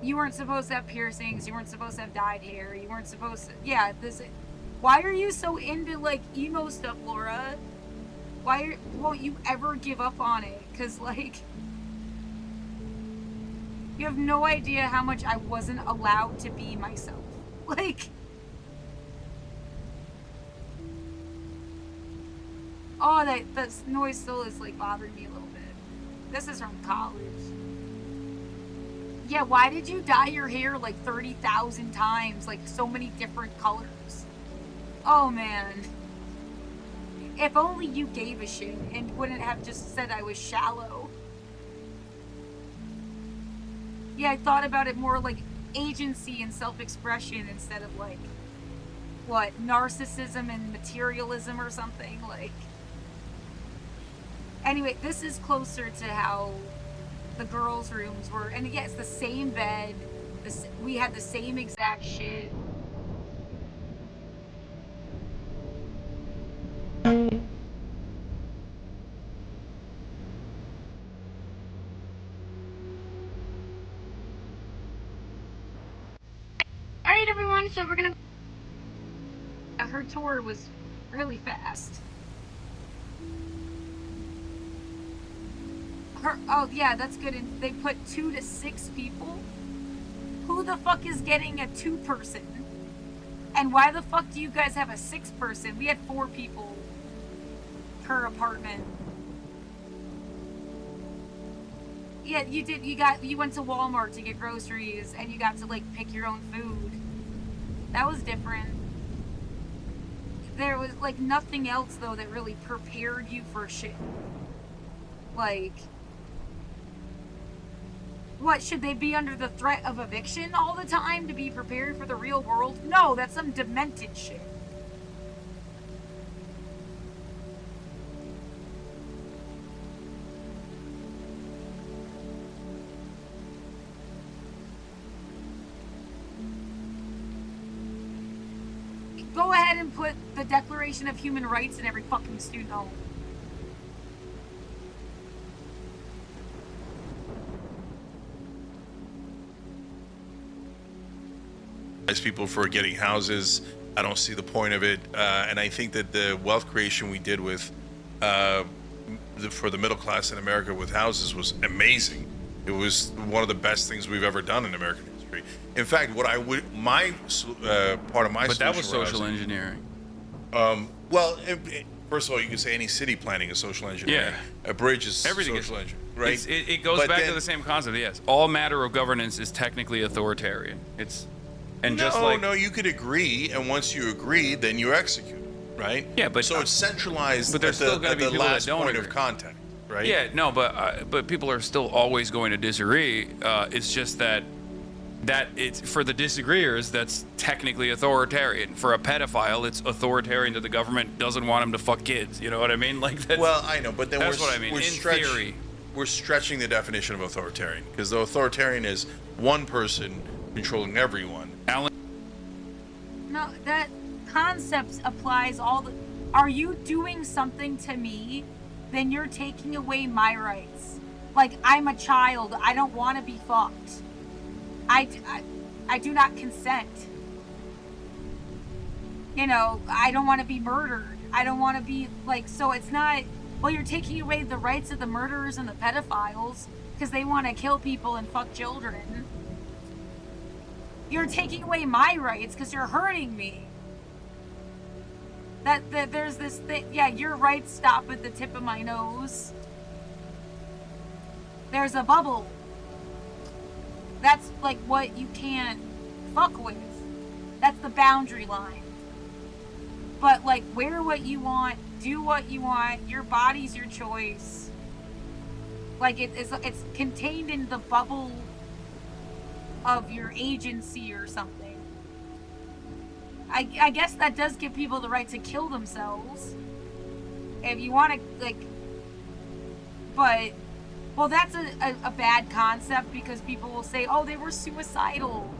A: You weren't supposed to have piercings, you weren't supposed to have dyed hair, you weren't supposed to... Yeah, this... Why are you so into, like, emo stuff, Laura? Why won't you ever give up on it? Because, like... You have no idea how much I wasn't allowed to be myself. Like... Oh, that noise still is, like, bothering me a little bit. This is from college. Yeah, why did you dye your hair, like, 30,000 times? Like, so many different colors. Oh, man. If only you gave a shit and wouldn't have just said I was shallow. Yeah, I thought about it more like agency and self-expression instead of like, what, narcissism and materialism or something, like. Anyway, this is closer to how the girls' rooms were. And yeah, it's the same bed. We had the same exact shit.
G: Alright everyone, so we're gonna...
A: Her tour was really fast. Oh yeah, that's good. And they put 2 to 6 people. Who the fuck is getting a 2-person? And why the fuck do you guys have a 6-person? We had 4 people per apartment. Yeah, you did. You went to Walmart to get groceries, and you got to like pick your own food. That was different. There was like nothing else though that really prepared you for shit. Like, what, should they be under the threat of eviction all the time to be prepared for the real world? No, that's some demented shit. Go ahead and put the Declaration of Human Rights in every fucking student home.
B: penalize people for getting houses. I don't see the point of it. And I think that the wealth creation we did with for the middle class in America with houses was amazing. It was one of the best things we've ever done in American history. In fact, what I would part of my
D: But that was
B: solution
D: social engineering.
B: well, first of all, you can say any city planning is social engineering.
D: Yeah.
B: A bridge is
D: Everything
B: social
D: is,
B: engineering, right?
D: It goes
B: But
D: back
B: then-
D: to the same concept. Yes, all matter of governance is technically authoritarian. It's and
B: no,
D: just like
B: no, you could agree, and once you agree, then you execute, right?
D: Yeah, but-
B: so it's centralized.
D: but there's
B: at the,
D: still gonna
B: at
D: be
B: the
D: people that
B: last
D: don't
B: point
D: agree.
B: of contact, right?
D: yeah, no, but people are still always going to disagree. It's just that it's for the disagreeers that's technically authoritarian. For a pedophile, it's authoritarian that the government doesn't want him to fuck kids. You know what I mean? Like that's,
B: Well, I know, but then
D: that's
B: we're,
D: what I mean.
B: we're
D: In
B: stretch-
D: theory.
B: we're stretching the definition of authoritarian because the authoritarian is one person controlling everyone.
D: Alan,
A: No, that concept applies all the. Are you doing something to me? Then you're taking away my rights. Like, I'm a child. I don't want to be fucked. I do not consent. You know, I don't want to be murdered. I don't want to be, like, so it's not, well, you're taking away the rights of the murderers and the pedophiles because they want to kill people and fuck children. You're taking away my rights because you're hurting me. That there's this thing, yeah, your rights stop at the tip of my nose. There's a bubble. That's like what you can't fuck with. That's the boundary line. But like, wear what you want, do what you want. Your body's your choice. Like it's contained in the bubble of your agency or something. I guess that does give people the right to kill themselves. If you want to, like, but, well, that's a bad concept because people will say, oh, they were suicidal.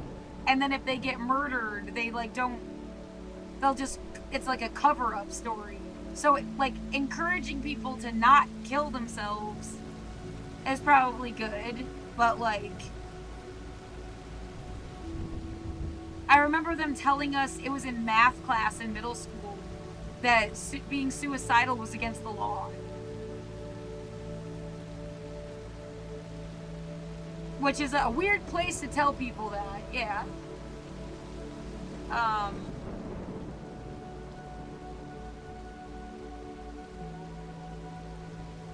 A: And then if they get murdered, they, like, they'll just, it's like a cover-up story. So, like, encouraging people to not kill themselves is probably good, but, like, I remember them telling us, it was in math class in middle school, that being suicidal was against the law. Which is a weird place to tell people that, yeah.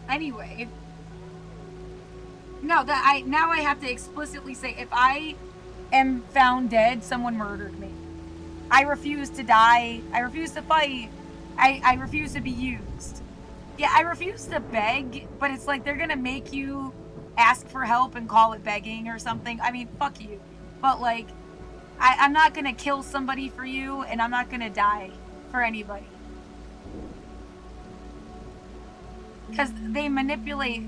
A: Anyway. No, now I have to explicitly say, if I am found dead, someone murdered me. I refuse to die. I refuse to fight. I refuse to be used. Yeah, I refuse to beg, but it's like they're gonna make you ask for help and call it begging or something. I mean, fuck you. But like, I'm not gonna kill somebody for you, and I'm not gonna die for anybody. Because they manipulate.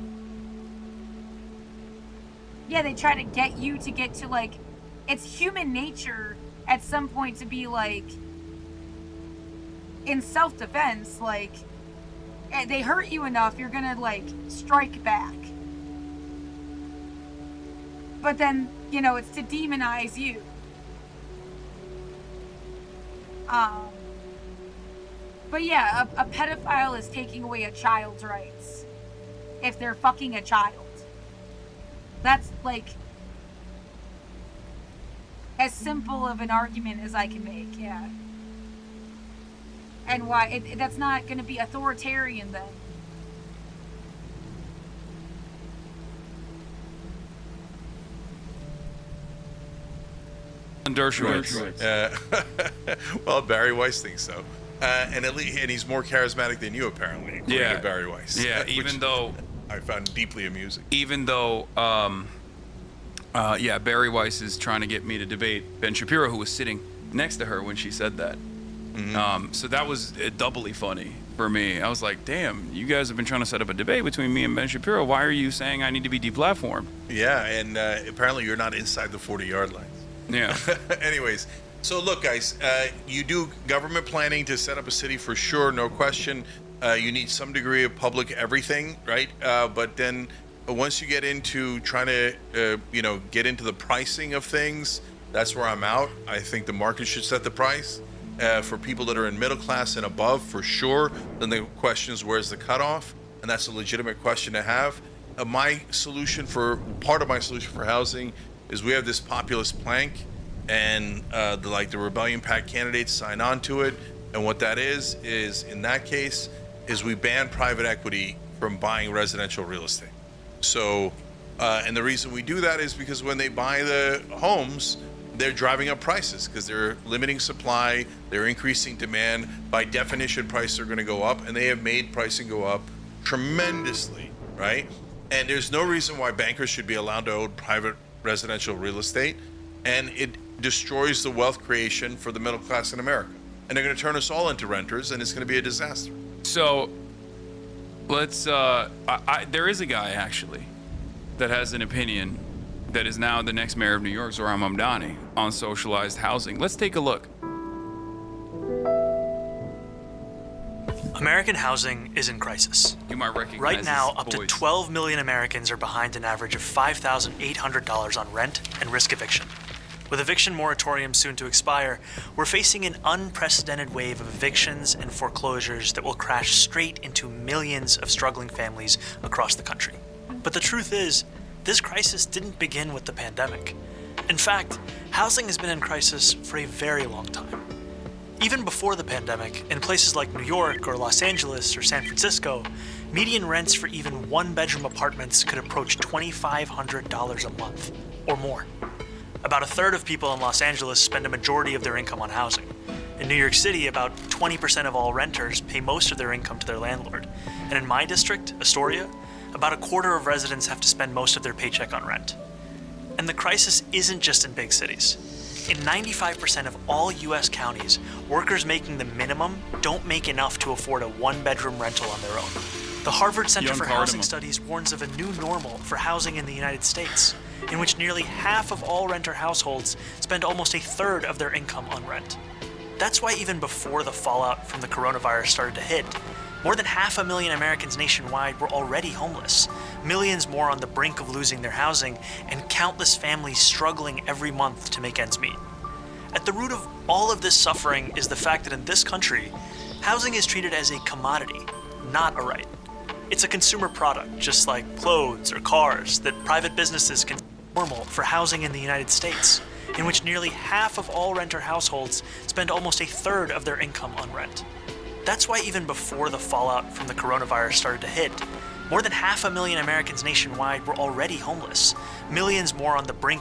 A: Yeah, they try to get you to get to like, it's human nature at some point to be like, in self-defense, like, they hurt you enough, you're gonna like strike back. But then, you know, it's to demonize you. But yeah, a pedophile is taking away a child's rights if they're fucking a child. That's like as simple of an argument as I can make, yeah. And why that's not going to be authoritarian then.
D: Dershowitz.
B: Well, Barry Weiss thinks so, and he's more charismatic than you apparently. According
D: Yeah.
B: to Barry Weiss.
D: Yeah,
B: which
D: even though
B: I found deeply amusing.
D: even though yeah, Barry Weiss is trying to get me to debate Ben Shapiro, who was sitting next to her when she said that. So that was doubly funny for me. I was like, damn, you guys have been trying to set up a debate between me and Ben Shapiro. Why are you saying I need to be deplatformed?
B: Yeah, and apparently you're not inside the 40-yard lines.
D: Yeah.
B: Anyways, so look, guys, you do government planning to set up a city for sure, no question. You need some degree of public everything, right? But then once you get into trying to, get into the pricing of things, That's where I'm out. I think the market should set the price. For people that are in middle class and above, for sure. Then the question is, where's the cutoff? And that's a legitimate question to have. Part of my solution for housing is we have this populist plank, and the Rebellion PAC candidates sign on to it. And what that is in that case, is we ban private equity from buying residential real estate. So, and the reason we do that is because when they buy the homes, they're driving up prices because they're limiting supply, they're increasing demand. By definition, prices are going to go up, and they have made pricing go up tremendously, right? And there's no reason why bankers should be allowed to own private residential real estate, and it destroys the wealth creation for the middle class in America. And they're going to turn us all into renters, and it's going to be a disaster.
D: So let's, there is a guy actually that has an opinion that is now the next mayor of New York, Zohran Mamdani, on socialized housing. Let's take a look.
I: American housing is in crisis.
D: You might recognize
I: Right now,
D: his
I: up to
D: voice.
I: 12 million Americans are behind an average of $5,800 on rent and risk eviction. With eviction moratoriums soon to expire, we're facing an unprecedented wave of evictions and foreclosures that will crash straight into millions of struggling families across the country. But the truth is, this crisis didn't begin with the pandemic. In fact, housing has been in crisis for a very long time. Even before the pandemic, in places like New York or Los Angeles or San Francisco, median rents for even one-bedroom apartments could approach $2,500 a month or more. About a third of people in Los Angeles spend a majority of their income on housing. In New York City, about 20% of all renters pay most of their income to their landlord. And in my district, Astoria, about a quarter of residents have to spend most of their paycheck on rent. And the crisis isn't just in big cities. In 95% of all US counties, workers making the minimum don't make enough to afford a one-bedroom rental on their own. The Harvard Center
D: Young
I: for
D: Cardamom.
I: Housing Studies warns of a new normal for housing in the United States, in which nearly half of all renter households spend almost a third of their income on rent. That's why even before the fallout from the coronavirus started to hit, more than 500,000 Americans nationwide were already homeless, millions more on the brink of losing their housing, and countless families struggling every month to make ends meet. At the root of all of this suffering is the fact that in this country, housing is treated as a commodity, not a right. It's a consumer product, just like clothes or cars, that private businesses can normal for housing in the United States, in which nearly half of all renter households spend almost a third of their income on rent. That's why even before the fallout from the coronavirus started to hit, more than 500,000 Americans nationwide were already homeless, millions more on the brink.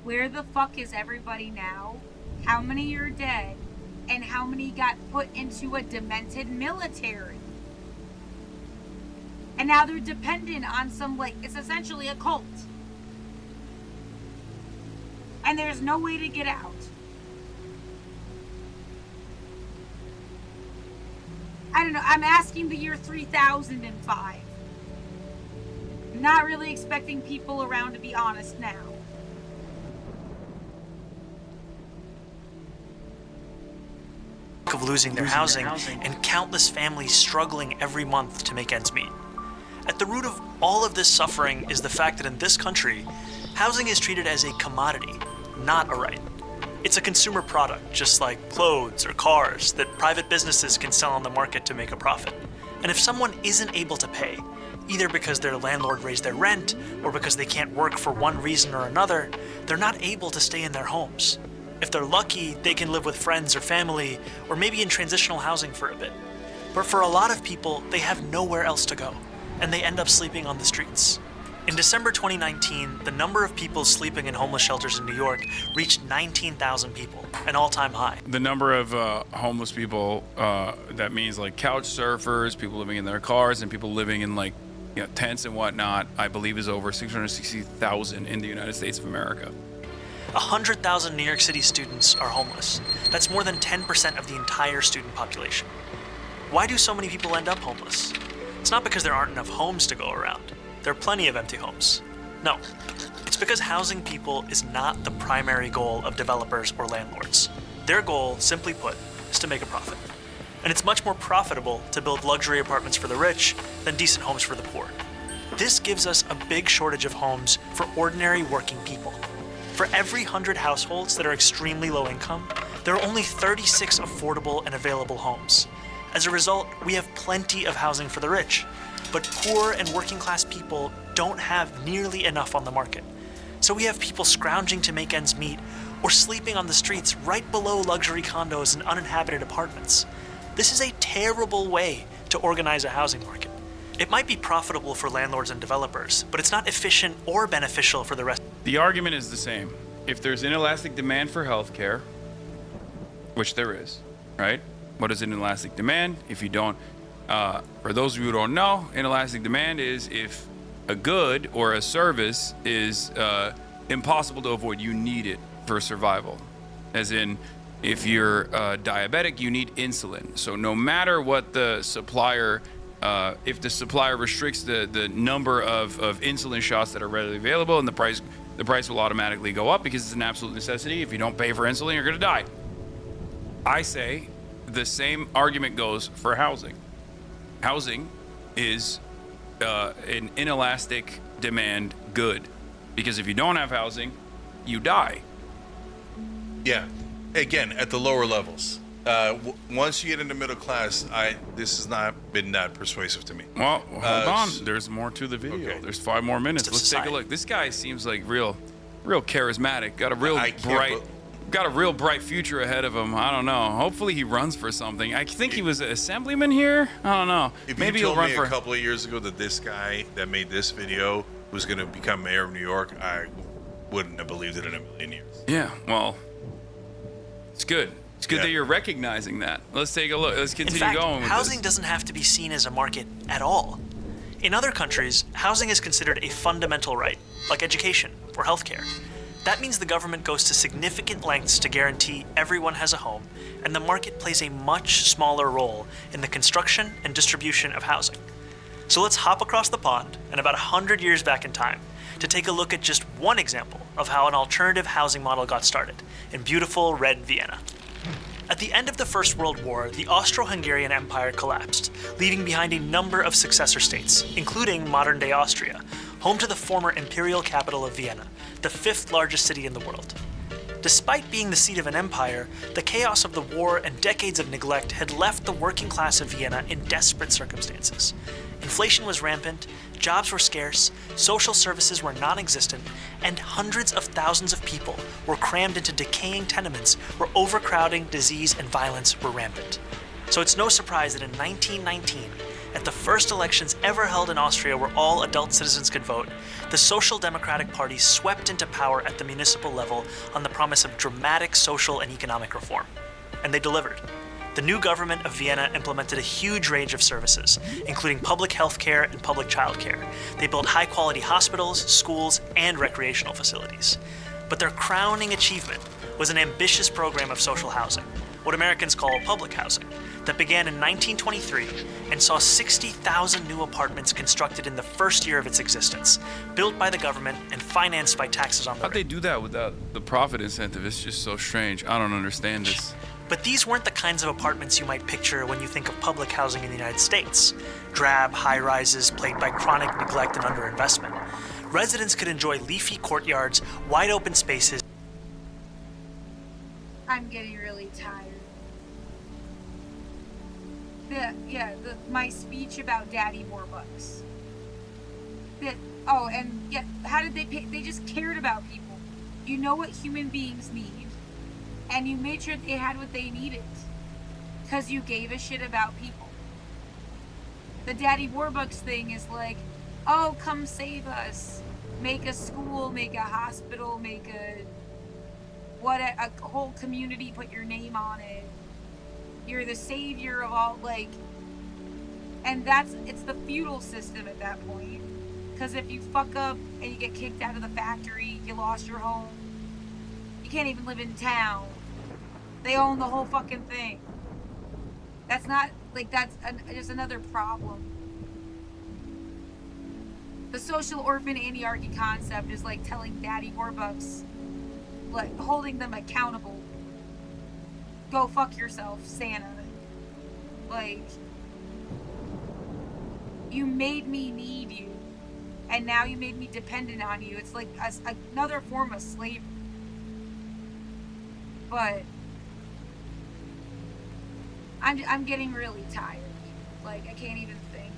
A: Where the fuck is everybody now? How many are dead? And how many got put into a demented military? And now they're dependent on some, it's essentially a cult. And there's no way to get out. I don't know, I'm asking the year 3005. Not really expecting people around to be honest now.
I: Of losing their housing, and countless families struggling every month to make ends meet. At the root of all of this suffering is the fact that in this country, housing is treated as a commodity, not a right. It's a consumer product, just like clothes or cars, that private businesses can sell on the market to make a profit. And if someone isn't able to pay, either because their landlord raised their rent or because they can't work for one reason or another, they're not able to stay in their homes. If they're lucky, they can live with friends or family, or maybe in transitional housing for a bit. But for a lot of people, they have nowhere else to go, and they end up sleeping on the streets. In December 2019, the number of people sleeping in homeless shelters in New York reached 19,000 people, an all-time high.
D: The number of homeless people, that means like couch surfers, people living in their cars, and people living in tents and whatnot, I believe is over 660,000 in the United States of America.
I: 100,000 New York City students are homeless. That's more than 10% of the entire student population. Why do so many people end up homeless? It's not because there aren't enough homes to go around. There are plenty of empty homes. No, it's because housing people is not the primary goal of developers or landlords. Their goal, simply put, is to make a profit. And it's much more profitable to build luxury apartments for the rich than decent homes for the poor. This gives us a big shortage of homes for ordinary working people. For every 100 households that are extremely low income, there are only 36 affordable and available homes. As a result, we have plenty of housing for the rich, but poor and working class people don't have nearly enough on the market. So we have people scrounging to make ends meet or sleeping on the streets right below luxury condos and uninhabited apartments. This is a terrible way to organize a housing market. It might be profitable for landlords and developers, but it's not efficient or beneficial for the rest.
D: The argument is the same. If there's inelastic demand for healthcare, which there is, right? What is inelastic demand? If you don't, for those of you who don't know, inelastic demand is if a good or a service is impossible to avoid, you need it for survival. As in, if you're diabetic, you need insulin. So no matter what the supplier, if the supplier restricts the number of insulin shots that are readily available, and the price will automatically go up because it's an absolute necessity. If you don't pay for insulin, you're gonna die. I say the same argument goes for housing. Housing is an inelastic demand good, because if you don't have housing, you die.
B: Yeah. Again, at the lower levels. Once you get into middle class, this has not been that persuasive to me.
D: Well, hold on. There's more to the video.
B: Okay.
D: There's 5 more minutes. Let's take a look. This guy seems like real charismatic. Got a real bright future ahead of him. I don't know. Hopefully he runs for something. I think he was an assemblyman here. I don't know.
B: If
D: Maybe
B: you told
D: he'll run
B: me
D: for
B: a couple of years ago that this guy that made this video was going to become mayor of New York, I wouldn't have believed it in a million years.
D: Yeah, well, it's good. It's good that you're recognizing that. Let's take a look. Let's continue
I: In fact,
D: going with
I: housing
D: this.
I: doesn't have to be seen as a market at all. In other countries, housing is considered a fundamental right, like education or healthcare. That means the government goes to significant lengths to guarantee everyone has a home, and the market plays a much smaller role in the construction and distribution of housing. So let's hop across the pond and about 100 years back in time to take a look at just one example of how an alternative housing model got started in beautiful red Vienna. At the end of the First World War, the Austro-Hungarian Empire collapsed, leaving behind a number of successor states, including modern-day Austria, home to the former imperial capital of Vienna, the 5th largest city in the world. Despite being the seat of an empire, the chaos of the war and decades of neglect had left the working class of Vienna in desperate circumstances. Inflation was rampant, jobs were scarce, social services were non-existent, and hundreds of thousands of people were crammed into decaying tenements where overcrowding, disease, and violence were rampant. So it's no surprise that in 1919, at the first elections ever held in Austria where all adult citizens could vote, the Social Democratic Party swept into power at the municipal level on the promise of dramatic social and economic reform. And they delivered. The new government of Vienna implemented a huge range of services, including public health care and public child care. They built high-quality hospitals, schools, and recreational facilities. But their crowning achievement was an ambitious program of social housing, what Americans call public housing, that began in 1923 and saw 60,000 new apartments constructed in the first year of its existence, built by the government and financed by taxes on the
D: How'd they do that without the profit incentive? It's just so strange. I don't understand this.
I: But these weren't the kinds of apartments you might picture when you think of public housing in the United States. Drab high-rises plagued by chronic neglect and underinvestment. Residents could enjoy leafy courtyards, wide-open spaces.
A: I'm getting really tired. My speech about Daddy Warbucks. How did they pay? They just cared about people. You know what human beings need, and you made sure they had what they needed, because you gave a shit about people. The Daddy Warbucks thing is like, oh, come save us. Make a school, make a hospital, make a whole community, put your name on it. You're the savior of all, and it's the feudal system at that point. Because if you fuck up and you get kicked out of the factory, you lost your home, you can't even live in town. They own the whole fucking thing. That's not, that's just another problem. The social orphan anarchy concept is like telling Daddy Warbucks, holding them accountable. Go fuck yourself, Santa. You made me need you, and now you made me dependent on you. It's like another form of slavery. But I'm getting really tired. Like, I can't even think.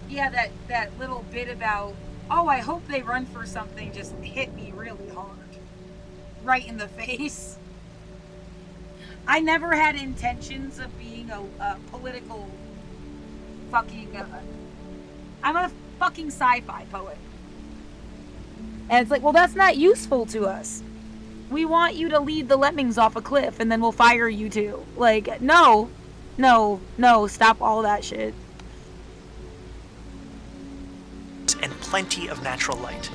A: Yeah, that little bit about, oh, I hope they run for something just hit me really hard. Right in the face. I never had intentions of being a political fucking... I'm a fucking sci-fi poet. And it's like, well, that's not useful to us. We want you to lead the lemmings off a cliff and then we'll fire you too. Like, no, stop all that shit.
I: And plenty of natural light.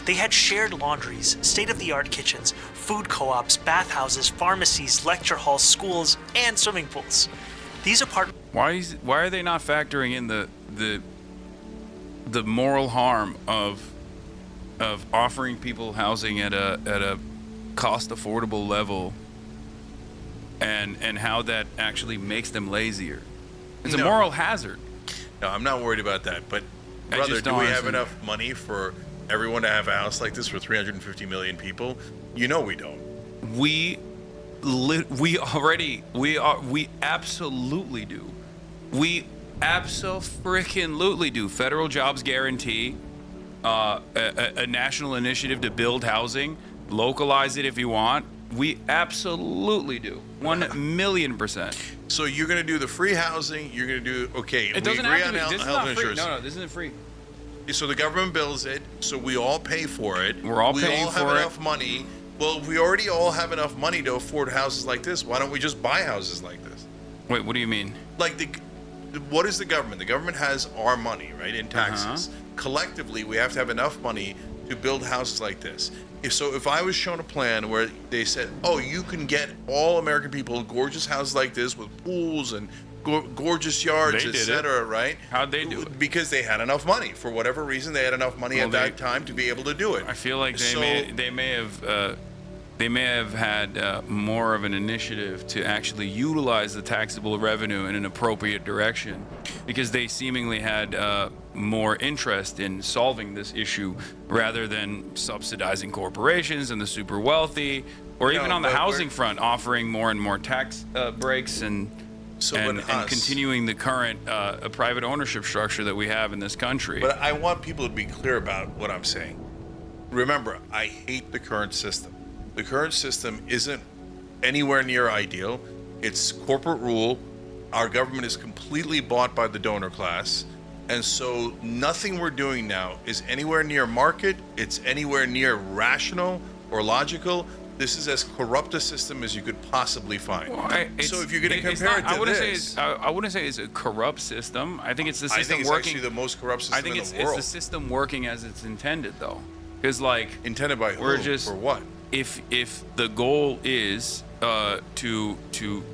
I: They had shared laundries, state-of-the-art kitchens, food co-ops, bathhouses, pharmacies, lecture halls, schools, and swimming pools. These apartments...
D: Why are they not factoring in the moral harm of offering people housing at a cost affordable level, and how that actually makes them lazier? It's a moral hazard.
B: No, I'm not worried about that. But brother, do we have enough money for everyone to have a house like this for 350 million people? You know we don't.
D: We absolutely do. We abso-freaking-lutely do. Federal jobs guarantee, a national initiative to build housing, localize it if you want. We absolutely do. 1,000,000%.
B: So you're going to do the free housing. You're going to do, okay,
D: It doesn't
B: we agree
D: have to
B: on
D: be. This is
B: health
D: not free.
B: insurance.
D: No, this isn't free.
B: So the government bills it, so we all pay for it.
D: We're all paying
B: We all
D: for
B: have
D: it.
B: enough money. Well, if we already all have enough money to afford houses like this, why don't we just buy houses like this?
D: Wait, what do you mean?
B: Like, what is the government? The government has our money, right, in taxes. Collectively, we have to have enough money to build houses like this. If I was shown a plan where they said, oh, you can get all American people gorgeous houses like this with pools and gorgeous yards,
D: They did
B: etc., right?
D: How'd they do it?
B: Because they had enough money. For whatever reason, they had enough money at that time to be able to do it.
D: I feel like they may have had more of an initiative to actually utilize the taxable revenue in an appropriate direction, because they seemingly had more interest in solving this issue rather than subsidizing corporations and the super wealthy, or even on the housing front, offering more and more tax breaks and continuing the current private ownership structure that we have in this country.
B: But I want people to be clear about what I'm saying. Remember, I hate the current system. The current system isn't anywhere near ideal. It's corporate rule. Our government is completely bought by the donor class. And so nothing we're doing now is anywhere near market. It's anywhere near rational or logical. This is as corrupt a system as you could possibly find. So if you're going to compare it to
D: I wouldn't say it's a corrupt system. I think it's the system
B: I think it's
D: working.
B: actually the most corrupt system in the world.
D: It's the system working as it's intended, though. Because, like,
B: intended by who? For what?
D: If the goal is to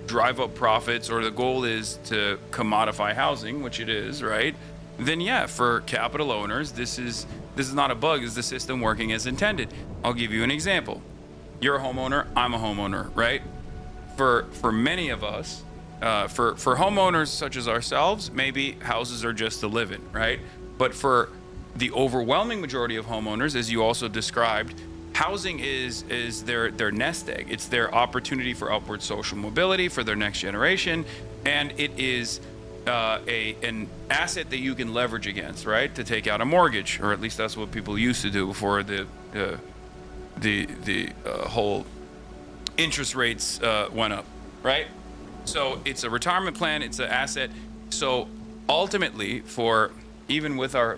D: drive up profits, or the goal is to commodify housing, which it is, right? Then yeah, for capital owners, this is not a bug. It's the system working as intended. I'll give you an example. You're a homeowner. I'm a homeowner, right? For many of us, for homeowners such as ourselves, maybe houses are just to live in, right? But for the overwhelming majority of homeowners, as you also described, housing is their nest egg. It's their opportunity for upward social mobility for their next generation, and it is an asset that you can leverage against, right? To take out a mortgage, or at least that's what people used to do before the whole interest rates went up, right? So it's a retirement plan. It's an asset. So ultimately, for even with our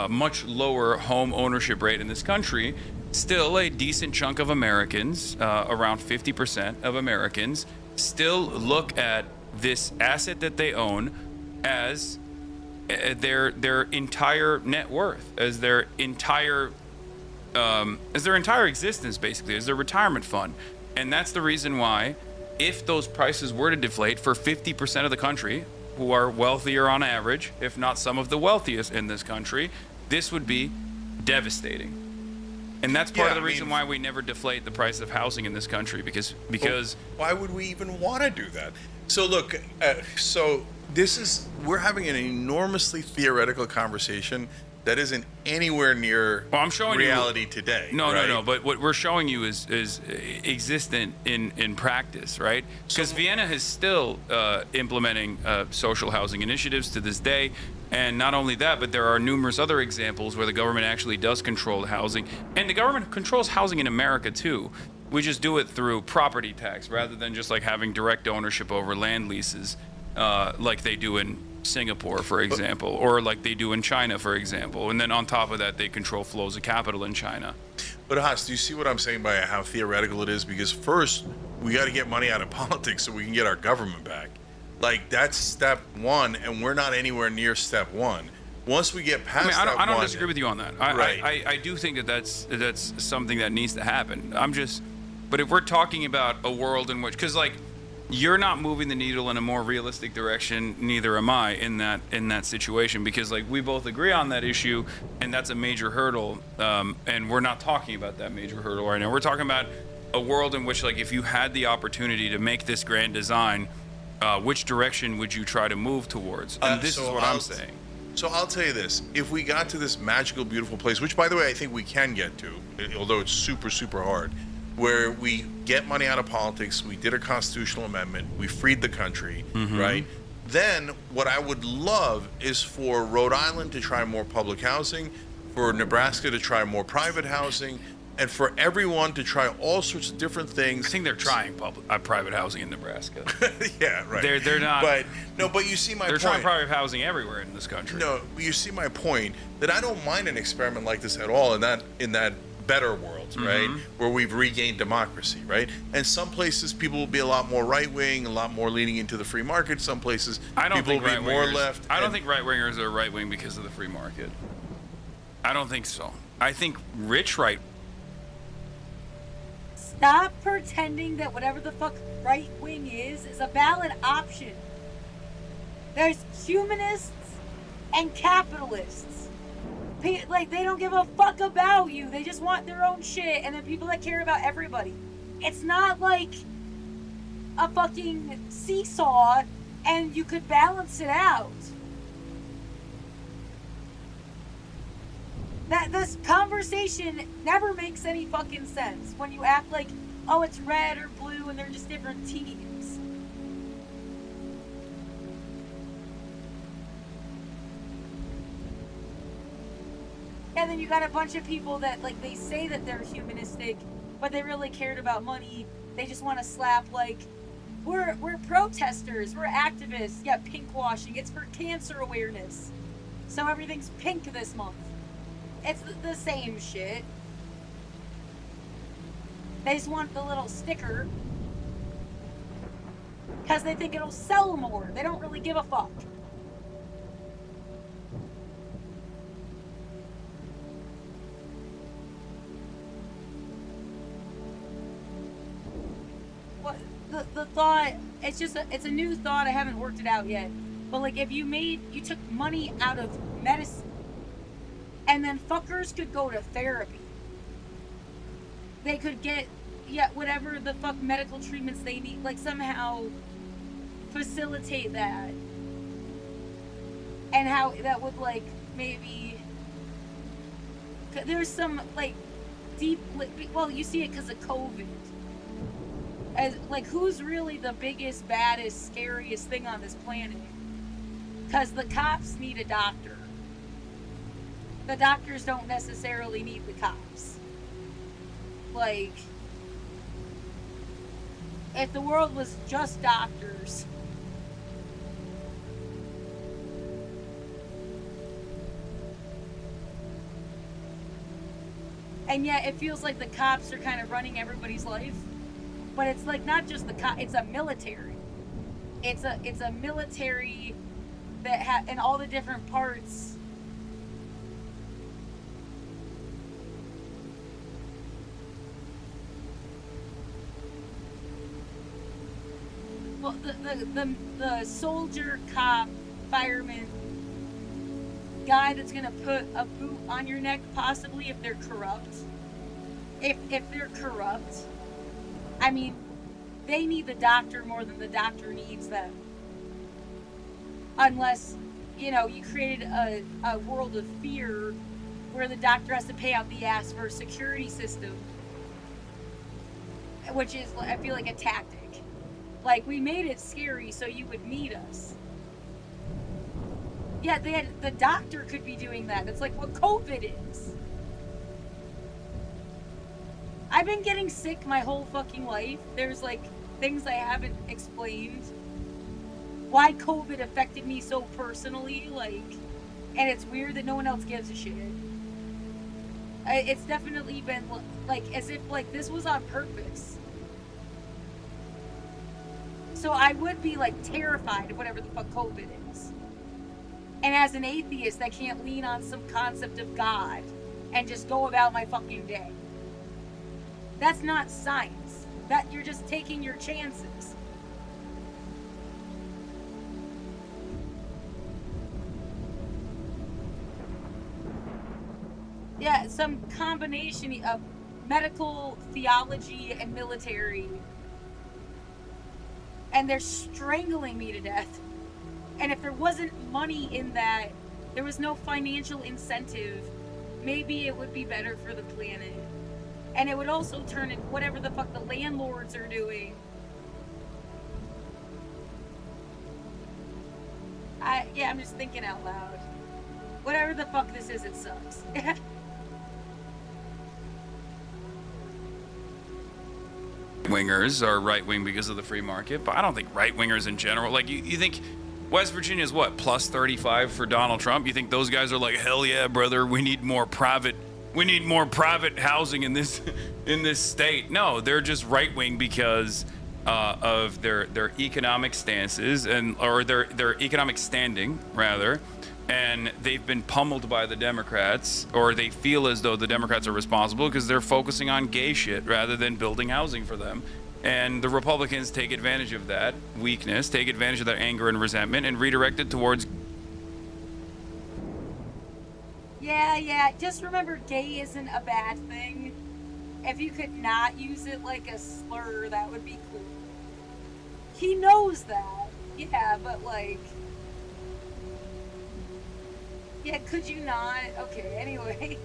D: much lower home ownership rate in this country, still a decent chunk of Americans, around 50% of Americans, still look at this asset that they own as their entire net worth, as their entire existence, basically, as their retirement fund. And that's the reason why, if those prices were to deflate for 50% of the country, who are wealthier on average, if not some of the wealthiest in this country, this would be devastating. And that's part of the reason why we never deflate the price of housing in this country, because
B: why would we even want to do that? So look, we're having an enormously theoretical conversation that isn't anywhere near
D: Well, I'm showing
B: reality
D: you,
B: today.
D: No,
B: right?
D: no. But what we're showing you is existent in practice, right? Because Vienna is still implementing social housing initiatives to this day. And not only that, but there are numerous other examples where the government actually does control housing. And the government controls housing in America, too. We just do it through property tax rather than just like having direct ownership over land leases like they do in Singapore, for example, or like they do in China, for example. And then on top of that, they control flows of capital in China.
B: But Haas, do you see what I'm saying by how theoretical it is? Because first, we got to get money out of politics so we can get our government back. Like, that's step one, and we're not anywhere near step one. Once we get past
D: I don't disagree with you on that.
B: Right.
D: I do think that that's something that needs to happen. But if we're talking about a world in which, because like, you're not moving the needle in a more realistic direction, neither am I in that situation, because like we both agree on that issue, and that's a major hurdle, and we're not talking about that major hurdle right now. We're talking about a world in which, like, if you had the opportunity to make this grand design, which direction would you try to move towards? And this is what I'm saying.
B: So I'll tell you this: if we got to this magical, beautiful place, which, by the way, I think we can get to, although it's super, super hard, where we get money out of politics, we did a constitutional amendment, we freed the country, right? Then what I would love is for Rhode Island to try more public housing, for Nebraska to try more private housing, and for everyone to try all sorts of different things.
D: I think they're trying private housing in Nebraska.
B: Yeah, right.
D: They're not.
B: But no, but you see my
D: they're
B: point.
D: trying private housing everywhere in this country.
B: No, you see my point that I don't mind an experiment like this at all in that better world, right? Where we've regained democracy, right? And some places people will be a lot more right wing, a lot more leaning into the free market. Some places people will be more left.
D: I don't think right wingers are right wing because of the free market. I don't think so. I think rich right.
A: Stop pretending that whatever the fuck right wing is a valid option. There's humanists and capitalists. Like, they don't give a fuck about you. They just want their own shit. And then people that care about everybody. It's not like a fucking seesaw and you could balance it out. This conversation never makes any fucking sense when you act like, oh, it's red or blue and they're just different teams. And then you got a bunch of people that, like, they say that they're humanistic, but they really cared about money. They just want to slap, like, we're protesters, we're activists. Yeah, pink washing. It's for cancer awareness. So everything's pink this month. It's the same shit. They just want the little sticker because they think it'll sell more. They don't really give a fuck. What the thought? It's a new thought. I haven't worked it out yet. But like, if you took money out of medicine, and then fuckers could go to therapy. They could get, whatever the fuck medical treatments they need, like somehow facilitate that. And how that would, like, maybe, there's some, like, deep, well, you see it because of COVID. As, like, who's really the biggest, baddest, scariest thing on this planet? Because the cops need a doctor. The doctors don't necessarily need the cops. Like, if the world was just doctors, and yet it feels like the cops are kind of running everybody's life, but it's like not just the cops, it's a military. It's a military that in all the different parts. Well, the soldier, cop, fireman, guy that's gonna put a boot on your neck, possibly if they're corrupt. If they're corrupt, I mean, they need the doctor more than the doctor needs them. Unless, you created a world of fear where the doctor has to pay out the ass for a security system, which is, I feel like, a tactic. Like, we made it scary so you would meet us. Yeah, the doctor could be doing that. That's like what COVID is. I've been getting sick my whole fucking life. There's like things I haven't explained. Why COVID affected me so personally, like, and it's weird that no one else gives a shit. It's definitely been like as if like this was on purpose. So I would be like terrified of whatever the fuck COVID is. And as an atheist, I can't lean on some concept of God and just go about my fucking day. That's not science. That you're just taking your chances. Yeah, some combination of medical, theology, and military. And they're strangling me to death. And if there wasn't money in that, there was no financial incentive, maybe it would be better for the planet. And it would also turn in whatever the fuck the landlords are doing. I'm just thinking out loud. Whatever the fuck this is, it sucks.
D: Wingers are right wing because of the free market, but I don't think right wingers in general. Like you think West Virginia is what, plus 35 for Donald Trump? You think those guys are like, hell yeah, brother, we need more private housing in this state? No, they're just right wing because of their economic stances or their economic standing rather. And they've been pummeled by the Democrats, or they feel as though the Democrats are responsible because they're focusing on gay shit rather than building housing for them. And the Republicans take advantage of that weakness, take advantage of that anger and resentment, and redirect it towards...
A: Yeah, just remember gay isn't a bad thing. If you could not use it like a slur, that would be cool. He knows that. Yeah, but like... Yeah, could you not? Okay, anyway.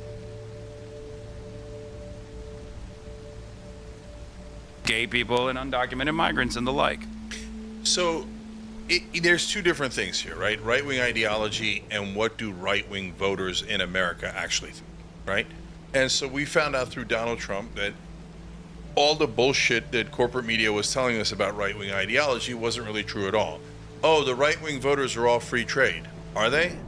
D: Gay people and undocumented migrants and the like.
B: So there's two different things here, right? Right-wing ideology and what do right-wing voters in America actually think, right? And so we found out through Donald Trump that all the bullshit that corporate media was telling us about right-wing ideology wasn't really true at all. Oh, the right-wing voters are all free trade. Are they?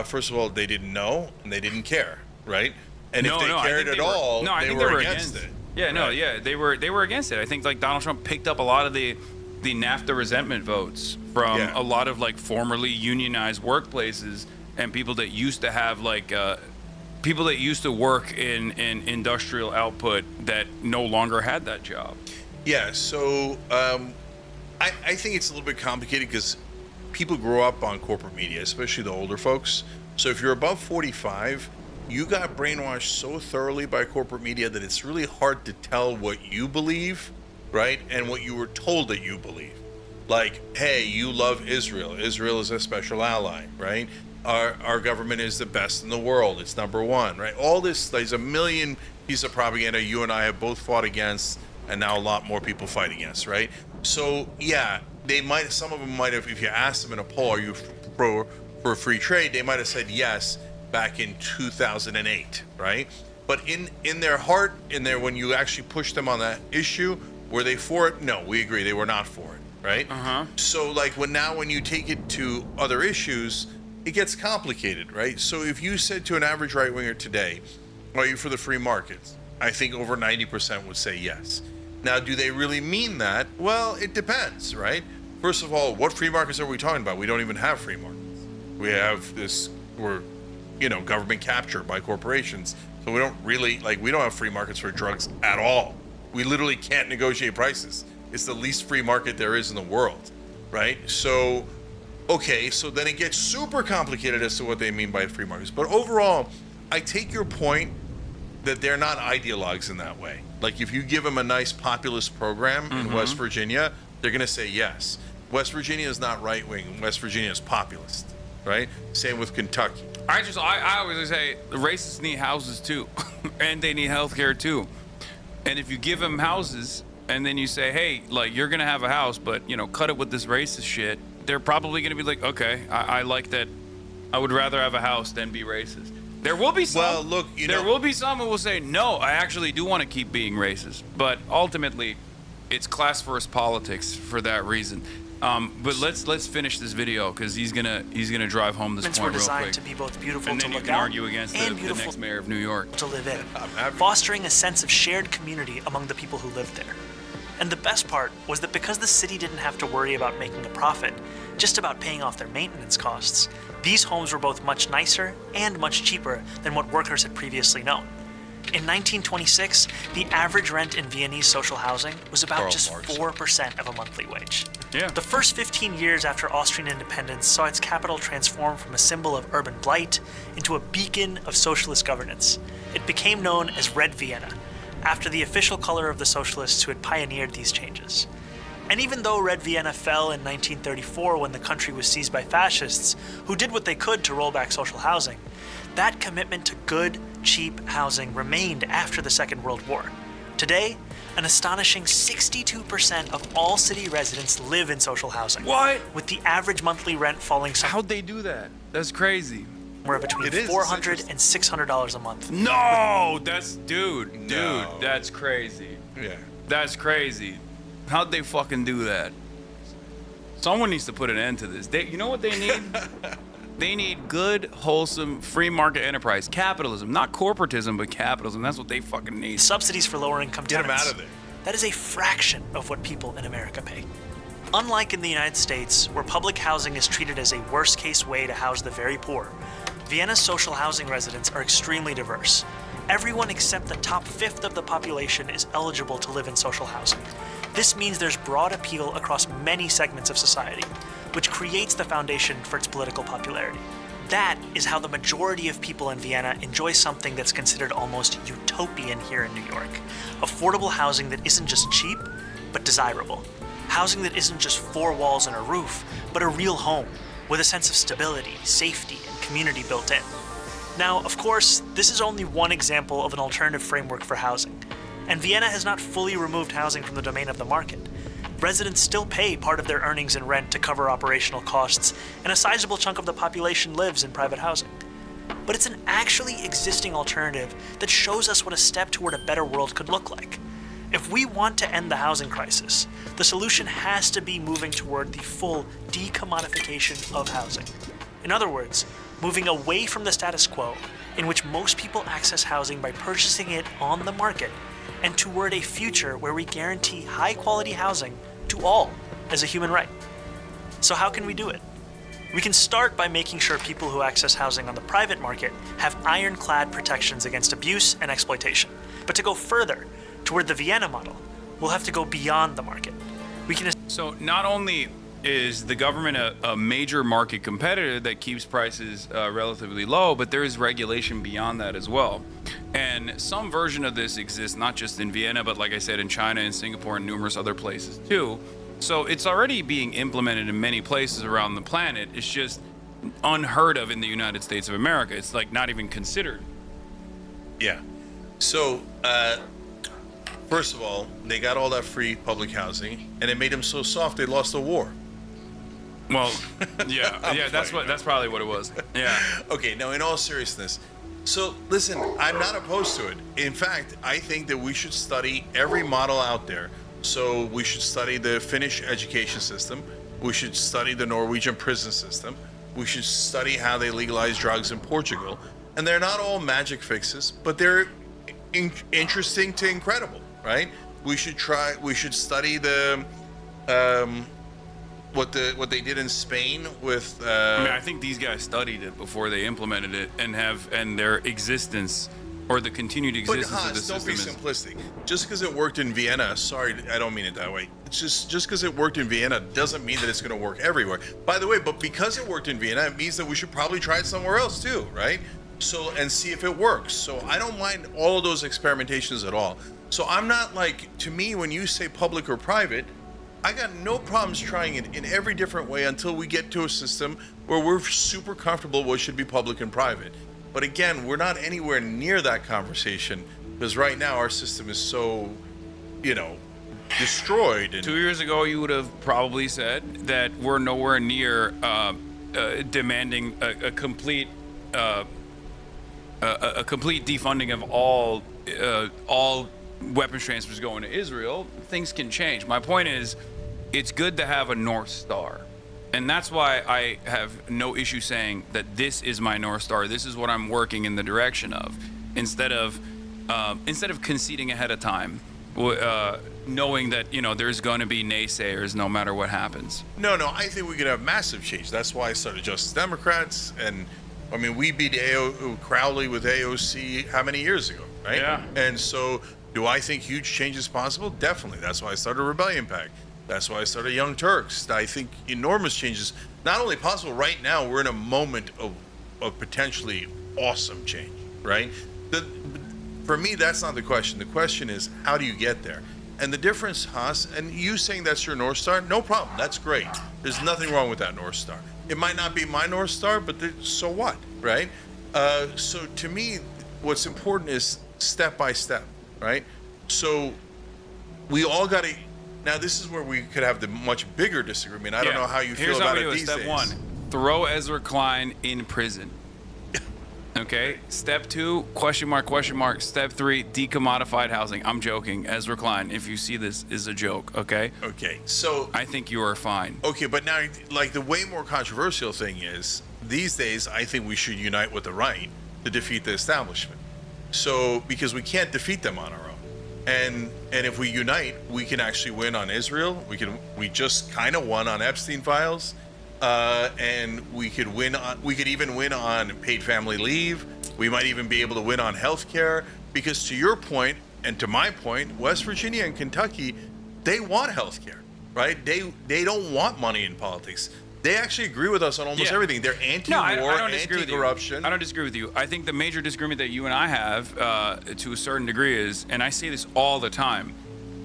B: First of all, they didn't know and they didn't care, right? And if they cared at all, they were against it.
D: Yeah, right? They were against it. I think like Donald Trump picked up a lot of the NAFTA resentment votes from a lot of like formerly unionized workplaces and people that used to have like people that used to work in industrial output that no longer had that job.
B: Yeah, so I think it's a little bit complicated because people grow up on corporate media, especially the older folks. So if you're above 45, you got brainwashed so thoroughly by corporate media that it's really hard to tell what you believe, right? And what you were told that you believe. Like, hey, you love Israel. Israel is a special ally, right? Our government is the best in the world. It's number one, right? All this, there's a million pieces of propaganda you and I have both fought against, and now a lot more people fight against, right? So, yeah, some of them might have, if you asked them in a poll, are you for free trade, they might have said yes back in 2008, right? But in their heart, when you actually push them on that issue, were they for it? No, we agree, they were not for it, right? So like when you take it to other issues, it gets complicated, right? So if you said to an average right winger today, are you for the free markets? I think over 90% would say yes. Now, do they really mean that? Well, it depends, right? First of all, what free markets are we talking about? We don't even have free markets. We have government capture by corporations. So we don't have free markets for drugs at all. We literally can't negotiate prices. It's the least free market there is in the world, right? So, okay, so then it gets super complicated as to what they mean by free markets. But overall, I take your point that they're not ideologues in that way. Like if you give them a nice populist program in West Virginia, they're going to say yes. West Virginia is not right-wing. West Virginia is populist. right? Same with Kentucky.
D: I always say the racists need houses too, and they need healthcare too. And if you give them houses and then you say, hey, like, you're gonna have a house, but you know, cut it with this racist shit, they're probably gonna be like, okay, I like that. I would rather have a house than be racist. There will be some.
B: Well, look,
D: there will be some who will say, no, I actually do want to keep being racist. But ultimately, it's class first politics for that reason. But let's finish this video because he's gonna drive home this point
I: were
D: real
I: designed
D: quick.
I: to be both beautiful
D: And
I: to
D: then you
I: look
D: can
I: at
D: argue against
I: and
D: the
I: beautiful
D: next mayor of New York.
I: to live in,
B: happy.
I: fostering a sense of shared community among the people who lived there. And the best part was that because the city didn't have to worry about making a profit, just about paying off their maintenance costs, these homes were both much nicer and much cheaper than what workers had previously known. In 1926, the average rent in Viennese social housing was about
B: Karl
I: just
B: Marx.
I: 4% of a monthly wage.
D: Yeah.
I: The first 15 years after Austrian independence saw its capital transform from a symbol of urban blight into a beacon of socialist governance. It became known as Red Vienna, after the official color of the socialists who had pioneered these changes. And even though Red Vienna fell in 1934 when the country was seized by fascists, who did what they could to roll back social housing, that commitment to good, cheap housing remained after the Second World War. Today, an astonishing 62% of all city residents live in social housing.
D: What?
I: With the average monthly rent falling
D: How'd they do that? That's crazy.
I: somewhere between
B: It is, it's
I: $400
B: interesting.
I: and $600 a month.
D: No, that's dude,
B: No.
D: that's crazy.
B: Yeah.
D: That's crazy. How'd they fucking do that? Someone needs to put an end to this. You know what they need? They need good, wholesome, free market enterprise. Capitalism. Not corporatism, but capitalism. That's what they fucking need.
I: Subsidies for lower income
B: Get 'em
I: tenants.
B: out of there.
I: That is a fraction of what people in America pay. Unlike in the United States, where public housing is treated as a worst case way to house the very poor, Vienna's social housing residents are extremely diverse. Everyone except the top fifth of the population is eligible to live in social housing. This means there's broad appeal across many segments of society, which creates the foundation for its political popularity. That is how the majority of people in Vienna enjoy something that's considered almost utopian here in New York. Affordable housing that isn't just cheap, but desirable. Housing that isn't just four walls and a roof, but a real home, with a sense of stability, safety, and community built in. Now, of course, this is only one example of an alternative framework for housing, and Vienna has not fully removed housing from the domain of the market. Residents still pay part of their earnings in rent to cover operational costs, and a sizable chunk of the population lives in private housing. But it's an actually existing alternative that shows us what a step toward a better world could look like. If we want to end the housing crisis, the solution has to be moving toward the full decommodification of housing. In other words, moving away from the status quo, in which most people access housing by purchasing it on the market, and toward a future where we guarantee high-quality housing to all as a human right. So how can we do it? We can start by making sure people who access housing on the private market have ironclad protections against abuse and exploitation. But to go further, toward the Vienna model, we'll have to go beyond the market. We can
D: So not only is the government a major market competitor that keeps prices relatively low, but there is regulation beyond that as well. And some version of this exists not just in Vienna, but like I said, in China and Singapore and numerous other places too. So it's already being implemented in many places around the planet. It's just unheard of in the United States of America. It's like not even considered.
B: Yeah. So, first of all, they got all that free public housing, and it made them so soft they lost the war.
D: Well, yeah, that's probably what it was. Yeah.
B: Okay, now in all seriousness, so listen, I'm not opposed to it. In fact, I think that we should study every model out there. So we should study the Finnish education system. We should study the Norwegian prison system. We should study how they legalize drugs in Portugal. And they're not all magic fixes, but they're interesting to incredible, right? We should study the what they did in Spain with
D: I mean, I think these guys studied it before they implemented it and their existence or the continued existence
B: But
D: of the
B: Hans, don't be
D: system is
B: simplistic. Just because it worked in Vienna, sorry, I don't mean it that way. It's just because it worked in Vienna doesn't mean that it's going to work everywhere. By the way, but because it worked in Vienna, it means that we should probably try it somewhere else too, right? So, and see if it works. So I don't mind all of those experimentations at all. So I'm not like, to me, when you say public or private, I got no problems trying it in every different way until we get to a system where we're super comfortable what should be public and private. But again, we're not anywhere near that conversation because right now our system is so, destroyed. And
D: 2 years ago, you would have probably said that we're nowhere near demanding a complete defunding of all weapons transfers going to Israel. Things can change. My point is, it's good to have a North Star. And that's why I have no issue saying that this is my North Star. This is what I'm working in the direction of, instead of conceding ahead of time, knowing that there's going to be naysayers no matter what happens.
B: No, I think we could have massive change. That's why I started Justice Democrats, and I mean we beat Crowley with AOC how many years ago, right?
D: Yeah.
B: And so, do I think huge change is possible? Definitely. That's why I started Rebellion PAC. That's why I started Young Turks. I think enormous changes, not only possible right now, we're in a moment of potentially awesome change, right? For me, that's not the question. The question is, how do you get there? And the difference, Haas, and you saying that's your North Star, no problem. That's great. There's nothing wrong with that North Star. It might not be my North Star, but so what, right? So to me, what's important is step by step, right? So we all got to. Now, this is where we could have the much bigger disagreement. I don't know how you feel about it these days.
D: Step one, throw Ezra Klein in prison. Okay. Step two, question mark. Step three, decommodified housing. I'm joking. Ezra Klein, if you see this, is a joke. Okay.
B: Okay. So
D: I think you are fine.
B: Okay, but now, like, the way more controversial thing is, these days, I think we should unite with the right to defeat the establishment. So, because we can't defeat them on our own. And if we unite, we can actually win on Israel. We just kind of won on Epstein files, and we could even win on paid family leave. We might even be able to win on healthcare, because to your point and to my point, West Virginia and Kentucky, they want healthcare, right? They don't want money in politics. They actually agree with us on almost everything. They're anti-war, anti-corruption.
D: I don't disagree with you. I think the major disagreement that you and I have, to a certain degree, is, and I say this all the time,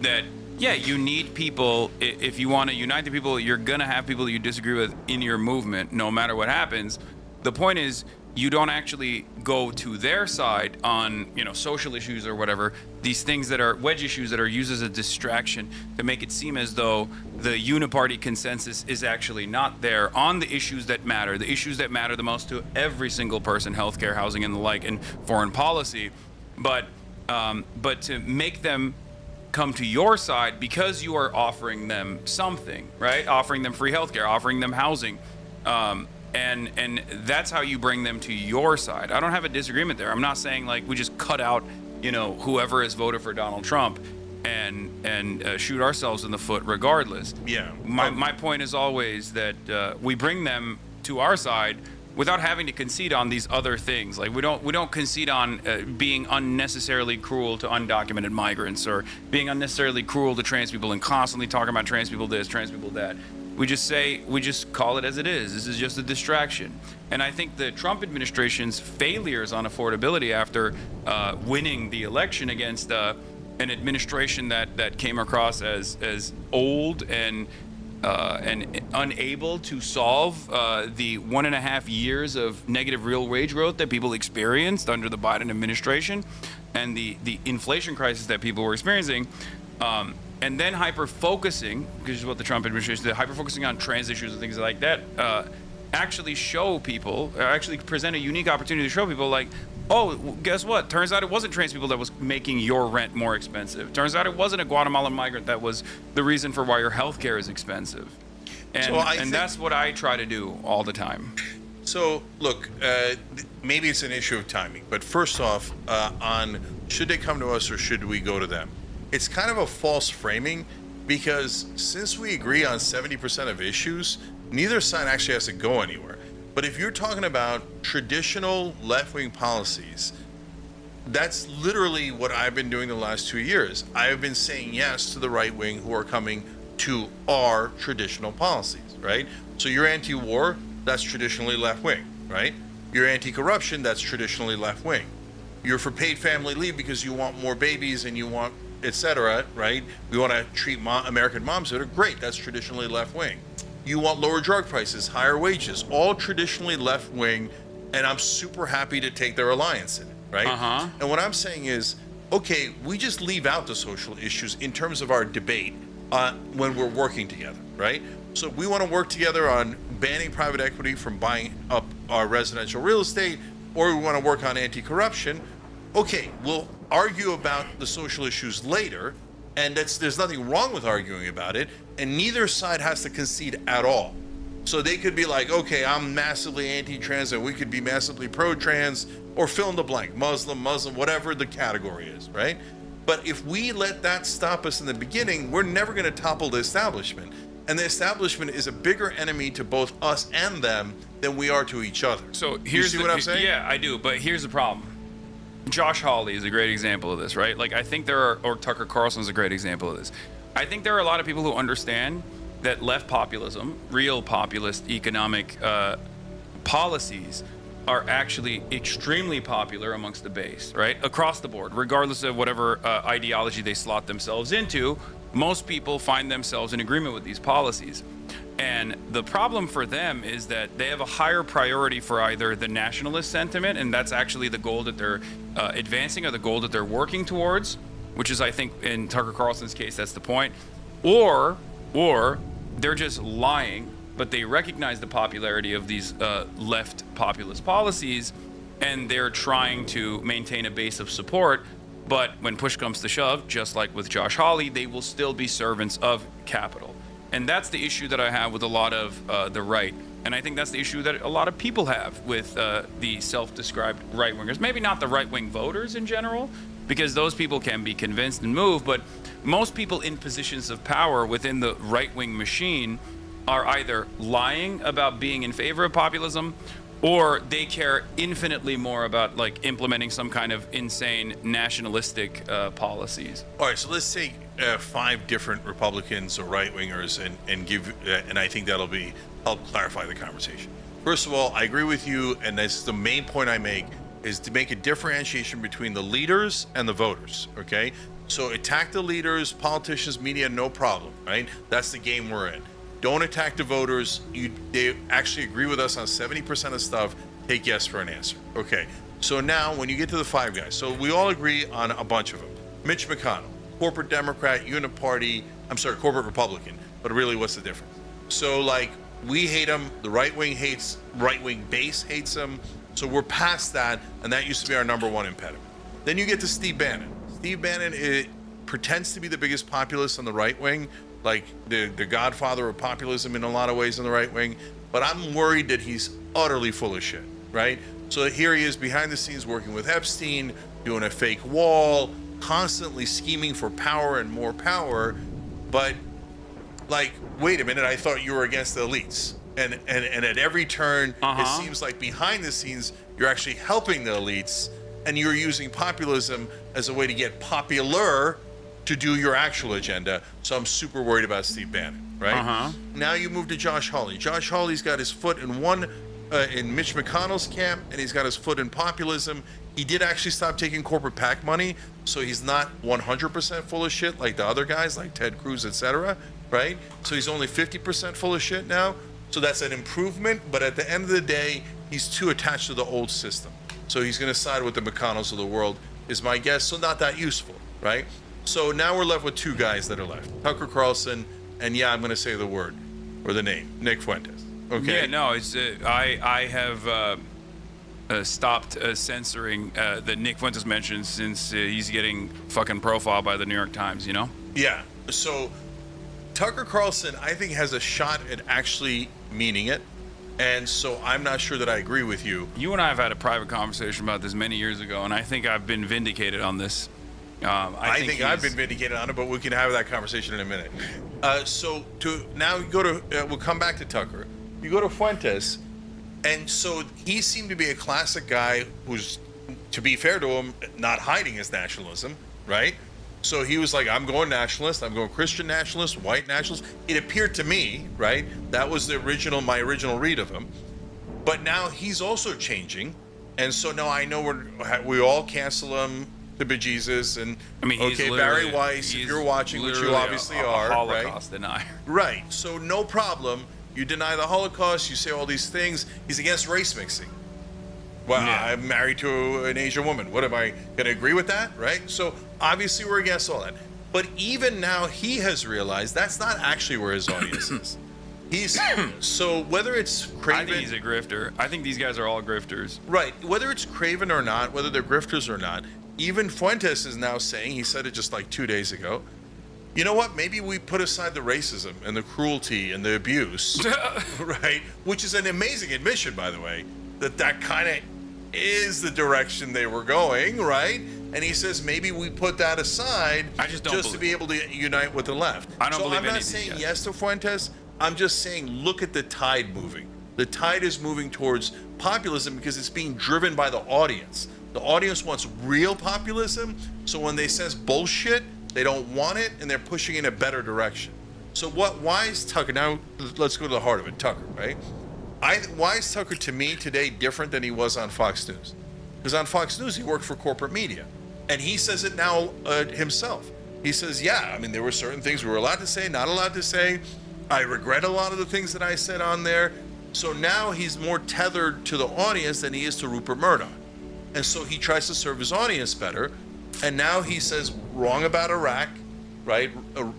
D: that you need people. If you want to unite the people, you're gonna have people that you disagree with in your movement, no matter what happens. The point is, you don't actually go to their side on, social issues or whatever, these things that are wedge issues that are used as a distraction to make it seem as though the uniparty consensus is actually not there on the issues that matter the most to every single person, healthcare, housing, and the like, and foreign policy. But to make them come to your side because you are offering them something, right? Offering them free healthcare, offering them housing, and that's how you bring them to your side. I don't have a disagreement there. I'm not saying like we just cut out, whoever has voted for Donald Trump and shoot ourselves in the foot regardless.
B: Yeah.
D: My point is always that we bring them to our side without having to concede on these other things. Like we don't concede on being unnecessarily cruel to undocumented migrants, or being unnecessarily cruel to trans people and constantly talking about trans people this, trans people that. We just call it as it is. This is just a distraction. And I think the Trump administration's failures on affordability after winning the election against an administration that came across as old and unable to solve the 1.5 years of negative real wage growth that people experienced under the Biden administration, and the inflation crisis that people were experiencing. And then hyper-focusing, because is what the Trump administration did, hyper-focusing on trans issues and things like that, actually present a unique opportunity to show people like, oh, guess what? Turns out it wasn't trans people that was making your rent more expensive. Turns out it wasn't a Guatemalan migrant that was the reason for why your healthcare is expensive. And that's what I try to do all the time.
B: So, look, maybe it's an issue of timing, but first off, on should they come to us or should we go to them? It's kind of a false framing, because since we agree on 70% of issues, neither side actually has to go anywhere. But if you're talking about traditional left-wing policies, that's literally what I've been doing the last 2 years. I've been saying yes to the right wing who are coming to our traditional policies, right? So you're anti-war, that's traditionally left-wing, right? You're anti-corruption, that's traditionally left-wing. You're for paid family leave because you want more babies and you want etc. Right? We want to treat American moms better. Great, that's traditionally left wing. You want lower drug prices, higher wages, all traditionally left wing, and I'm super happy to take their alliance in it, right? And what I'm saying is, okay, we just leave out the social issues in terms of our debate when we're working together, right? So we want to work together on banning private equity from buying up our residential real estate, or we want to work on anti-corruption. Okay, we'll argue about the social issues later, and there's nothing wrong with arguing about it, and neither side has to concede at all. So they could be like, okay, I'm massively anti-trans, and we could be massively pro-trans, or fill in the blank, Muslim, whatever the category is, right? But if we let that stop us in the beginning, we're never going to topple the establishment. And the establishment is a bigger enemy to both us and them than we are to each other.
D: So here's
B: you see what I'm saying?
D: Yeah, I do. But here's the problem. Josh Hawley is a great example of this, right? Like, I think or Tucker Carlson is a great example of this. I think there are a lot of people who understand that left populism, real populist economic policies, are actually extremely popular amongst the base, right? Across the board, regardless of whatever ideology they slot themselves into, most people find themselves in agreement with these policies. And the problem for them is that they have a higher priority for either the nationalist sentiment, and that's actually the goal that they're advancing, or the goal that they're working towards, which is, I think, in Tucker Carlson's case, that's the point, or they're just lying, but they recognize the popularity of these left populist policies, and they're trying to maintain a base of support. But when push comes to shove, just like with Josh Hawley, they will still be servants of capital. And that's the issue that I have with a lot of the right. And I think that's the issue that a lot of people have with the self-described right-wingers. Maybe not the right-wing voters in general, because those people can be convinced and moved, but most people in positions of power within the right-wing machine are either lying about being in favor of populism, or they care infinitely more about like implementing some kind of insane nationalistic policies.
B: All right, so let's take 5 different Republicans or right-wingers and give, and I think that'll help clarify the conversation. First of all, I agree with you, and that's the main point I make, is to make a differentiation between the leaders and the voters, okay? So attack the leaders, politicians, media, no problem, right? That's the game we're in. Don't attack the voters. They actually agree with us on 70% of stuff. Take yes for an answer. Okay. So now when you get to the 5 guys, so we all agree on a bunch of them. Mitch McConnell, corporate Democrat, corporate Republican. But really, what's the difference? So like, we hate him. The right wing base hates him. So we're past that. And that used to be our number one impediment. Then you get to Steve Bannon. Steve Bannon pretends to be the biggest populist on the right wing, like the godfather of populism in a lot of ways on the right wing, but I'm worried that he's utterly full of shit, right? So here he is behind the scenes working with Epstein, doing a fake wall, constantly scheming for power and more power, but like, wait a minute, I thought you were against the elites. And at every turn, it seems like behind the scenes, you're actually helping the elites, and you're using populism as a way to get popular to do your actual agenda. So I'm super worried about Steve Bannon, right? Now you move to Josh Hawley. Josh Hawley's got his foot in in Mitch McConnell's camp, and he's got his foot in populism. He did actually stop taking corporate PAC money, so he's not 100% full of shit like the other guys, like Ted Cruz, etc., right? So he's only 50% full of shit now. So that's an improvement, but at the end of the day, he's too attached to the old system. So he's going to side with the McConnells of the world, is my guess. So not that useful, right? So now we're left with 2 guys that are left, Tucker Carlson, and I'm going to say the word or the name, Nick Fuentes. Okay.
D: Yeah, no, it's I have stopped censoring that Nick Fuentes mentioned since he's getting fucking profiled by the New York Times, you know?
B: Yeah. So Tucker Carlson, I think, has a shot at actually meaning it. And so I'm not sure that I agree with you.
D: You and I have had a private conversation about this many years ago, and I think I've been vindicated on this.
B: I think I've been vindicated on it, but we can have that conversation in a minute. So we'll come back to Tucker. You go to Fuentes, and so he seemed to be a classic guy who's, to be fair to him, not hiding his nationalism, right? So he was like, I'm going nationalist, I'm going Christian nationalist, white nationalist. It appeared to me, right? That was my original read of him. But now he's also changing. And so now I know we all cancel him. the bejesus. And
D: I mean, he's
B: okay, Barry
D: literally-
B: Weiss, if
D: he's
B: you're watching, which you
D: literally
B: obviously
D: a
B: are,
D: Holocaust denier.
B: right? So no problem. You deny the Holocaust. You say all these things. He's against race mixing. Well,
D: Yeah.
B: I'm married to an Asian woman. What am I going to agree with that? Right? So obviously we're against all that. But even now he has realized that's not actually where his audience is. He's so whether it's Craven,
D: I think he's a grifter. I think these guys are all grifters.
B: right? Whether it's Craven or not, whether they're grifters or not, even Fuentes is now saying, he said it just like 2 days ago, you know what? Maybe we put aside the racism and the cruelty and the abuse, right? Which is an amazing admission, by the way, that kind of is the direction they were going, right? And he says maybe we put that aside
D: I just don't
B: to be able to unite with the left.
D: I don't
B: so
D: believe
B: I'm
D: any
B: not
D: of these
B: saying
D: guys.
B: yes to Fuentes. I'm just saying look at the tide moving. The tide is moving towards populism because it's being driven by the audience. The audience wants real populism, so when they sense bullshit, they don't want it, and they're pushing in a better direction. So why is Tucker, now let's go to the heart of it, Tucker, right? Why is Tucker to me today different than he was on Fox News? Because on Fox News, he worked for corporate media. And he says it now himself. He says, yeah, I mean, there were certain things we were allowed to say, not allowed to say. I regret a lot of the things that I said on there. So now he's more tethered to the audience than he is to Rupert Murdoch. And so he tries to serve his audience better. And now he says wrong about Iraq, right?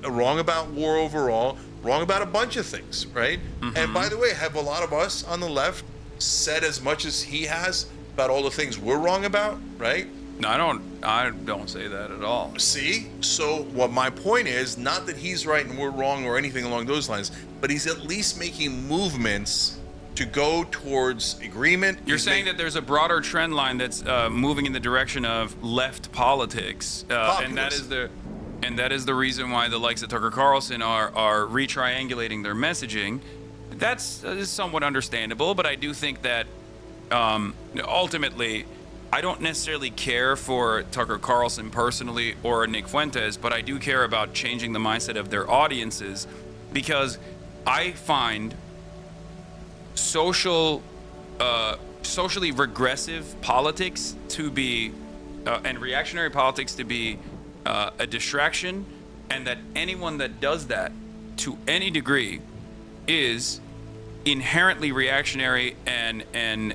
B: Wrong about war overall, wrong about a bunch of things, right? And by the way, have a lot of us on the left said as much as he has about all the things we're wrong about, right?
D: No, I don't say that at all.
B: See? So what my point is, not that he's right and we're wrong or anything along those lines, but he's at least making movements to go towards agreement.
D: You're saying that there's a broader trend line that's moving in the direction of left politics, and that is the reason why the likes of Tucker Carlson are retriangulating their messaging. That's somewhat understandable, but I do think that ultimately, I don't necessarily care for Tucker Carlson personally or Nick Fuentes, but I do care about changing the mindset of their audiences, because I find socially regressive politics to be and reactionary politics to be a distraction, and that anyone that does that to any degree is inherently reactionary and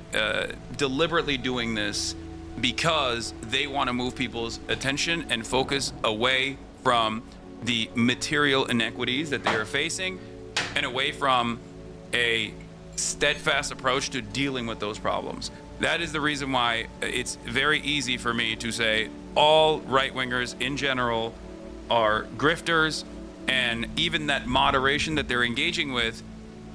D: deliberately doing this because they want to move people's attention and focus away from the material inequities that they are facing and away from a steadfast approach to dealing with those problems. That is the reason why it's very easy for me to say all right-wingers in general are grifters, and even that moderation that they're engaging with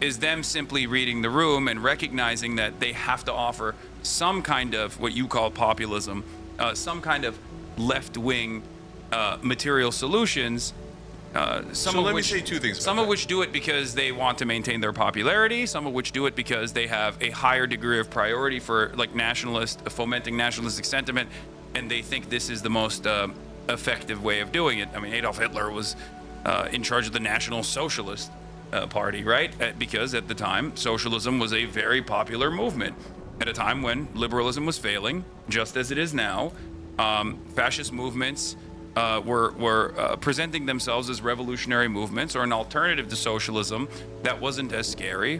D: is them simply reading the room and recognizing that they have to offer some kind of what you call populism, some kind of left-wing material solutions.
B: So let me say two things about
D: Some of
B: that.
D: which do it because they want to maintain their popularity. Some of which do it because they have a higher degree of priority for like fomenting nationalistic sentiment, and they think this is the most effective way of doing it. I mean, Adolf Hitler was in charge of the National Socialist Party, right? Because at the time, socialism was a very popular movement. At a time when liberalism was failing, just as it is now, fascist movements were presenting themselves as revolutionary movements or an alternative to socialism that wasn't as scary.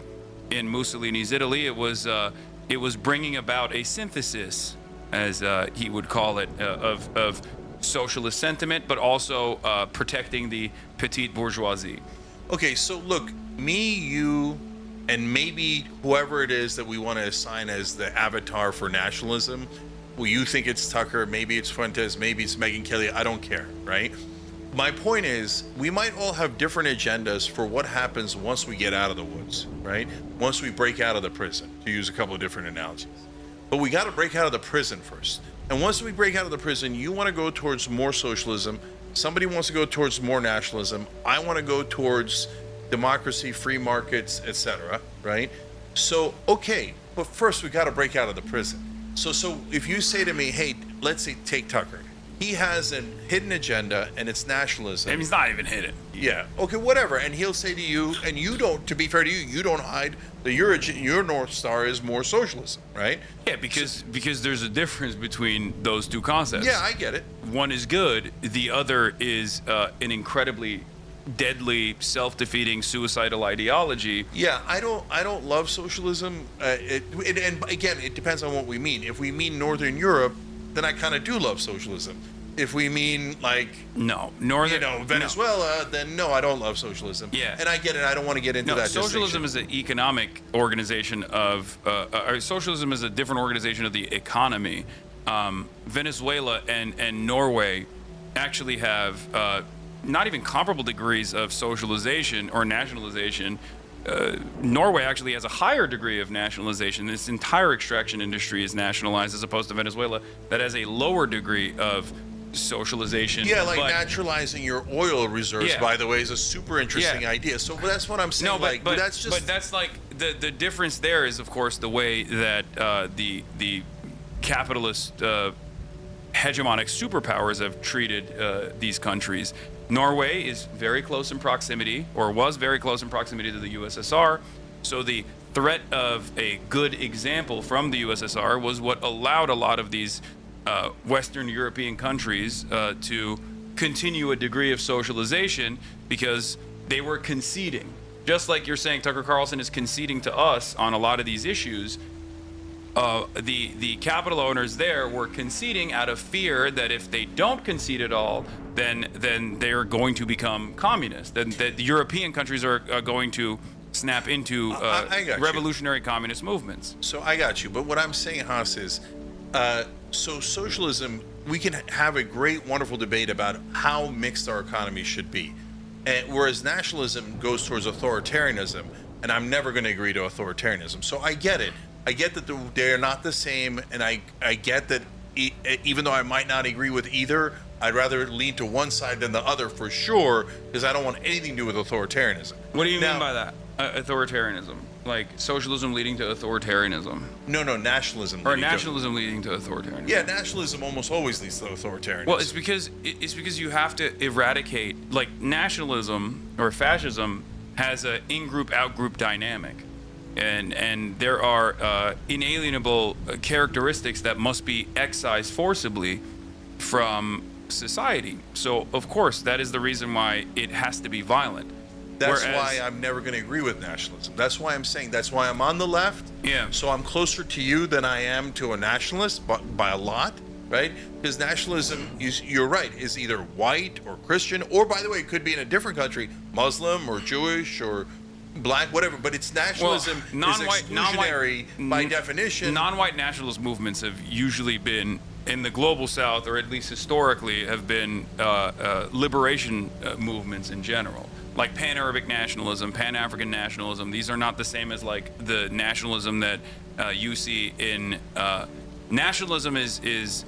D: In Mussolini's Italy, it was bringing about a synthesis, as he would call it, of socialist sentiment, but also protecting the petite bourgeoisie.
B: Okay, so look, me, you, and maybe whoever it is that we want to assign as the avatar for nationalism. Well, you think it's Tucker, maybe it's Fuentes, maybe it's Megyn Kelly, I don't care, right? My point is, we might all have different agendas for what happens once we get out of the woods, right? Once we break out of the prison, to use a couple of different analogies. But we got to break out of the prison first. And once we break out of the prison, you want to go towards more socialism. Somebody wants to go towards more nationalism. I want to go towards democracy, free markets, etc., right? So, okay, but first we got to break out of the prison. So if you say to me, hey, let's say take Tucker, he has a hidden agenda, and it's nationalism.
D: I mean, it's not even hidden.
B: Yeah. Okay. Whatever. And he'll say to you, and you don't. To be fair to you, you don't hide that your North Star is more socialism, right?
D: Yeah, because there's a difference between those two concepts.
B: Yeah, I get it.
D: One is good. The other is an incredibly deadly, self-defeating, suicidal ideology.
B: Yeah, I don't love socialism. And again, it depends on what we mean. If we mean Northern Europe, then I kind of do love socialism. If we mean like Venezuela, then no, I don't love socialism.
D: Yeah,
B: and I get it. I don't want to get into that.
D: Socialism is an economic organization of, or socialism is a different organization of the economy. Venezuela and Norway actually have not even comparable degrees of socialization or nationalization. Norway actually has a higher degree of nationalization. This entire extraction industry is nationalized, as opposed to Venezuela, that has a lower degree of socialization.
B: Yeah, like naturalizing your oil reserves, by the way, is a super interesting idea. So that's what I'm saying.
D: No, but that's like the difference there is, of course, the way that the capitalist hegemonic superpowers have treated these countries. Norway is very close in proximity, or was very close in proximity to the USSR. So the threat of a good example from the USSR was what allowed a lot of these Western European countries to continue a degree of socialization, because they were conceding. Just like you're saying Tucker Carlson is conceding to us on a lot of these issues, the capital owners there were conceding out of fear that if they don't concede at all, then they're going to become communist. Then the European countries are going to snap into revolutionary communist movements.
B: So I got you. But what I'm saying, Haas, is so socialism, we can have a great, wonderful debate about how mixed our economy should be. And whereas nationalism goes towards authoritarianism, and I'm never going to agree to authoritarianism. So I get it. I get that they're not the same, and I get that even though I might not agree with either, I'd rather lean to one side than the other for sure, because I don't want anything to do with authoritarianism.
D: What do you mean by that? Authoritarianism? Like socialism leading to authoritarianism?
B: No, nationalism.
D: Or nationalism leading to authoritarianism?
B: Yeah, nationalism almost always leads to authoritarianism.
D: Well, it's because you have to eradicate, like, nationalism or fascism has a in-group, out-group dynamic. And there are inalienable characteristics that must be excised forcibly from society. So, of course, that is the reason why it has to be violent.
B: That's why I'm never going to agree with nationalism. That's why I'm saying, that's why I'm on the left.
D: Yeah.
B: So I'm closer to you than I am to a nationalist by a lot, right? Because nationalism, you're right, is either white or Christian, or, by the way, it could be in a different country, Muslim or Jewish or black, whatever. But it's nationalism is exclusionary by definition.
D: Non-white nationalist movements have usually been, in the global south, or at least historically, have been liberation movements in general. Like Pan-Arabic nationalism, Pan-African nationalism, these are not the same as like the nationalism that you see in nationalism is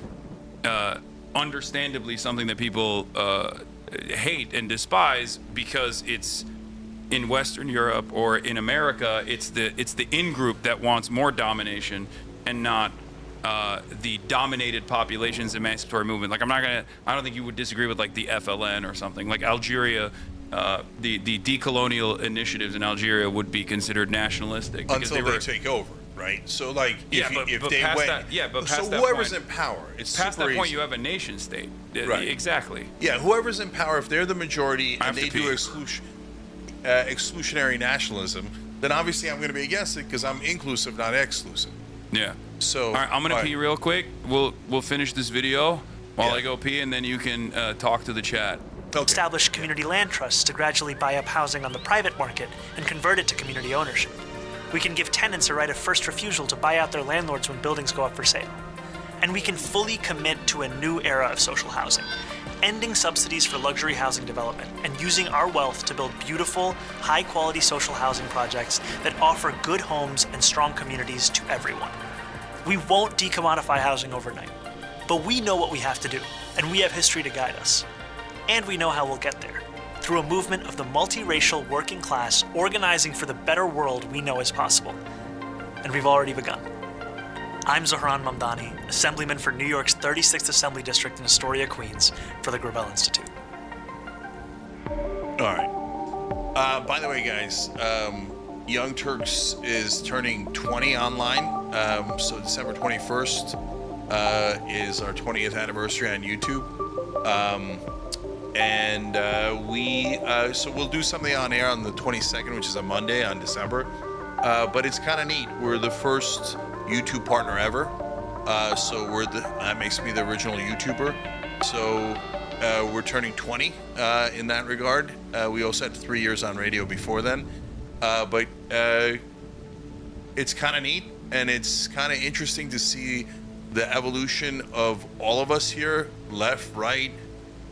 D: understandably something that people hate and despise, because it's in Western Europe or in America, it's the in-group that wants more domination and not the dominated population's emancipatory movement. Like I don't think you would disagree with like the FLN or something like Algeria. The decolonial initiatives in Algeria would be considered nationalistic because
B: until they take over, right? So, like, if they win, so whoever's in power, it's
D: past
B: super
D: that point,
B: easy.
D: you have a nation state.
B: Right.
D: Exactly.
B: Yeah, whoever's in power, if they're the majority and they do exclusionary nationalism, then obviously I'm going to be against it because I'm inclusive, not exclusive.
D: Yeah.
B: So,
D: all right, I'm going to pee real quick. We'll finish this video while I go pee, and then you can talk to the chat.
B: Okay.
I: Establish community land trusts to gradually buy up housing on the private market and convert it to community ownership. We can give tenants a right of first refusal to buy out their landlords when buildings go up for sale. And we can fully commit to a new era of social housing, ending subsidies for luxury housing development and using our wealth to build beautiful, high-quality social housing projects that offer good homes and strong communities to everyone. We won't decommodify housing overnight, but we know what we have to do, and we have history to guide us. And we know how we'll get there, through a movement of the multiracial working class organizing for the better world we know is possible. And we've already begun. I'm Zahran Mamdani, Assemblyman for New York's 36th Assembly District in Astoria, Queens, for the Gravel Institute.
B: All right. By the way, guys, Young Turks is turning 20 online. So December 21st is our 20th anniversary on YouTube. So we'll do something on air on the 22nd, which is a Monday on December. But it's kind of neat. We're the first YouTube partner ever. So that makes me the original YouTuber. So we're turning 20 in that regard. We also had 3 years on radio before then. But it's kind of neat, and it's kind of interesting to see the evolution of all of us here, left, right.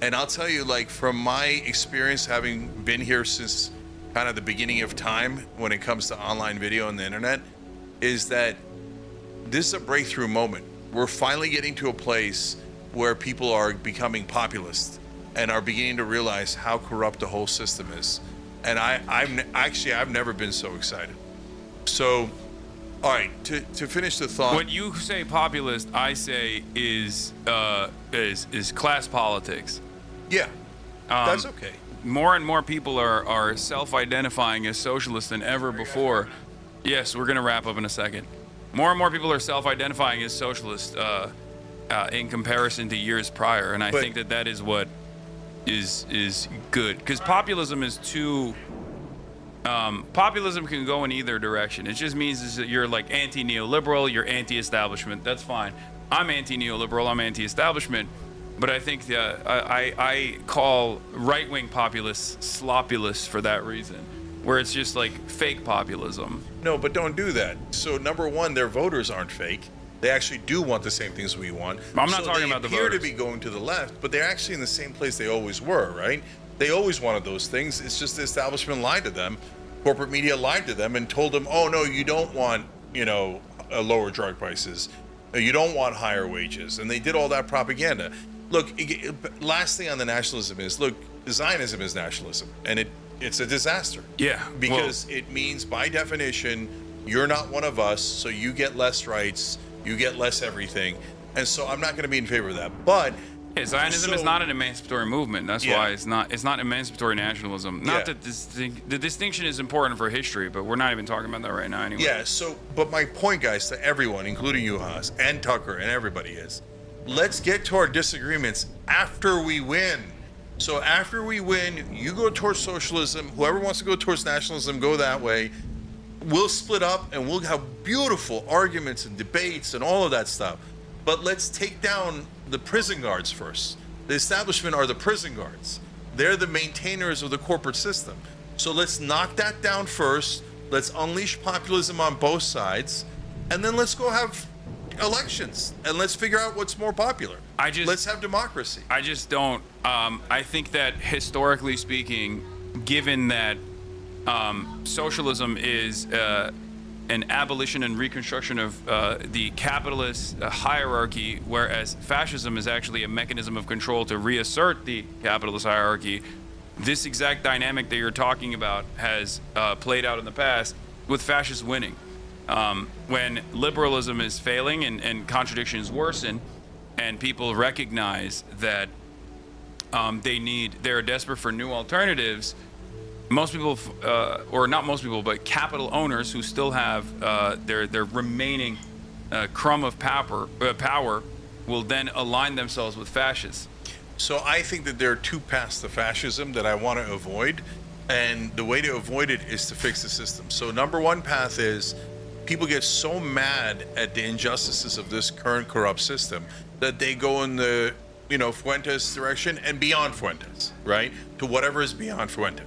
B: And I'll tell you, like, from my experience having been here since kind of the beginning of time when it comes to online video and the internet, is that this is a breakthrough moment. We're finally getting to a place where people are becoming populist and are beginning to realize how corrupt the whole system is. And I've never been so excited. So, all right, to finish the thought.
D: What you say populist, I say is class politics.
B: Yeah, that's okay.
D: More and more people are self-identifying as socialist than ever before. Yes, we're gonna wrap up in a second. More and more people are self-identifying as socialist in comparison to years prior, and I think that is what is good, because populism is too. Populism can go in either direction. It just means is that you're like anti-neoliberal, you're anti-establishment. That's fine. I'm anti-neoliberal, I'm anti-establishment, but I think I call right-wing populists slopulous for that reason, where it's just like fake populism.
B: No, but don't do that. So number one, their voters aren't fake. They actually do want the same things we want.
D: I'm not talking about the voters.
B: They appear to be going to the left, but they're actually in the same place they always were, right? They always wanted those things. It's just the establishment lied to them. Corporate media lied to them and told them, oh, no, you don't want, lower drug prices. You don't want higher wages. And they did all that propaganda. Look, last thing on the nationalism is, look, Zionism is nationalism, and it's a disaster.
D: Yeah.
B: Because it means, by definition, you're not one of us, so you get less rights, you get less everything. And so I'm not going to be in favor of that. But
D: Zionism is not an emancipatory movement. That's why it's not emancipatory nationalism. Not that the distinction is important for history, but we're not even talking about that right now anyway.
B: Yeah, but my point, guys, to everyone, including you, Haas, and Tucker, and everybody is, let's get to our disagreements after we win. So after we win, you go towards socialism. Whoever wants to go towards nationalism, go that way. We'll split up, and we'll have beautiful arguments and debates and all of that stuff. But let's take down the prison guards first. The establishment are the prison guards. They're the maintainers of the corporate system. So let's knock that down first. Let's unleash populism on both sides. And then let's go have elections. And let's figure out what's more popular. Let's have democracy.
D: I just don't. I think that historically speaking, given that socialism is an abolition and reconstruction of the capitalist hierarchy, whereas fascism is actually a mechanism of control to reassert the capitalist hierarchy. This exact dynamic that you're talking about has played out in the past, with fascists winning. When liberalism is failing and contradictions worsen, and people recognize that they're desperate for new alternatives, most people, or not most people, but capital owners who still have their remaining crumb of power will then align themselves with fascists.
B: So I think that there are two paths to fascism that I want to avoid, and the way to avoid it is to fix the system. So number one path is people get so mad at the injustices of this current corrupt system that they go in the Fuentes direction and beyond Fuentes, right? To whatever is beyond Fuentes.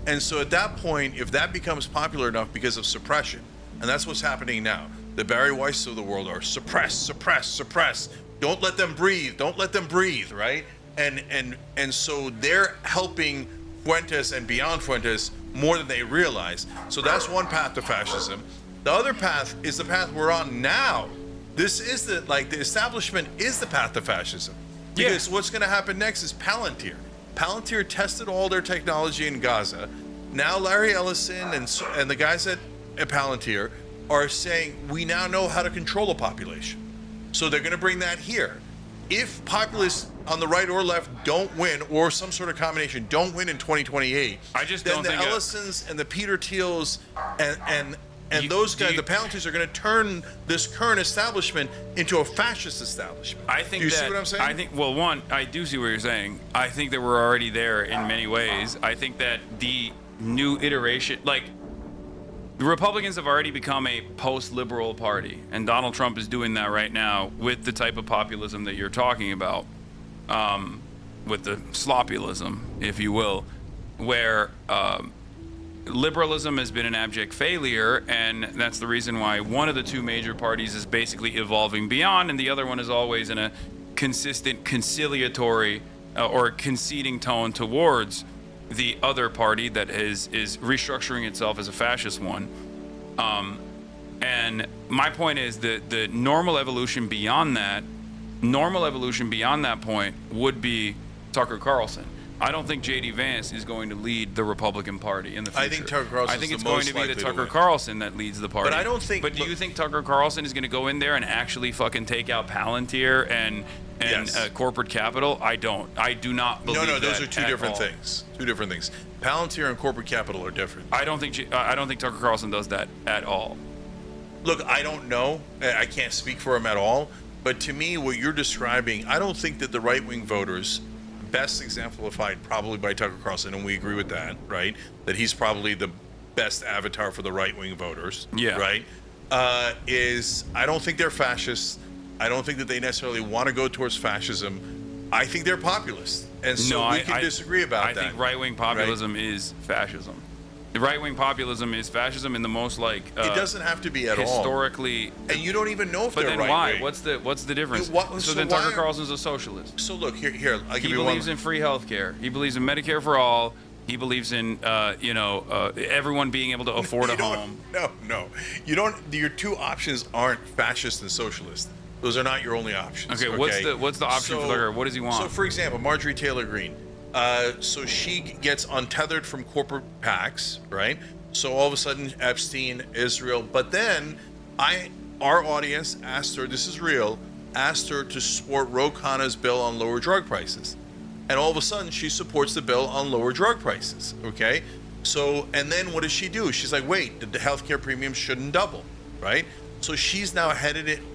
B: And so at that point, if that becomes popular enough because of suppression, and that's what's happening now, the Barry Weiss of the world are suppress, suppress, suppress. Don't let them breathe. Don't let them breathe, right? And so they're helping Fuentes and beyond Fuentes more than they realize. So that's one path to fascism. The other path is the path we're on now. This is the establishment is the path to fascism. Because what's going to happen next is Palantir. Palantir tested all their technology in Gaza. Now Larry Ellison and the guys at Palantir are saying we now know how to control a population. So they're going to bring that here. If populists on the right or left don't win, or some sort of combination don't win in 2028,
D: I just
B: then
D: don't
B: the
D: think
B: Ellisons and the Peter Thiels and those guys, the Palantys, are going to turn this current establishment into a fascist establishment.
D: I think
B: do you see what I'm saying?
D: I think, well, one, I do see what you're saying. I think that we're already there in many ways. I think that the new iteration, like, the Republicans have already become a post-liberal party, and Donald Trump is doing that right now with the type of populism that you're talking about, with the sloppyism, if you will, where liberalism has been an abject failure, and that's the reason why one of the two major parties is basically evolving beyond, and the other one is always in a consistent conciliatory or conceding tone towards the other party that is restructuring itself as a fascist one. And my point is that the normal evolution beyond that point would be Tucker Carlson. I don't think J.D. Vance is going to lead the Republican Party in the future.
B: I think Tucker Carlson.
D: I think it's going to be the Tucker Carlson that leads the party.
B: But I don't think.
D: But do you think Tucker Carlson is going to go in there and actually fucking take out Palantir and
B: Yes.
D: corporate capital? I don't. I do not believe.
B: No, those
D: that
B: are two
D: at
B: different
D: all.
B: things. Two different things. Palantir and corporate capital are different.
D: I don't think Tucker Carlson does that at all.
B: Look, I don't know. I can't speak for him at all. But to me, what you're describing, I don't think that the right-wing voters, best exemplified probably by Tucker Carlson, and we agree with that, right? That he's probably the best avatar for the right-wing voters,
D: Yeah.
B: right? Is I don't think they're fascists. I don't think that they necessarily want to go towards fascism. I think they're populist. And so we can disagree about that.
D: I think right-wing populism is fascism. The right-wing populism is fascism in the most like
B: it doesn't have to be at all.
D: Historically,
B: and you don't even know if
D: but
B: they're
D: then
B: right-wing.
D: why? What's the difference?
B: So
D: then
B: why
D: Tucker
B: are-
D: Carlson's a socialist.
B: So look, here, I'll give
D: He
B: you one.
D: believes in free healthcare. He believes in Medicare for all. He believes in everyone being able to afford a home.
B: No. You don't. Your two options aren't fascist and socialist. Those are not your only options.
D: Okay, what's the option for Tucker? What does he want?
B: So, for example, Marjorie Taylor Greene. So she gets untethered from corporate PACs, right? So all of a sudden, Epstein, Israel. But then, our audience asked her. This is real. Asked her to support Ro Khanna's bill on lower drug prices, and all of a sudden, she supports the bill on lower drug prices. Okay. So, and then what does she do? She's like, wait, the healthcare premium shouldn't double, right? So she's now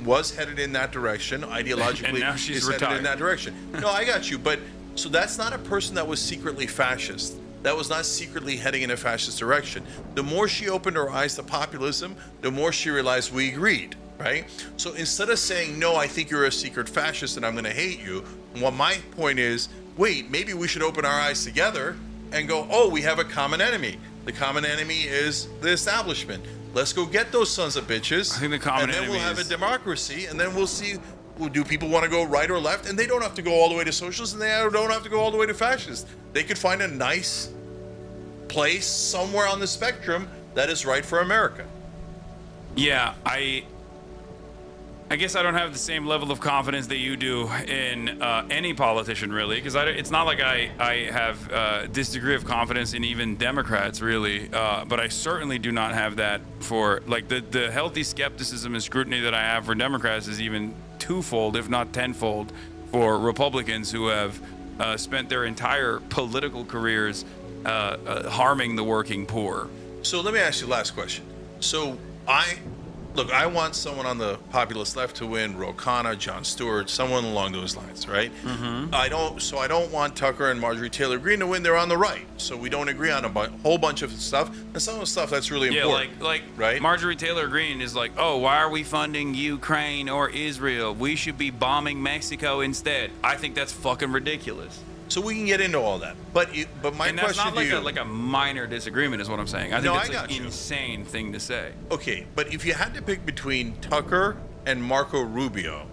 B: was headed in that direction ideologically.
D: And now she's
B: is headed
D: retired.
B: in that direction. No, I got you. But so that's not a person that was secretly fascist. That was not secretly heading in a fascist direction. The more she opened her eyes to populism, the more she realized we agreed, right? So instead of saying, no, I think you're a secret fascist and I'm going to hate you, well, my point is, wait, maybe we should open our eyes together and go, oh, we have a common enemy. The common enemy is the establishment. Let's go get those sons of bitches.
D: I think the common
B: and then
D: enemy
B: we'll have
D: is-
B: a democracy, and then we'll see. Well, do people want to go right or left? And they don't have to go all the way to socialist, and they don't have to go all the way to fascist. They could find a nice place somewhere on the spectrum that is right for America.
D: Yeah, I guess I don't have the same level of confidence that you do in any politician, really, because it's not like I have this degree of confidence in even Democrats, really, but I certainly do not have that for, like, the healthy skepticism and scrutiny that I have for Democrats is even twofold, if not tenfold, for Republicans who have spent their entire political careers harming the working poor.
B: So let me ask you the last question. So I want someone on the populist left to win, Ro Khanna, Jon Stewart, someone along those lines, right? Mm-hmm. I don't want Tucker and Marjorie Taylor Greene to win. They're on the right, so we don't agree on a whole bunch of stuff, and some of the stuff that's really important.
D: Yeah, like
B: right?
D: Marjorie Taylor Greene is like, oh, why are we funding Ukraine or Israel? We should be bombing Mexico instead. I think that's fucking ridiculous.
B: So we can get into all that, but my
D: And that's
B: question
D: not like
B: to you,
D: like a minor disagreement, is what I'm saying. I think
B: No,
D: it's
B: I got
D: an
B: you.
D: insane thing to say.
B: okay, but if you had to pick between Tucker and Marco Rubio,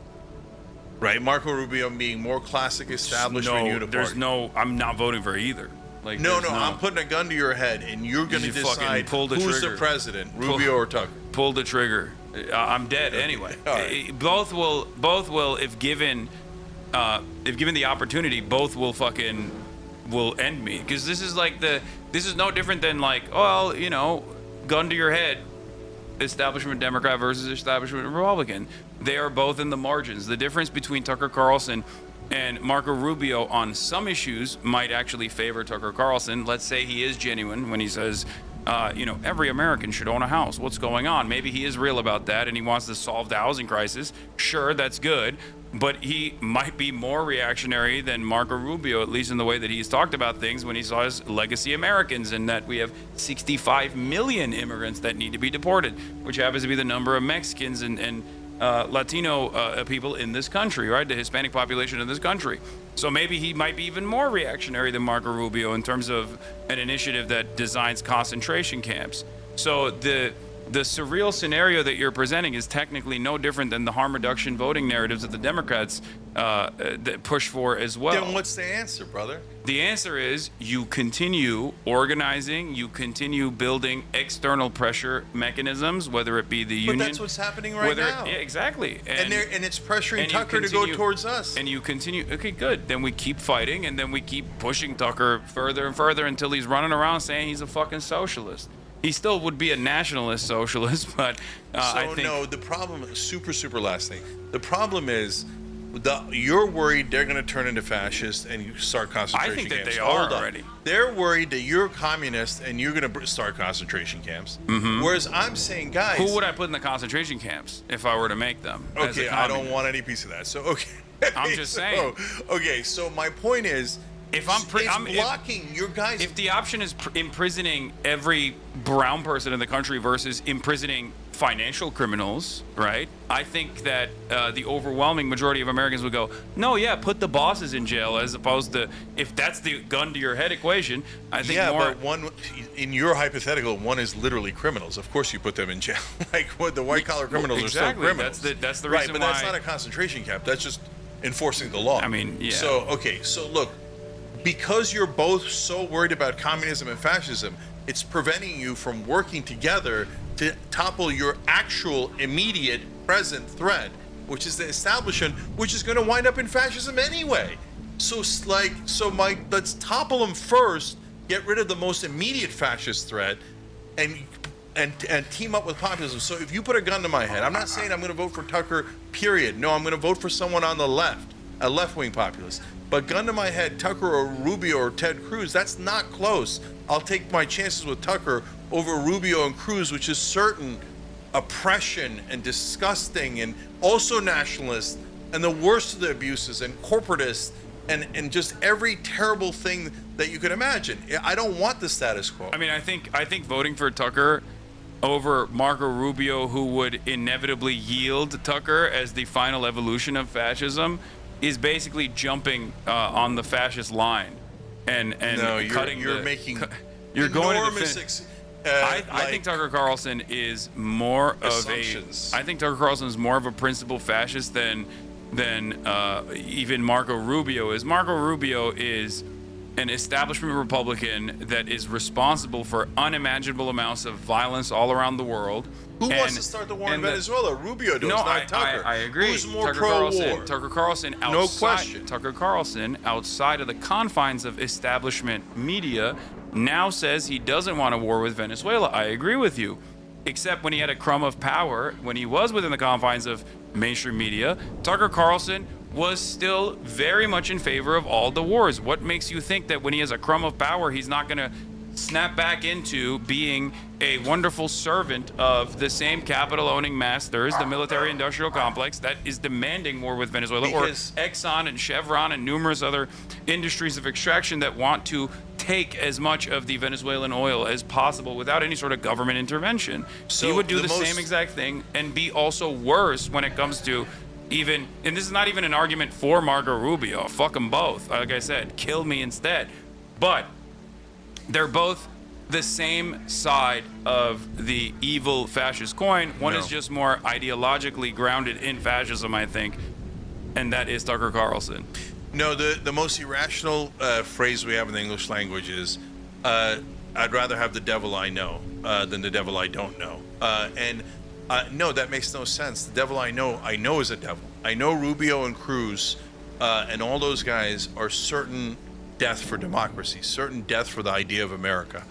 B: right? Marco Rubio being more classic establishment uniparty.
D: I'm not voting for either. Like,
B: No,
D: there's
B: I'm putting a gun to your head, and you're going to
D: You fucking
B: decide
D: pull the
B: who's
D: trigger.
B: the president, Rubio or Tucker.
D: pull the trigger. I'm dead anyway.
B: All right.
D: Both will, if given the opportunity, both will end me, because this is no different than, like, well, gun to your head, establishment Democrat versus establishment Republican. They are both in the margins. The difference between Tucker Carlson and Marco Rubio on some issues might actually favor Tucker Carlson. Let's say he is genuine when he says, every American should own a house. What's going on? Maybe he is real about that and he wants to solve the housing crisis. Sure, that's good. But he might be more reactionary than Marco Rubio, at least in the way that he's talked about things when he saw his legacy Americans, and that we have 65 million immigrants that need to be deported, which happens to be the number of Mexicans and Latino people in this country, right? The Hispanic population in this country. So maybe he might be even more reactionary than Marco Rubio in terms of an initiative that designs concentration camps. So the surreal scenario that you're presenting is technically no different than the harm reduction voting narratives that the Democrats that push for as well.
B: Then what's the answer, brother?
D: The answer is you continue organizing, you continue building external pressure mechanisms, whether it be the union.
B: But that's what's happening right now.
D: Yeah, exactly.
B: And it's pressuring Tucker to go towards us.
D: And you continue. Okay, good. Then we keep fighting, and then we keep pushing Tucker further and further until he's running around saying he's a fucking socialist. He still would be a nationalist socialist, but I think...
B: No, the problem, super last thing. The problem is, you're worried they're going to turn into fascists and you start concentration camps.
D: I think that they are already.
B: They're worried that you're a communist and you're going to start concentration camps. Mm-hmm. Whereas I'm saying, guys...
D: Who would I put in the concentration camps if I were to make them?
B: Okay, I don't want any piece of that. So, okay.
D: I'm just saying.
B: Okay, so my point is...
D: If I'm
B: blocking your guys.
D: If the option is imprisoning every brown person in the country versus imprisoning financial criminals, right? I think that the overwhelming majority of Americans would go, no, yeah, put the bosses in jail, as opposed to, if that's the gun to your head equation. I think
B: but one in your hypothetical, one is literally criminals. Of course, you put them in jail. Like what the white collar criminals are still criminals.
D: That's the reason
B: right, but that's not a concentration camp. That's just enforcing the law.
D: I mean, yeah.
B: So look. Because you're both so worried about communism and fascism, it's preventing you from working together to topple your actual immediate present threat, which is the establishment, which is going to wind up in fascism anyway. Let's topple them first, get rid of the most immediate fascist threat, and team up with populism. So if you put a gun to my head, I'm not saying I'm going to vote for Tucker, period. No, I'm going to vote for someone on the left, a left-wing populist. But gun to my head, Tucker or Rubio or Ted Cruz, that's not close. I'll take my chances with Tucker over Rubio and Cruz, which is certain oppression and disgusting and also nationalist and the worst of the abuses and corporatist and just every terrible thing that you could imagine. I don't want the status quo.
D: I mean, I think voting for Tucker over Marco Rubio, who would inevitably yield Tucker as the final evolution of fascism, is basically jumping on the fascist line and cutting.
B: You're making
D: you're going
B: enormous
D: to I think Tucker Carlson is more of I think Tucker Carlson is more of a principled fascist than even Marco Rubio is. Marco Rubio is an establishment Republican that is responsible for unimaginable amounts of violence all around the world.
B: Who wants to start the war in Venezuela? Rubio does, not Tucker.
D: I agree.
B: Who's more pro-war?
D: Tucker Carlson outside,
B: no question.
D: Tucker Carlson, outside of the confines of establishment media, now says he doesn't want a war with Venezuela. I agree with you. Except when he had a crumb of power, when he was within the confines of mainstream media, Tucker Carlson was still very much in favor of all the wars. What makes you think that when he has a crumb of power, he's not going to snap back into being a wonderful servant of the same capital-owning masters, the military-industrial complex that is demanding war with Venezuela, or Exxon and Chevron and numerous other industries of extraction that want to take as much of the Venezuelan oil as possible without any sort of government intervention. So he would do the same exact thing and be also worse when it comes to even, and this is not even an argument for Marco Rubio, fuck them both. Like I said, kill me instead. But they're both the same side of the evil fascist coin. One is just more ideologically grounded in fascism, I think, and that is Tucker Carlson.
B: No, the most irrational phrase we have in the English language is, I'd rather have the devil I know than the devil I don't know. No, that makes no sense. The devil I know is a devil. I know Rubio and Cruz and all those guys are certain death for democracy, certain death for the idea of America.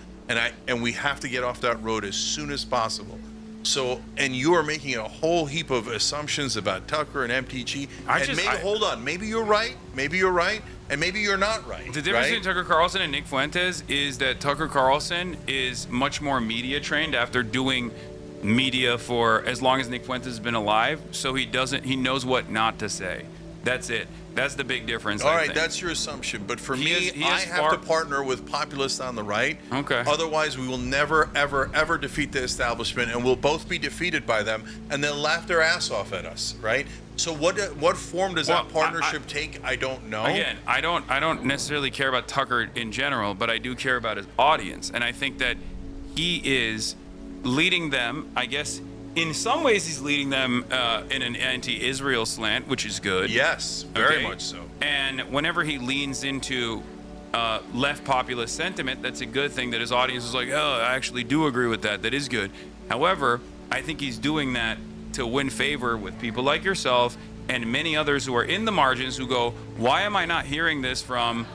B: And we have to get off that road as soon as possible. So, and you are making a whole heap of assumptions about Tucker and MTG. Hold on, maybe you're right, and maybe you're not right.
D: The difference between Tucker Carlson and Nick Fuentes is that Tucker Carlson is much more media trained after doing media for as long as Nick Fuentes has been alive. So he knows what not to say. That's it. That's the big difference.
B: All right, that's your assumption. But for me, I have to partner with populists on the right.
D: Okay.
B: Otherwise, we will never, ever, ever defeat the establishment, and we'll both be defeated by them, and they'll laugh their ass off at us, right? So what form does that partnership take? I don't know.
D: Again, I don't necessarily care about Tucker in general, but I do care about his audience, and I think that he is leading them, I guess. In some ways, he's leading them in an anti-Israel slant, which is good.
B: Yes, very much so.
D: And whenever he leans into left populist sentiment, that's a good thing that his audience is like, oh, I actually do agree with that. That is good. However, I think he's doing that to win favor with people like yourself and many others who are in the margins who go, why am I not hearing this from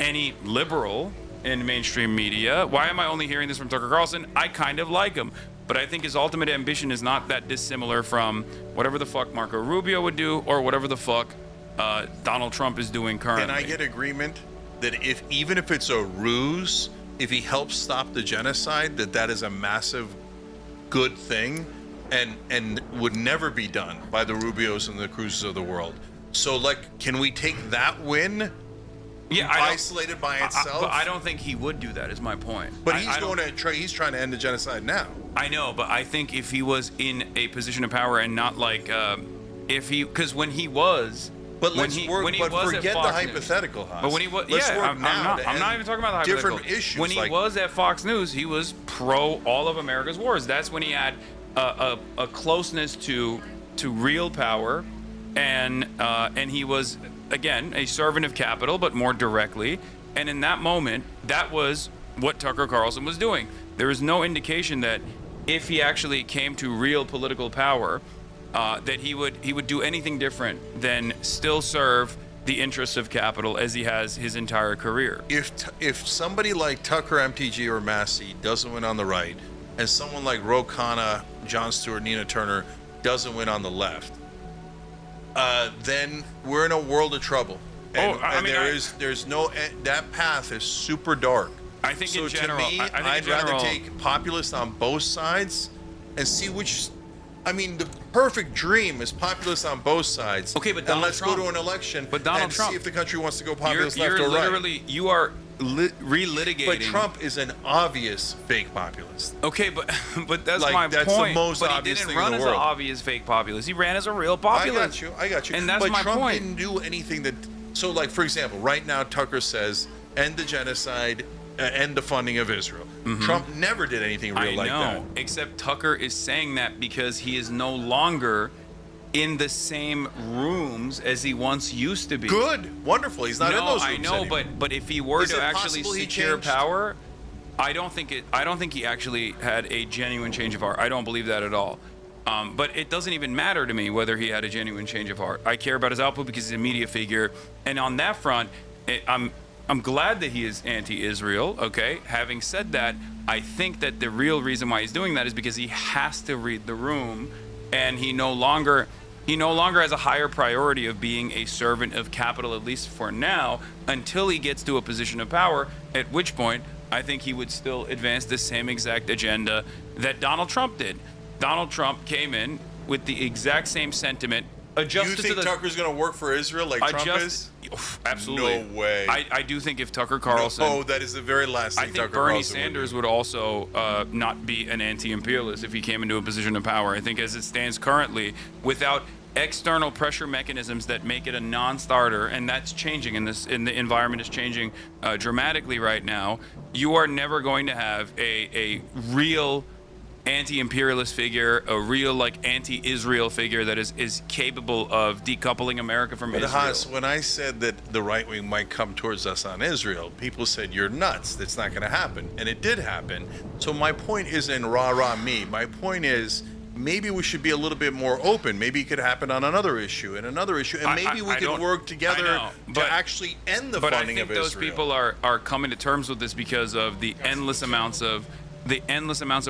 D: any liberal in mainstream media? Why am I only hearing this from Tucker Carlson? I kind of like him. But I think his ultimate ambition is not that dissimilar from whatever the fuck Marco Rubio would do or whatever the fuck Donald Trump is doing currently.
B: Can I get agreement that even if it's a ruse, if he helps stop the genocide, that is a massive good thing and would never be done by the Rubios and the Cruzes of the world? So, can we take that win?
D: Yeah,
B: isolated by itself.
D: But I don't think he would do that. Is my point.
B: But he's trying to end the genocide now.
D: I know, but I think if he was in a position of power and not because when he was.
B: But forget the hypothetical, Haas.
D: But when he was, I'm not even talking about the hypothetical.
B: Different issues.
D: When he was at Fox News, he was pro all of America's wars. That's when he had a closeness to real power, and he was, again, a servant of capital, but more directly. And in that moment, that was what Tucker Carlson was doing. There is no indication that if he actually came to real political power, that he would do anything different than still serve the interests of capital as he has his entire career.
B: If somebody like Tucker, MTG, or Massey doesn't win on the right, and someone like Ro Khanna, Jon Stewart, Nina Turner doesn't win on the left, then we're in a world of trouble. There's no that path is super dark.
D: I think
B: so
D: in general,
B: to me, I'd rather take populists on both sides and see which. I mean, the perfect dream is populists on both sides.
D: Okay, but Donald
B: let's
D: Trump,
B: go to an election
D: but Donald
B: and
D: Trump,
B: see if the country wants to go populist left or right.
D: You are relitigating.
B: But Trump is an obvious fake populist.
D: Okay, but that's my point.
B: That's the most
D: but
B: obvious
D: he
B: thing
D: didn't run
B: in the
D: as
B: world.
D: an obvious fake populist. He ran as a real populist.
B: I got you.
D: And that's
B: but
D: my
B: Trump
D: point.
B: didn't do anything that. So, for example, right now Tucker says end the genocide, end the funding of Israel. Mm-hmm. Trump never did anything real like that.
D: Except Tucker is saying that because he is no longer in the same rooms as he once used to be.
B: Good, wonderful. He's not in those rooms anymore.
D: but if he were to actually secure power, I don't think he actually had a genuine change of heart. I don't believe that at all. But it doesn't even matter to me whether he had a genuine change of heart. I care about his output because he's a media figure, and on that front, I'm glad that he is anti-Israel. Okay. Having said that, I think that the real reason why he's doing that is because he has to read the room, and he no longer has a higher priority of being a servant of capital, at least for now, until he gets to a position of power, at which point I think he would still advance the same exact agenda that Donald Trump did. Donald Trump came in with the exact same sentiment.
B: You think Tucker's going to work for Israel like Trump is?
D: Absolutely.
B: No way.
D: I do think if Tucker Carlson...
B: No, that is the very last thing Tucker Carlson
D: Bernie Sanders would also not be an anti-imperialist if he came into a position of power. I think as it stands currently, without external pressure mechanisms that make it a non-starter, and that's changing, and the environment is changing dramatically right now, you are never going to have a real anti-imperialist figure, a real anti-Israel figure that is capable of decoupling America from Israel.
B: Haas, when I said that the right wing might come towards us on Israel, people said you're nuts. That's not going to happen, and it did happen. So my point isn't rah me. My point is maybe we should be a little bit more open. Maybe it could happen on another issue and another issue, and maybe we could work together to actually end the funding of Israel.
D: But I think those people are coming to terms with this because of the endless amounts of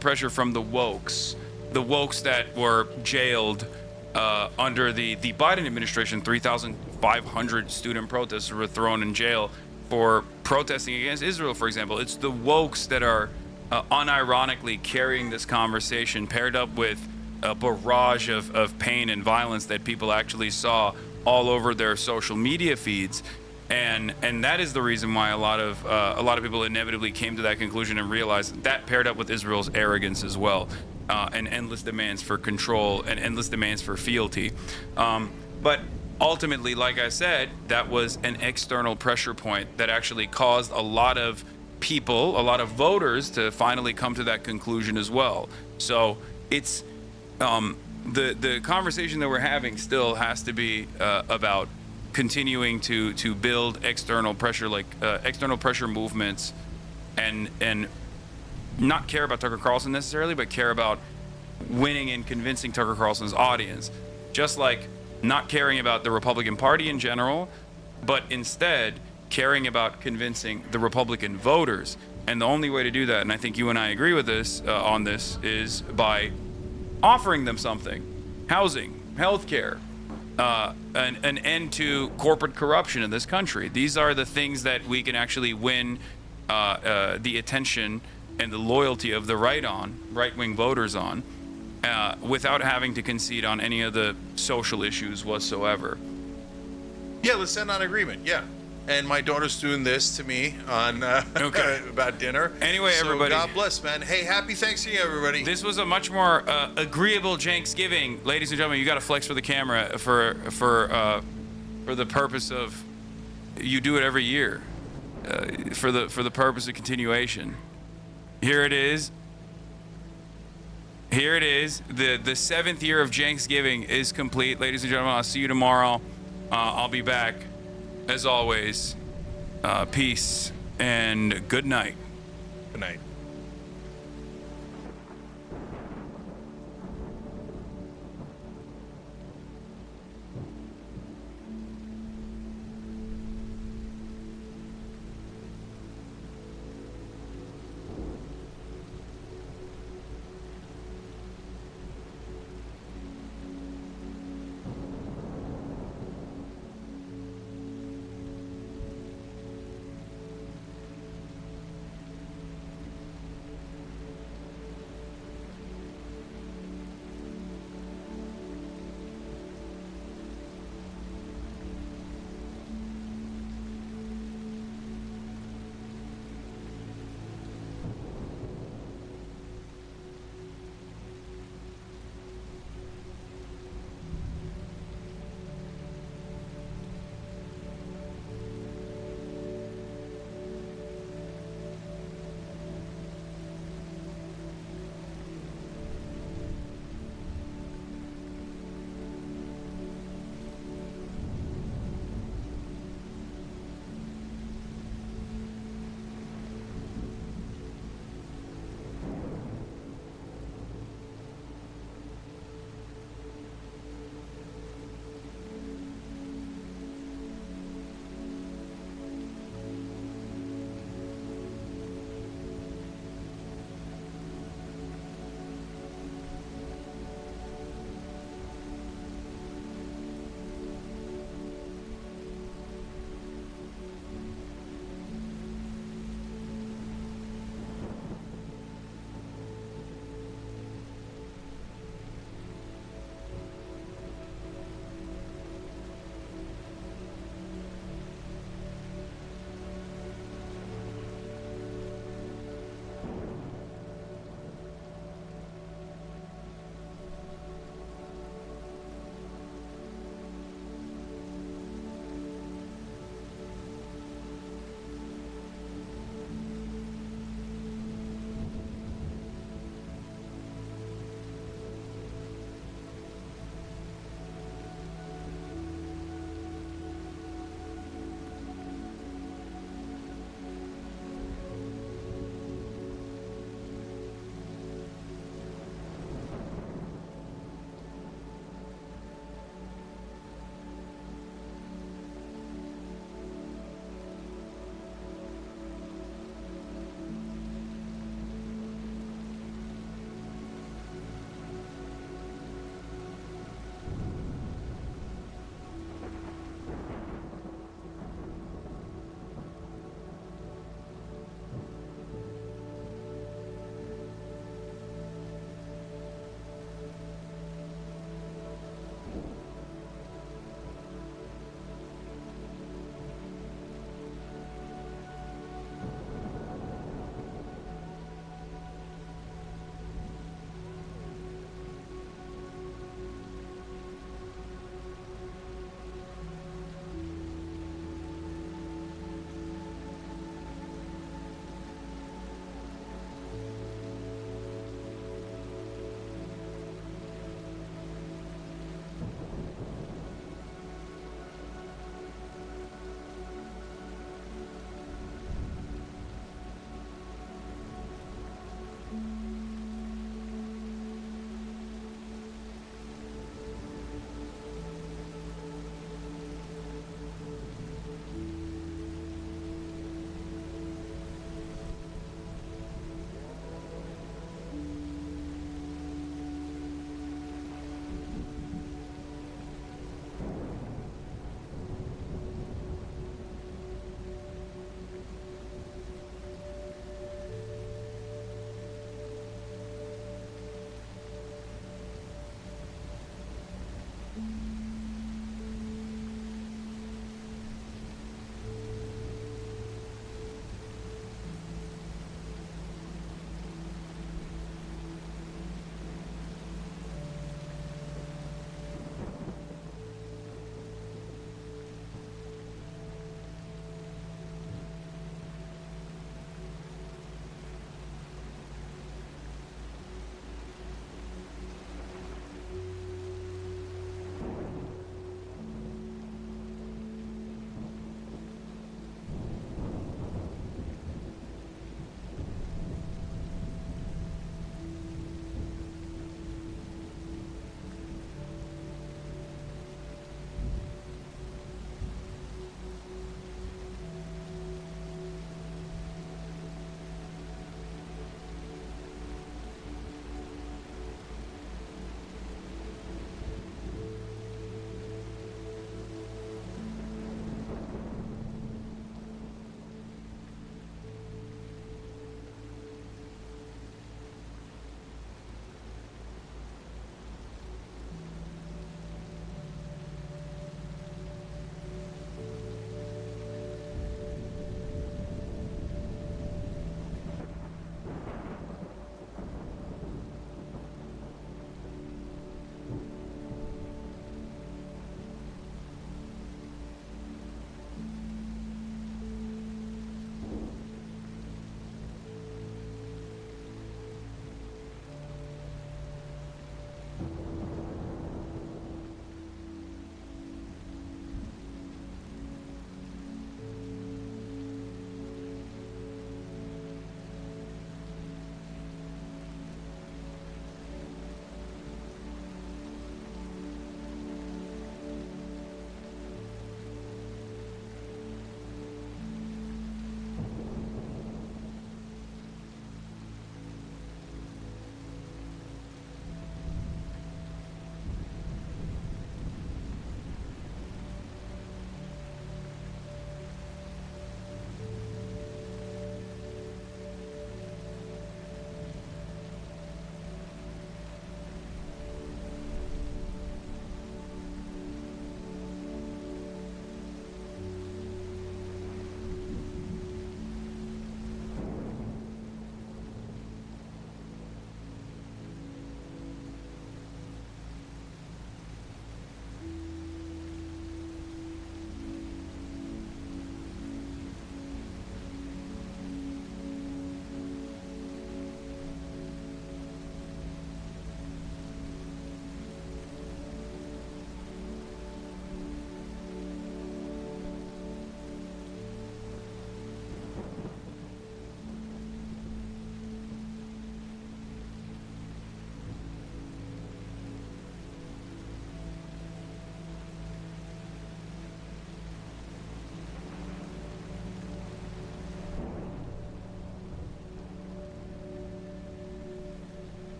D: pressure from the wokes the wokes that were jailed under the Biden administration. 3,500 student protesters were thrown in jail for protesting against Israel, for example. It's the wokes that are unironically carrying this conversation, paired up with a barrage of pain and violence that people actually saw all over their social media feeds. And that is the reason why a lot of people inevitably came to that conclusion and realized that paired up with Israel's arrogance as well, and endless demands for control and endless demands for fealty. But ultimately, like I said, that was an external pressure point that actually caused a lot of people, a lot of voters, to finally come to that conclusion as well. So it's the conversation that we're having still has to be about continuing to build external pressure, like external pressure movements, and not care about Tucker Carlson necessarily, but care about winning and convincing Tucker Carlson's audience. Just like not caring about the Republican Party in general, but instead caring about convincing the Republican voters. And the only way to do that, and I think you and I agree with this on this, is by offering them something: housing, healthcare, an end to corporate corruption in this country. These are the things that we can actually win the attention and the loyalty of the right-wing voters on, without having to concede on any of the social issues whatsoever.
B: Yeah, let's end on agreement. Yeah. And my daughter's doing this to me on about dinner.
D: Anyway,
B: so
D: everybody.
B: God bless, man. Hey, happy Thanksgiving, everybody.
D: This was a much more agreeable Janksgiving, ladies and gentlemen. You got to flex for the camera for the purpose of, you do it every year, for the purpose of continuation. Here it is. Here it is. The 7th year of Janksgiving is complete, ladies and gentlemen. I'll see you tomorrow. I'll be back. As always, peace and good night.
B: Good night.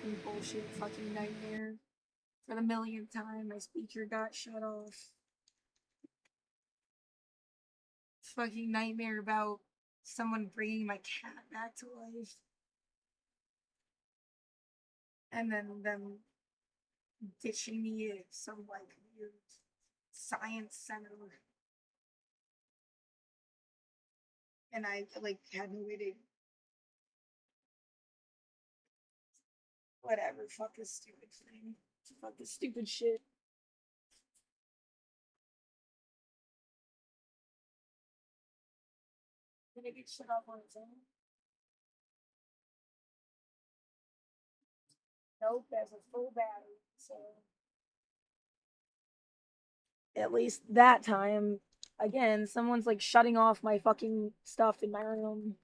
A: fucking bullshit fucking nightmare. For the millionth time, my speaker got shut off. Fucking nightmare about someone bringing my cat back to life. And then them ditching me at some like weird science center. And I like had no way to. Whatever, fuck this stupid thing. Fuck this stupid shit. Did it get shut off on its own? Nope, there's a full battery, so. At least that time, again, someone's like shutting off my fucking stuff in my room.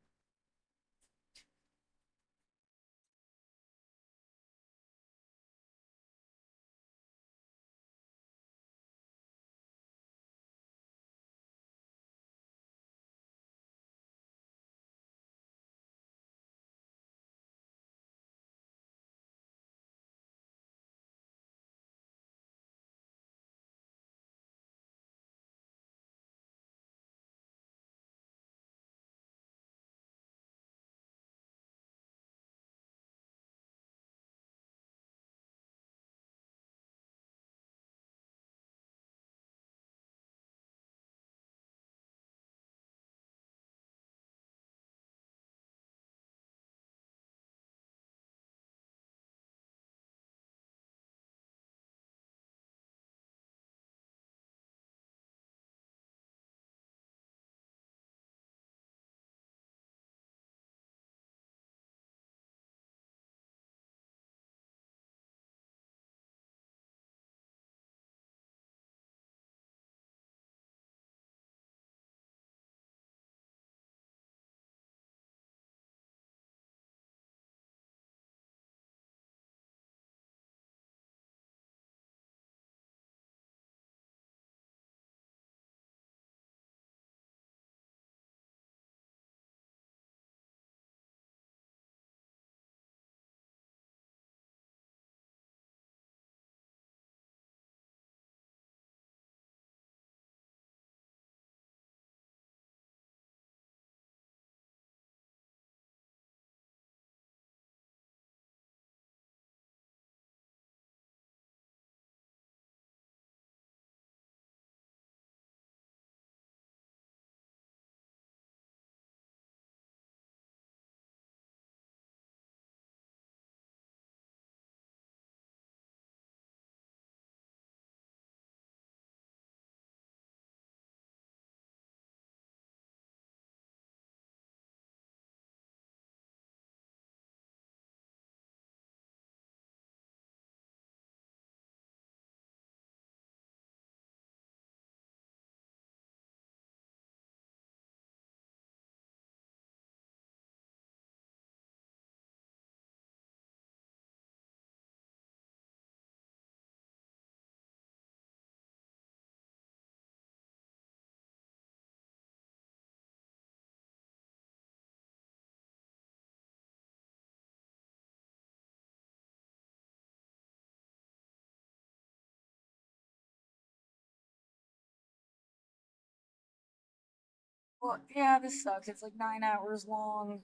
A: Well, yeah, this sucks. It's like 9 hours long.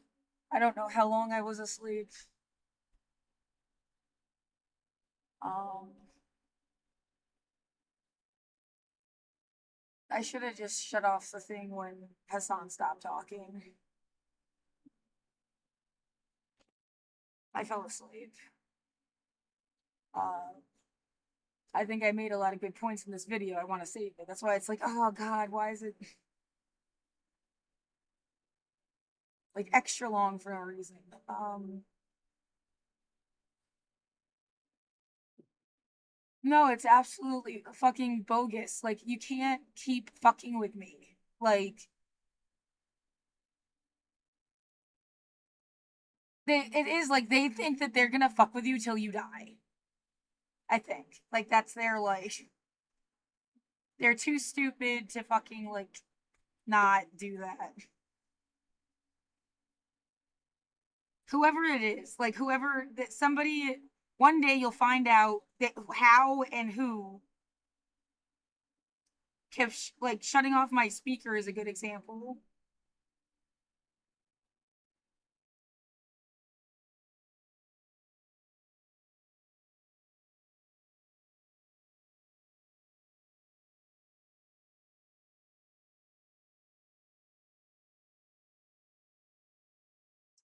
A: I don't know how long I was asleep. Um, I should have just shut off the thing when Hassan stopped talking. I fell asleep. I think I made a lot of good points in this video. I want to save it. That's why it's like, oh god, why is it like extra long for no reason? No, it's absolutely fucking bogus. Like, you can't keep fucking with me. Like, it is like they think that they're gonna fuck with you till you die. I think. Like, that's their, like, they're too stupid to fucking, like, not do that. whoever it is, like whoever that somebody one day you'll find out that how and who kept like shutting off my speaker is a good example.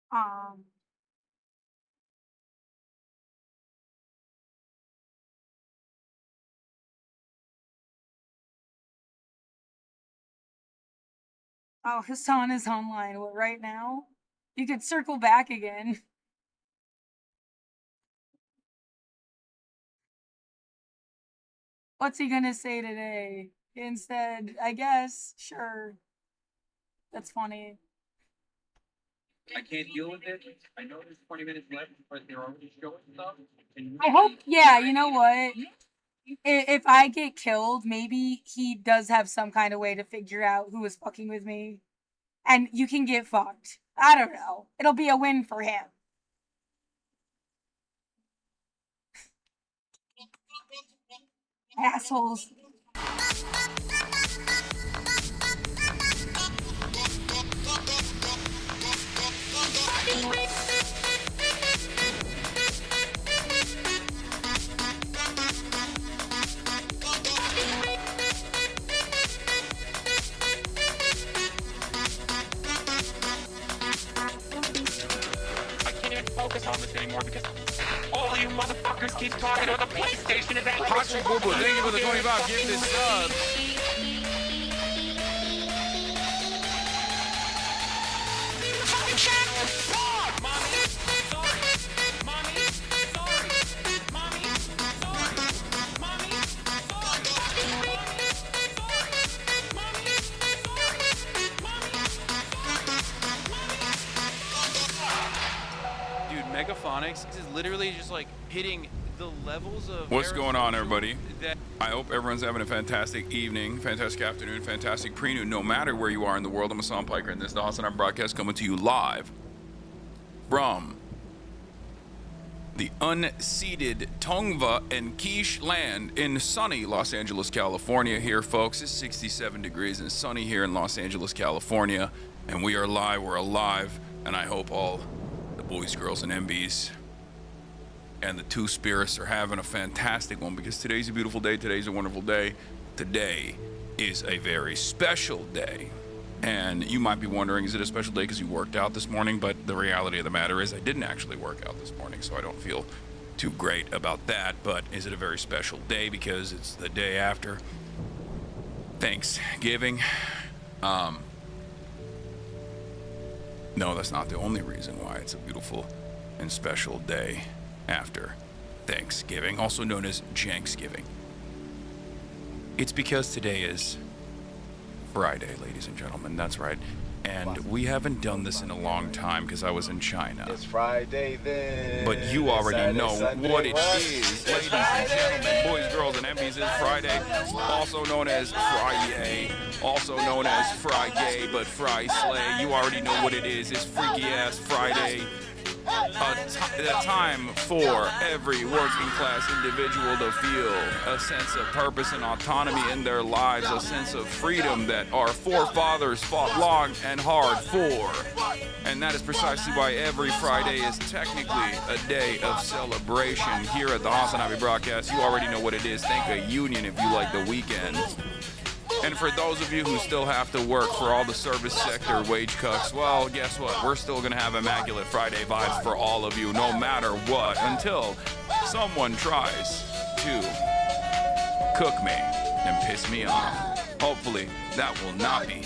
A: Um oh, Hassan is online. What, right now? You could circle back again. What's he gonna say today? Instead, I guess, sure. That's funny.
J: I can't deal with it. I know there's 20 minutes left, but they're already showing stuff.
A: I hope, yeah, you know what? If I get killed, maybe he does have some kind of way to figure out who was fucking with me. And you can get fucked. I don't know. It'll be a win for him. Assholes.
J: I can't even focus on this anymore because all of you motherfuckers keep talking about the PlayStation event.
D: Hachi Boo Boo, thank you for the 25 gifted subs.
K: Dude, Megaphonics is literally just like hitting the levels of.
D: What's going on, everybody?
K: That
D: I hope everyone's having a fantastic evening, fantastic afternoon, fantastic pre-noon, no matter where you are in the world. I'm Hassan Piker, and this is the Hassan broadcast coming to you live from the unceded Tongva and Quiche land in sunny Los Angeles, California. Here, folks, it's 67 degrees and sunny here in Los Angeles, California, and we are live. We're alive, and I hope all the boys, girls, and MBs and the two spirits are having a fantastic one, because today's a beautiful day. Today's a wonderful day. Today is a very special day. And you might be wondering, is it a special day because you worked out this morning? But the reality of the matter is I didn't actually work out this morning, so I don't feel too great about that. But is it a very special day because it's the day after Thanksgiving? No, that's not the only reason why it's a beautiful and special day after Thanksgiving, also known as Janksgiving. It's because today is Friday, ladies and gentlemen. That's right. And we haven't done this in a long time because I was in China.
L: It's Friday then.
D: But you already know
L: Sunday,
D: what it
L: what?
D: is, ladies and gentlemen, boys, girls, and MBs. It's Friday, also known as Friday, also known as Friday, but Fry Slay. You already know what it is. It's Freaky Ass Friday. A time for every working class individual to feel a sense of purpose and autonomy in their lives, a sense of freedom that our forefathers fought long and hard for. And that is precisely why every Friday is technically a day of celebration here at the Hasanabi broadcast. You already know what it is. Think a union if you like the weekend. And for those of you who still have to work for all the service sector wage cuts, well, guess what? We're still going to have Immaculate Friday vibes for all of you, no matter what, until someone tries to cook me and piss me off. Hopefully, that will not be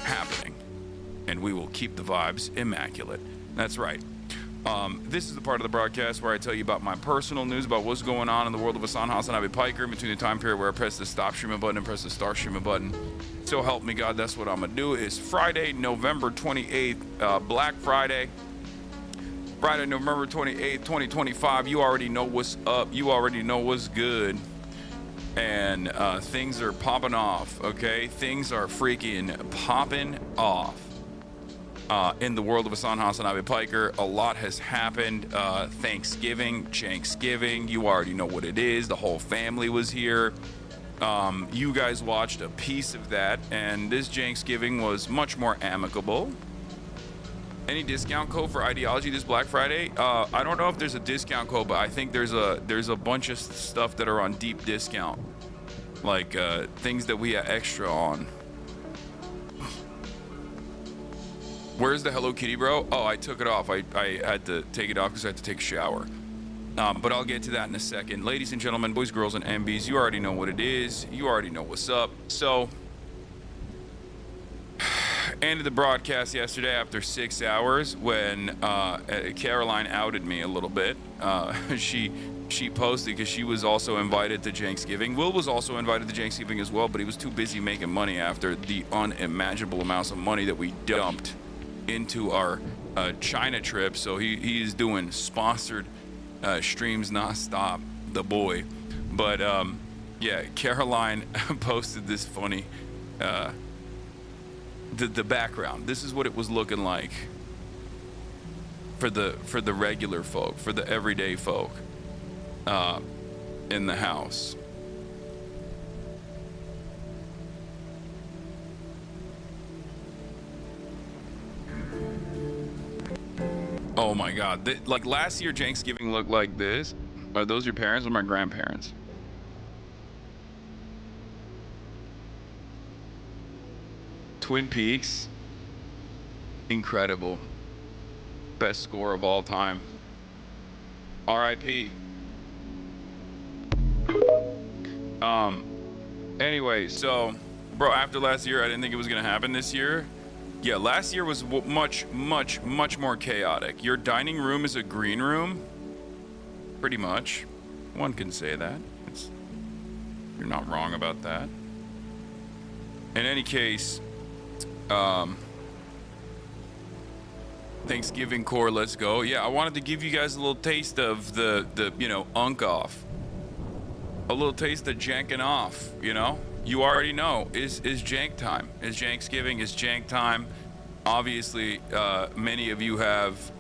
D: happening, and we will keep the vibes immaculate. That's right. This is the part of the broadcast where I tell you about my personal news about what's going on in the world of Hassan Hasanabi Piker between the time period where I press the stop streaming button and press the start streaming button. So help me God, that's what I'm gonna do. It's Friday, November 28th, Black Friday. Friday, November 28th, 2025. You already know what's up. You already know what's good. And things are popping off, okay? Things are freaking popping off. in the world of Hassan Hasanabe Piker, a lot has happened. Thanksgiving, you already know what it is. The whole family was here. You guys watched a piece of that, and this Janksgiving was much more amicable. Any discount code for Ideology this Black Friday? I don't know if there's a discount code, but I think there's a bunch of stuff that are on deep discount, like things that we are extra on. Where's the Hello Kitty, bro? Oh, I took it off. I had to take it off because I had to take a shower. But I'll get to that in a second. Ladies and gentlemen, boys, girls, and MBs, you already know what it is. You already know what's up. So, ended the broadcast yesterday after 6 hours when Caroline outed me a little bit. She posted because she was also invited to Janksgiving. Will was also invited to Janksgiving as well, but he was too busy making money after the unimaginable amounts of money that we dumped into our China trip. So he is doing sponsored streams nonstop, the boy. But yeah, Caroline posted this funny the background. This is what it was looking like for the regular folk, for the everyday folk in the house. Oh my God! Like last year, Janksgiving looked like this. Are those your parents or my grandparents? Twin Peaks. Incredible. Best score of all time. R.I.P. Anyway, so, bro, after last year, I didn't think it was gonna happen this year. Yeah, last year was much more chaotic. Your dining room is a green room. Pretty much. One can say that. You're not wrong about that. In any case, Thanksgiving core, let's go. Yeah, I wanted to give you guys a little taste of the you know, unk off. A little taste of janking off, you know? You already know, is jank time. Is Janksgiving, is jank time. Obviously, many of you have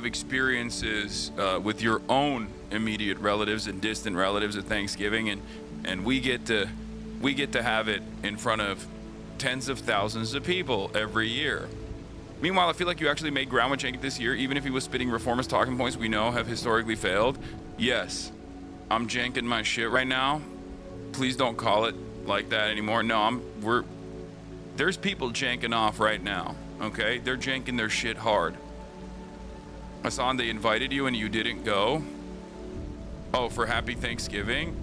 D: experiences with your own immediate relatives and distant relatives at Thanksgiving, and we get to have it in front of tens of thousands of people every year. Meanwhile, I feel like you actually made ground with Jank this year, even if he was spitting reformist talking points we know have historically failed. Yes, I'm janking my shit right now. Please don't call it like that anymore. No, there's people janking off right now, okay? They're janking their shit hard. Hassan, they invited you and you didn't go? Oh, for Happy Thanksgiving?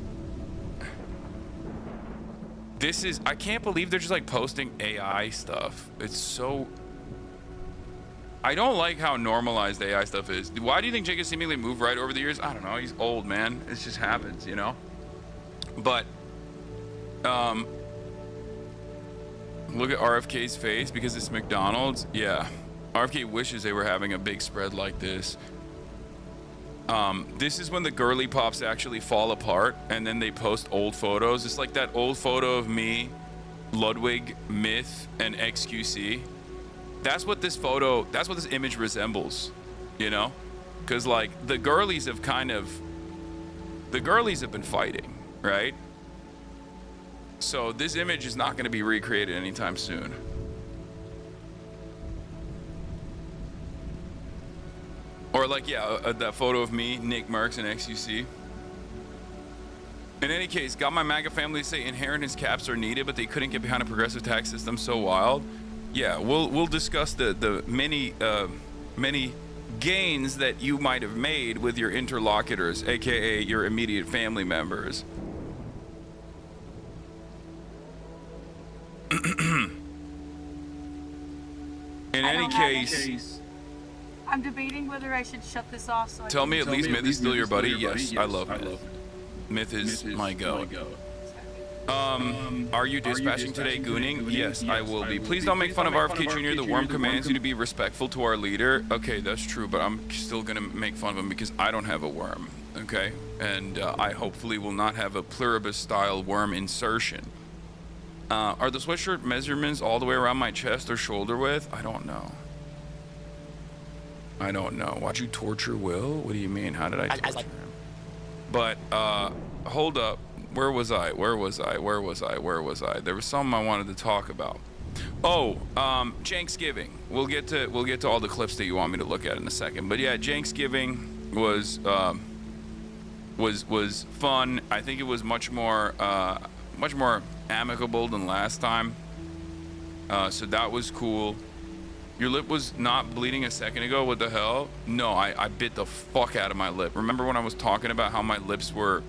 D: I can't believe they're just like posting AI stuff. It's so... I don't like how normalized AI stuff is. Why do you think Jake has seemingly moved right over the years? I don't know, he's old, man. It just happens, you know? But, look at RFK's face because it's McDonald's. Yeah, RFK wishes they were having a big spread like this. This is when the girly pops actually fall apart and then they post old photos. It's like that old photo of me, Ludwig, Myth, and XQC. That's what this image resembles, you know? Because like the girlies have been fighting, right? So this image is not going to be recreated anytime soon. Or like, yeah, that photo of me, Nick Merckx, and XUC. In any case, got my MAGA family to say inheritance caps are needed, but they couldn't get behind a progressive tax system so wild. Yeah, we'll discuss the many gains that you might have made with your interlocutors, aka your immediate family members. In any case,
A: I'm debating whether I should shut this off. So
D: tell me at least Myth is still your buddy. Yes, I love Myth. Myth is my goat. Are you dispatching today, gooning? Yes, I will be. Please don't make fun of RFK Jr. The worm commands you to be respectful to our leader. Okay, that's true, but I'm still gonna make fun of him because I don't have a worm, okay? And I hopefully will not have a pluribus-style worm insertion. Are the sweatshirt measurements all the way around my chest or shoulder width? I don't know. Why'd you torture Will? What do you mean? How did I torture him? But, hold up. Where was I? There was something I wanted to talk about. Oh, Janksgiving. We'll get to all the clips that you want me to look at in a second. But yeah, Janksgiving was fun. I think it was much more amicable than last time. So that was cool. Your lip was not bleeding a second ago. What the hell? No, I bit the fuck out of my lip. Remember when I was talking about how my lips were,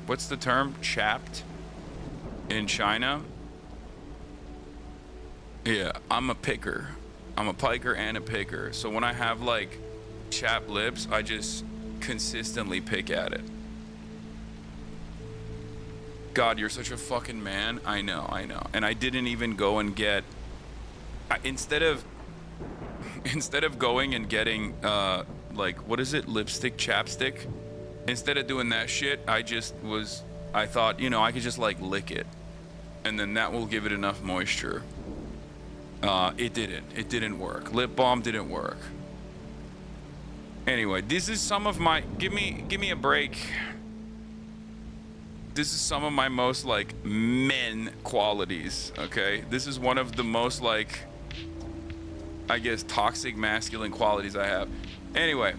D: what's the term? Chapped in China? Yeah, I'm a picker. I'm a piker and a picker. So when I have like chapped lips, I just consistently pick at it. God, you're such a fucking man. I know. And I didn't even go and get, instead of going and getting like, what is it, lipstick, chapstick, instead of doing that shit, I thought, I could just like lick it and then that will give it enough moisture. It didn't work. Lip balm didn't work. Anyway, this is some of my, give me a break. This is some of my most like men qualities, okay? This is one of the most like, I guess, toxic masculine qualities I have. Anyway.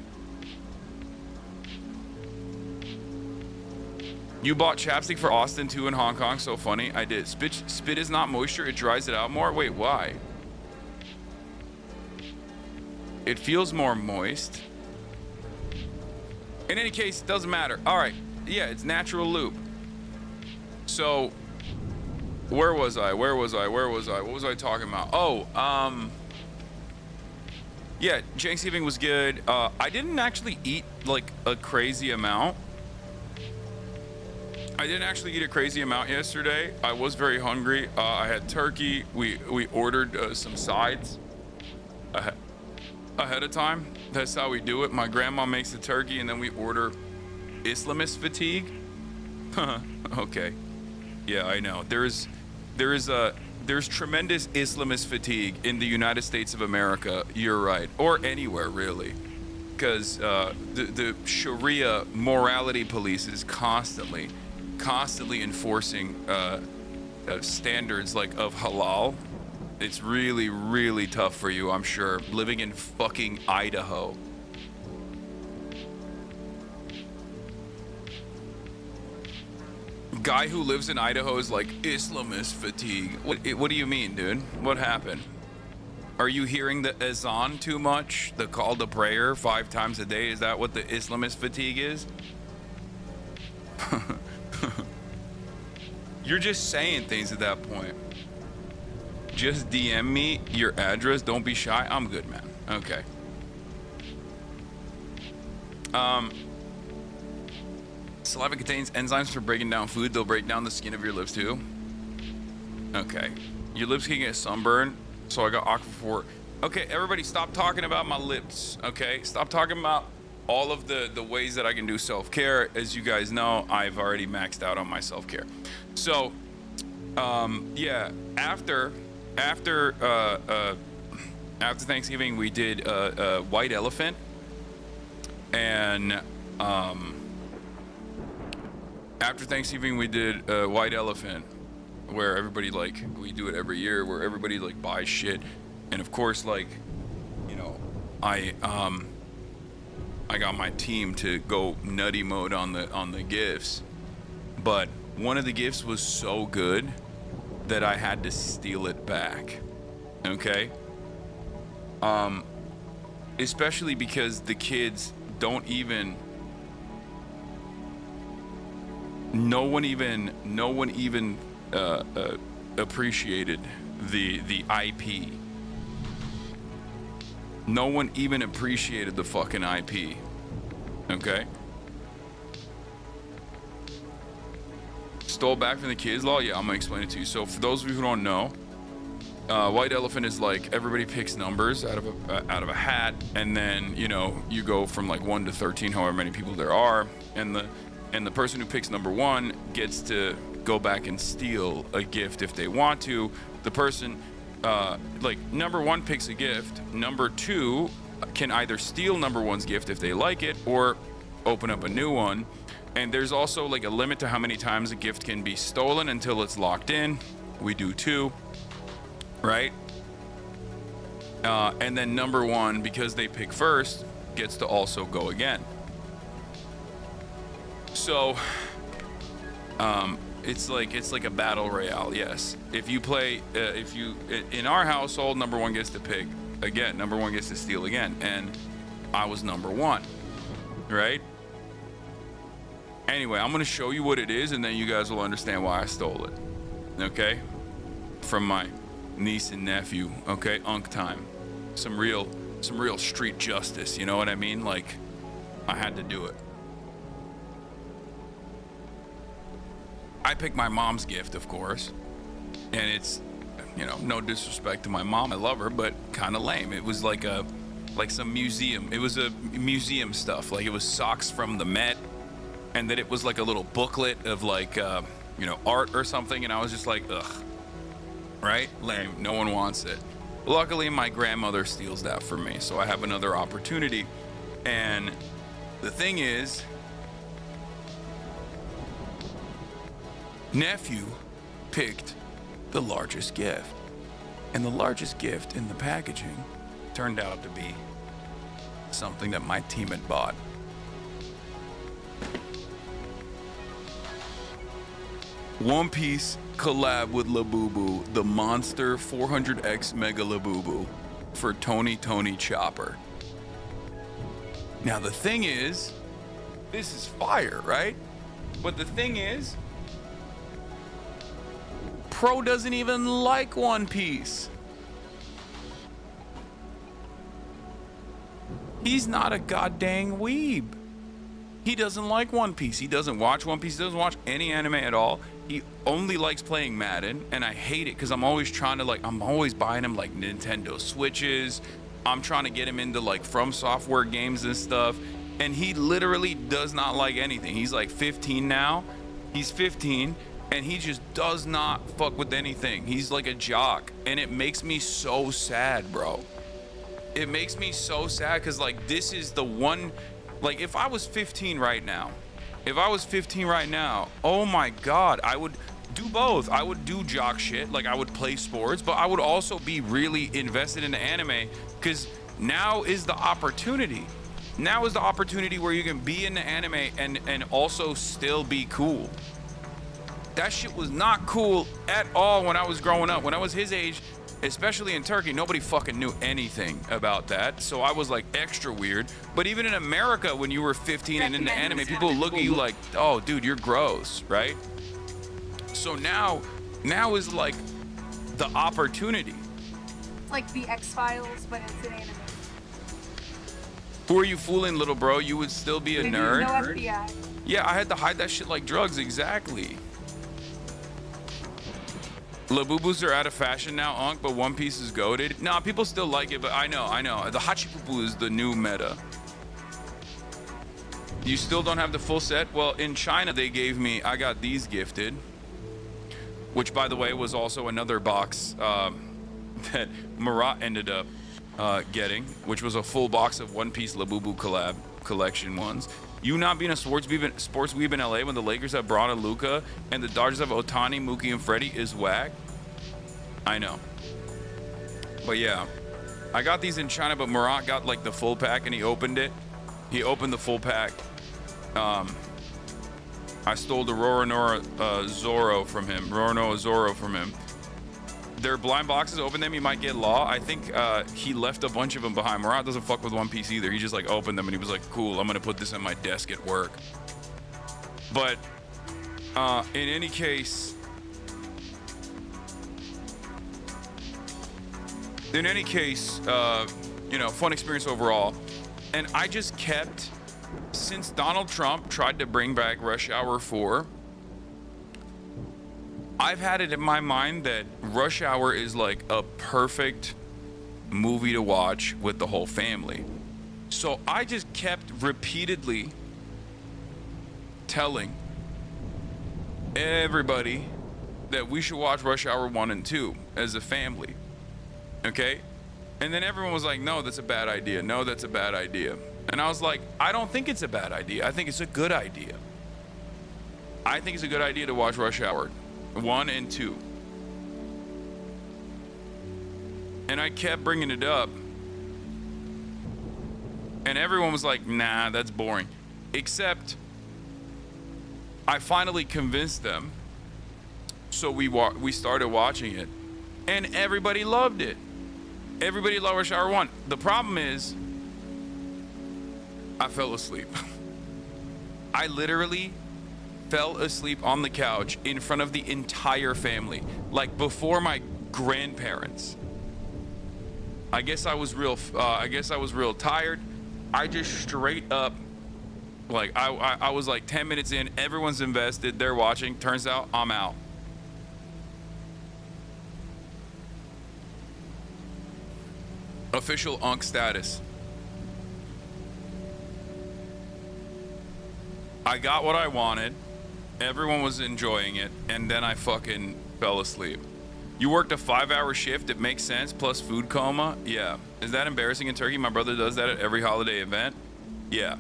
D: You bought chapstick for Austin too in Hong Kong, so funny. I did. Spit is not moisture, it dries it out more. Wait, why? It feels more moist. In any case, it doesn't matter. All right, yeah, it's natural lube. So, where was I? What was I talking about? Oh, yeah, Thanksgiving was good. I didn't actually eat like a crazy amount. Yesterday. I was very hungry. I had turkey. We ordered some sides ahead of time. That's how we do it. My grandma makes the turkey and then we order Islamist fatigue. Okay. Yeah, I know. There's tremendous Islamist fatigue in the United States of America. You're right. Or anywhere really. Because the Sharia morality police is constantly enforcing standards like of halal. It's really, really tough for you, I'm sure, living in fucking Idaho. Guy who lives in Idaho is like, Islamist fatigue. What do you mean, dude? What happened? Are you hearing the azan too much? The call to prayer 5 times a day? Is that what the Islamist fatigue is? You're just saying things at that point. Just DM me your address. Don't be shy. I'm good, man. Okay. Saliva contains enzymes for breaking down food. They'll break down the skin of your lips too. Okay. Your lips can get sunburned. So I got Aquaphor. Okay, everybody stop talking about my lips. Okay? Stop talking about all of the ways that I can do self-care. As you guys know, I've already maxed out on my self-care. So, yeah, after Thanksgiving, we did White Elephant, and after Thanksgiving, we did White Elephant, where everybody like we do it every year, where everybody like buys shit, and of course, like, you know, I got my team to go nutty mode on the gifts, but one of the gifts was so good that I had to steal it back. Okay? Especially because the kids don't even, no one even appreciated the IP. No one even appreciated the fucking IP. Okay? Stole back from the kids law? Yeah, I'm gonna explain it to you. So for those of you who don't know, White Elephant is like everybody picks numbers out of a hat, and then, you know, you go from like 1 to 13, however many people there are, and the person who picks number 1 gets to go back and steal a gift if they want to. The person, like, number one picks a gift. Number two can either steal number one's gift if they like it or open up a new one. And there's also like a limit to how many times a gift can be stolen until it's locked in. We do 2, right? And then number one, because they pick first, gets to also go again. So it's like a battle royale. Yes, if you play, in our household, number one gets to pick again, number one gets to steal again, and I was number one, right? Anyway, I'm gonna show you what it is, and then you guys will understand why I stole it. Okay, from my niece and nephew. Okay, Unk time, some real street justice. You know what I mean? Like, I had to do it. I picked my mom's gift, of course, and it's, you know, no disrespect to my mom, I love her, but kind of lame. It was like some museum. It was a museum stuff. Like, it was socks from the Met, and then it was like a little booklet of like, you know, art or something, and I was just like, ugh, right? Lame. No one wants it. Luckily, my grandmother steals that from me, so I have another opportunity. And the thing is, nephew picked the largest gift, and the largest gift in the packaging turned out to be something that my team had bought. One Piece collab with Labubu, the Monster 400X Mega Labubu for Tony Chopper. Now the thing is, this is fire, right? But the thing is, Pro doesn't even like One Piece. He's not a goddamn weeb. He doesn't like One Piece. He doesn't watch One Piece. He doesn't watch any anime at all. He only likes playing Madden, and I hate it because I'm always trying to, like, I'm always buying him like Nintendo Switches. I'm trying to get him into like From Software games and stuff, and he literally does not like anything. He's like 15 now. He's 15. And he just does not fuck with anything. He's like a jock. And it makes me so sad, bro. It makes me so sad because, like, this is the one... Like, if I was 15 right now, oh my God, I would do both. I would do jock shit. Like, I would play sports, but I would also be really invested in anime because now is the opportunity. Now is the opportunity where you can be in the anime and also still be cool. That shit was not cool at all when I was growing up. When I was his age, especially in Turkey, nobody fucking knew anything about that. So I was like extra weird. But even in America, when you were 15 and into anime, people would look at you like, oh, dude, you're gross, right? So now is like the opportunity.
A: It's like the X-Files, but it's an anime.
D: Who are you fooling, little bro? You would still be a nerd?
A: No FBI.
D: Yeah, I had to hide that shit like drugs, exactly. Labubus are out of fashion now, Unk, but One Piece is goated. Nah, people still like it, but I know. The Hachipupu is the new meta. You still don't have the full set? Well, in China, they gave me, I got these gifted, which, by the way, was also another box that Marat ended up getting, which was a full box of One Piece Labubu collab collection ones. You not being a sports weeb in LA when the Lakers have Braun and Luka and the Dodgers have Otani, Mookie, and Freddie is whack. I know. But yeah, I got these in China, but Marat got like the full pack and he opened it. He opened the full pack. I stole the Roronoa Zoro from him. They're blind boxes. Open them, you might get law. I think he left a bunch of them behind. Marat doesn't fuck with One Piece either. He just like opened them and he was like, cool, I'm gonna put this on my desk at work. But in any case, you know, fun experience overall. And I just kept, since Donald Trump tried to bring back Rush Hour 4, I've had it in my mind that Rush Hour is like a perfect movie to watch with the whole family. So I just kept repeatedly telling everybody that we should watch Rush Hour 1 and 2 as a family. Okay? And then everyone was like, no, that's a bad idea. No, that's a bad idea. And I was like, I don't think it's a bad idea. I think it's a good idea. I think it's a good idea to watch Rush Hour 1 and 2. And I kept bringing it up. And everyone was like, nah, that's boring. Except I finally convinced them. So we started watching it. And everybody loved it. Everybody loved Rush Hour 1. The problem is, I fell asleep. I literally fell asleep on the couch in front of the entire family. Like before my grandparents. I guess I was real tired. I just straight up, like I was like 10 minutes in, everyone's invested, they're watching. Turns out I'm out. Official UNC status. I got what I wanted. Everyone was enjoying it, and then I fucking fell asleep. You worked a 5-hour shift, it makes sense, plus food coma? Yeah. Is that embarrassing in Turkey? My brother does that at every holiday event? Yeah.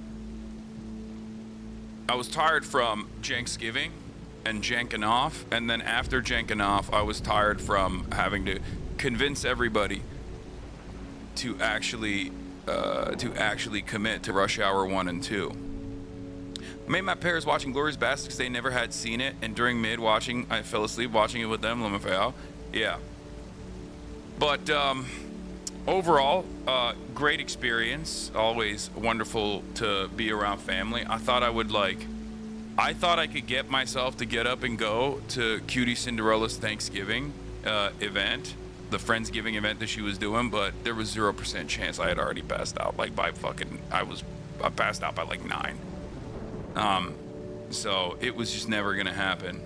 D: I was tired from Janksgiving and janking off, and then after janking off, I was tired from having to convince everybody to actually commit to Rush Hour 1 and 2. I made my parents watching Glorious Bastards because they never had seen it, and during mid-watching, I fell asleep watching it with them, LMFAO. Yeah. But overall, great experience. Always wonderful to be around family. I thought I could get myself to get up and go to Cutie Cinderella's Thanksgiving event, the Friendsgiving event that she was doing, but there was 0% chance. I had already passed out. Like I passed out by like 9. So it was just never gonna happen.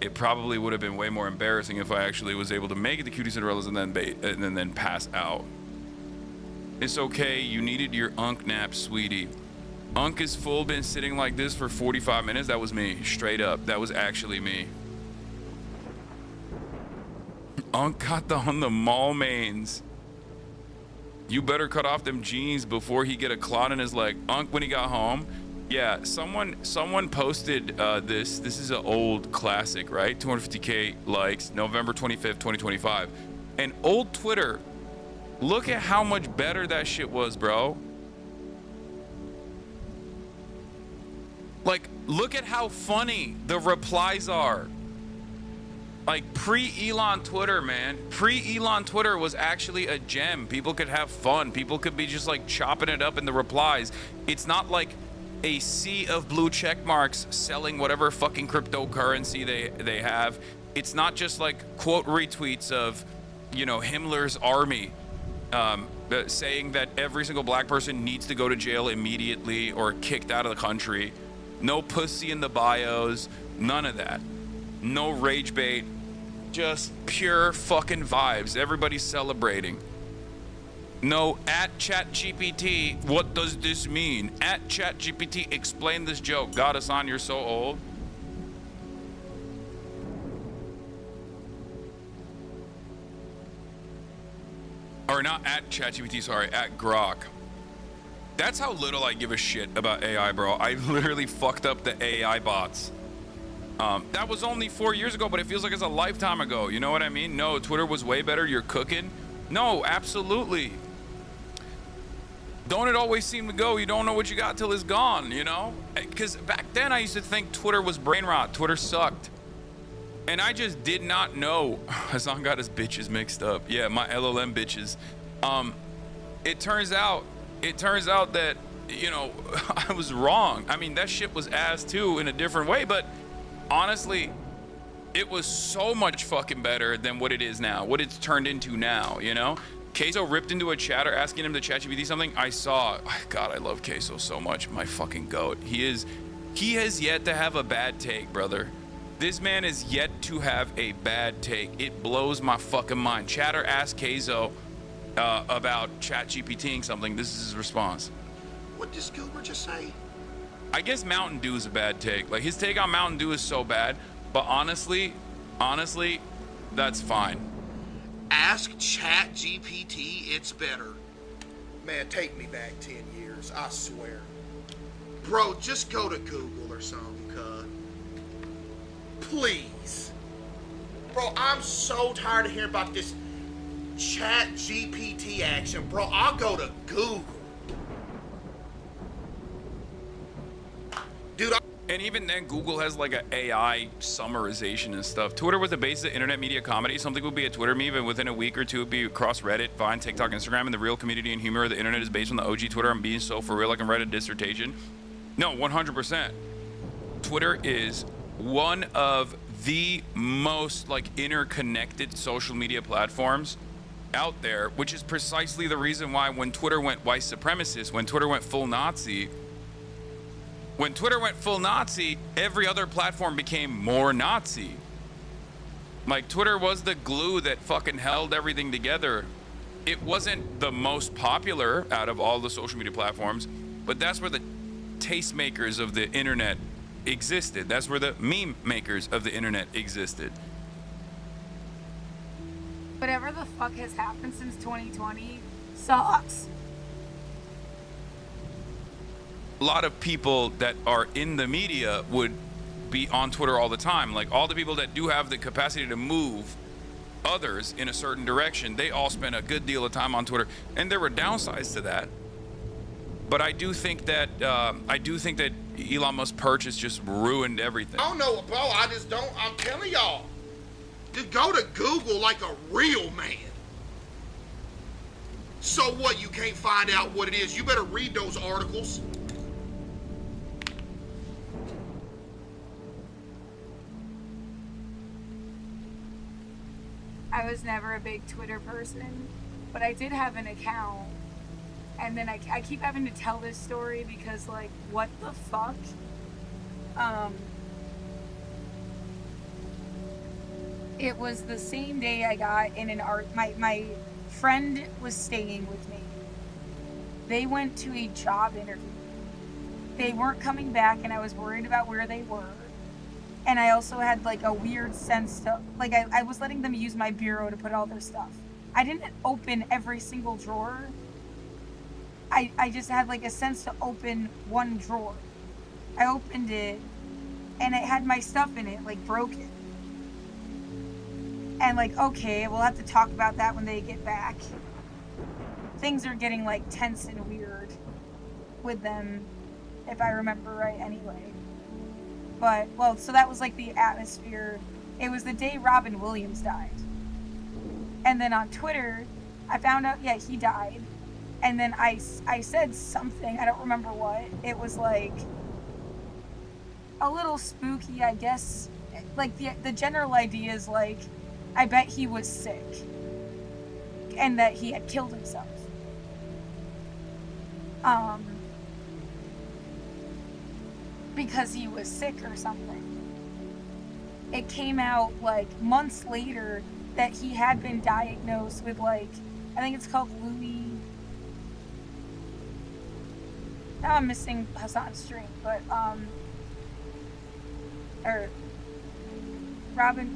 D: It probably would have been way more embarrassing if I actually was able to make it to Cutie Cinderella's and then pass out. It's okay, you needed your UNC nap, sweetie. UNC is full, been sitting like this for 45 minutes. That was me, straight up. That was actually me. UNC got on the mall mains. You better cut off them jeans before he get a clot in his leg. UNC, when he got home, yeah, someone posted this. This is an old classic, right? 250K likes, November 25th, 2025. And old Twitter, look at how much better that shit was, bro. Like, look at how funny the replies are. Like, pre-Elon Twitter, man. Pre-Elon Twitter was actually a gem. People could have fun. People could be just, like, chopping it up in the replies. It's not like a sea of blue check marks selling whatever fucking cryptocurrency they have. It's not just like quote retweets of, you know, Himmler's army saying that every single black person needs to go to jail immediately or kicked out of the country. No pussy in the bios, none of that. No rage bait, just pure fucking vibes. Everybody's celebrating. No, at ChatGPT, what does this mean? At ChatGPT, explain this joke. God, Hassan, you're so old. Or not at ChatGPT, sorry, at Grok. That's how little I give a shit about AI, bro. I literally fucked up the AI bots. That was only 4 years ago, but it feels like it's a lifetime ago. You know what I mean? No, Twitter was way better. You're cooking. No, absolutely. Don't it always seem to go, you don't know what you got till it's gone, you know? Because back then I used to think Twitter was brain rot. Twitter sucked. And I just did not know. Hassan got his bitches mixed up. Yeah, my LLM bitches. It turns out that, you know, I was wrong. I mean, that shit was ass too in a different way, but honestly, it was so much fucking better than what it is now, what it's turned into now, you know? Queso ripped into a chatter asking him to ChatGPT something. I saw, God, I love Queso so much. My fucking goat. He has yet to have a bad take, brother. This man is yet to have a bad take. It blows my fucking mind. Chatter asked Queso about ChatGPTing something. This is his response.
M: What does Gilbert just say?
D: I guess Mountain Dew is a bad take. Like, his take on Mountain Dew is so bad. But honestly, that's fine.
M: Ask Chat GPT, it's better. Man, take me back 10 years, I swear. Bro, just go to Google or something, cuz. Please. Bro, I'm so tired of hearing about this Chat GPT action. Bro, I'll go to Google. Dude,
D: And even then, Google has like an AI summarization and stuff. Twitter was the basis of internet media comedy. Something would be a Twitter meme, and within a week or two, it would be across Reddit, Vine, TikTok, Instagram, and the real community and humor of the internet is based on the OG Twitter. I'm being so for real, I can write a dissertation. No, 100%. Twitter is one of the most like interconnected social media platforms out there, which is precisely the reason why when Twitter went white supremacist, when Twitter went full Nazi, every other platform became more Nazi. Like, Twitter was the glue that fucking held everything together. It wasn't the most popular out of all the social media platforms, but that's where the tastemakers of the internet existed. That's where the meme makers of the internet existed.
A: Whatever the fuck has happened since 2020 sucks.
D: A lot of people that are in the media would be on Twitter all the time. Like, all the people that do have the capacity to move others in a certain direction, they all spend a good deal of time on Twitter. And there were downsides to that. But I do think that Elon Musk's purchase just ruined everything.
M: I don't know, bro. I'm telling y'all. Just go to Google like a real man. So what, you can't find out what it is? You better read those articles.
A: I was never a big Twitter person, but I did have an account. And then I keep having to tell this story because, like, what the fuck? It was the same day I got in an art. My friend was staying with me. They went to a job interview. They weren't coming back, and I was worried about where they were. And I also had, like, a weird sense to, like, I was letting them use my bureau to put all their stuff. I didn't open every single drawer. I just had, like, a sense to open one drawer. I opened it, and it had my stuff in it, like, broken. And, like, okay, we'll have to talk about that when they get back. Things are getting, like, tense and weird with them, if I remember right anyway. But, well, so that was, like, the atmosphere. It was the day Robin Williams died. And then on Twitter, I found out, yeah, he died. And then I said something, I don't remember what. It was, like, a little spooky, I guess. Like, the general idea is, like, I bet he was sick. And that he had killed himself. Because he was sick or something. It came out, like, months later that he had been diagnosed with, like, I think it's called Louis. Now I'm missing Hassan's string, but, or Robin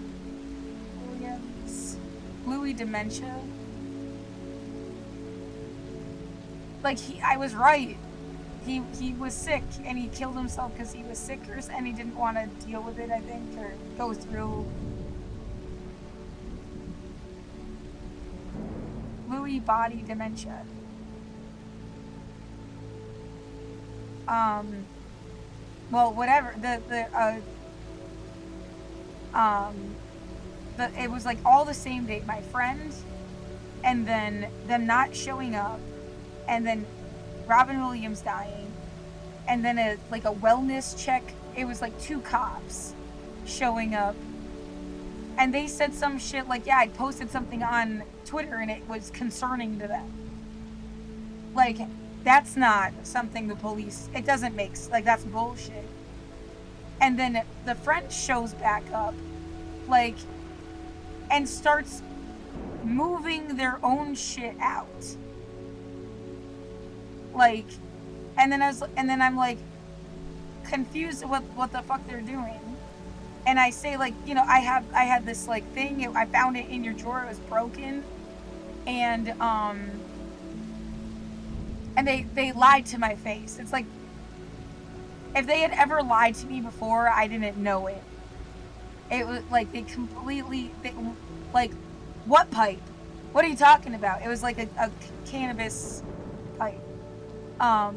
A: Williams, Louis dementia. Like, I was right. He was sick, and he killed himself because he was sick, and he didn't want to deal with it, I think, or go through. Lewy body dementia. Well, whatever. It was like all the same date. My friend, and then them not showing up, and then Robin Williams dying, and then a wellness check. It was like 2 cops showing up, and they said some shit like, yeah, I posted something on Twitter and it was concerning to them. Like, that's not something the police, it doesn't make, like, that's bullshit. And then the friend shows back up, like, and starts moving their own shit out. Like, and then I'm like confused what the fuck they're doing. And I say, like, you know, I had this, like, thing, I found it in your drawer, it was broken. And they lied to my face. It's like, if they had ever lied to me before, I didn't know it. It was like, like, what pipe? What are you talking about? It was like a cannabis pipe. That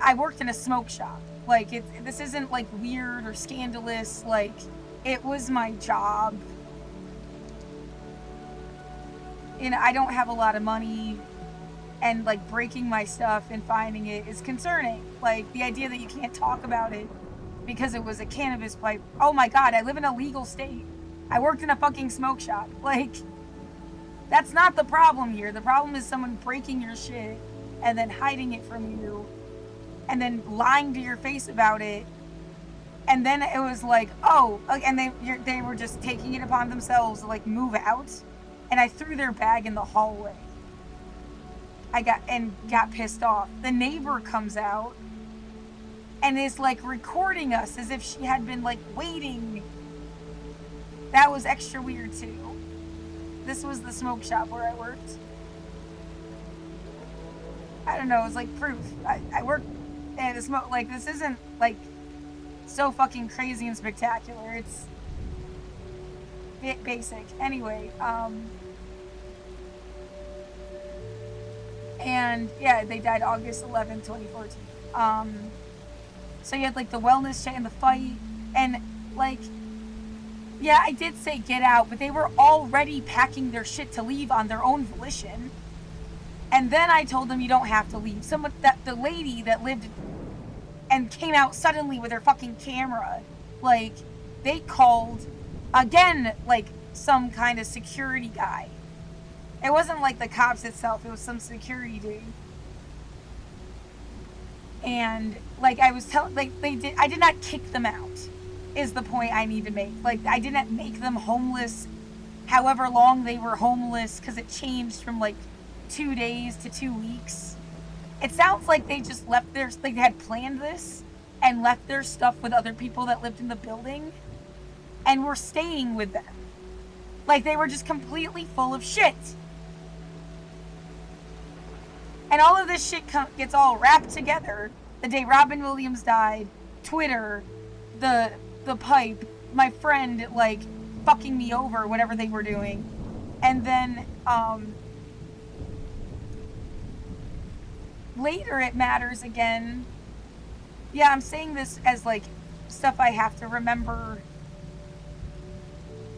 A: I worked in a smoke shop. Like, this isn't, like, weird or scandalous. Like, it was my job. You know, I don't have a lot of money, and, like, breaking my stuff and finding it is concerning. Like, the idea that you can't talk about it because it was a cannabis pipe. Oh my God, I live in a legal state. I worked in a fucking smoke shop. Like, that's not the problem here. The problem is someone breaking your shit and then hiding it from you and then lying to your face about it. And then it was like, oh, and they were just taking it upon themselves to, like, move out. And I threw their bag in the hallway. I got pissed off. The neighbor comes out and is, like, recording us as if she had been, like, waiting. That was extra weird too. This was the smoke shop where I worked. I don't know, it was like proof. I worked at a smoke, like, this isn't, like, so fucking crazy and spectacular. It's basic. Anyway, and yeah, they died August 11th, 2014. So you had, like, the wellness check and the fight, and, like, yeah, I did say get out, but they were already packing their shit to leave on their own volition. And then I told them you don't have to leave. The lady that lived and came out suddenly with her fucking camera, like, they called, again, like, some kind of security guy. It wasn't, like, the cops itself, it was some security dude. And, like, I was telling, like, I did not kick them out, is the point I need to make. Like, I didn't make them homeless however long they were homeless, because it changed from, like, 2 days to 2 weeks. It sounds like they just left they had planned this and left their stuff with other people that lived in the building and were staying with them. Like, they were just completely full of shit. And all of this shit gets all wrapped together the day Robin Williams died, Twitter, the pipe, my friend, like, fucking me over, whatever they were doing. And then, later it matters again. Yeah, I'm saying this as, like, stuff I have to remember,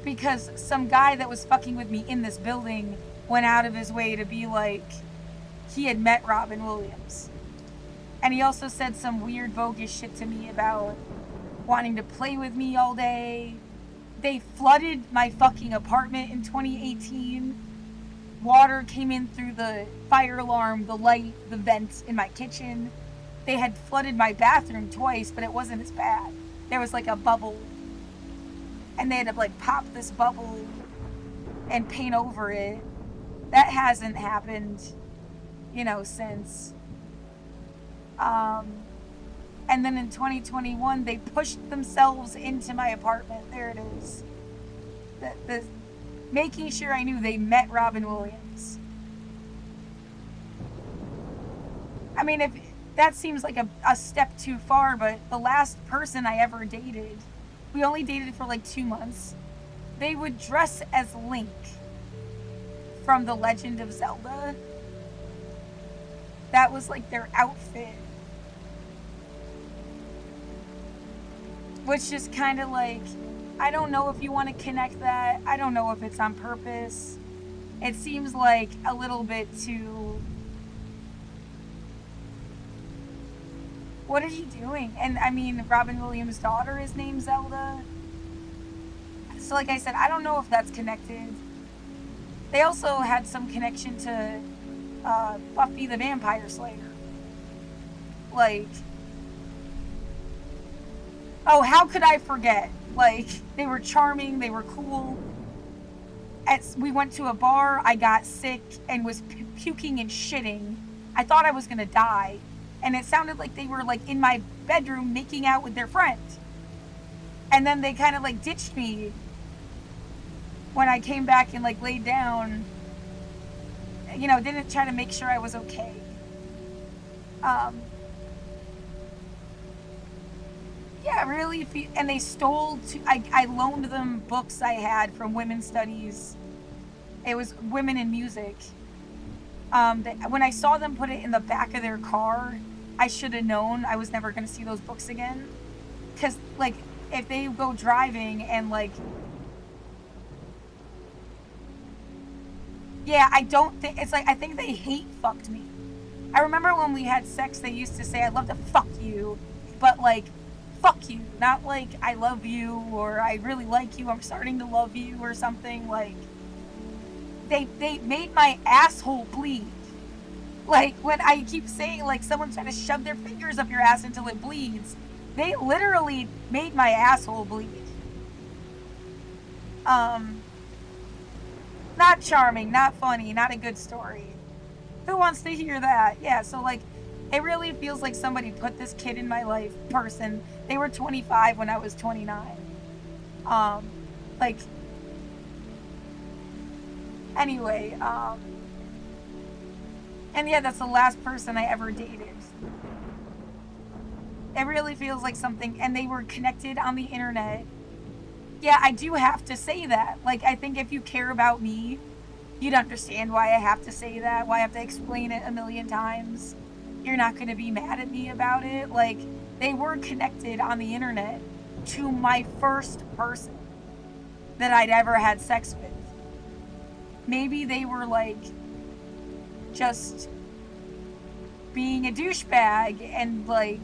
A: because some guy that was fucking with me in this building went out of his way to be like, he had met Robin Williams. And he also said some weird bogus shit to me about wanting to play with me all day. They flooded my fucking apartment in 2018. Water came in through the fire alarm, the light, the vent in my kitchen. They had flooded my bathroom twice, but it wasn't as bad. There was, like, a bubble. And they had to, like, pop this bubble and paint over it. That hasn't happened, you know, since. And then in 2021, they pushed themselves into my apartment. There it is. Making sure I knew they met Robin Williams. I mean, if that seems like a step too far, but the last person I ever dated, we only dated for like 2 months. They would dress as Link from The Legend of Zelda. That was like their outfit. Which is kind of like, I don't know if you want to connect that. I don't know if it's on purpose. It seems like a little bit too... What are you doing? And I mean, Robin Williams' daughter is named Zelda. So like I said, I don't know if that's connected. They also had some connection to Buffy the Vampire Slayer. Like... Oh, how could I forget? Like, they were charming, they were cool. We went to a bar, I got sick and was puking and shitting. I thought I was gonna die. And it sounded like they were, like, in my bedroom making out with their friend. And then they kind of like ditched me when I came back and like laid down, you know, didn't try to make sure I was okay. Yeah, really. And they stole. I loaned them books I had from women's studies. It was women in music. When I saw them put it in the back of their car, I should have known I was never going to see those books again. Because, like, if they go driving and, like... Yeah, I don't think... It's like, I think they hate fucked me. I remember when we had sex, they used to say, I'd love to fuck you. But, like, fuck you. Not like, I love you, or I really like you, I'm starting to love you, or something. Like, they made my asshole bleed. Like, when I keep saying, like, someone's trying to shove their fingers up your ass until it bleeds, they literally made my asshole bleed. Not charming, not funny, not a good story. Who wants to hear that? Yeah, so, like, it really feels like somebody put this kid in my life, person. They were 25 when I was 29. Like, anyway, and yeah, that's the last person I ever dated. It really feels like something, and they were connected on the internet. Yeah, I do have to say that. Like, I think if you care about me, you'd understand why I have to say that, why I have to explain it a million times. You're not going to be mad at me about it. Like, they were connected on the internet to my first person that I'd ever had sex with. Maybe they were, like, just being a douchebag and, like,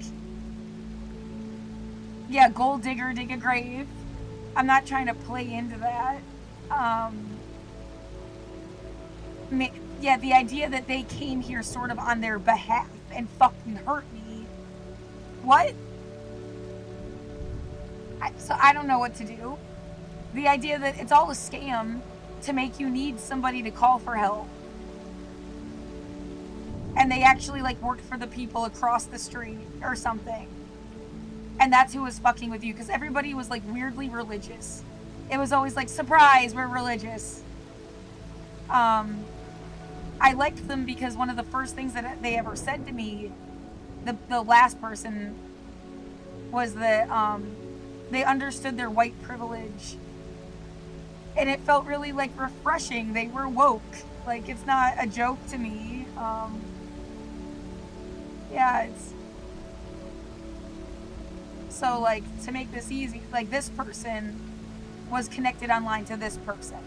A: yeah, gold digger, dig a grave. I'm not trying to play into that. Yeah, the idea that they came here sort of on their behalf and fucking hurt me. What? So I don't know what to do. The idea that it's all a scam to make you need somebody to call for help. And they actually, like, worked for the people across the street or something. And that's who was fucking with you, because everybody was, like, weirdly religious. It was always like, surprise, we're religious. I liked them because one of the first things that they ever said to me, the last person, was that they understood their white privilege. And it felt really, like, refreshing. They were woke. Like, it's not a joke to me. Yeah, it's... So, like, to make this easy, like, this person was connected online to this person.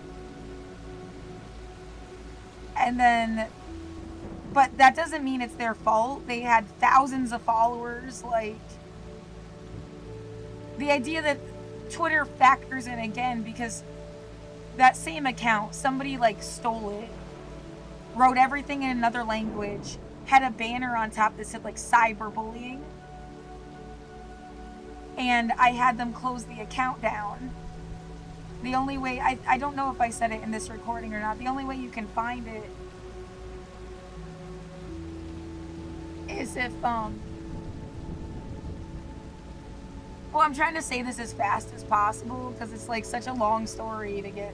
A: And then, but that doesn't mean it's their fault. They had thousands of followers. Like, the idea that Twitter factors in again, because that same account, somebody, like, stole it, wrote everything in another language, had a banner on top that said, like, cyberbullying. And I had them close the account down. The only way, I don't know if I said it in this recording or not, the only way you can find it is if, well, I'm trying to say this as fast as possible, because it's, like, such a long story to get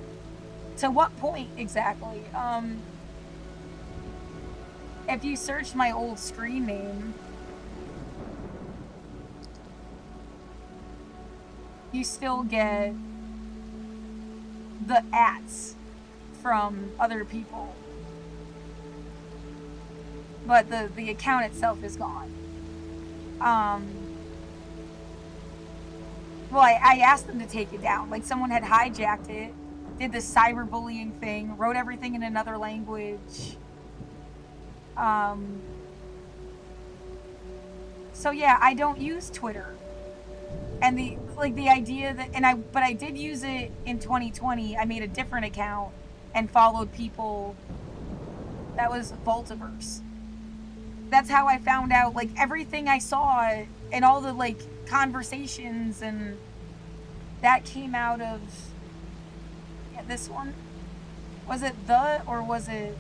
A: to what point exactly. If you search my old screen name, you still get the ats from other people. But the account itself is gone. Well, I asked them to take it down. Like, someone had hijacked it, did this cyberbullying thing, wrote everything in another language. So yeah, I don't use Twitter. And the idea that, but I did use it in 2020. I made a different account and followed people. That was Voltiverse. That's how I found out, like, everything I saw and all the, like, conversations, and that came out of, yeah, this one. Was it or was it?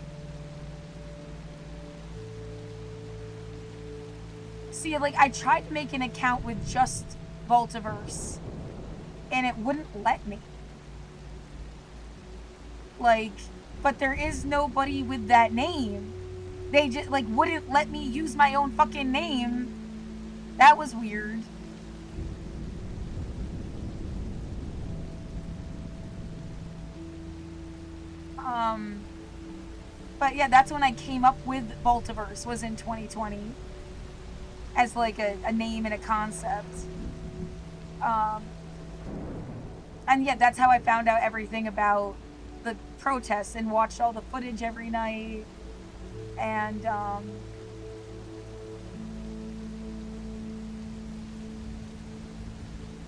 A: See, like, I tried to make an account with just Voltiverse, and it wouldn't let me. Like, but there is nobody with that name. They just, like, wouldn't let me use my own fucking name. That was weird. But yeah, that's when I came up with Voltiverse, was in 2020. As like a name and a concept. And yeah, that's how I found out everything about the protests and watched all the footage every night. And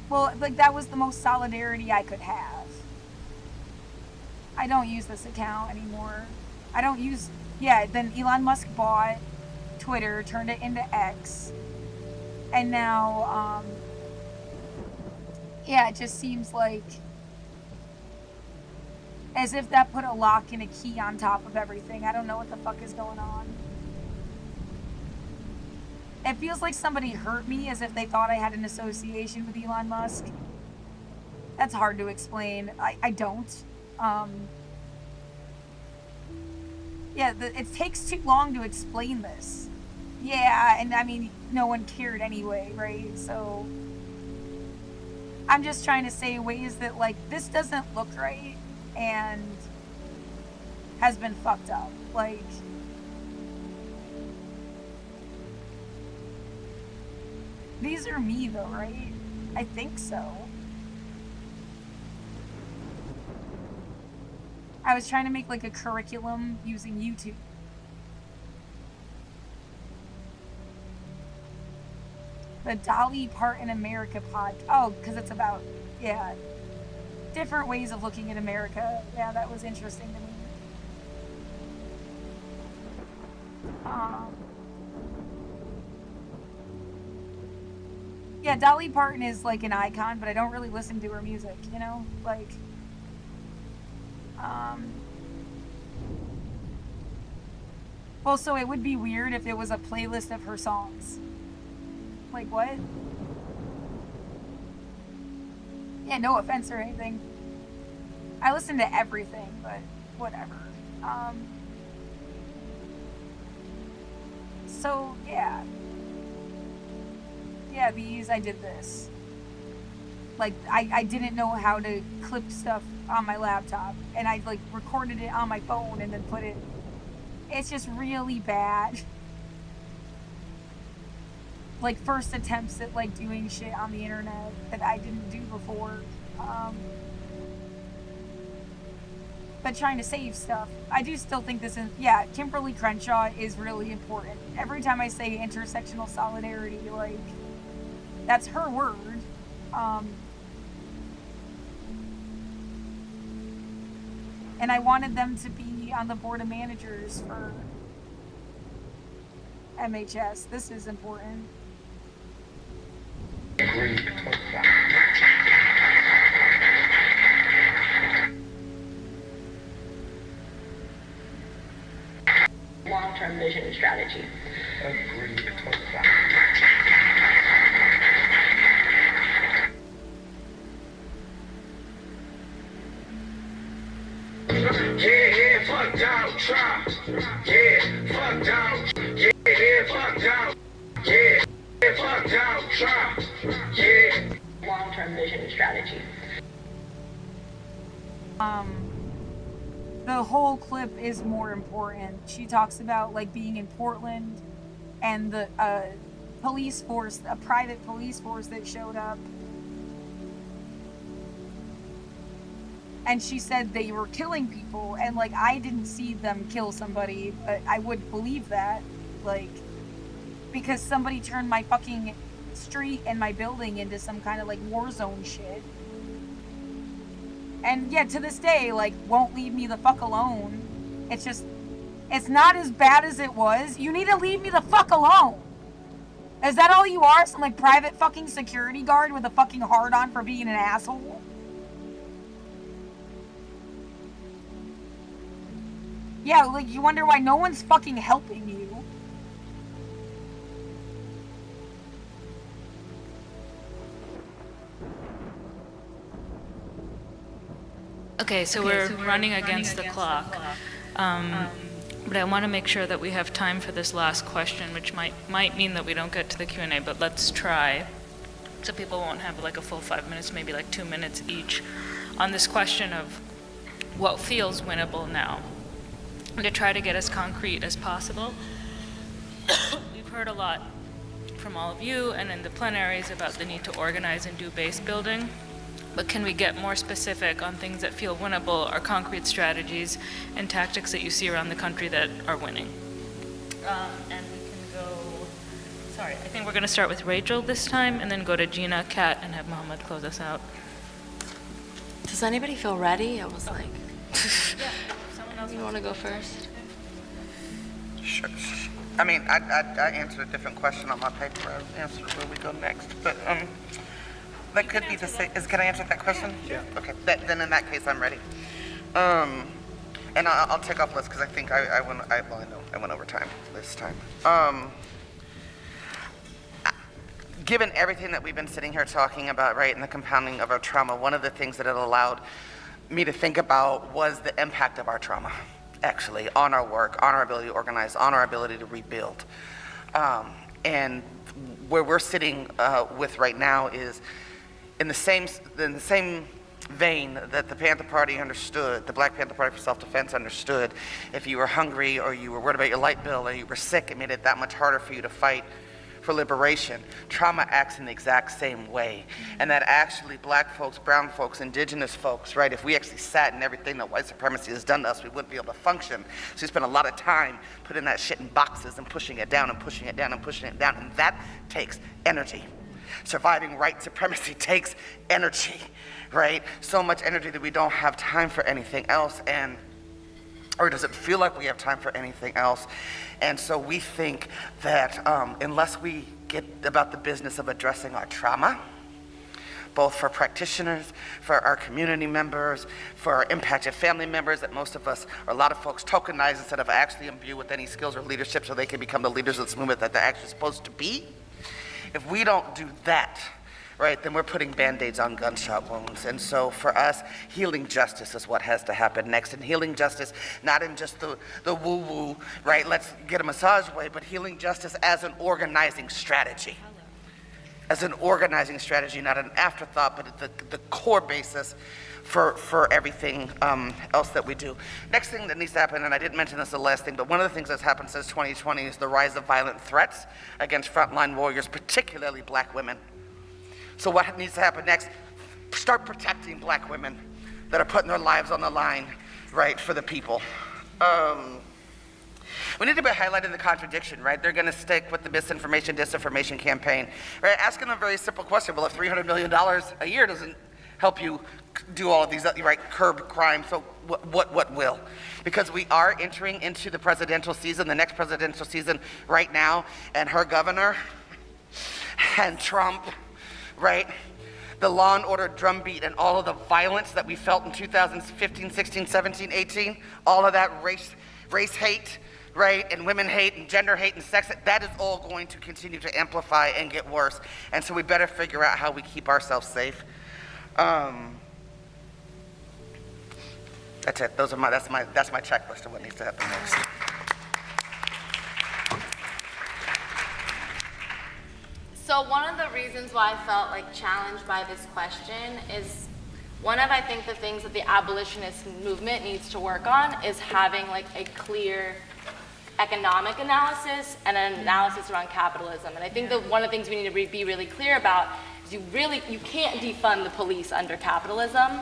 A: well, like, that was the most solidarity I could have. I don't use this account anymore. I don't use, yeah, then Elon Musk bought Twitter, turned it into X, and now, yeah, it just seems like as if that put a lock and a key on top of everything. I don't know what the fuck is going on. It feels like somebody hurt me, as if they thought I had an association with Elon Musk. That's hard to explain. I don't. Yeah, it takes too long to explain this. Yeah, and I mean, no one cared anyway, right? So I'm just trying to say ways that, like, this doesn't look right and has been fucked up. Like, these are me though, right? I think so. I was trying to make like a curriculum using YouTube. The Dolly Parton America pod. Oh, because it's about, yeah, different ways of looking at America. Yeah, that was interesting to me. Yeah, Dolly Parton is like an icon, but I don't really listen to her music, you know? Like, well, so it would be weird if it was a playlist of her songs. Like, what? Yeah, no offense or anything. I listen to everything, but whatever. So, yeah. Yeah, I did this. Like, I didn't know how to clip stuff on my laptop, and I, like, recorded it on my phone and then put it. It's just really bad. Like, first attempts at, like, doing shit on the internet that I didn't do before. But trying to save stuff. I do still think this is, yeah, Kimberly Crenshaw is really important. Every time I say intersectional solidarity, like, that's her word. And I wanted them to be on the board of managers for MHS. This is important.
N: Long-term vision and strategy.
H: Yeah, fuck Donald Trump. Yeah, fuck Donald. Yeah, fuck Donald. Yeah, fuck Donald Trump. Yeah.
N: Long-term vision and strategy.
A: The whole clip is more important. She talks about, like, being in Portland and the police force, a private police force that showed up. And she said they were killing people, and, like, I didn't see them kill somebody, but I would believe that, like, because somebody turned my fucking street and my building into some kind of, like, war zone shit. And yeah, to this day, like, won't leave me the fuck alone. It's just, it's not as bad as it was. You need to leave me the fuck alone. Is that all you are? Some, like, private fucking security guard with a fucking hard-on for being an asshole? Yeah, like, you wonder why no one's fucking helping you.
O: Okay, so we're running against the clock. But I want to make sure that we have time for this last question, which might mean that we don't get to the Q&A, but let's try. So people won't have like a full 5 minutes, maybe like 2 minutes each, on this question of what feels winnable now. And to try to get as concrete as possible. We've heard a lot from all of you and in the plenaries about the need to organize and do base building. But can we get more specific on things that feel winnable, or concrete strategies and tactics that you see around the country that are winning? And we can go, sorry, I think we're going to start with Rachel this time, and then go to Gina, Kat, and have Mohammed close us out.
P: Does anybody feel ready? I was like,
O: Yeah, someone else.
P: you want to go first?
Q: Sure. I mean, I answered a different question on my paper. I answered where we go next, but that could be the same. Can I answer that question? Yeah. Okay. Then in that case, I'm ready. And I'll take off list because I think I went over time this time. Given everything that we've been sitting here talking about, right, and the compounding of our trauma, one of the things that it allowed me to think about was the impact of our trauma, actually, on our work, on our ability to organize, on our ability to rebuild. And where we're sitting with right now is in the same vein that the Panther Party understood, the Black Panther Party for Self-Defense understood, if you were hungry or you were worried about your light bill or you were sick, it made it that much harder for you to fight for liberation. Trauma acts in the exact same way. And that actually black folks, brown folks, indigenous folks, right, if we actually sat in everything that white supremacy has done to us, we wouldn't be able to function. So we spend a lot of time putting that shit in boxes and pushing it down and pushing it down and pushing it down, and that takes energy. Surviving white supremacy takes energy, right? So much energy that we don't have time for anything else, or does it feel like we have time for anything else? And so we think that unless we get about the business of addressing our trauma, both for practitioners, for our community members, for our impacted family members that most of us, or a lot of folks, tokenize instead of actually imbue with any skills or leadership so they can become the leaders of this movement that they're actually supposed to be. If we don't do that, right, then we're putting Band-Aids on gunshot wounds. And so for us, healing justice is what has to happen next. And healing justice, not in just the woo-woo, right, let's get a massage way, but healing justice as an organizing strategy. As an organizing strategy, not an afterthought, but the core basis for everything else that we do. Next thing that needs to happen, and I didn't mention this the last thing, but one of the things that's happened since 2020 is the rise of violent threats against frontline warriors, particularly black women. So what needs to happen next? Start protecting black women that are putting their lives on the line, right, for the people. We need to be highlighting the contradiction, right? They're going to stick with the misinformation, disinformation campaign, right? Asking them a very simple question. Well, if $300 million a year doesn't help you do all of these, right, curb crime, so what will? Because we are entering into the presidential season, the next presidential season right now, and her governor and Trump, right? The law and order drumbeat and all of the violence that we felt in 2015, 16, 17, 18, all of that race hate, right, and women hate and gender hate and sex hate, that is all going to continue to amplify and get worse. And so we better figure out how we keep ourselves safe. That's it. That's my checklist of what needs to happen next.
P: So one of the reasons why I felt like challenged by this question is one of, I think, the things that the abolitionist movement needs to work on is having like a clear economic analysis and an analysis around capitalism. And I think that one of the things we need to be really clear about is you can't defund the police under capitalism,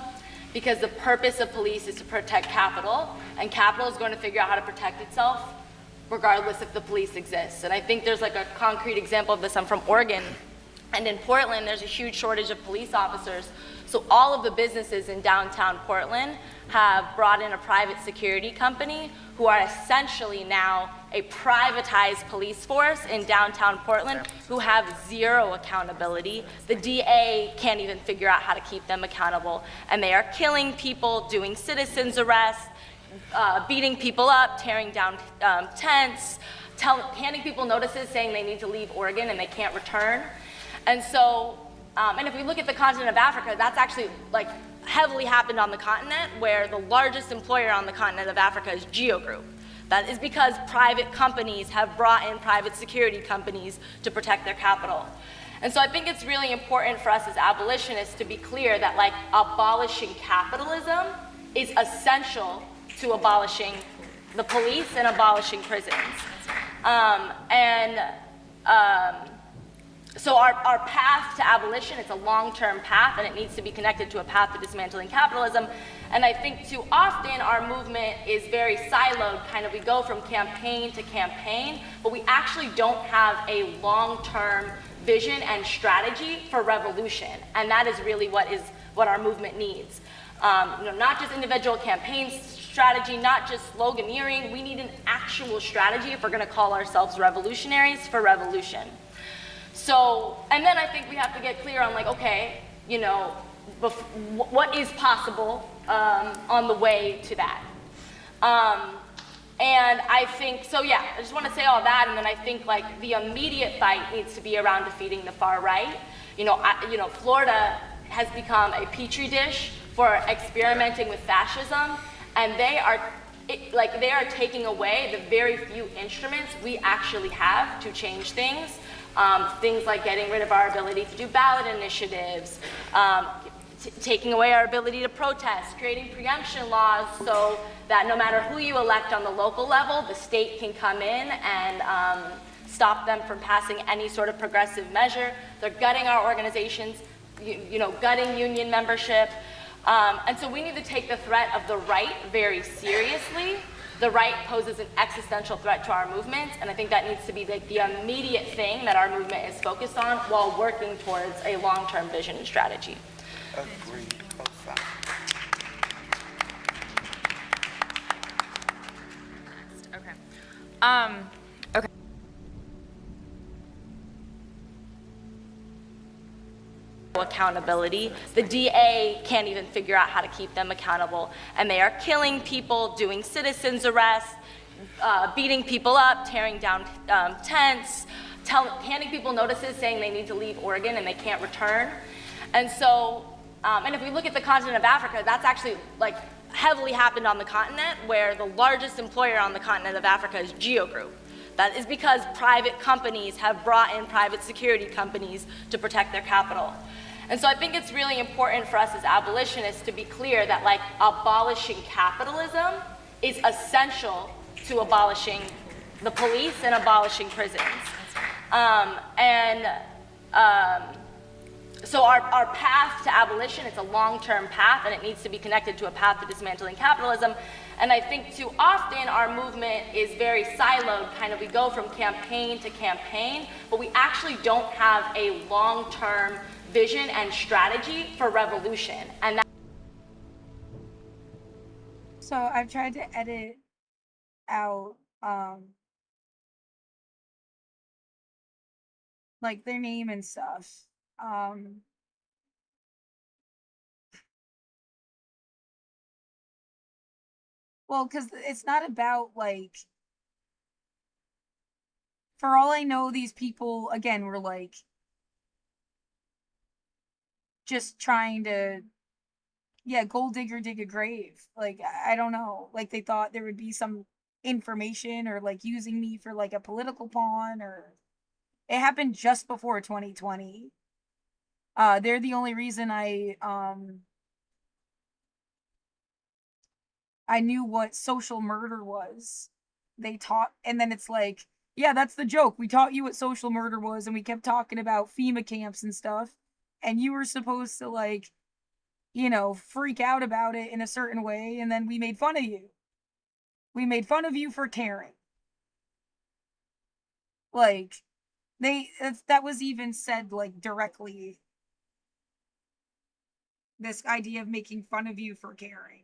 P: because the purpose of police is to protect capital, and capital is going to figure out how to protect itself regardless if the police exists. And I think there's like a concrete example of this. I'm from Oregon, and in Portland there's a huge shortage of police officers. So all of the businesses in downtown Portland have brought in a private security company who are essentially now a privatized police force in downtown Portland who have zero accountability. The DA can't even figure out how to keep them accountable. And they are killing people, doing citizens arrests, beating people up, tearing down tents, handing people notices saying they need to leave Oregon and they can't return. And so, and if we look at the continent of Africa, that's actually like heavily happened on the continent, where the largest employer on the continent of Africa is Geo Group. That is because private companies have brought in private security companies to protect their capital. And so I think it's really important for us as abolitionists to be clear that like abolishing capitalism is essential to abolishing the police and abolishing prisons. So our path to abolition, it's a long-term path, and it needs to be connected to a path to dismantling capitalism. And I think too often our movement is very siloed, kind of we go from campaign to campaign, but we actually don't have a long-term vision and strategy for revolution. And that is really what our movement needs. Not just individual campaign strategy, not just sloganeering. We need an actual strategy if we're going to call ourselves revolutionaries for revolution. So, and then I think we have to get clear on like, okay, what is possible on the way to that. And I think, so yeah, I just want to say all that, and then I think like the immediate fight needs to be around defeating the far right. Florida has become a petri dish for experimenting with fascism, and they are taking away the very few instruments we actually have to change things. Things like getting rid of our ability to do ballot initiatives, taking away our ability to protest, creating preemption laws so that no matter who you elect on the local level, the state can come in and stop them from passing any sort of progressive measure. They're gutting our organizations, gutting union membership. And so we need to take the threat of the right very seriously. The right poses an existential threat to our movement, and I think that needs to be the immediate thing that our movement is focused on while working towards a long-term vision and strategy.
Q: Agreed. Both sides.
O: Okay. Okay.
P: Accountability. The DA can't even figure out how to keep them accountable, and they are killing people, doing citizens arrests, beating people up, tearing down tents, handing people notices saying they need to leave Oregon and they can't return. And so, and if we look at the continent of Africa, that's actually like heavily happened on the continent, where the largest employer on the continent of Africa is Geo Group. That is because private companies have brought in private security companies to protect their capital. And so I think it's really important for us as abolitionists to be clear that like abolishing capitalism is essential to abolishing the police and abolishing prisons. So our path to abolition, it's a long-term path, and it needs to be connected to a path to dismantling capitalism. And I think too often our movement is very siloed, kind of we go from campaign to campaign, but we actually don't have a long-term vision and strategy for revolution. And that.
A: So I've tried to edit out like their name and stuff. Well, because it's not about like, for all I know, these people again were like just trying to, gold digger dig a grave. Like, I don't know. Like, they thought there would be some information or like using me for like a political pawn, or it happened just before 2020. They're the only reason I knew what social murder was. They taught, and then it's like, yeah, that's the joke. We taught you what social murder was, and we kept talking about FEMA camps and stuff, and you were supposed to like, freak out about it in a certain way, and then we made fun of you. We made fun of you for caring. Like, that was even said like directly. This idea of making fun of you for caring.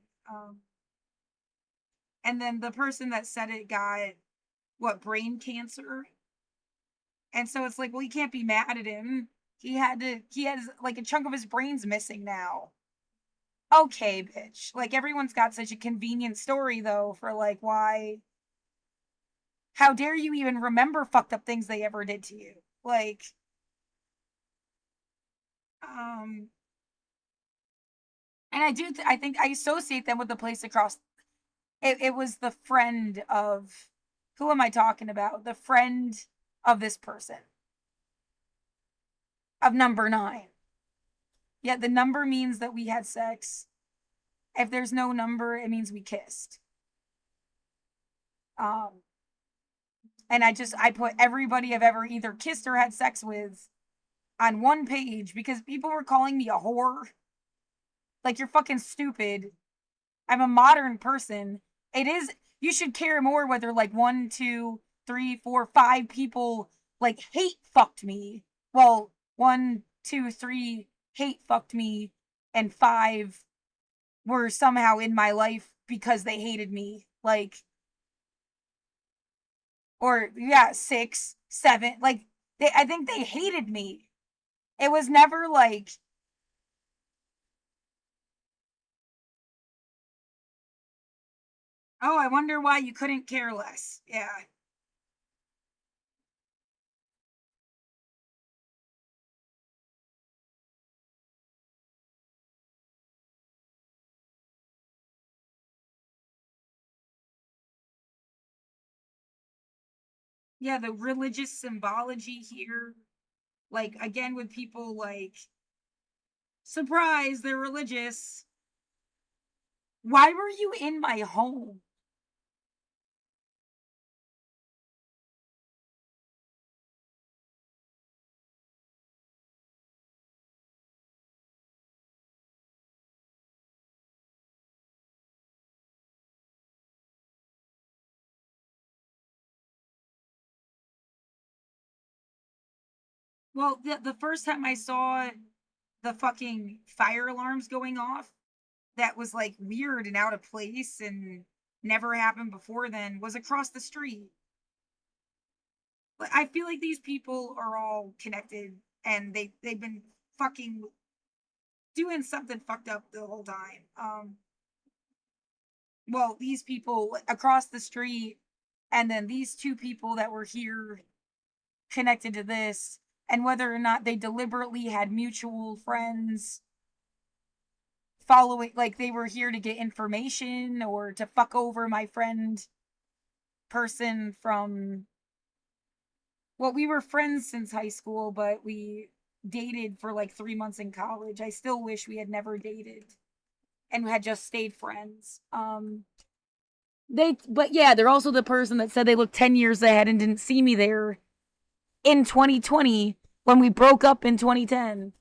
A: And then the person that said it got, brain cancer? And so it's like, well, you can't be mad at him. He has like a chunk of his brain's missing now. Okay, bitch. Like, everyone's got such a convenient story, though, for like, why. How dare you even remember fucked up things they ever did to you? Like, And I think I associate them with the place across. It was the friend of, who am I talking about? The friend of this person, of number 9. Yeah, the number means that we had sex. If there's no number, it means we kissed. And I put everybody I've ever either kissed or had sex with on one page because people were calling me a whore. Like, you're fucking stupid. I'm a modern person. You should care more whether like 1, 2, 3, 4, 5 people like hate fucked me. Well, 1, 2, 3 hate fucked me, and 5 were somehow in my life because they hated me. Like, or yeah, 6, 7. Like, I think they hated me. It was never like, oh, I wonder why you couldn't care less. Yeah. Yeah, the religious symbology here. Like, again, with people like, surprise, they're religious. Why were you in my home? Well, the first time I saw the fucking fire alarms going off, that was like weird and out of place and never happened before then, was across the street. But I feel like these people are all connected and they've been fucking doing something fucked up the whole time. Well, these people across the street, and then these 2 people that were here connected to this, and whether or not they deliberately had mutual friends following, like they were here to get information or to fuck over my friend person from, well, we were friends since high school, but we dated for like 3 months in college. I still wish we had never dated and had just stayed friends. But yeah, they're also the person that said they looked 10 years ahead and didn't see me there in 2020 when we broke up in 2010.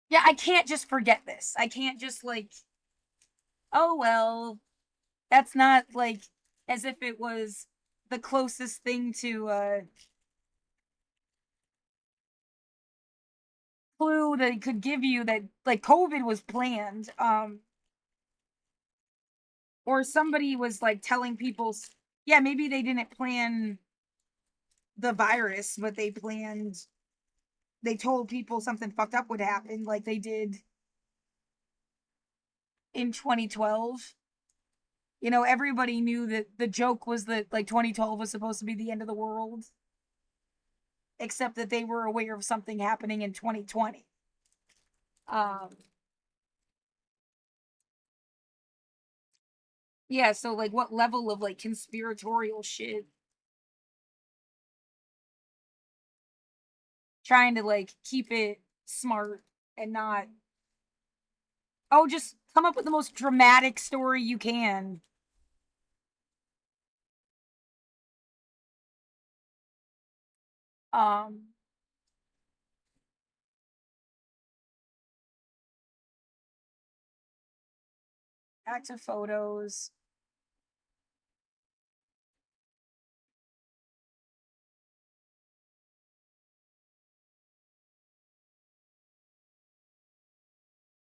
A: Yeah, I can't just forget this. I can't just like, oh well, that's not like as if it was the closest thing to clue that it could give you that like COVID was planned. Or somebody was like telling people, yeah, maybe they didn't plan the virus, but they told people something fucked up would happen, like they did in 2012. You know, everybody knew that the joke was that like 2012 was supposed to be the end of the world, except that they were aware of something happening in 2020. Yeah, so like what level of like conspiratorial shit? Trying to like keep it smart and not, oh, just come up with the most dramatic story you can. Um Back to photos.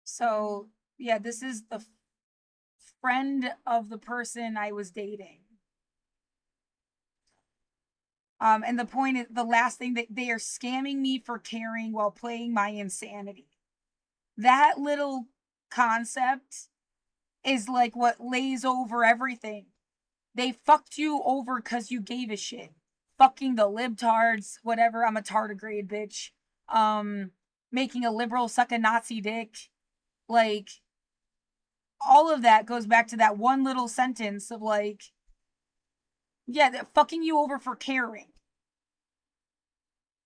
A: So, yeah, this is the friend of the person I was dating. And the point is, the last thing, that they are scamming me for caring while playing my insanity. That little concept is like what lays over everything. They fucked you over because you gave a shit. Fucking the libtards, whatever. I'm a tardigrade, bitch. making a liberal suck a Nazi dick. Like, all of that goes back to that one little sentence of like, yeah, fucking you over for caring.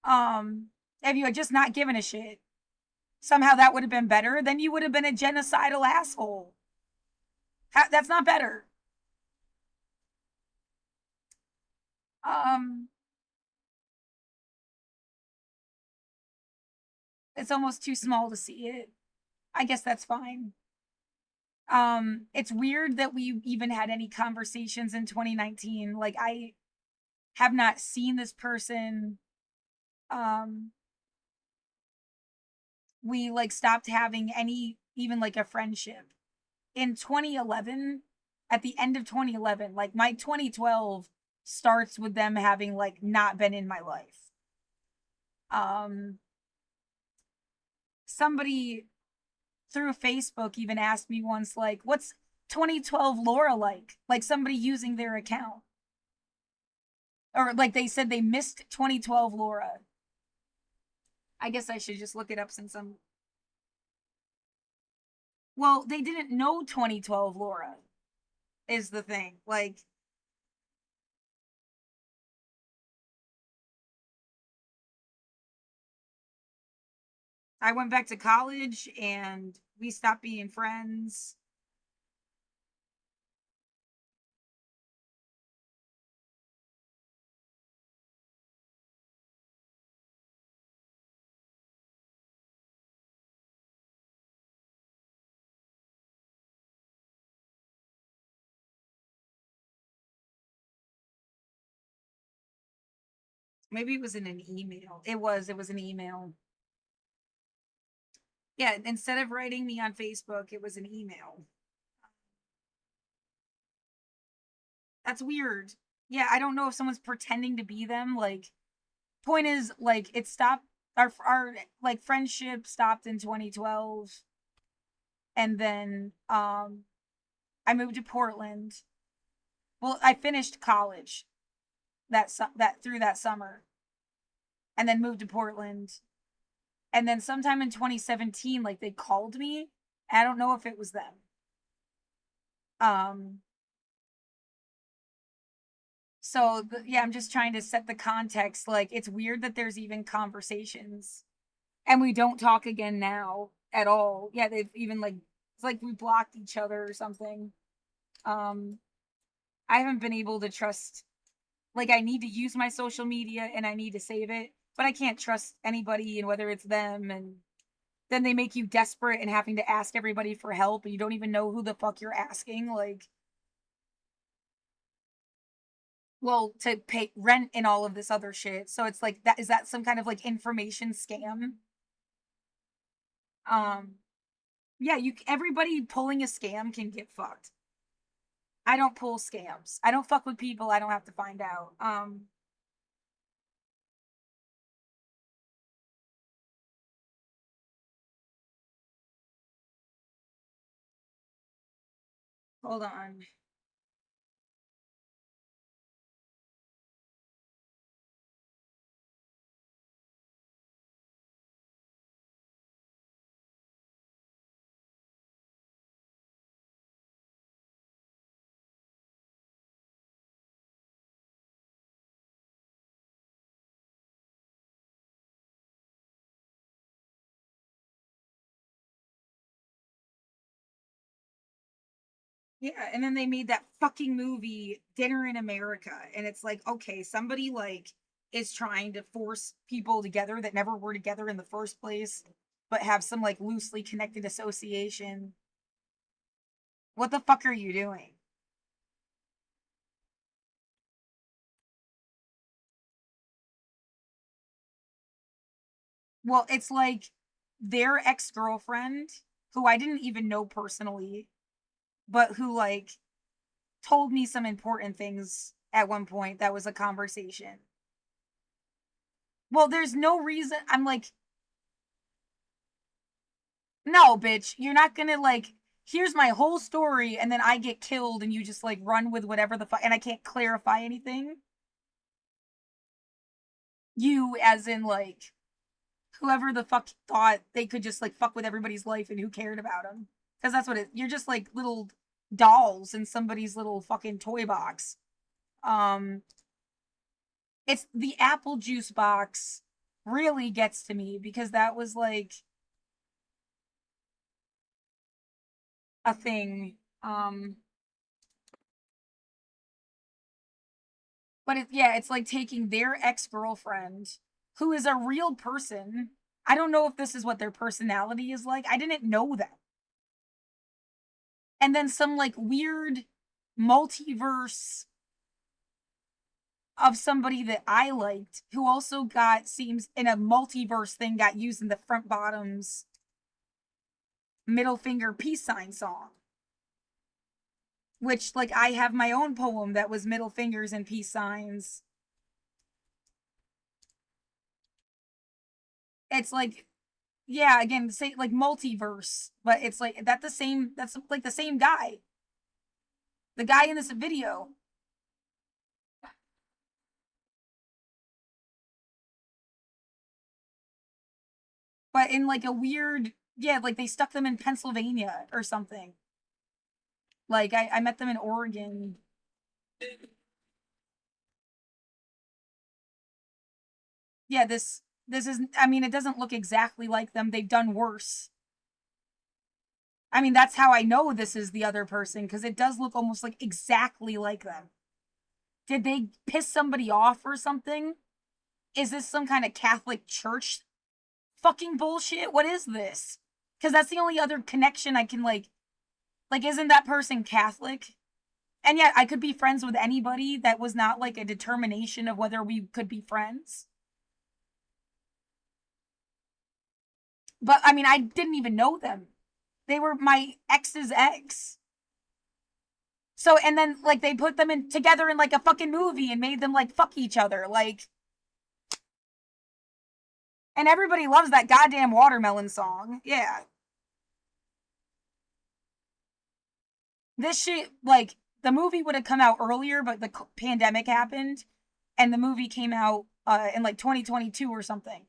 A: If you had just not given a shit, somehow that would have been better, then you would have been a genocidal asshole. That's not better. It's almost too small to see it. I guess that's fine. It's weird that we even had any conversations in 2019. Like, I have not seen this person. We like stopped having any, even like a friendship in 2011. At the end of 2011, like my 2012 starts with them having like not been in my life. Somebody through Facebook even asked me once, like, what's 2012 Laura like? Like somebody using their account. Or like they said they missed 2012 Laura. I guess I should just look it up since I'm. Well, they didn't know 2012 Laura, is the thing. Like, I went back to college and we stopped being friends. Maybe it was in an email. It was an email. Yeah, instead of writing me on Facebook, it was an email. That's weird. Yeah, I don't know if someone's pretending to be them. Like, point is, like, it stopped. Our like friendship stopped in 2012, and then I moved to Portland. Well, I finished college that through that summer, and then moved to Portland. And then sometime in 2017, like they called me. I don't know if it was them. So yeah, I'm just trying to set the context. Like, it's weird that there's even conversations, and we don't talk again now at all. Yeah, they've even like, it's like we blocked each other or something. I haven't been able to trust. Like, I need to use my social media and I need to save it, but I can't trust anybody, and whether it's them, and then they make you desperate and having to ask everybody for help, and you don't even know who the fuck you're asking. Like, well, to pay rent and all of this other shit. So it's like, that is that some kind of like information scam? Yeah, everybody pulling a scam can get fucked. I don't pull scams. I don't fuck with people I don't have to find out. Hold on. Yeah, and then they made that fucking movie Dinner in America, and it's like, okay, somebody like is trying to force people together that never were together in the first place, but have some like loosely connected association. What the fuck are you doing? Well, it's like their ex-girlfriend, who I didn't even know personally, but who like told me some important things at one point. That was a conversation. Well, there's no reason. I'm like, no, bitch, you're not gonna like, here's my whole story, and then I get killed, and you just like run with whatever the fuck, and I can't clarify anything. You, as in like, whoever the fuck thought they could just like fuck with everybody's life and who cared about them. Because that's what you're just like little dolls in somebody's little fucking toy box. It's the apple juice box really gets to me because that was like a thing. But it's like taking their ex-girlfriend, who is a real person. I don't know if this is what their personality is like. I didn't know that. And then some like weird multiverse of somebody that I liked who also seems in a multiverse thing got used in the Front Bottoms middle finger peace sign song. Which, like, I have my own poem that was middle fingers and peace signs. It's like, yeah, again, say like multiverse, but it's like that's like the same guy. The guy in this video. But in like a weird, like they stuck them in Pennsylvania or something. Like I met them in Oregon. Yeah, this is, I mean, it doesn't look exactly like them. They've done worse. I mean, that's how I know this is the other person, because it does look almost like exactly like them. Did they piss somebody off or something? Is this some kind of Catholic church fucking bullshit? What is this? Because that's the only other connection I can like, isn't that person Catholic? And yet I could be friends with anybody. That was not like a determination of whether we could be friends. But I mean, I didn't even know them. They were my ex's ex. So, and then like they put them in together in like a fucking movie and made them like fuck each other. Like, and everybody loves that goddamn Watermelon song. Yeah. This shit, like, the movie would have come out earlier, but the pandemic happened, and the movie came out in like 2022 or something.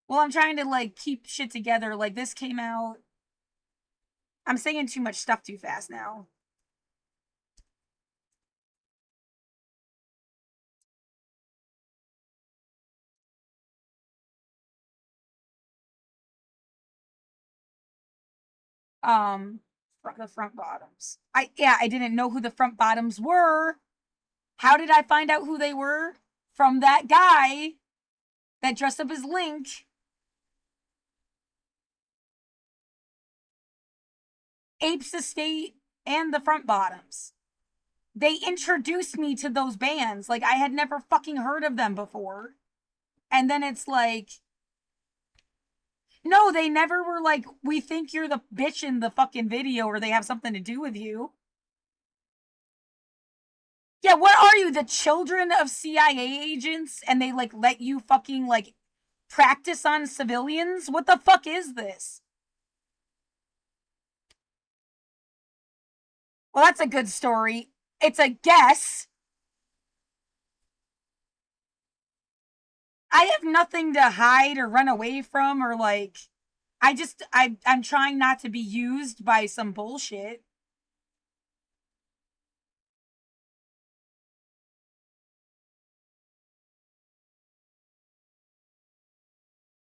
A: Well, I'm trying to like keep shit together. Like, this came out. I'm saying too much stuff too fast now. The Front Bottoms. I didn't know who the Front Bottoms were. How did I find out who they were? From that guy that dressed up as Link. Apes Estate and the Front Bottoms. They introduced me to those bands. Like, I had never fucking heard of them before. And then it's like, no, they never were like, we think you're the bitch in the fucking video, or they have something to do with you. Yeah, what are you, the children of CIA agents, and they like let you fucking like practice on civilians? What the fuck is this? Well, that's a good story. It's a guess. I have nothing to hide or run away from, or like, I'm trying not to be used by some bullshit.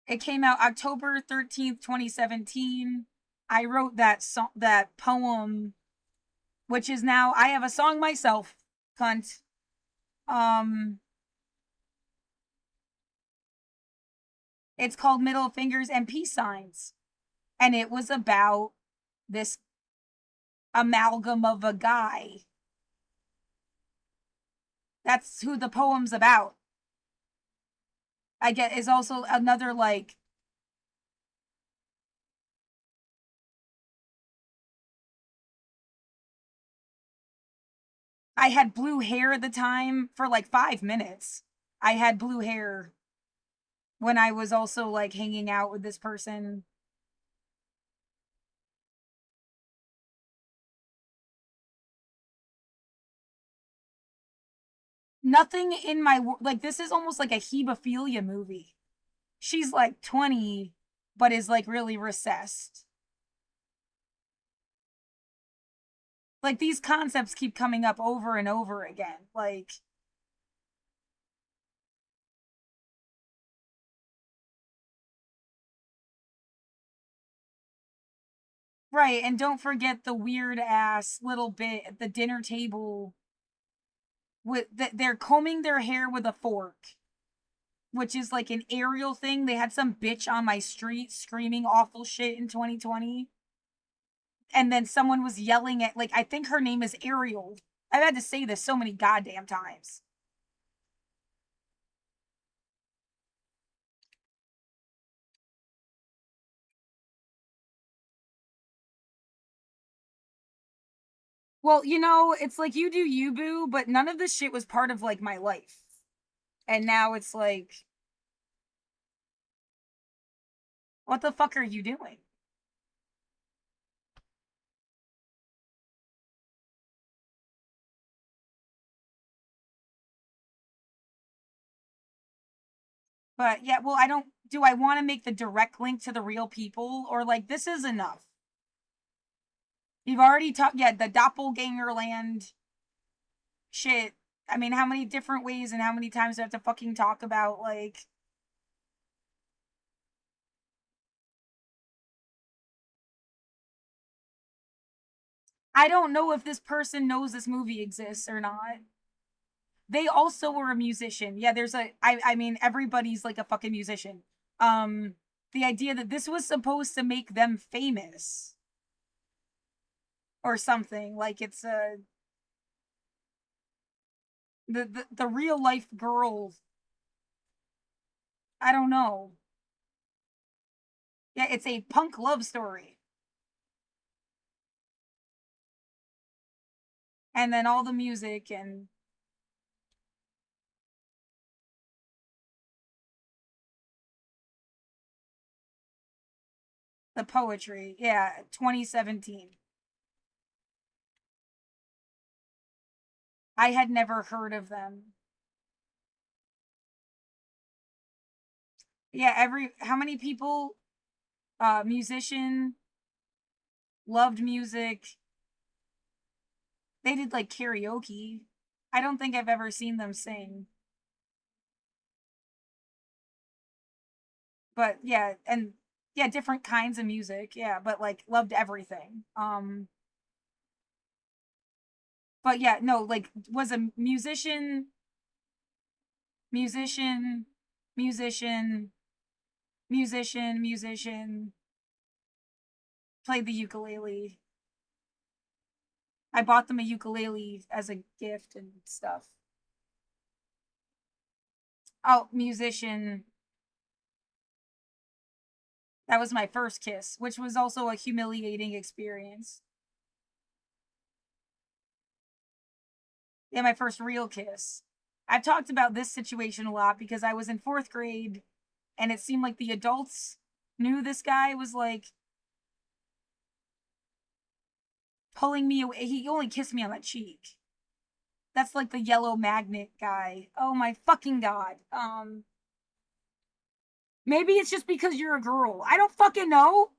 A: It came out October 13th, 2017. I wrote that poem, which is now, I have a song myself, cunt. It's called Middle Fingers and Peace Signs. And it was about this amalgam of a guy. That's who the poem's about. I get is also another like I had blue hair at the time for like 5 minutes. I had blue hair when I was also like hanging out with this person. Nothing in my like this is almost like a hebophilia movie. She's like 20 but is like really recessed. Like these concepts keep coming up over and over again. Like right, and don't forget the weird ass little bit at the dinner table with they're combing their hair with a fork, which is like an aerial thing. They had some bitch on my street screaming awful shit in 2020. And then someone was yelling at, like, I think her name is Ariel. I've had to say this so many goddamn times. Well, you know, it's like you do you, boo, but none of this shit was part of, like, my life. And now it's like, what the fuck are you doing? But yeah, well, do I want to make the direct link to the real people? Or like, this is enough. You've already talked, yeah, the doppelganger land shit. I mean, how many different ways and how many times do I have to fucking talk about, like... I don't know if this person knows this movie exists or not. They also were a musician. Yeah, I mean, everybody's like a fucking musician. The idea that this was supposed to make them famous or something, like it's the real life girl. I don't know. Yeah, it's a punk love story. And then all the music and the poetry. Yeah, 2017. I had never heard of them. Yeah, how many people musician loved music. They did like karaoke. I don't think I've ever seen them sing. But yeah, and yeah, different kinds of music. Yeah, but like loved everything. But yeah, no, like was a musician, musician, musician, musician, played the ukulele. I bought them a ukulele as a gift and stuff. Oh, musician. That was my first kiss, which was also a humiliating experience. Yeah, my first real kiss. I've talked about this situation a lot because I was in 4th grade and it seemed like the adults knew this guy was like pulling me away. He only kissed me on the cheek. That's like the yellow magnet guy. Oh my fucking god. Maybe it's just because you're a girl. I don't fucking know.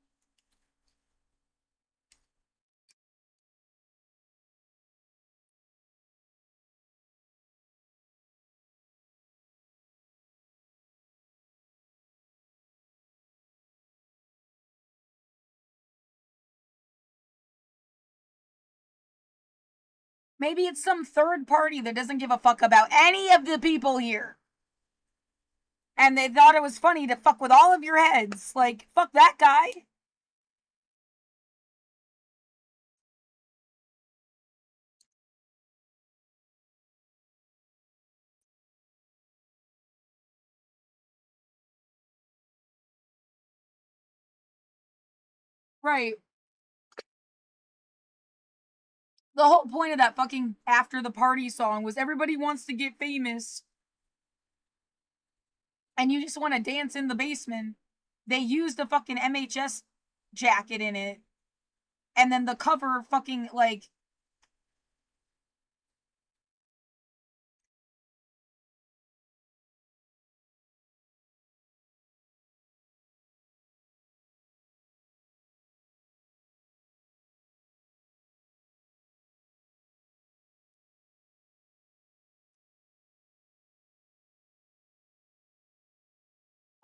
A: Maybe it's some third party that doesn't give a fuck about any of the people here. And they thought it was funny to fuck with all of your heads. Like, fuck that guy. Right. The whole point of that fucking After the Party song was everybody wants to get famous. And you just want to dance in the basement. They used a fucking MHS jacket in it. And then the cover fucking, like...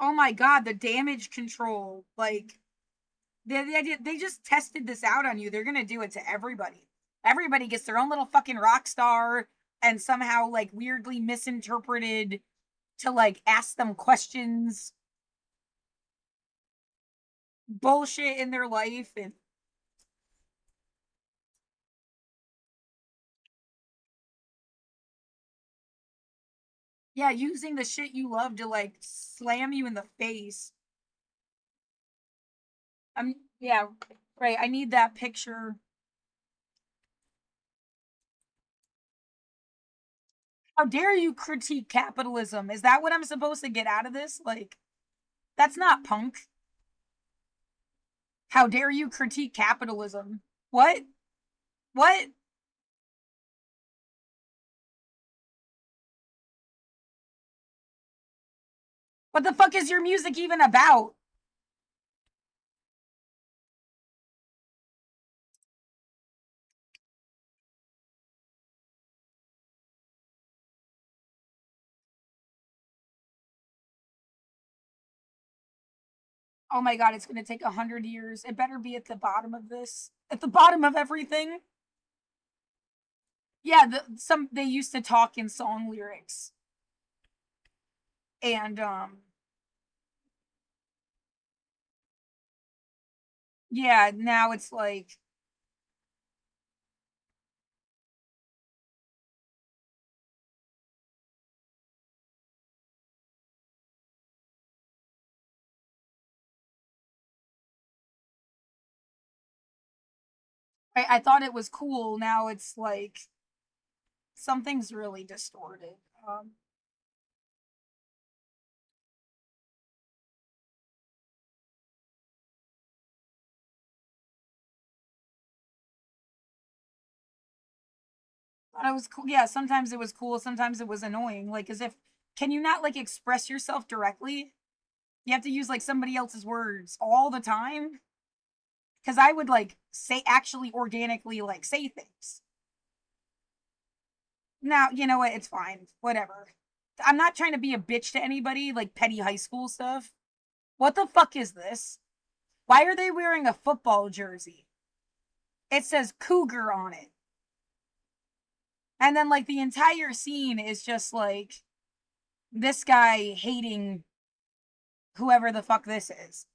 A: Oh my god, the damage control. Like, they just tested this out on you. They're gonna do it to everybody. Everybody gets their own little fucking rock star and somehow, like, weirdly misinterpreted to, like, ask them questions. Bullshit in their life. And yeah, using the shit you love to, like, slam you in the face. Yeah, right. I need that picture. How dare you critique capitalism? Is that what I'm supposed to get out of this? Like, that's not punk. How dare you critique capitalism? What? What? What the fuck is your music even about? Oh my god, it's gonna take 100 years. It better be at the bottom of this. At the bottom of everything. Yeah, they used to talk in song lyrics. And yeah, now it's like I thought it was cool. Now it's like something's really distorted. Thought it was cool. Yeah, sometimes it was cool, sometimes it was annoying. Like, as if, can you not, like, express yourself directly? You have to use, like, somebody else's words all the time? Because I would, like, say, actually organically, like, say things. Now, you know what? It's fine. Whatever. I'm not trying to be a bitch to anybody, like petty high school stuff. What the fuck is this? Why are they wearing a football jersey? It says Cougar on it. And then, like, the entire scene is just, like, this guy hating whoever the fuck this is.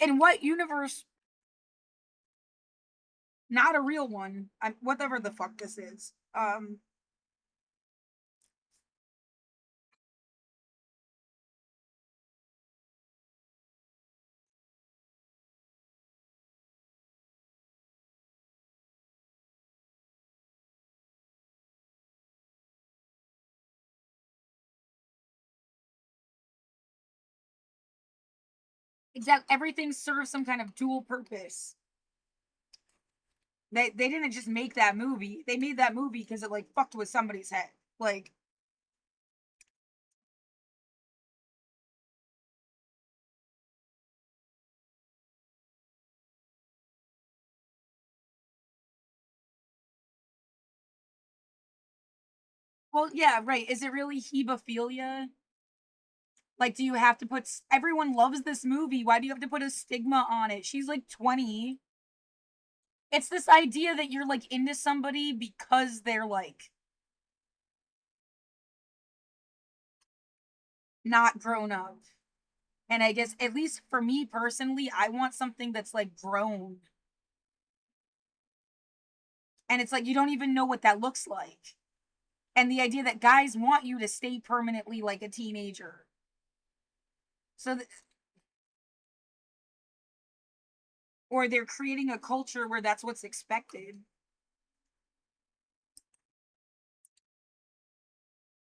A: In what universe? Not a real one. Whatever the fuck this is. Exactly. Everything serves some kind of dual purpose. They didn't just make that movie. They made that movie because it, like, fucked with somebody's head. Like, well, yeah, right. Is it really hebophilia? Like, do you have to put? Everyone loves this movie. Why do you have to put a stigma on it? She's like 20. It's this idea that you're, like, into somebody because they're, like, not grown up. And I guess, at least for me personally, I want something that's, like, grown. And it's like, you don't even know what that looks like. And the idea that guys want you to stay permanently like a teenager. So, or they're creating a culture where that's what's expected.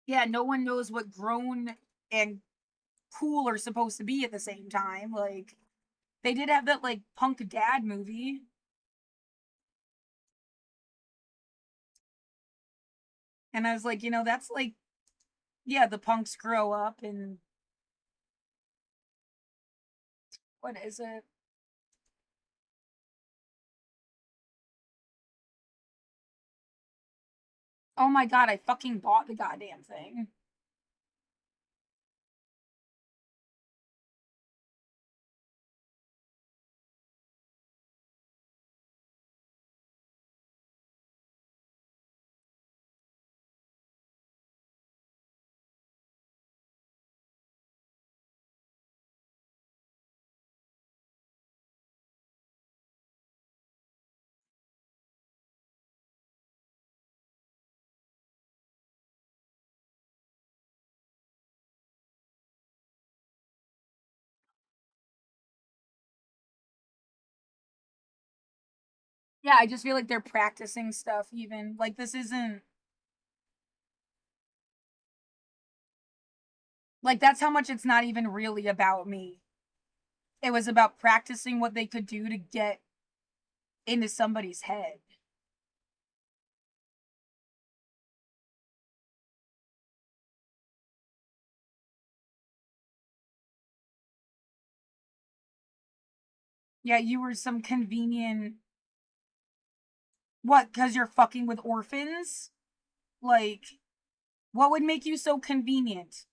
A: Yeah, no one knows what grown and cool are supposed to be at the same time. Like, they did have that, like, punk dad movie. And I was like, that's like, yeah, the punks grow up and What is it? Oh my god, I fucking bought the goddamn thing. Yeah, I just feel like they're practicing stuff even. Like this isn't like that's how much it's not even really about me. It was about practicing what they could do to get into somebody's head. Yeah, you were some convenient. What, because you're fucking with orphans? Like, what would make you so convenient?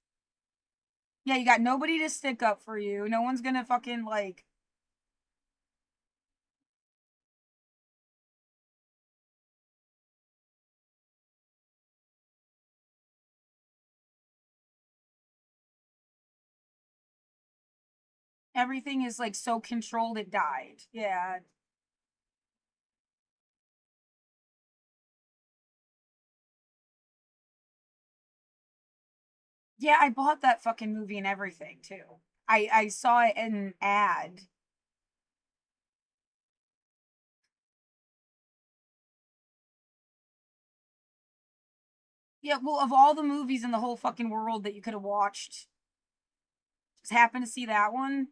A: Yeah, you got nobody to stick up for you. No one's gonna fucking, like. Everything is, like, so controlled it died. Yeah. Yeah, I bought that fucking movie and everything, too. I saw it in an ad. Yeah, well, of all the movies in the whole fucking world that you could have watched, just happened to see that one.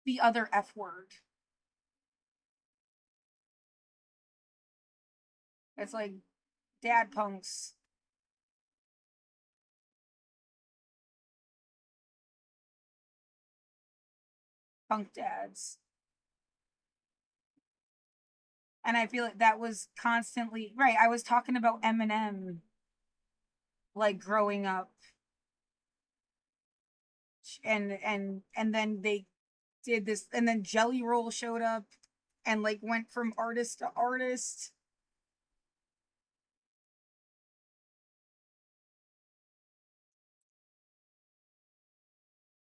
A: The other F word. It's like dad punks. Punk dads. And I feel like that was constantly right. I was talking about Eminem like growing up and then they did this and then Jelly Roll showed up and like went from artist to artist.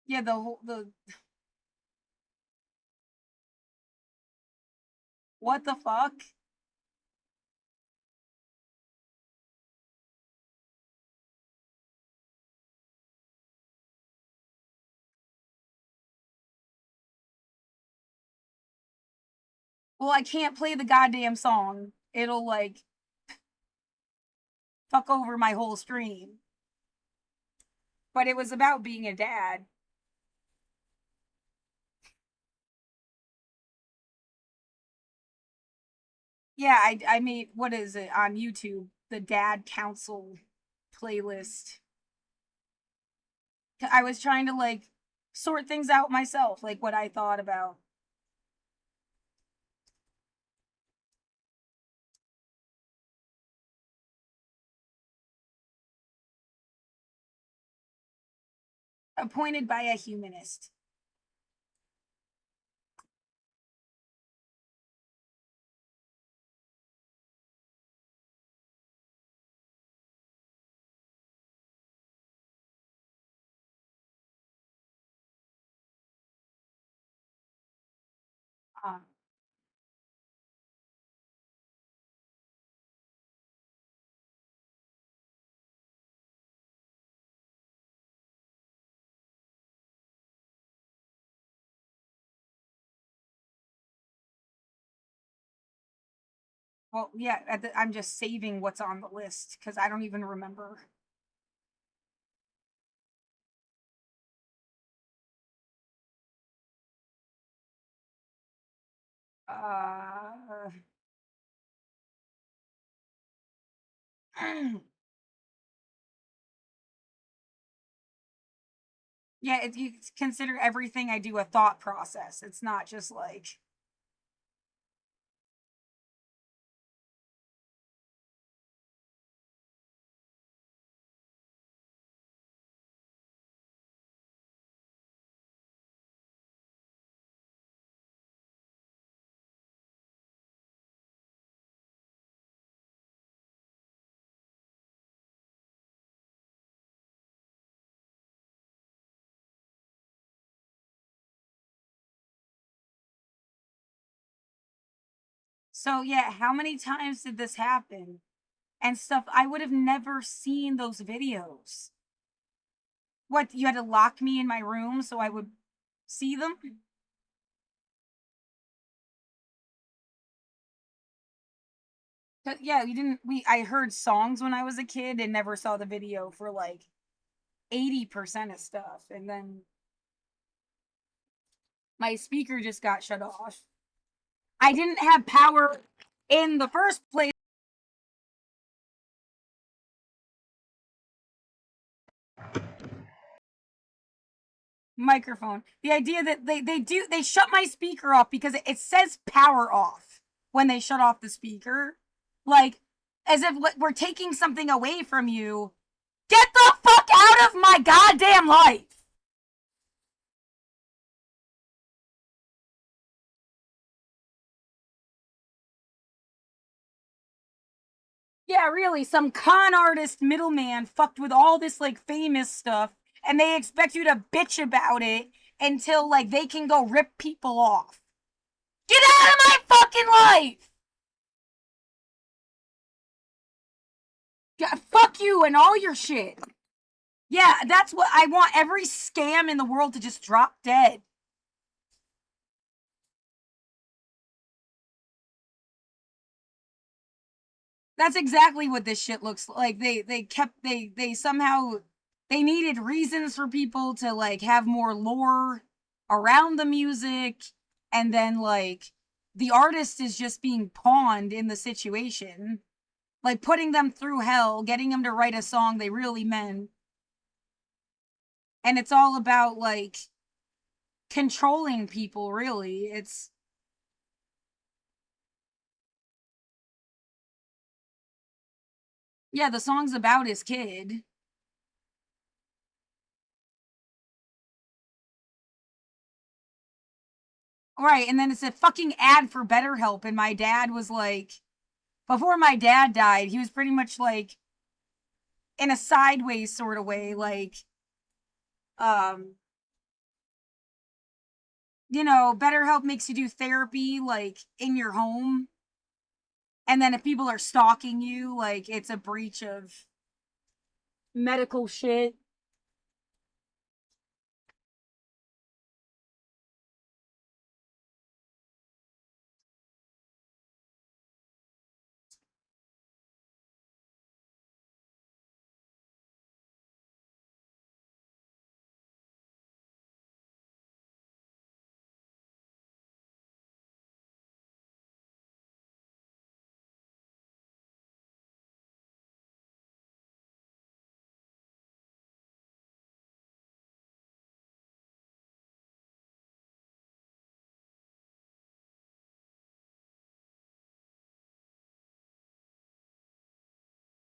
A: Yeah, the what the fuck? Well, I can't play the goddamn song. It'll like fuck over my whole stream. But it was about being a dad. Yeah, I made what is it on YouTube? The Dad Council playlist. I was trying to like sort things out myself, like what I thought about. Appointed by a humanist. Um, well, yeah, I'm just saving what's on the list because I don't even remember. Uh, yeah, you consider everything I do a thought process. It's not just like. So yeah, how many times did this happen? And stuff, I would have never seen those videos. What, you had to lock me in my room so I would see them? Yeah, I heard songs when I was a kid and never saw the video for like 80% of stuff. And then my speaker just got shut off. I didn't have power in the first place. Microphone. The idea that they shut my speaker off because it says power off when they shut off the speaker. Like, as if we're taking something away from you. Get the fuck out of my goddamn life! Yeah, really, some con artist middleman fucked with all this, like, famous stuff, and they expect you to bitch about it until, like, they can go rip people off. Get out of my fucking life! Yeah, fuck you and all your shit. Yeah, that's what I want. Every scam in the world to just drop dead. That's exactly what this shit looks like. They somehow they needed reasons for people to like have more lore around the music, and then like the artist is just being pawned in the situation. Like putting them through hell, getting them to write a song they really meant. And it's all about like controlling people, really. It's yeah, the song's about his kid. Right, and then it's a fucking ad for BetterHelp, and my dad was like, before my dad died, he was pretty much like, in a sideways sort of way, like, you know, BetterHelp makes you do therapy, like, in your home. And then if people are stalking you, like, it's a breach of medical shit.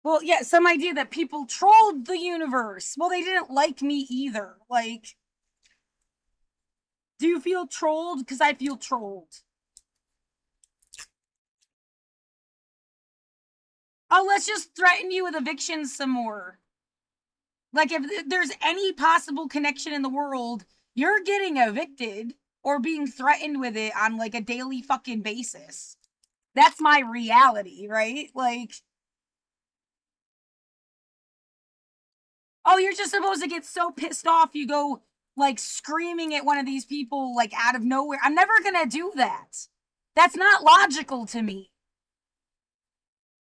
A: Well, yeah, some idea that people trolled the universe. Well, they didn't like me either. Like, do you feel trolled? Because I feel trolled. Oh, let's just threaten you with evictions some more. Like, if there's any possible connection in the world, you're getting evicted or being threatened with it on, like, a daily fucking basis. That's my reality, right? Like, oh, you're just supposed to get so pissed off you go, like, screaming at one of these people, like, out of nowhere. I'm never gonna do that. That's not logical to me.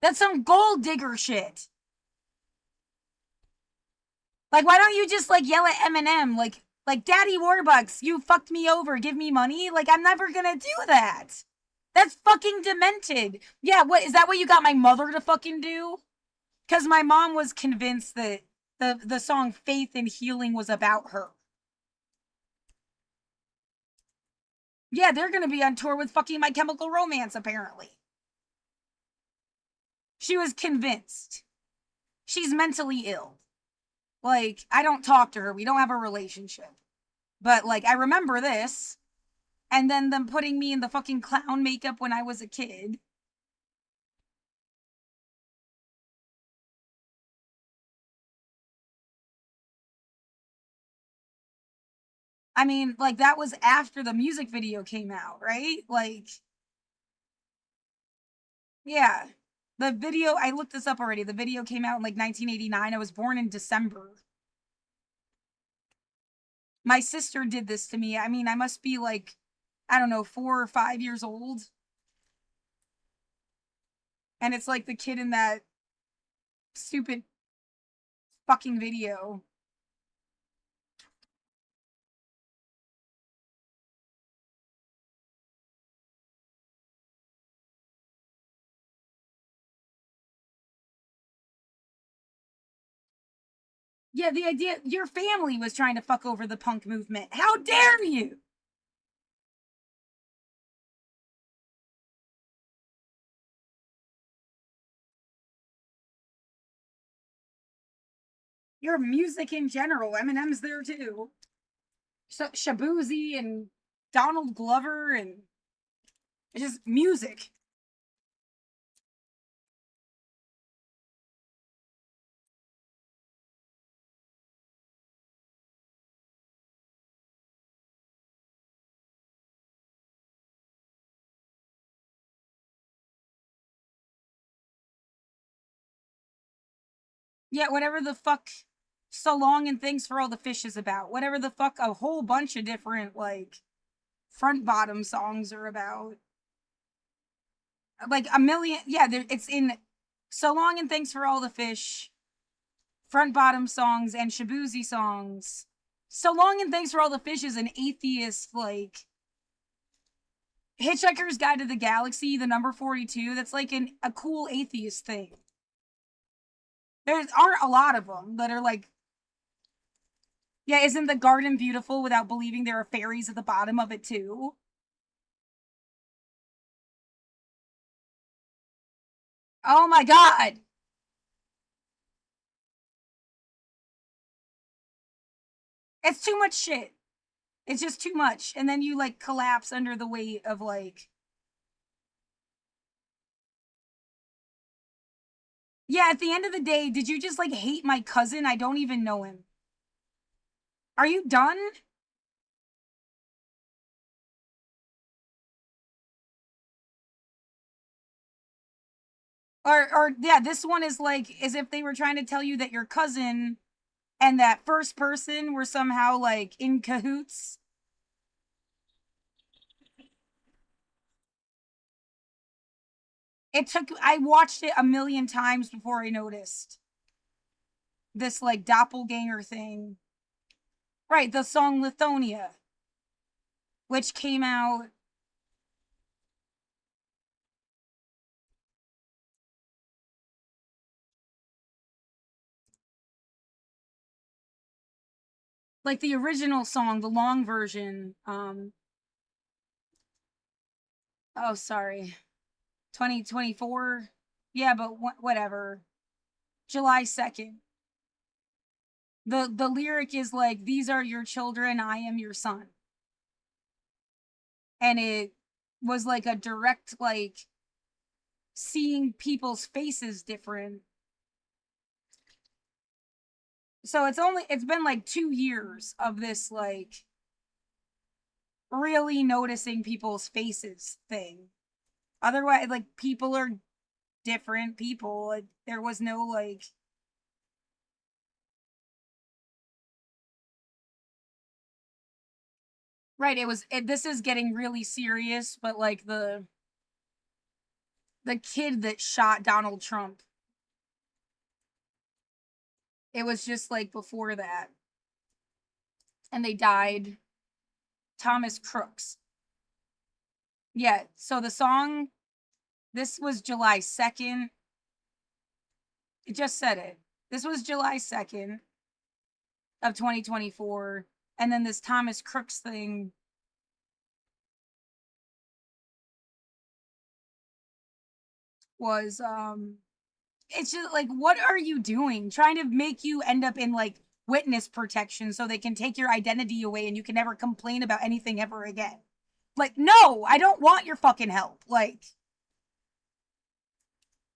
A: That's some gold digger shit. Like, why don't you just, like, yell at Eminem, like, Daddy Warbucks, you fucked me over, give me money? Like, I'm never gonna do that. That's fucking demented. Yeah, what is that what you got my mother to fucking do? Because my mom was convinced that the song Faith and Healing was about her. Yeah, they're gonna be on tour with fucking My Chemical Romance, apparently. She was convinced. She's mentally ill. Like, I don't talk to her. We don't have a relationship. But, like, I remember this. And then them putting me in the fucking clown makeup when I was a kid. I mean, like, that was after the music video came out, right? Like, yeah. The video, I looked this up already. The video came out in, like, 1989. I was born in December. My sister did this to me. I mean, I must be, like, I don't know, 4 or 5 years old. And it's like the kid in that stupid fucking video. Yeah, the idea your family was trying to fuck over the punk movement. How dare you? Your music in general. Eminem's there too. So Shabuzi and Donald Glover and it's just music. Yeah, whatever the fuck So Long and Thanks for All the Fish is about. Whatever the fuck a whole bunch of different, like, front bottom songs are about. Like a million, yeah, it's in So Long and Thanks for All the Fish, front bottom songs, and Shabuzi songs. So Long and Thanks for All the Fish is an atheist, like, Hitchhiker's Guide to the Galaxy, the number 42, that's like a cool atheist thing. There aren't a lot of them that are like, yeah, isn't the garden beautiful without believing there are fairies at the bottom of it too? Oh my god! It's too much shit. It's just too much. And then you, like, collapse under the weight of, like... Yeah, at the end of the day, did you just, like, hate my cousin? I don't even know him. Are you done? Or yeah, this one is like, as if they were trying to tell you that your cousin and that first person were somehow, like, in cahoots. I watched it a million times before I noticed. This, like, doppelganger thing. Right, the song Lithonia. Which came out... Like, the original song, the long version, oh, sorry. 2024? Yeah, but whatever. July 2nd. The lyric is like, these are your children, I am your son. And it was like a direct, like, seeing people's faces different. So it's been like 2 years of this, like, really noticing people's faces thing. Otherwise, like, people are different people. Like, there was no, like... Right, this is getting really serious, but, like, the kid that shot Donald Trump, it was just, like, before that. And they died. Thomas Crooks. Yeah, so the song, this was July 2nd. It just said it. This was July 2nd of 2024. And then this Thomas Crooks thing was, it's just like, what are you doing? Trying to make you end up in like witness protection so they can take your identity away and you can never complain about anything ever again. Like, no, I don't want your fucking help. Like,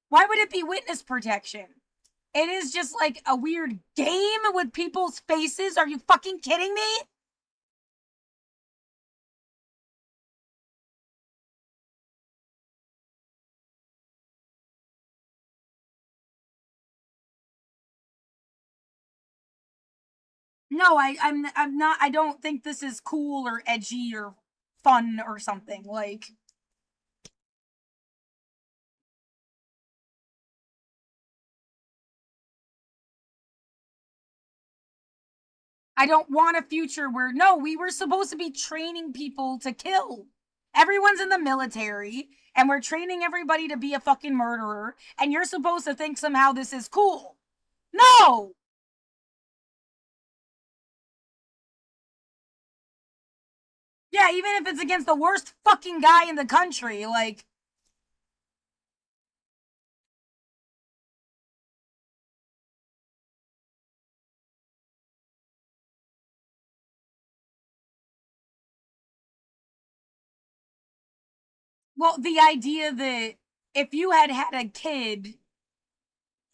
A: why would it be witness protection? It is just like a weird game with people's faces. Are you fucking kidding me? No, I'm not. I don't think this is cool or edgy or fun or something. Like, I don't want a future where, no, we were supposed to be training people to kill. Everyone's in the military and we're training everybody to be a fucking murderer, and you're supposed to think somehow this is cool. No! Yeah, even if it's against the worst fucking guy in the country, like, well, the idea that if you had had a kid,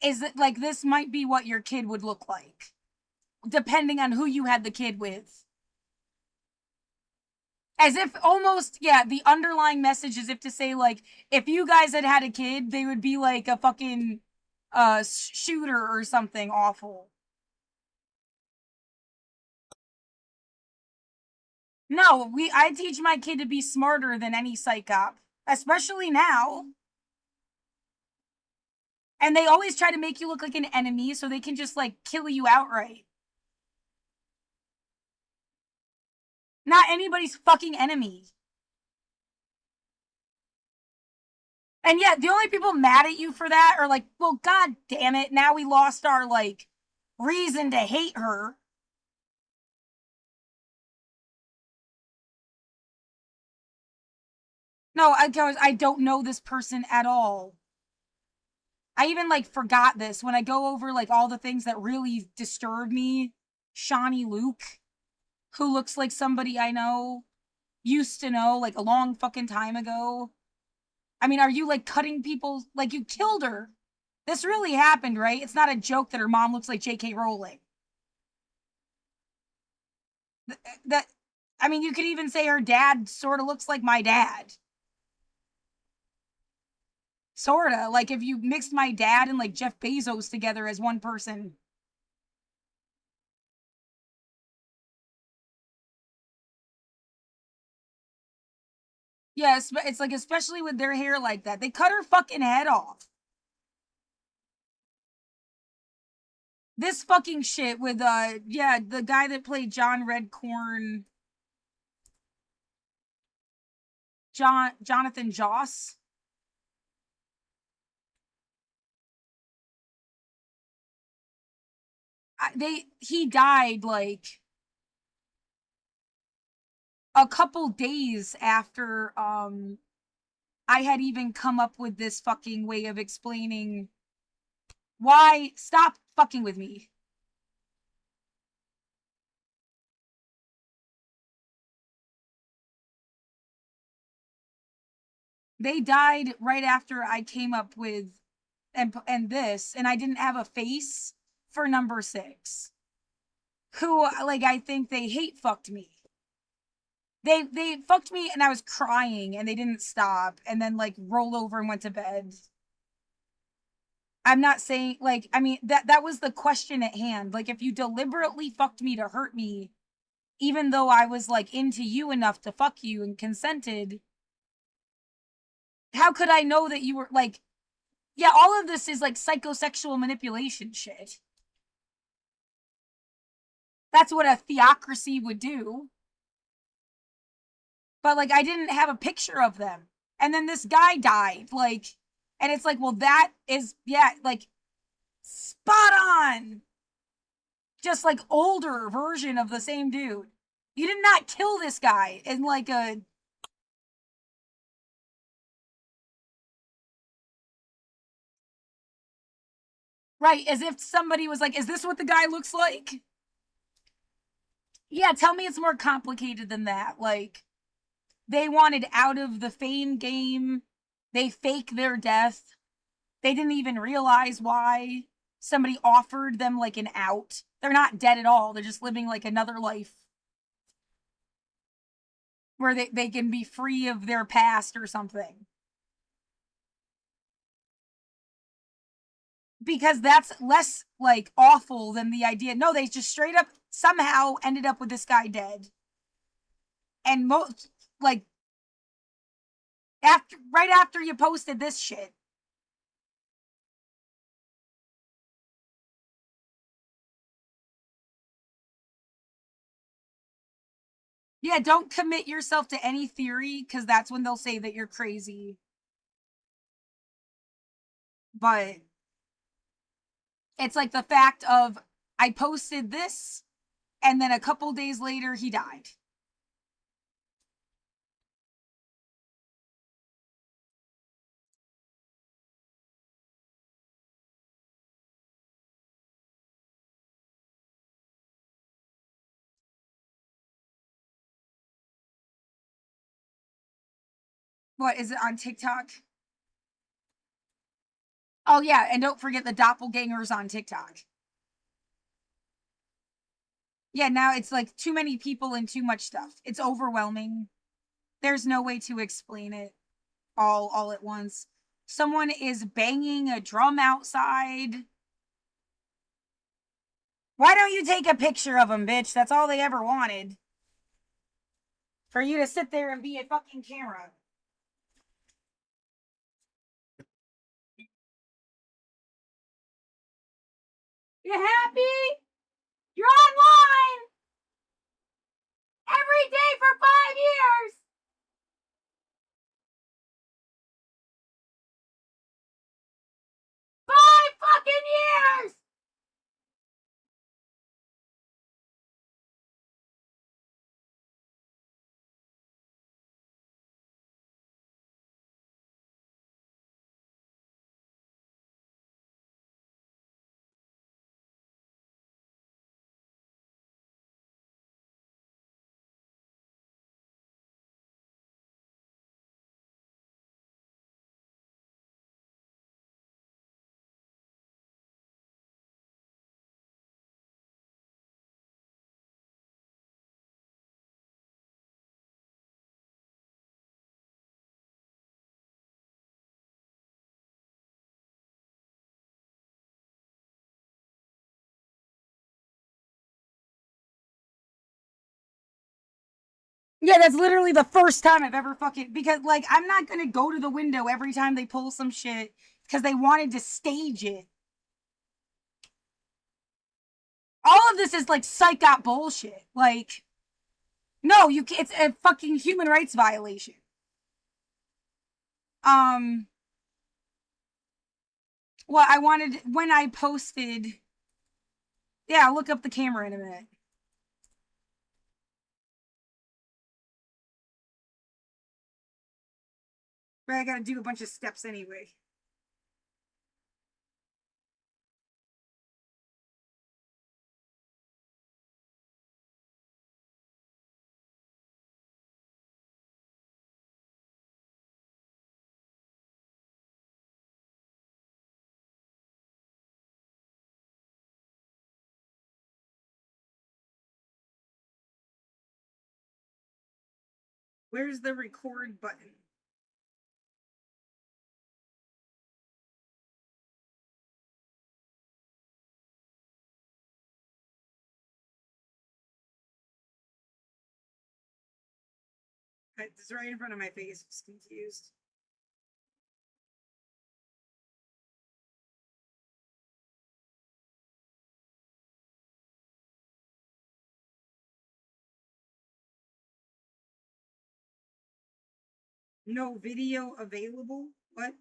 A: is that like this might be what your kid would look like, depending on who you had the kid with. As if almost, yeah, the underlying message is if to say, like, if you guys had had a kid, they would be like a fucking shooter or something awful. No, I teach my kid to be smarter than any psych op, especially now. And they always try to make you look like an enemy so they can just like kill you outright. Not anybody's fucking enemy. And yet, the only people mad at you for that are like, well, god damn it, now we lost our, like, reason to hate her. No, I don't know this person at all. I even, like, forgot this when I go over, like, all the things that really disturb me. Shawnee Luke, who looks like somebody I know, used to know, like, a long fucking time ago. I mean, are you, like, cutting people? Like, you killed her. This really happened, right? It's not a joke that her mom looks like J.K. Rowling. I mean, you could even say her dad sort of looks like my dad. Sorta. Like, if you mixed my dad and, like, Jeff Bezos together as one person. Yes, but it's like, especially with their hair like that. They cut her fucking head off. This fucking shit with, yeah, the guy that played John Redcorn. Jonathan Joss. He died, like, a couple days after, I had even come up with this fucking way of explaining why. Stop fucking with me. They died right after I came up with and this, and I didn't have a face for number 6. Who, like, I think they hate fucked me. They fucked me and I was crying and they didn't stop and then, like, rolled over and went to bed. I'm not saying, like, I mean, that was the question at hand. Like, if you deliberately fucked me to hurt me, even though I was, like, into you enough to fuck you and consented, how could I know that you were, like, yeah, all of this is, like, psychosexual manipulation shit. That's what a theocracy would do. but like I didn't have a picture of them. And then this guy died, like, and it's like, well, that is, yeah, like, spot on. Just like older version of the same dude. You did not kill this guy in like a. Right, as if somebody was like, is this what the guy looks like? Yeah, tell me it's more complicated than that. Like, they wanted out of the fame game. They fake their death. They didn't even realize why. Somebody offered them like an out. They're not dead at all. They're just living like another life where they can be free of their past or something. Because that's less like awful than the idea. No, they just straight up somehow ended up with this guy dead. And most like right after you posted this shit. Yeah, don't commit yourself to any theory because that's when they'll say that you're crazy. But it's like the fact of I posted this and then a couple days later he died. What is it on TikTok? Oh yeah, and don't forget the doppelgangers on TikTok. Yeah, now it's like too many people and too much stuff. It's overwhelming. There's no way to explain it all at once. Someone is banging a drum outside. Why don't you take a picture of them, bitch? That's all they ever wanted. For you to sit there and be a fucking camera. You happy? You're online every day for 5 years. 5 fucking years. Yeah, that's literally the first time I've ever fucking, because like I'm not gonna go to the window every time they pull some shit because they wanted to stage it. All of this is like psych out bullshit. Like, no, you can't. It's a fucking human rights violation. Well, I wanted when I posted. Yeah, I'll look up the camera in a minute. But I gotta do a bunch of steps anyway. Where's the record button? It's right in front of my face. Just confused. No video available? What?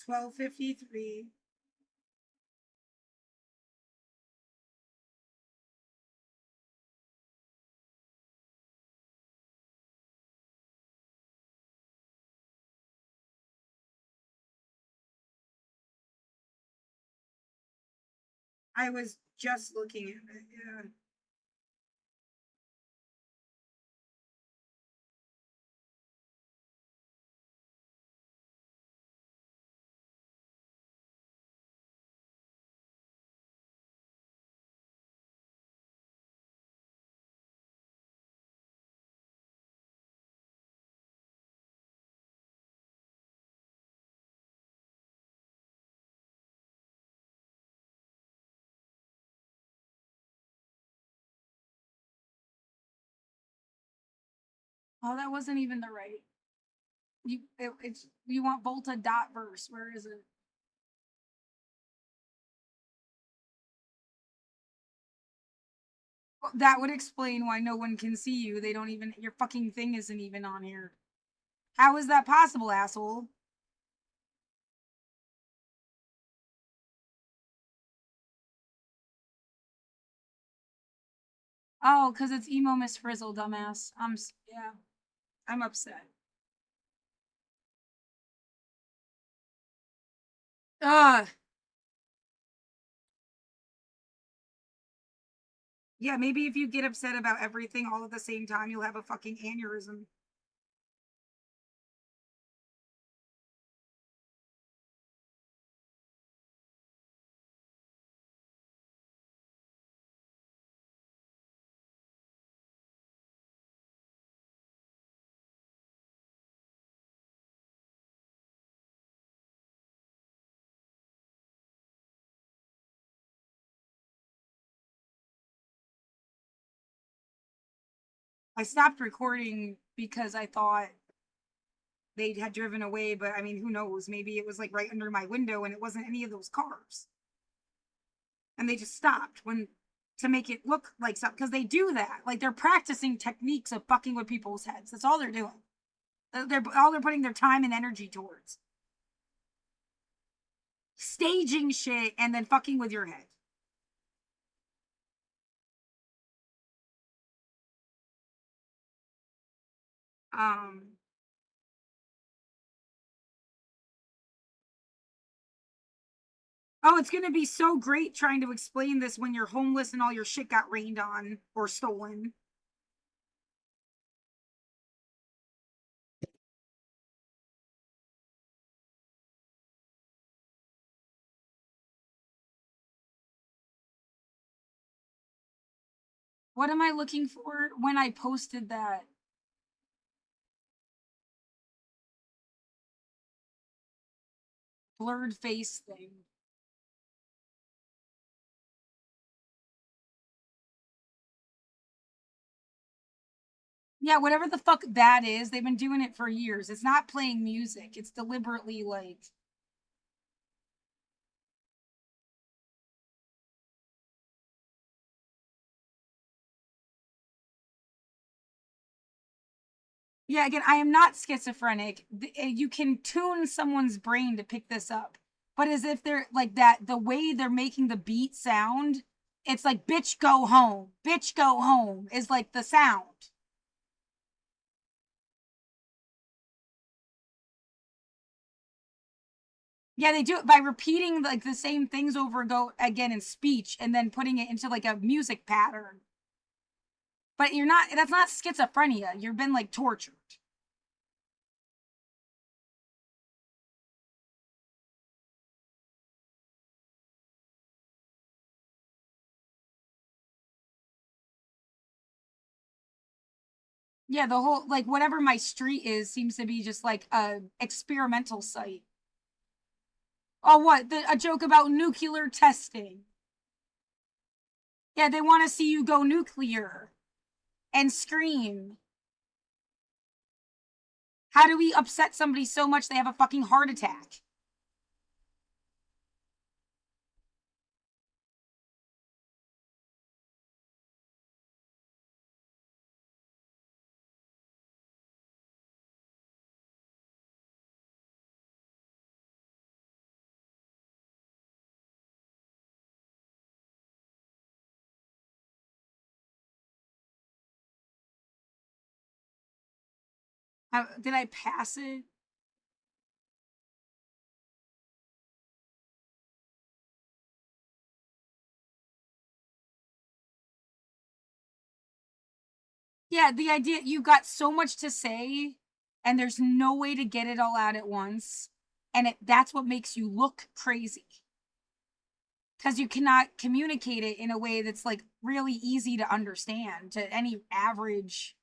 A: 12:53. I was just looking at it, yeah. Oh, that wasn't even the right. It's you want Volta dot verse. Where is it? Well, that would explain why no one can see you. They don't even your fucking thing isn't even on here. How is that possible, asshole? Oh, because it's emo Miss Frizzle, dumbass. Yeah. I'm upset. Ugh. Yeah, maybe if you get upset about everything all at the same time, you'll have a fucking aneurysm. I stopped recording because I thought they had driven away, but I mean, who knows? Maybe it was like right under my window and it wasn't any of those cars. And they just stopped when to make it look like something because they do that. Like they're practicing techniques of fucking with people's heads. That's all they're doing. They're putting their time and energy towards staging shit and then fucking with your head. Um Oh, it's gonna be so great trying to explain this when you're homeless and all your shit got rained on or stolen. What am I looking for when I posted that? Blurred face thing. Yeah, whatever the fuck that is, they've been doing it for years. It's not playing music. It's deliberately like yeah, again, I am not schizophrenic. You can tune someone's brain to pick this up. But as if they're like that, the way they're making the beat sound, it's like bitch go home. Bitch go home is like the sound. Yeah, they do it by repeating like the same things over and go again in speech and then putting it into like a music pattern. But you're not that's not schizophrenia. You've been like tortured. Yeah, the whole like whatever my street is seems to be just like a experimental site. Oh, what? A joke about nuclear testing. Yeah, they want to see you go nuclear and scream. How do we upset somebody so much they have a fucking heart attack? Did I pass it? Yeah, the idea you got so much to say and there's no way to get it all out at once. And that's what makes you look crazy. Because you cannot communicate it in a way that's like really easy to understand to any average.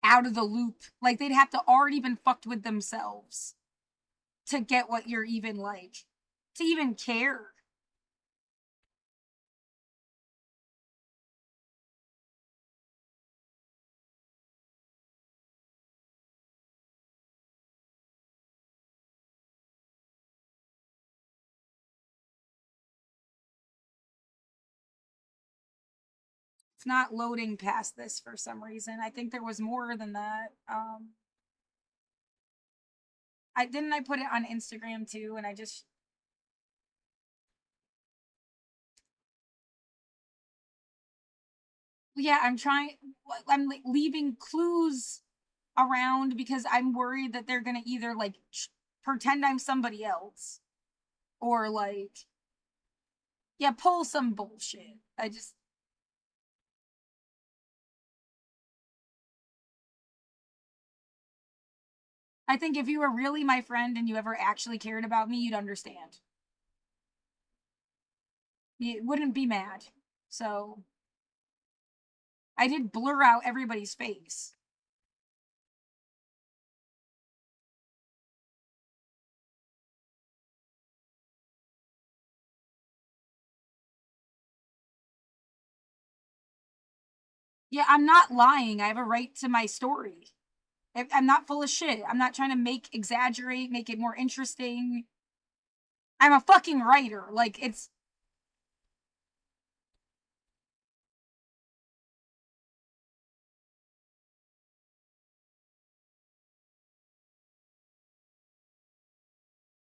A: Out of the loop. Like they'd have to already been fucked with themselves to get what you're even like. To even care. It's not loading past this for some reason. I think there was more than that. I put it on Instagram too, and I just yeah, I'm like leaving clues around because I'm worried that they're gonna either like pretend I'm somebody else or like yeah, pull some bullshit. I think if you were really my friend and you ever actually cared about me, you'd understand. You wouldn't be mad. So I did blur out everybody's face. Yeah, I'm not lying. I have a right to my story. I'm not full of shit. I'm not trying to exaggerate, make it more interesting. I'm a fucking writer. Like, it's.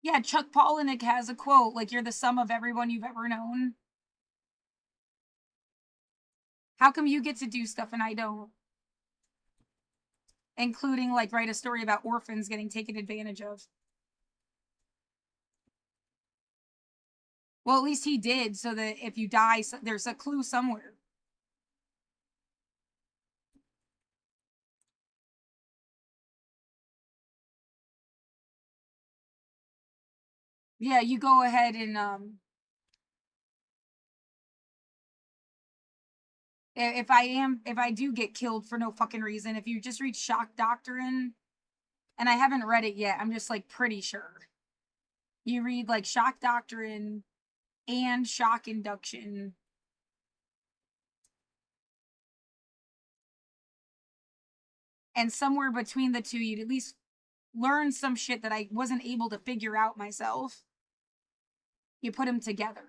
A: Yeah, Chuck Palahniuk has a quote, like, you're the sum of everyone you've ever known. How come you get to do stuff and I don't? Including, like, write a story about orphans getting taken advantage of. Well, at least he did, so that if you die, there's a clue somewhere. Yeah, you go ahead and if I do get killed for no fucking reason, if you just read Shock Doctrine, and I haven't read it yet, I'm just like pretty sure. You read like Shock Doctrine and Shock Induction. And somewhere between the two, you'd at least learn some shit that I wasn't able to figure out myself. You put them together.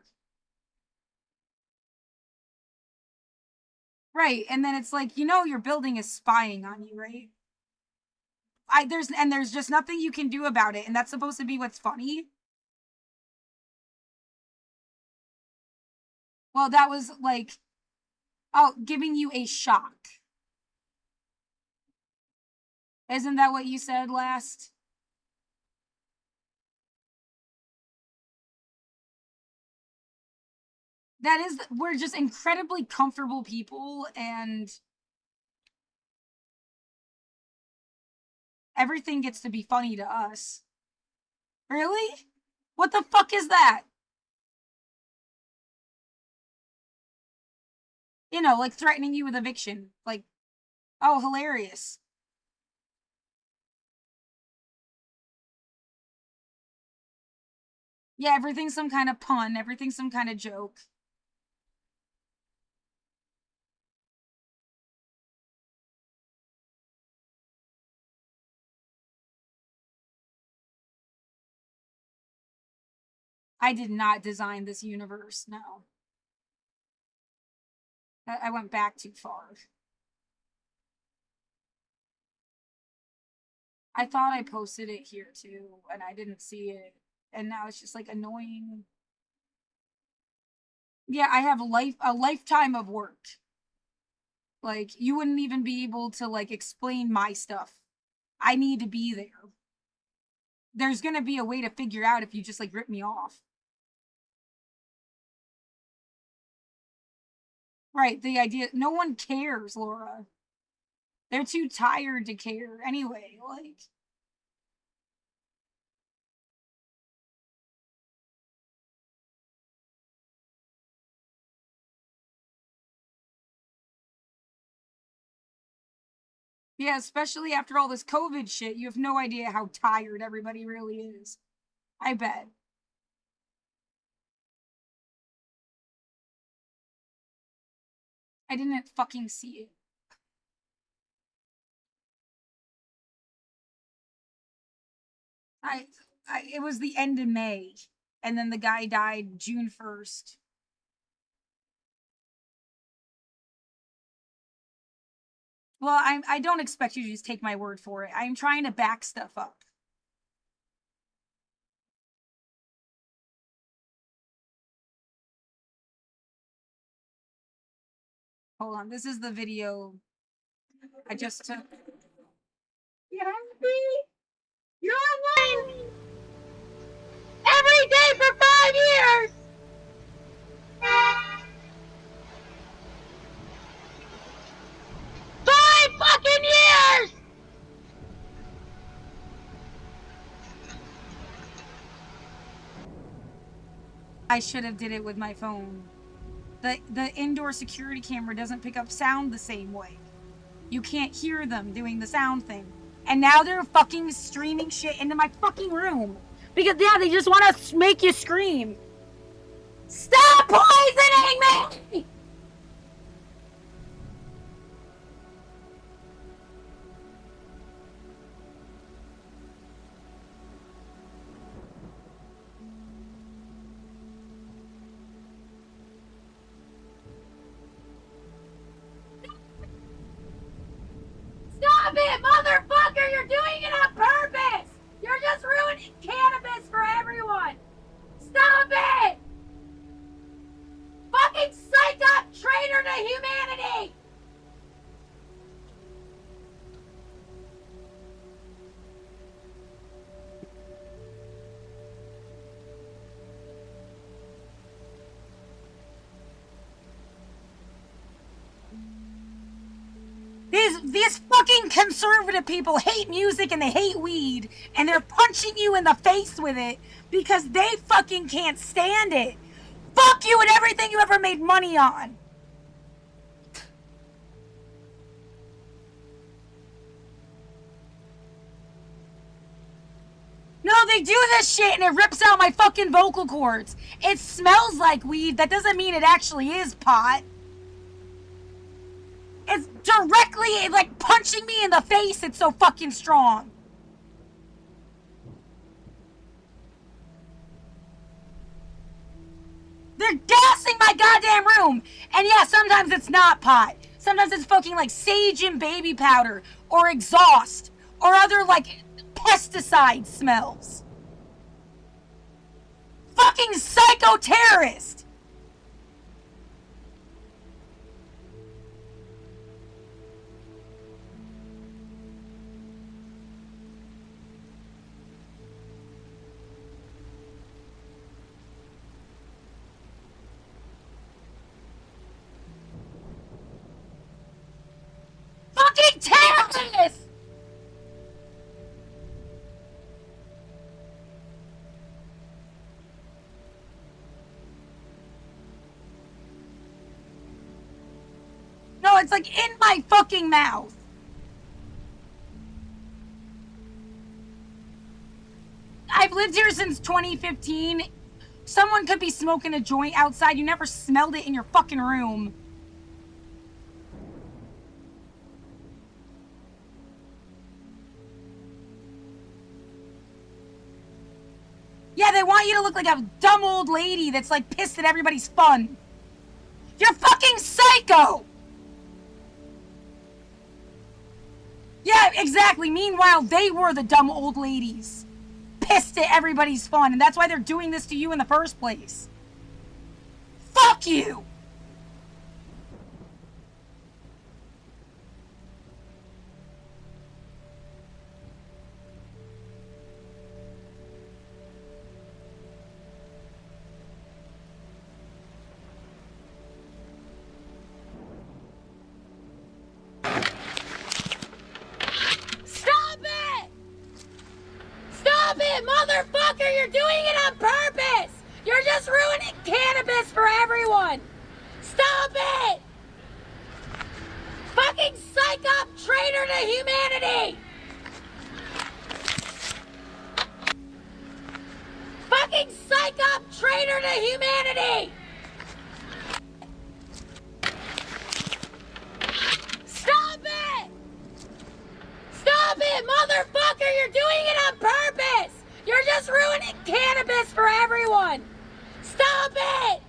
A: Right, and then it's like, your building is spying on you, right? There's just nothing you can do about it, and that's supposed to be what's funny. Well, that was like, giving you a shock. Isn't that what you said last? We're just incredibly comfortable people, and everything gets to be funny to us. Really? What the fuck is that? Like threatening you with eviction. Like, oh, hilarious. Yeah, everything's some kind of pun. Everything's some kind of joke. I did not design this universe, no. I went back too far. I thought I posted it here too, and I didn't see it. And now it's just like annoying. Yeah, I have a lifetime of work. Like, you wouldn't even be able to, like, explain my stuff. I need to be there. There's gonna be a way to figure out if you just, like, rip me off. Right, the idea, no one cares, Laura. They're too tired to care anyway, like. Yeah, especially after all this COVID shit, you have no idea how tired everybody really is. I bet. I didn't fucking see it. I it was the end of May, and then the guy died June 1st. Well, I don't expect you to just take my word for it. I'm trying to back stuff up. Hold on, this is the video I just took.
G: You're happy? You're online every day for 5 years. 5 fucking years.
A: I should have did it with my phone. The indoor security camera doesn't pick up sound the same way. You can't hear them doing the sound thing. And now they're fucking streaming shit into my fucking room. Because, yeah, they just want to make you scream. Stop poisoning me!
G: Stop it, motherfucker! You're doing it on purpose! You're just ruining cannabis for everyone! Stop it! Fucking psych up, traitor to humanity!
A: These fucking conservative people hate music and they hate weed, and they're punching you in the face with it because they fucking can't stand it. Fuck you and everything you ever made money on. No, they do this shit and it rips out my fucking vocal cords. It smells like weed. That doesn't mean it actually is pot. It's directly, like, punching me in the face. It's so fucking strong. They're gassing my goddamn room. And yeah, sometimes it's not pot. Sometimes it's fucking, like, sage and baby powder. Or exhaust. Or other, like, pesticide smells. Fucking psycho terrorist. Fucking terrorist! No, it's like in my fucking mouth. I've lived here since 2015. Someone could be smoking a joint outside. You never smelled it in your fucking room. Yeah, they want you to look like a dumb old lady that's like pissed at everybody's fun. You're fucking psycho! Yeah, exactly. Meanwhile, they were the dumb old ladies. Pissed at everybody's fun, and that's why they're doing this to you in the first place. Fuck you!
G: just ruining cannabis for everyone! Stop it! Fucking psych up, traitor to humanity! Fucking psych up, traitor to humanity! Stop it! Stop it, motherfucker! You're doing it on purpose! You're just ruining cannabis for everyone! Stop it!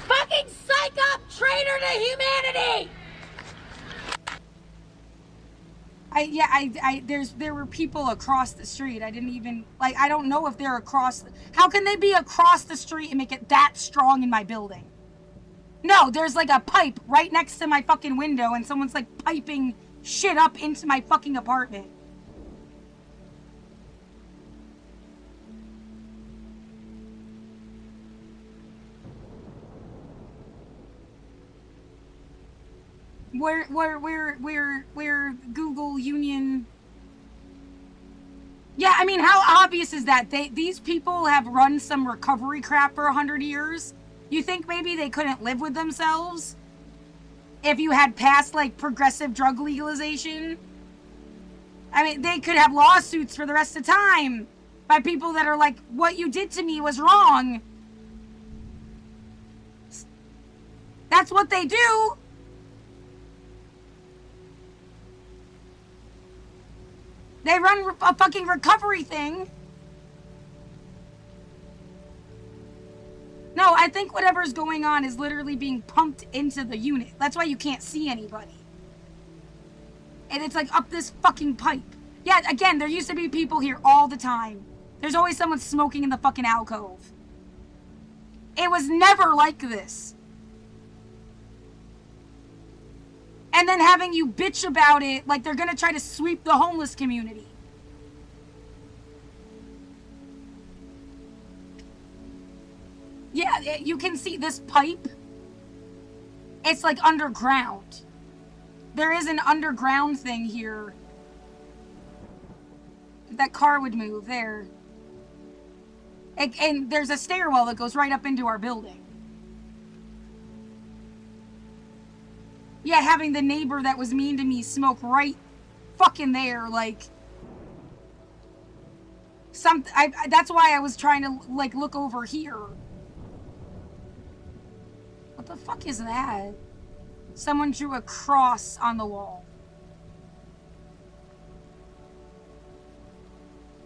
G: Fucking psych up, traitor to humanity!
A: There were people across the street. I didn't even, like, I don't know if they're across, how can they be across the street and make it that strong in my building? No, there's like a pipe right next to my fucking window and someone's like piping shit up into my fucking apartment. Where Google Union. Yeah, I mean, how obvious is that? These people have run some recovery crap for 100 years. You think maybe they couldn't live with themselves? If you had passed, like, progressive drug legalization? I mean, they could have lawsuits for the rest of time by people that are like, what you did to me was wrong. That's what they do. They run a fucking recovery thing. No, I think whatever's going on is literally being pumped into the unit. That's why you can't see anybody. And it's like up this fucking pipe. Yeah, again, there used to be people here all the time. There's always someone smoking in the fucking alcove. It was never like this. And then having you bitch about it like they're gonna try to sweep the homeless community. Yeah, you can see this pipe. It's like underground. There is an underground thing here. If that car would move, there. And there's a stairwell that goes right up into our building. Yeah, having the neighbor that was mean to me smoke right fucking there, like... that's why I was trying to, like, look over here. What the fuck is that? Someone drew a cross on the wall.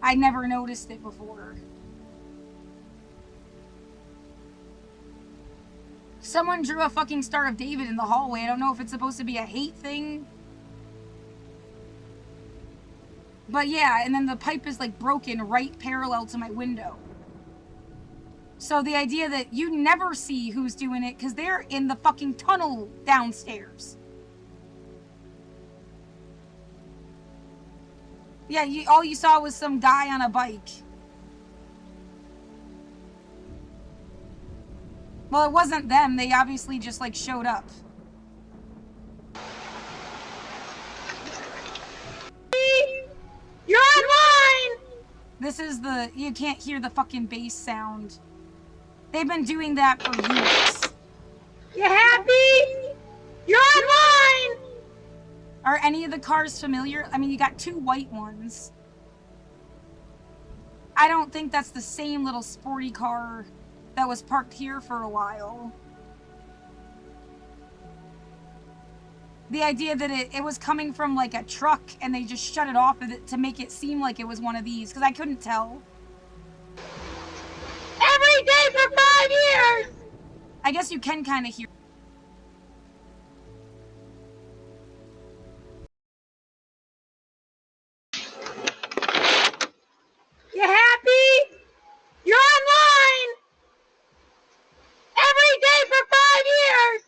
A: I never noticed it before. Someone drew a fucking Star of David in the hallway. I don't know if it's supposed to be a hate thing. But yeah, and then the pipe is like broken right parallel to my window. So the idea that you never see who's doing it because they're in the fucking tunnel downstairs. Yeah, all you saw was some guy on a bike. Well, it wasn't them. They obviously just, like, showed up.
G: You're online!
A: This is the... You can't hear the fucking bass sound. They've been doing that for years.
G: You happy? You're online!
A: Are any of the cars familiar? I mean, you got two white ones. I don't think that's the same little sporty car that was parked here for a while. The idea that it was coming from like a truck and they just shut it off of it to make it seem like it was one of these, because I couldn't tell.
G: Every day for 5 years!
A: I guess you can kind of hear.
G: You happy? You're online! Every day for 5 years!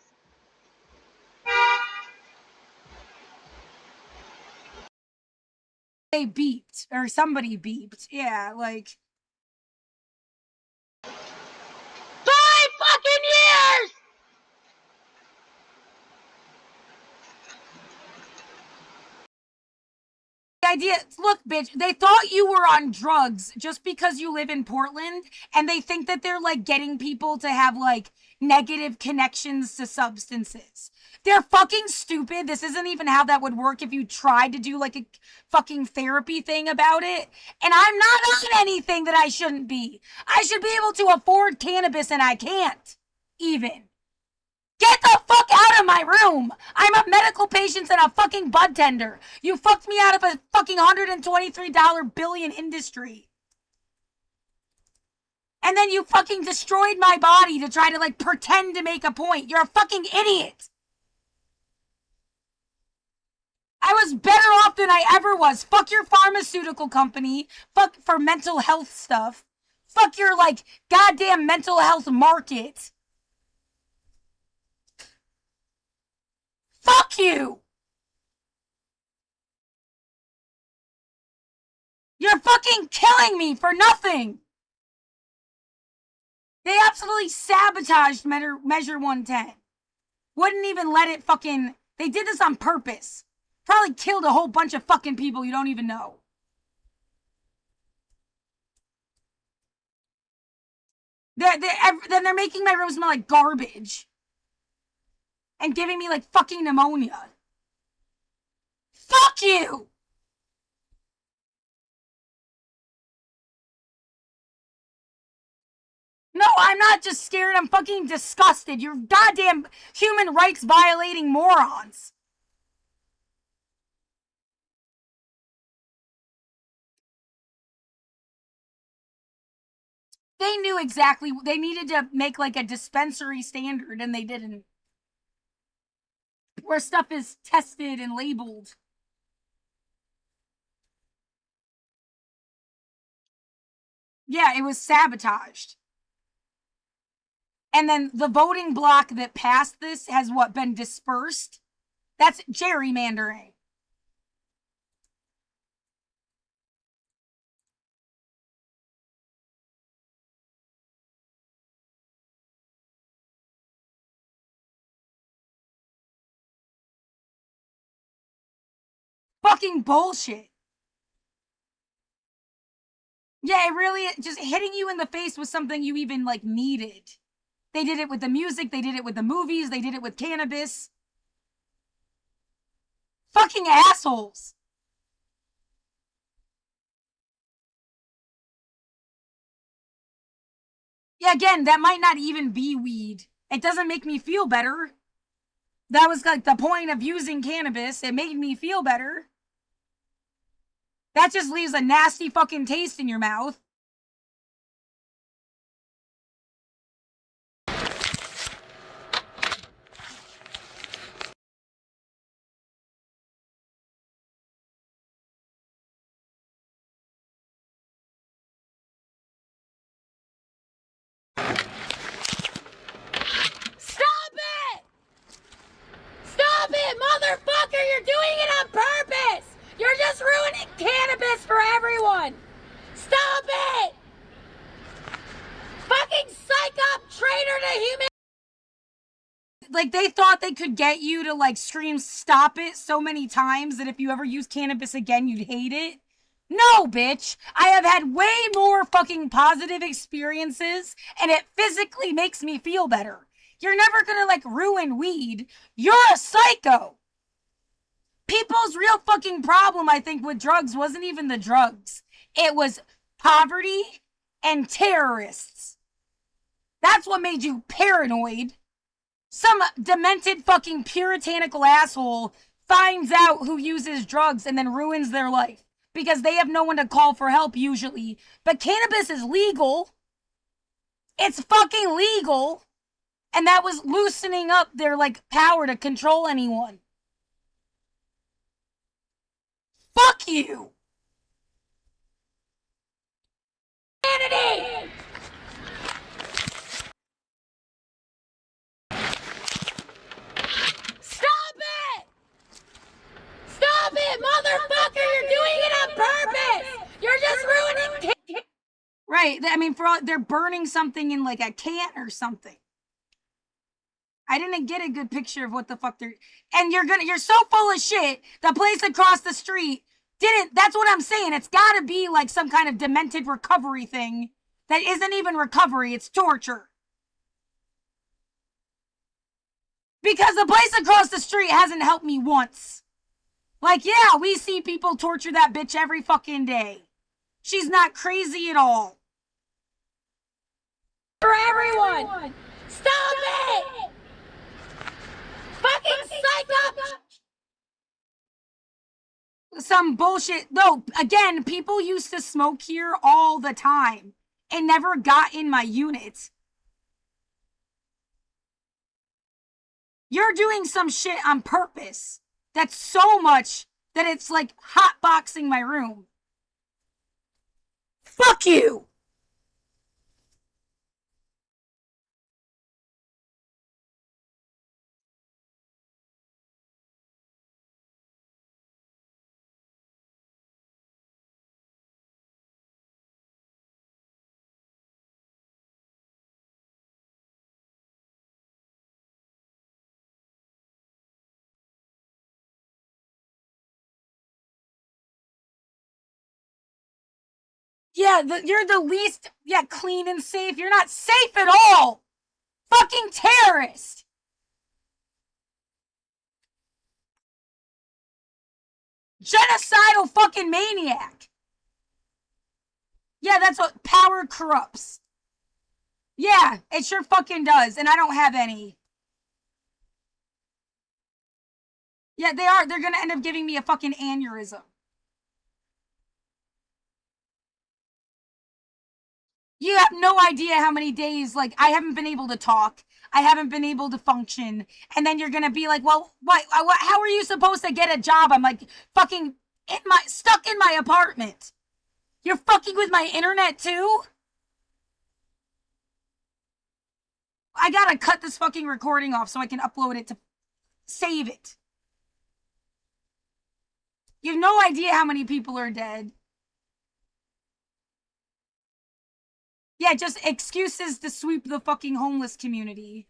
A: They beeped, or somebody beeped. Yeah, like...
G: 5 fucking years!
A: idea, look, bitch, they thought you were on drugs just because you live in Portland, and they think that they're like getting people to have like negative connections to substances. They're fucking stupid. This isn't even how that would work if you tried to do like a fucking therapy thing about it. And I'm not on anything that I shouldn't be. I should be able to afford cannabis and I can't. Even. Get the fuck out of my room! I'm a medical patient and a fucking bud tender. You fucked me out of a fucking $123 billion industry. And then you fucking destroyed my body to try to like pretend to make a point. You're a fucking idiot. I was better off than I ever was. Fuck your pharmaceutical company. Fuck for mental health stuff. Fuck your like goddamn mental health market. Fuck you! You're fucking killing me for nothing! They absolutely sabotaged Measure 110. Wouldn't even let it fucking... They did this on purpose. Probably killed a whole bunch of fucking people you don't even know. Then they're making my room smell like garbage. And giving me like fucking pneumonia. Fuck you! No, I'm not just scared, I'm fucking disgusted. You're goddamn human rights violating morons. They knew exactly, they needed to make like a dispensary standard and they didn't. Where stuff is tested and labeled. Yeah, it was sabotaged. And then the voting block that passed this has what, been dispersed? That's gerrymandering. Fucking bullshit. Yeah, it really, just hitting you in the face was something you even, like, needed. They did it with the music, they did it with the movies, they did it with cannabis. Fucking assholes. Yeah, again, that might not even be weed. It doesn't make me feel better. That was, like, the point of using cannabis. It made me feel better. That just leaves a nasty fucking taste in your mouth. Stop it! Stop it, motherfucker! You're doing it on purpose! You're just ruining cannabis for everyone! Stop it! Fucking psych up, traitor to human... Like, they thought they could get you to, like, scream stop it so many times that if you ever use cannabis again, you'd hate it. No, bitch! I have had way more fucking positive experiences, and it physically makes me feel better. You're never gonna, like, ruin weed. You're a psycho! People's real fucking problem, I think, with drugs wasn't even the drugs. It was poverty and terrorists. That's what made you paranoid. Some demented fucking puritanical asshole finds out who uses drugs and then ruins their life. Because they have no one to call for help usually. But cannabis is legal. It's fucking legal. And that was loosening up their, like, power to control anyone. Fuck you! Humanity! Stop it! Stop it, motherfucker! You're doing it on purpose! You're just ruining... Right, I mean, they're burning something in, like, a can or something. I didn't get a good picture of what the fuck they're... And you're so full of shit, the place across the street didn't. That's what I'm saying. It's got to be like some kind of demented recovery thing that isn't even recovery. It's torture. Because the place across the street hasn't helped me once. Like, yeah, we see people torture that bitch every fucking day. She's not crazy at all.
G: For everyone! Stop it! Fucking psych up!
A: Some bullshit. No, again, people used to smoke here all the time and never got in my unit. You're doing some shit on purpose. That's so much that it's like hotboxing my room. Fuck you! Yeah, you're the least, clean and safe. You're not safe at all. Fucking terrorist. Genocidal fucking maniac. Yeah, that's what power corrupts. Yeah, it sure fucking does, and I don't have any. Yeah, they are. They're gonna end up giving me a fucking aneurysm. You have no idea how many days, like, I haven't been able to talk. I haven't been able to function. And then you're going to be like, well, how are you supposed to get a job? I'm like, fucking stuck in my apartment. You're fucking with my internet too? I gotta cut this fucking recording off so I can upload it to save it. You have no idea how many people are dead. Yeah, just excuses to sweep the fucking homeless community.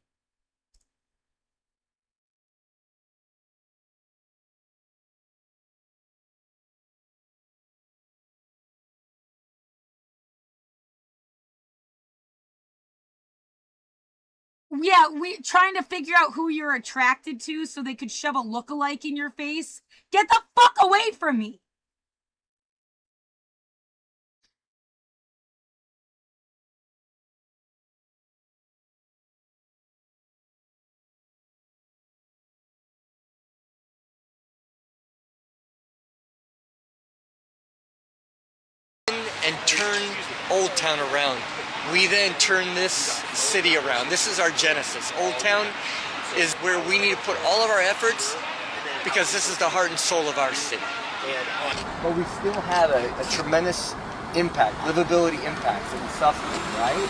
A: Yeah, we trying to figure out who you're attracted to so they could shove a lookalike in your face. Get the fuck away from me.
R: And turn Old Town around. We then turn this city around. This is our genesis. Old Town is where we need to put all of our efforts because this is the heart and soul of our city. But we still have a tremendous impact, livability impacts and suffering, right?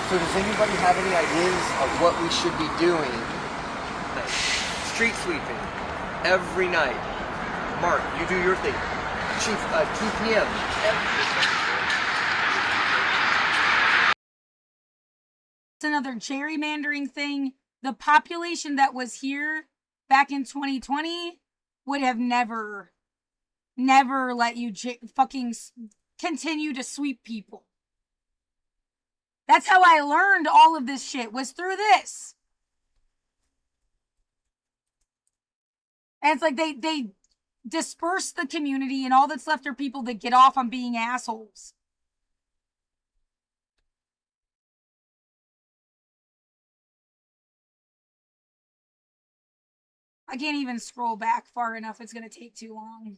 R: So does anybody have any ideas of what we should be doing? Street sweeping every night. Mark, you do your thing. Chief, 2 p.m.
A: It's another gerrymandering thing. The population that was here back in 2020 would have never let you fucking continue to sweep people. That's how I learned all of this shit, was through this. And it's like they disperse the community, and all that's left are people that get off on being assholes. I can't even scroll back far enough. It's going to take too long.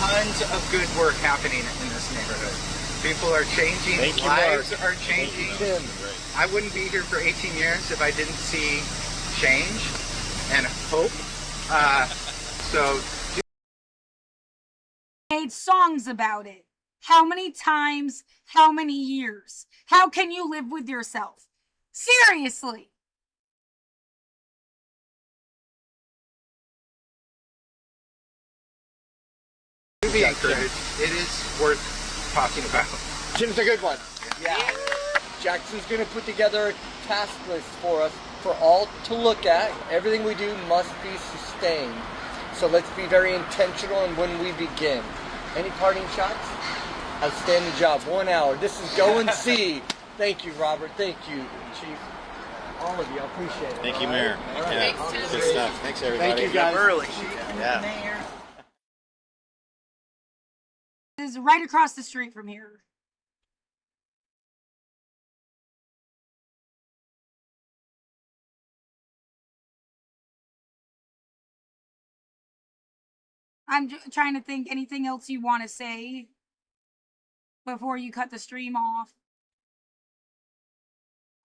S: Tons of good work happening in this neighborhood. People are changing, lives are changing. I wouldn't be here for 18 years if I didn't see change and hope.
A: Made songs about it. How many times? How many years? How can you live with yourself? Seriously.
S: To be encouraged. It is worth talking about.
R: Kim's a good one.
S: Yeah.
R: Jackson's gonna put together a task list for us for all to look at. Everything we do must be sustained. So let's be very intentional in when we begin. Any parting shots? Outstanding job. 1 hour. This is Go and See. Thank you, Robert. Thank you, Chief. All of you. I appreciate it.
T: Thank you,
R: All
T: Mayor.
R: right? All right.
T: Yeah, good stuff. Thanks, everybody.
R: Thank you, guys.
T: Early.
R: Yeah.
A: This is right across the street from here. I'm trying to think anything else you want to say before you cut the stream off.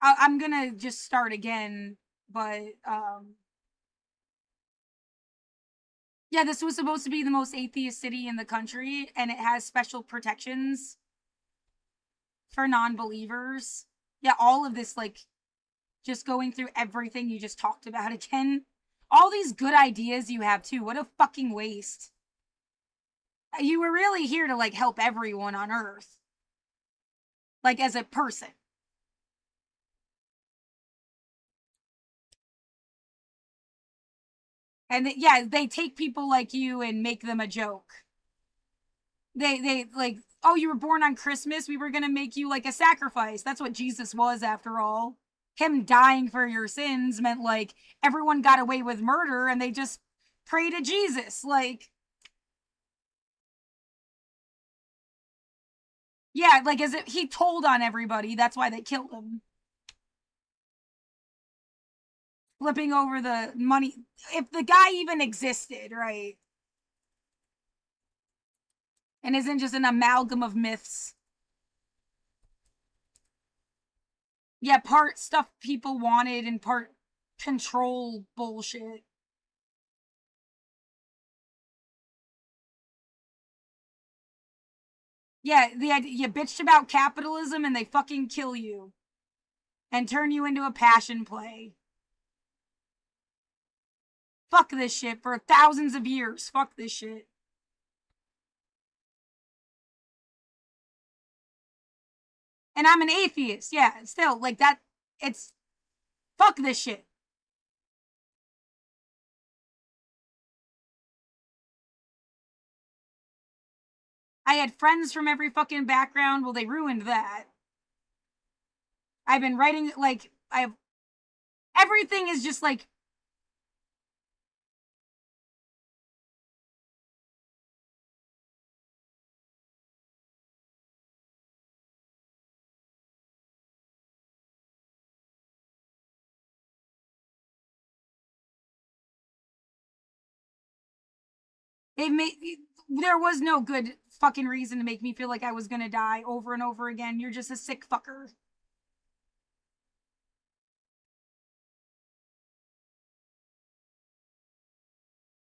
A: I'm gonna just start again, but yeah, this was supposed to be the most atheist city in the country, and it has special protections for non-believers. Yeah, all of this, like, just going through everything you just talked about again. All these good ideas you have too. What a fucking waste. You were really here to, like, help everyone on Earth. Like, as a person. And yeah, they take people like you and make them a joke. They like, oh, you were born on Christmas? We were gonna make you like a sacrifice. That's what Jesus was, after all. Him dying for your sins meant, like, everyone got away with murder and they just pray to Jesus. Like, yeah, like, as if he told on everybody. That's why they killed him. Flipping over the money. If the guy even existed, right? And isn't just an amalgam of myths. Yeah, part stuff people wanted and part control bullshit. Yeah, you bitched about capitalism and they fucking kill you. And turn you into a passion play. Fuck this shit for thousands of years. Fuck this shit. And I'm an atheist. Yeah, still, like, that, it's, fuck this shit. I had friends from every fucking background. Well, they ruined that. I've been writing, like, everything is just, like, there was no good fucking reason to make me feel like I was gonna die over and over again. You're just a sick fucker.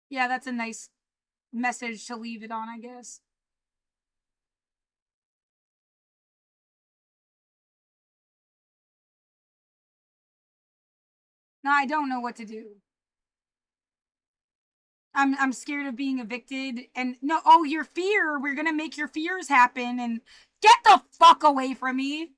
A: Yeah, that's a nice message to leave it on, I guess. No, I don't know what to do. I'm scared of being evicted, and no, oh, your fear, we're gonna make your fears happen, and get the fuck away from me.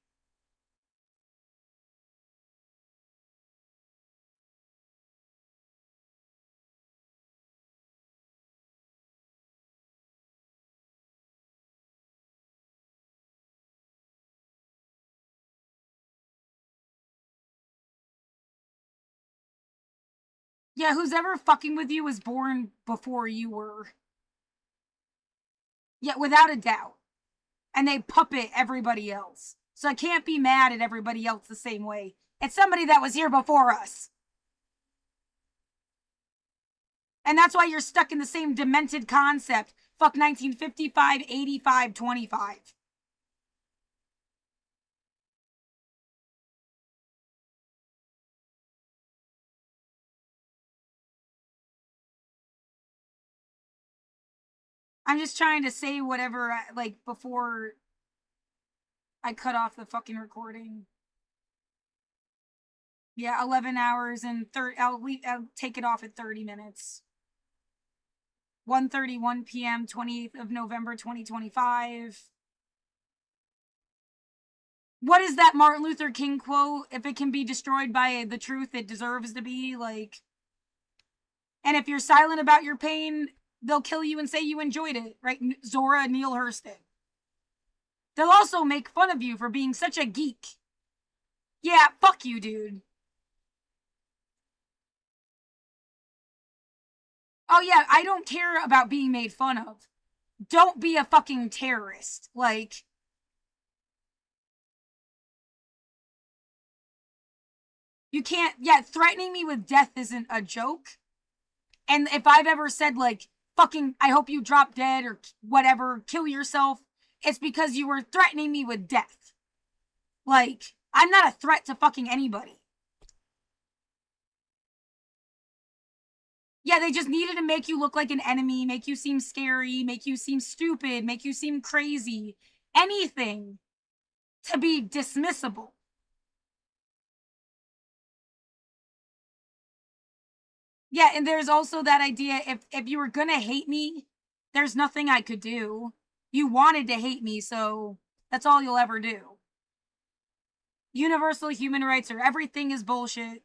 A: Yeah, who's ever fucking with you was born before you were. Yeah, without a doubt. And they puppet everybody else. So I can't be mad at everybody else the same way. It's somebody that was here before us. And that's why you're stuck in the same demented concept. Fuck 1955, 85, 25. I'm just trying to say whatever, like, before I cut off the fucking recording. Yeah, 11 hours and I'll take it off at 30 minutes. 1:31 p.m., 28th of November, 2025. what is that Martin Luther King quote? If it can be destroyed by the truth, it deserves to be, like... And if you're silent about your pain, they'll kill you and say you enjoyed it, right? Zora Neale Hurston. They'll also make fun of you for being such a geek. Yeah, fuck you, dude. Oh yeah, I don't care about being made fun of. Don't be a fucking terrorist. Like... You can't... Yeah, threatening me with death isn't a joke. And if I've ever said, like, fucking, I hope you drop dead or whatever, kill yourself, it's because you were threatening me with death. Like, I'm not a threat to fucking anybody. Yeah, they just needed to make you look like an enemy, make you seem scary, make you seem stupid, make you seem crazy. Anything to be dismissible. Yeah, and there's also that idea, if you were gonna hate me, there's nothing I could do. You wanted to hate me, so that's all you'll ever do. Universal human rights or everything is bullshit.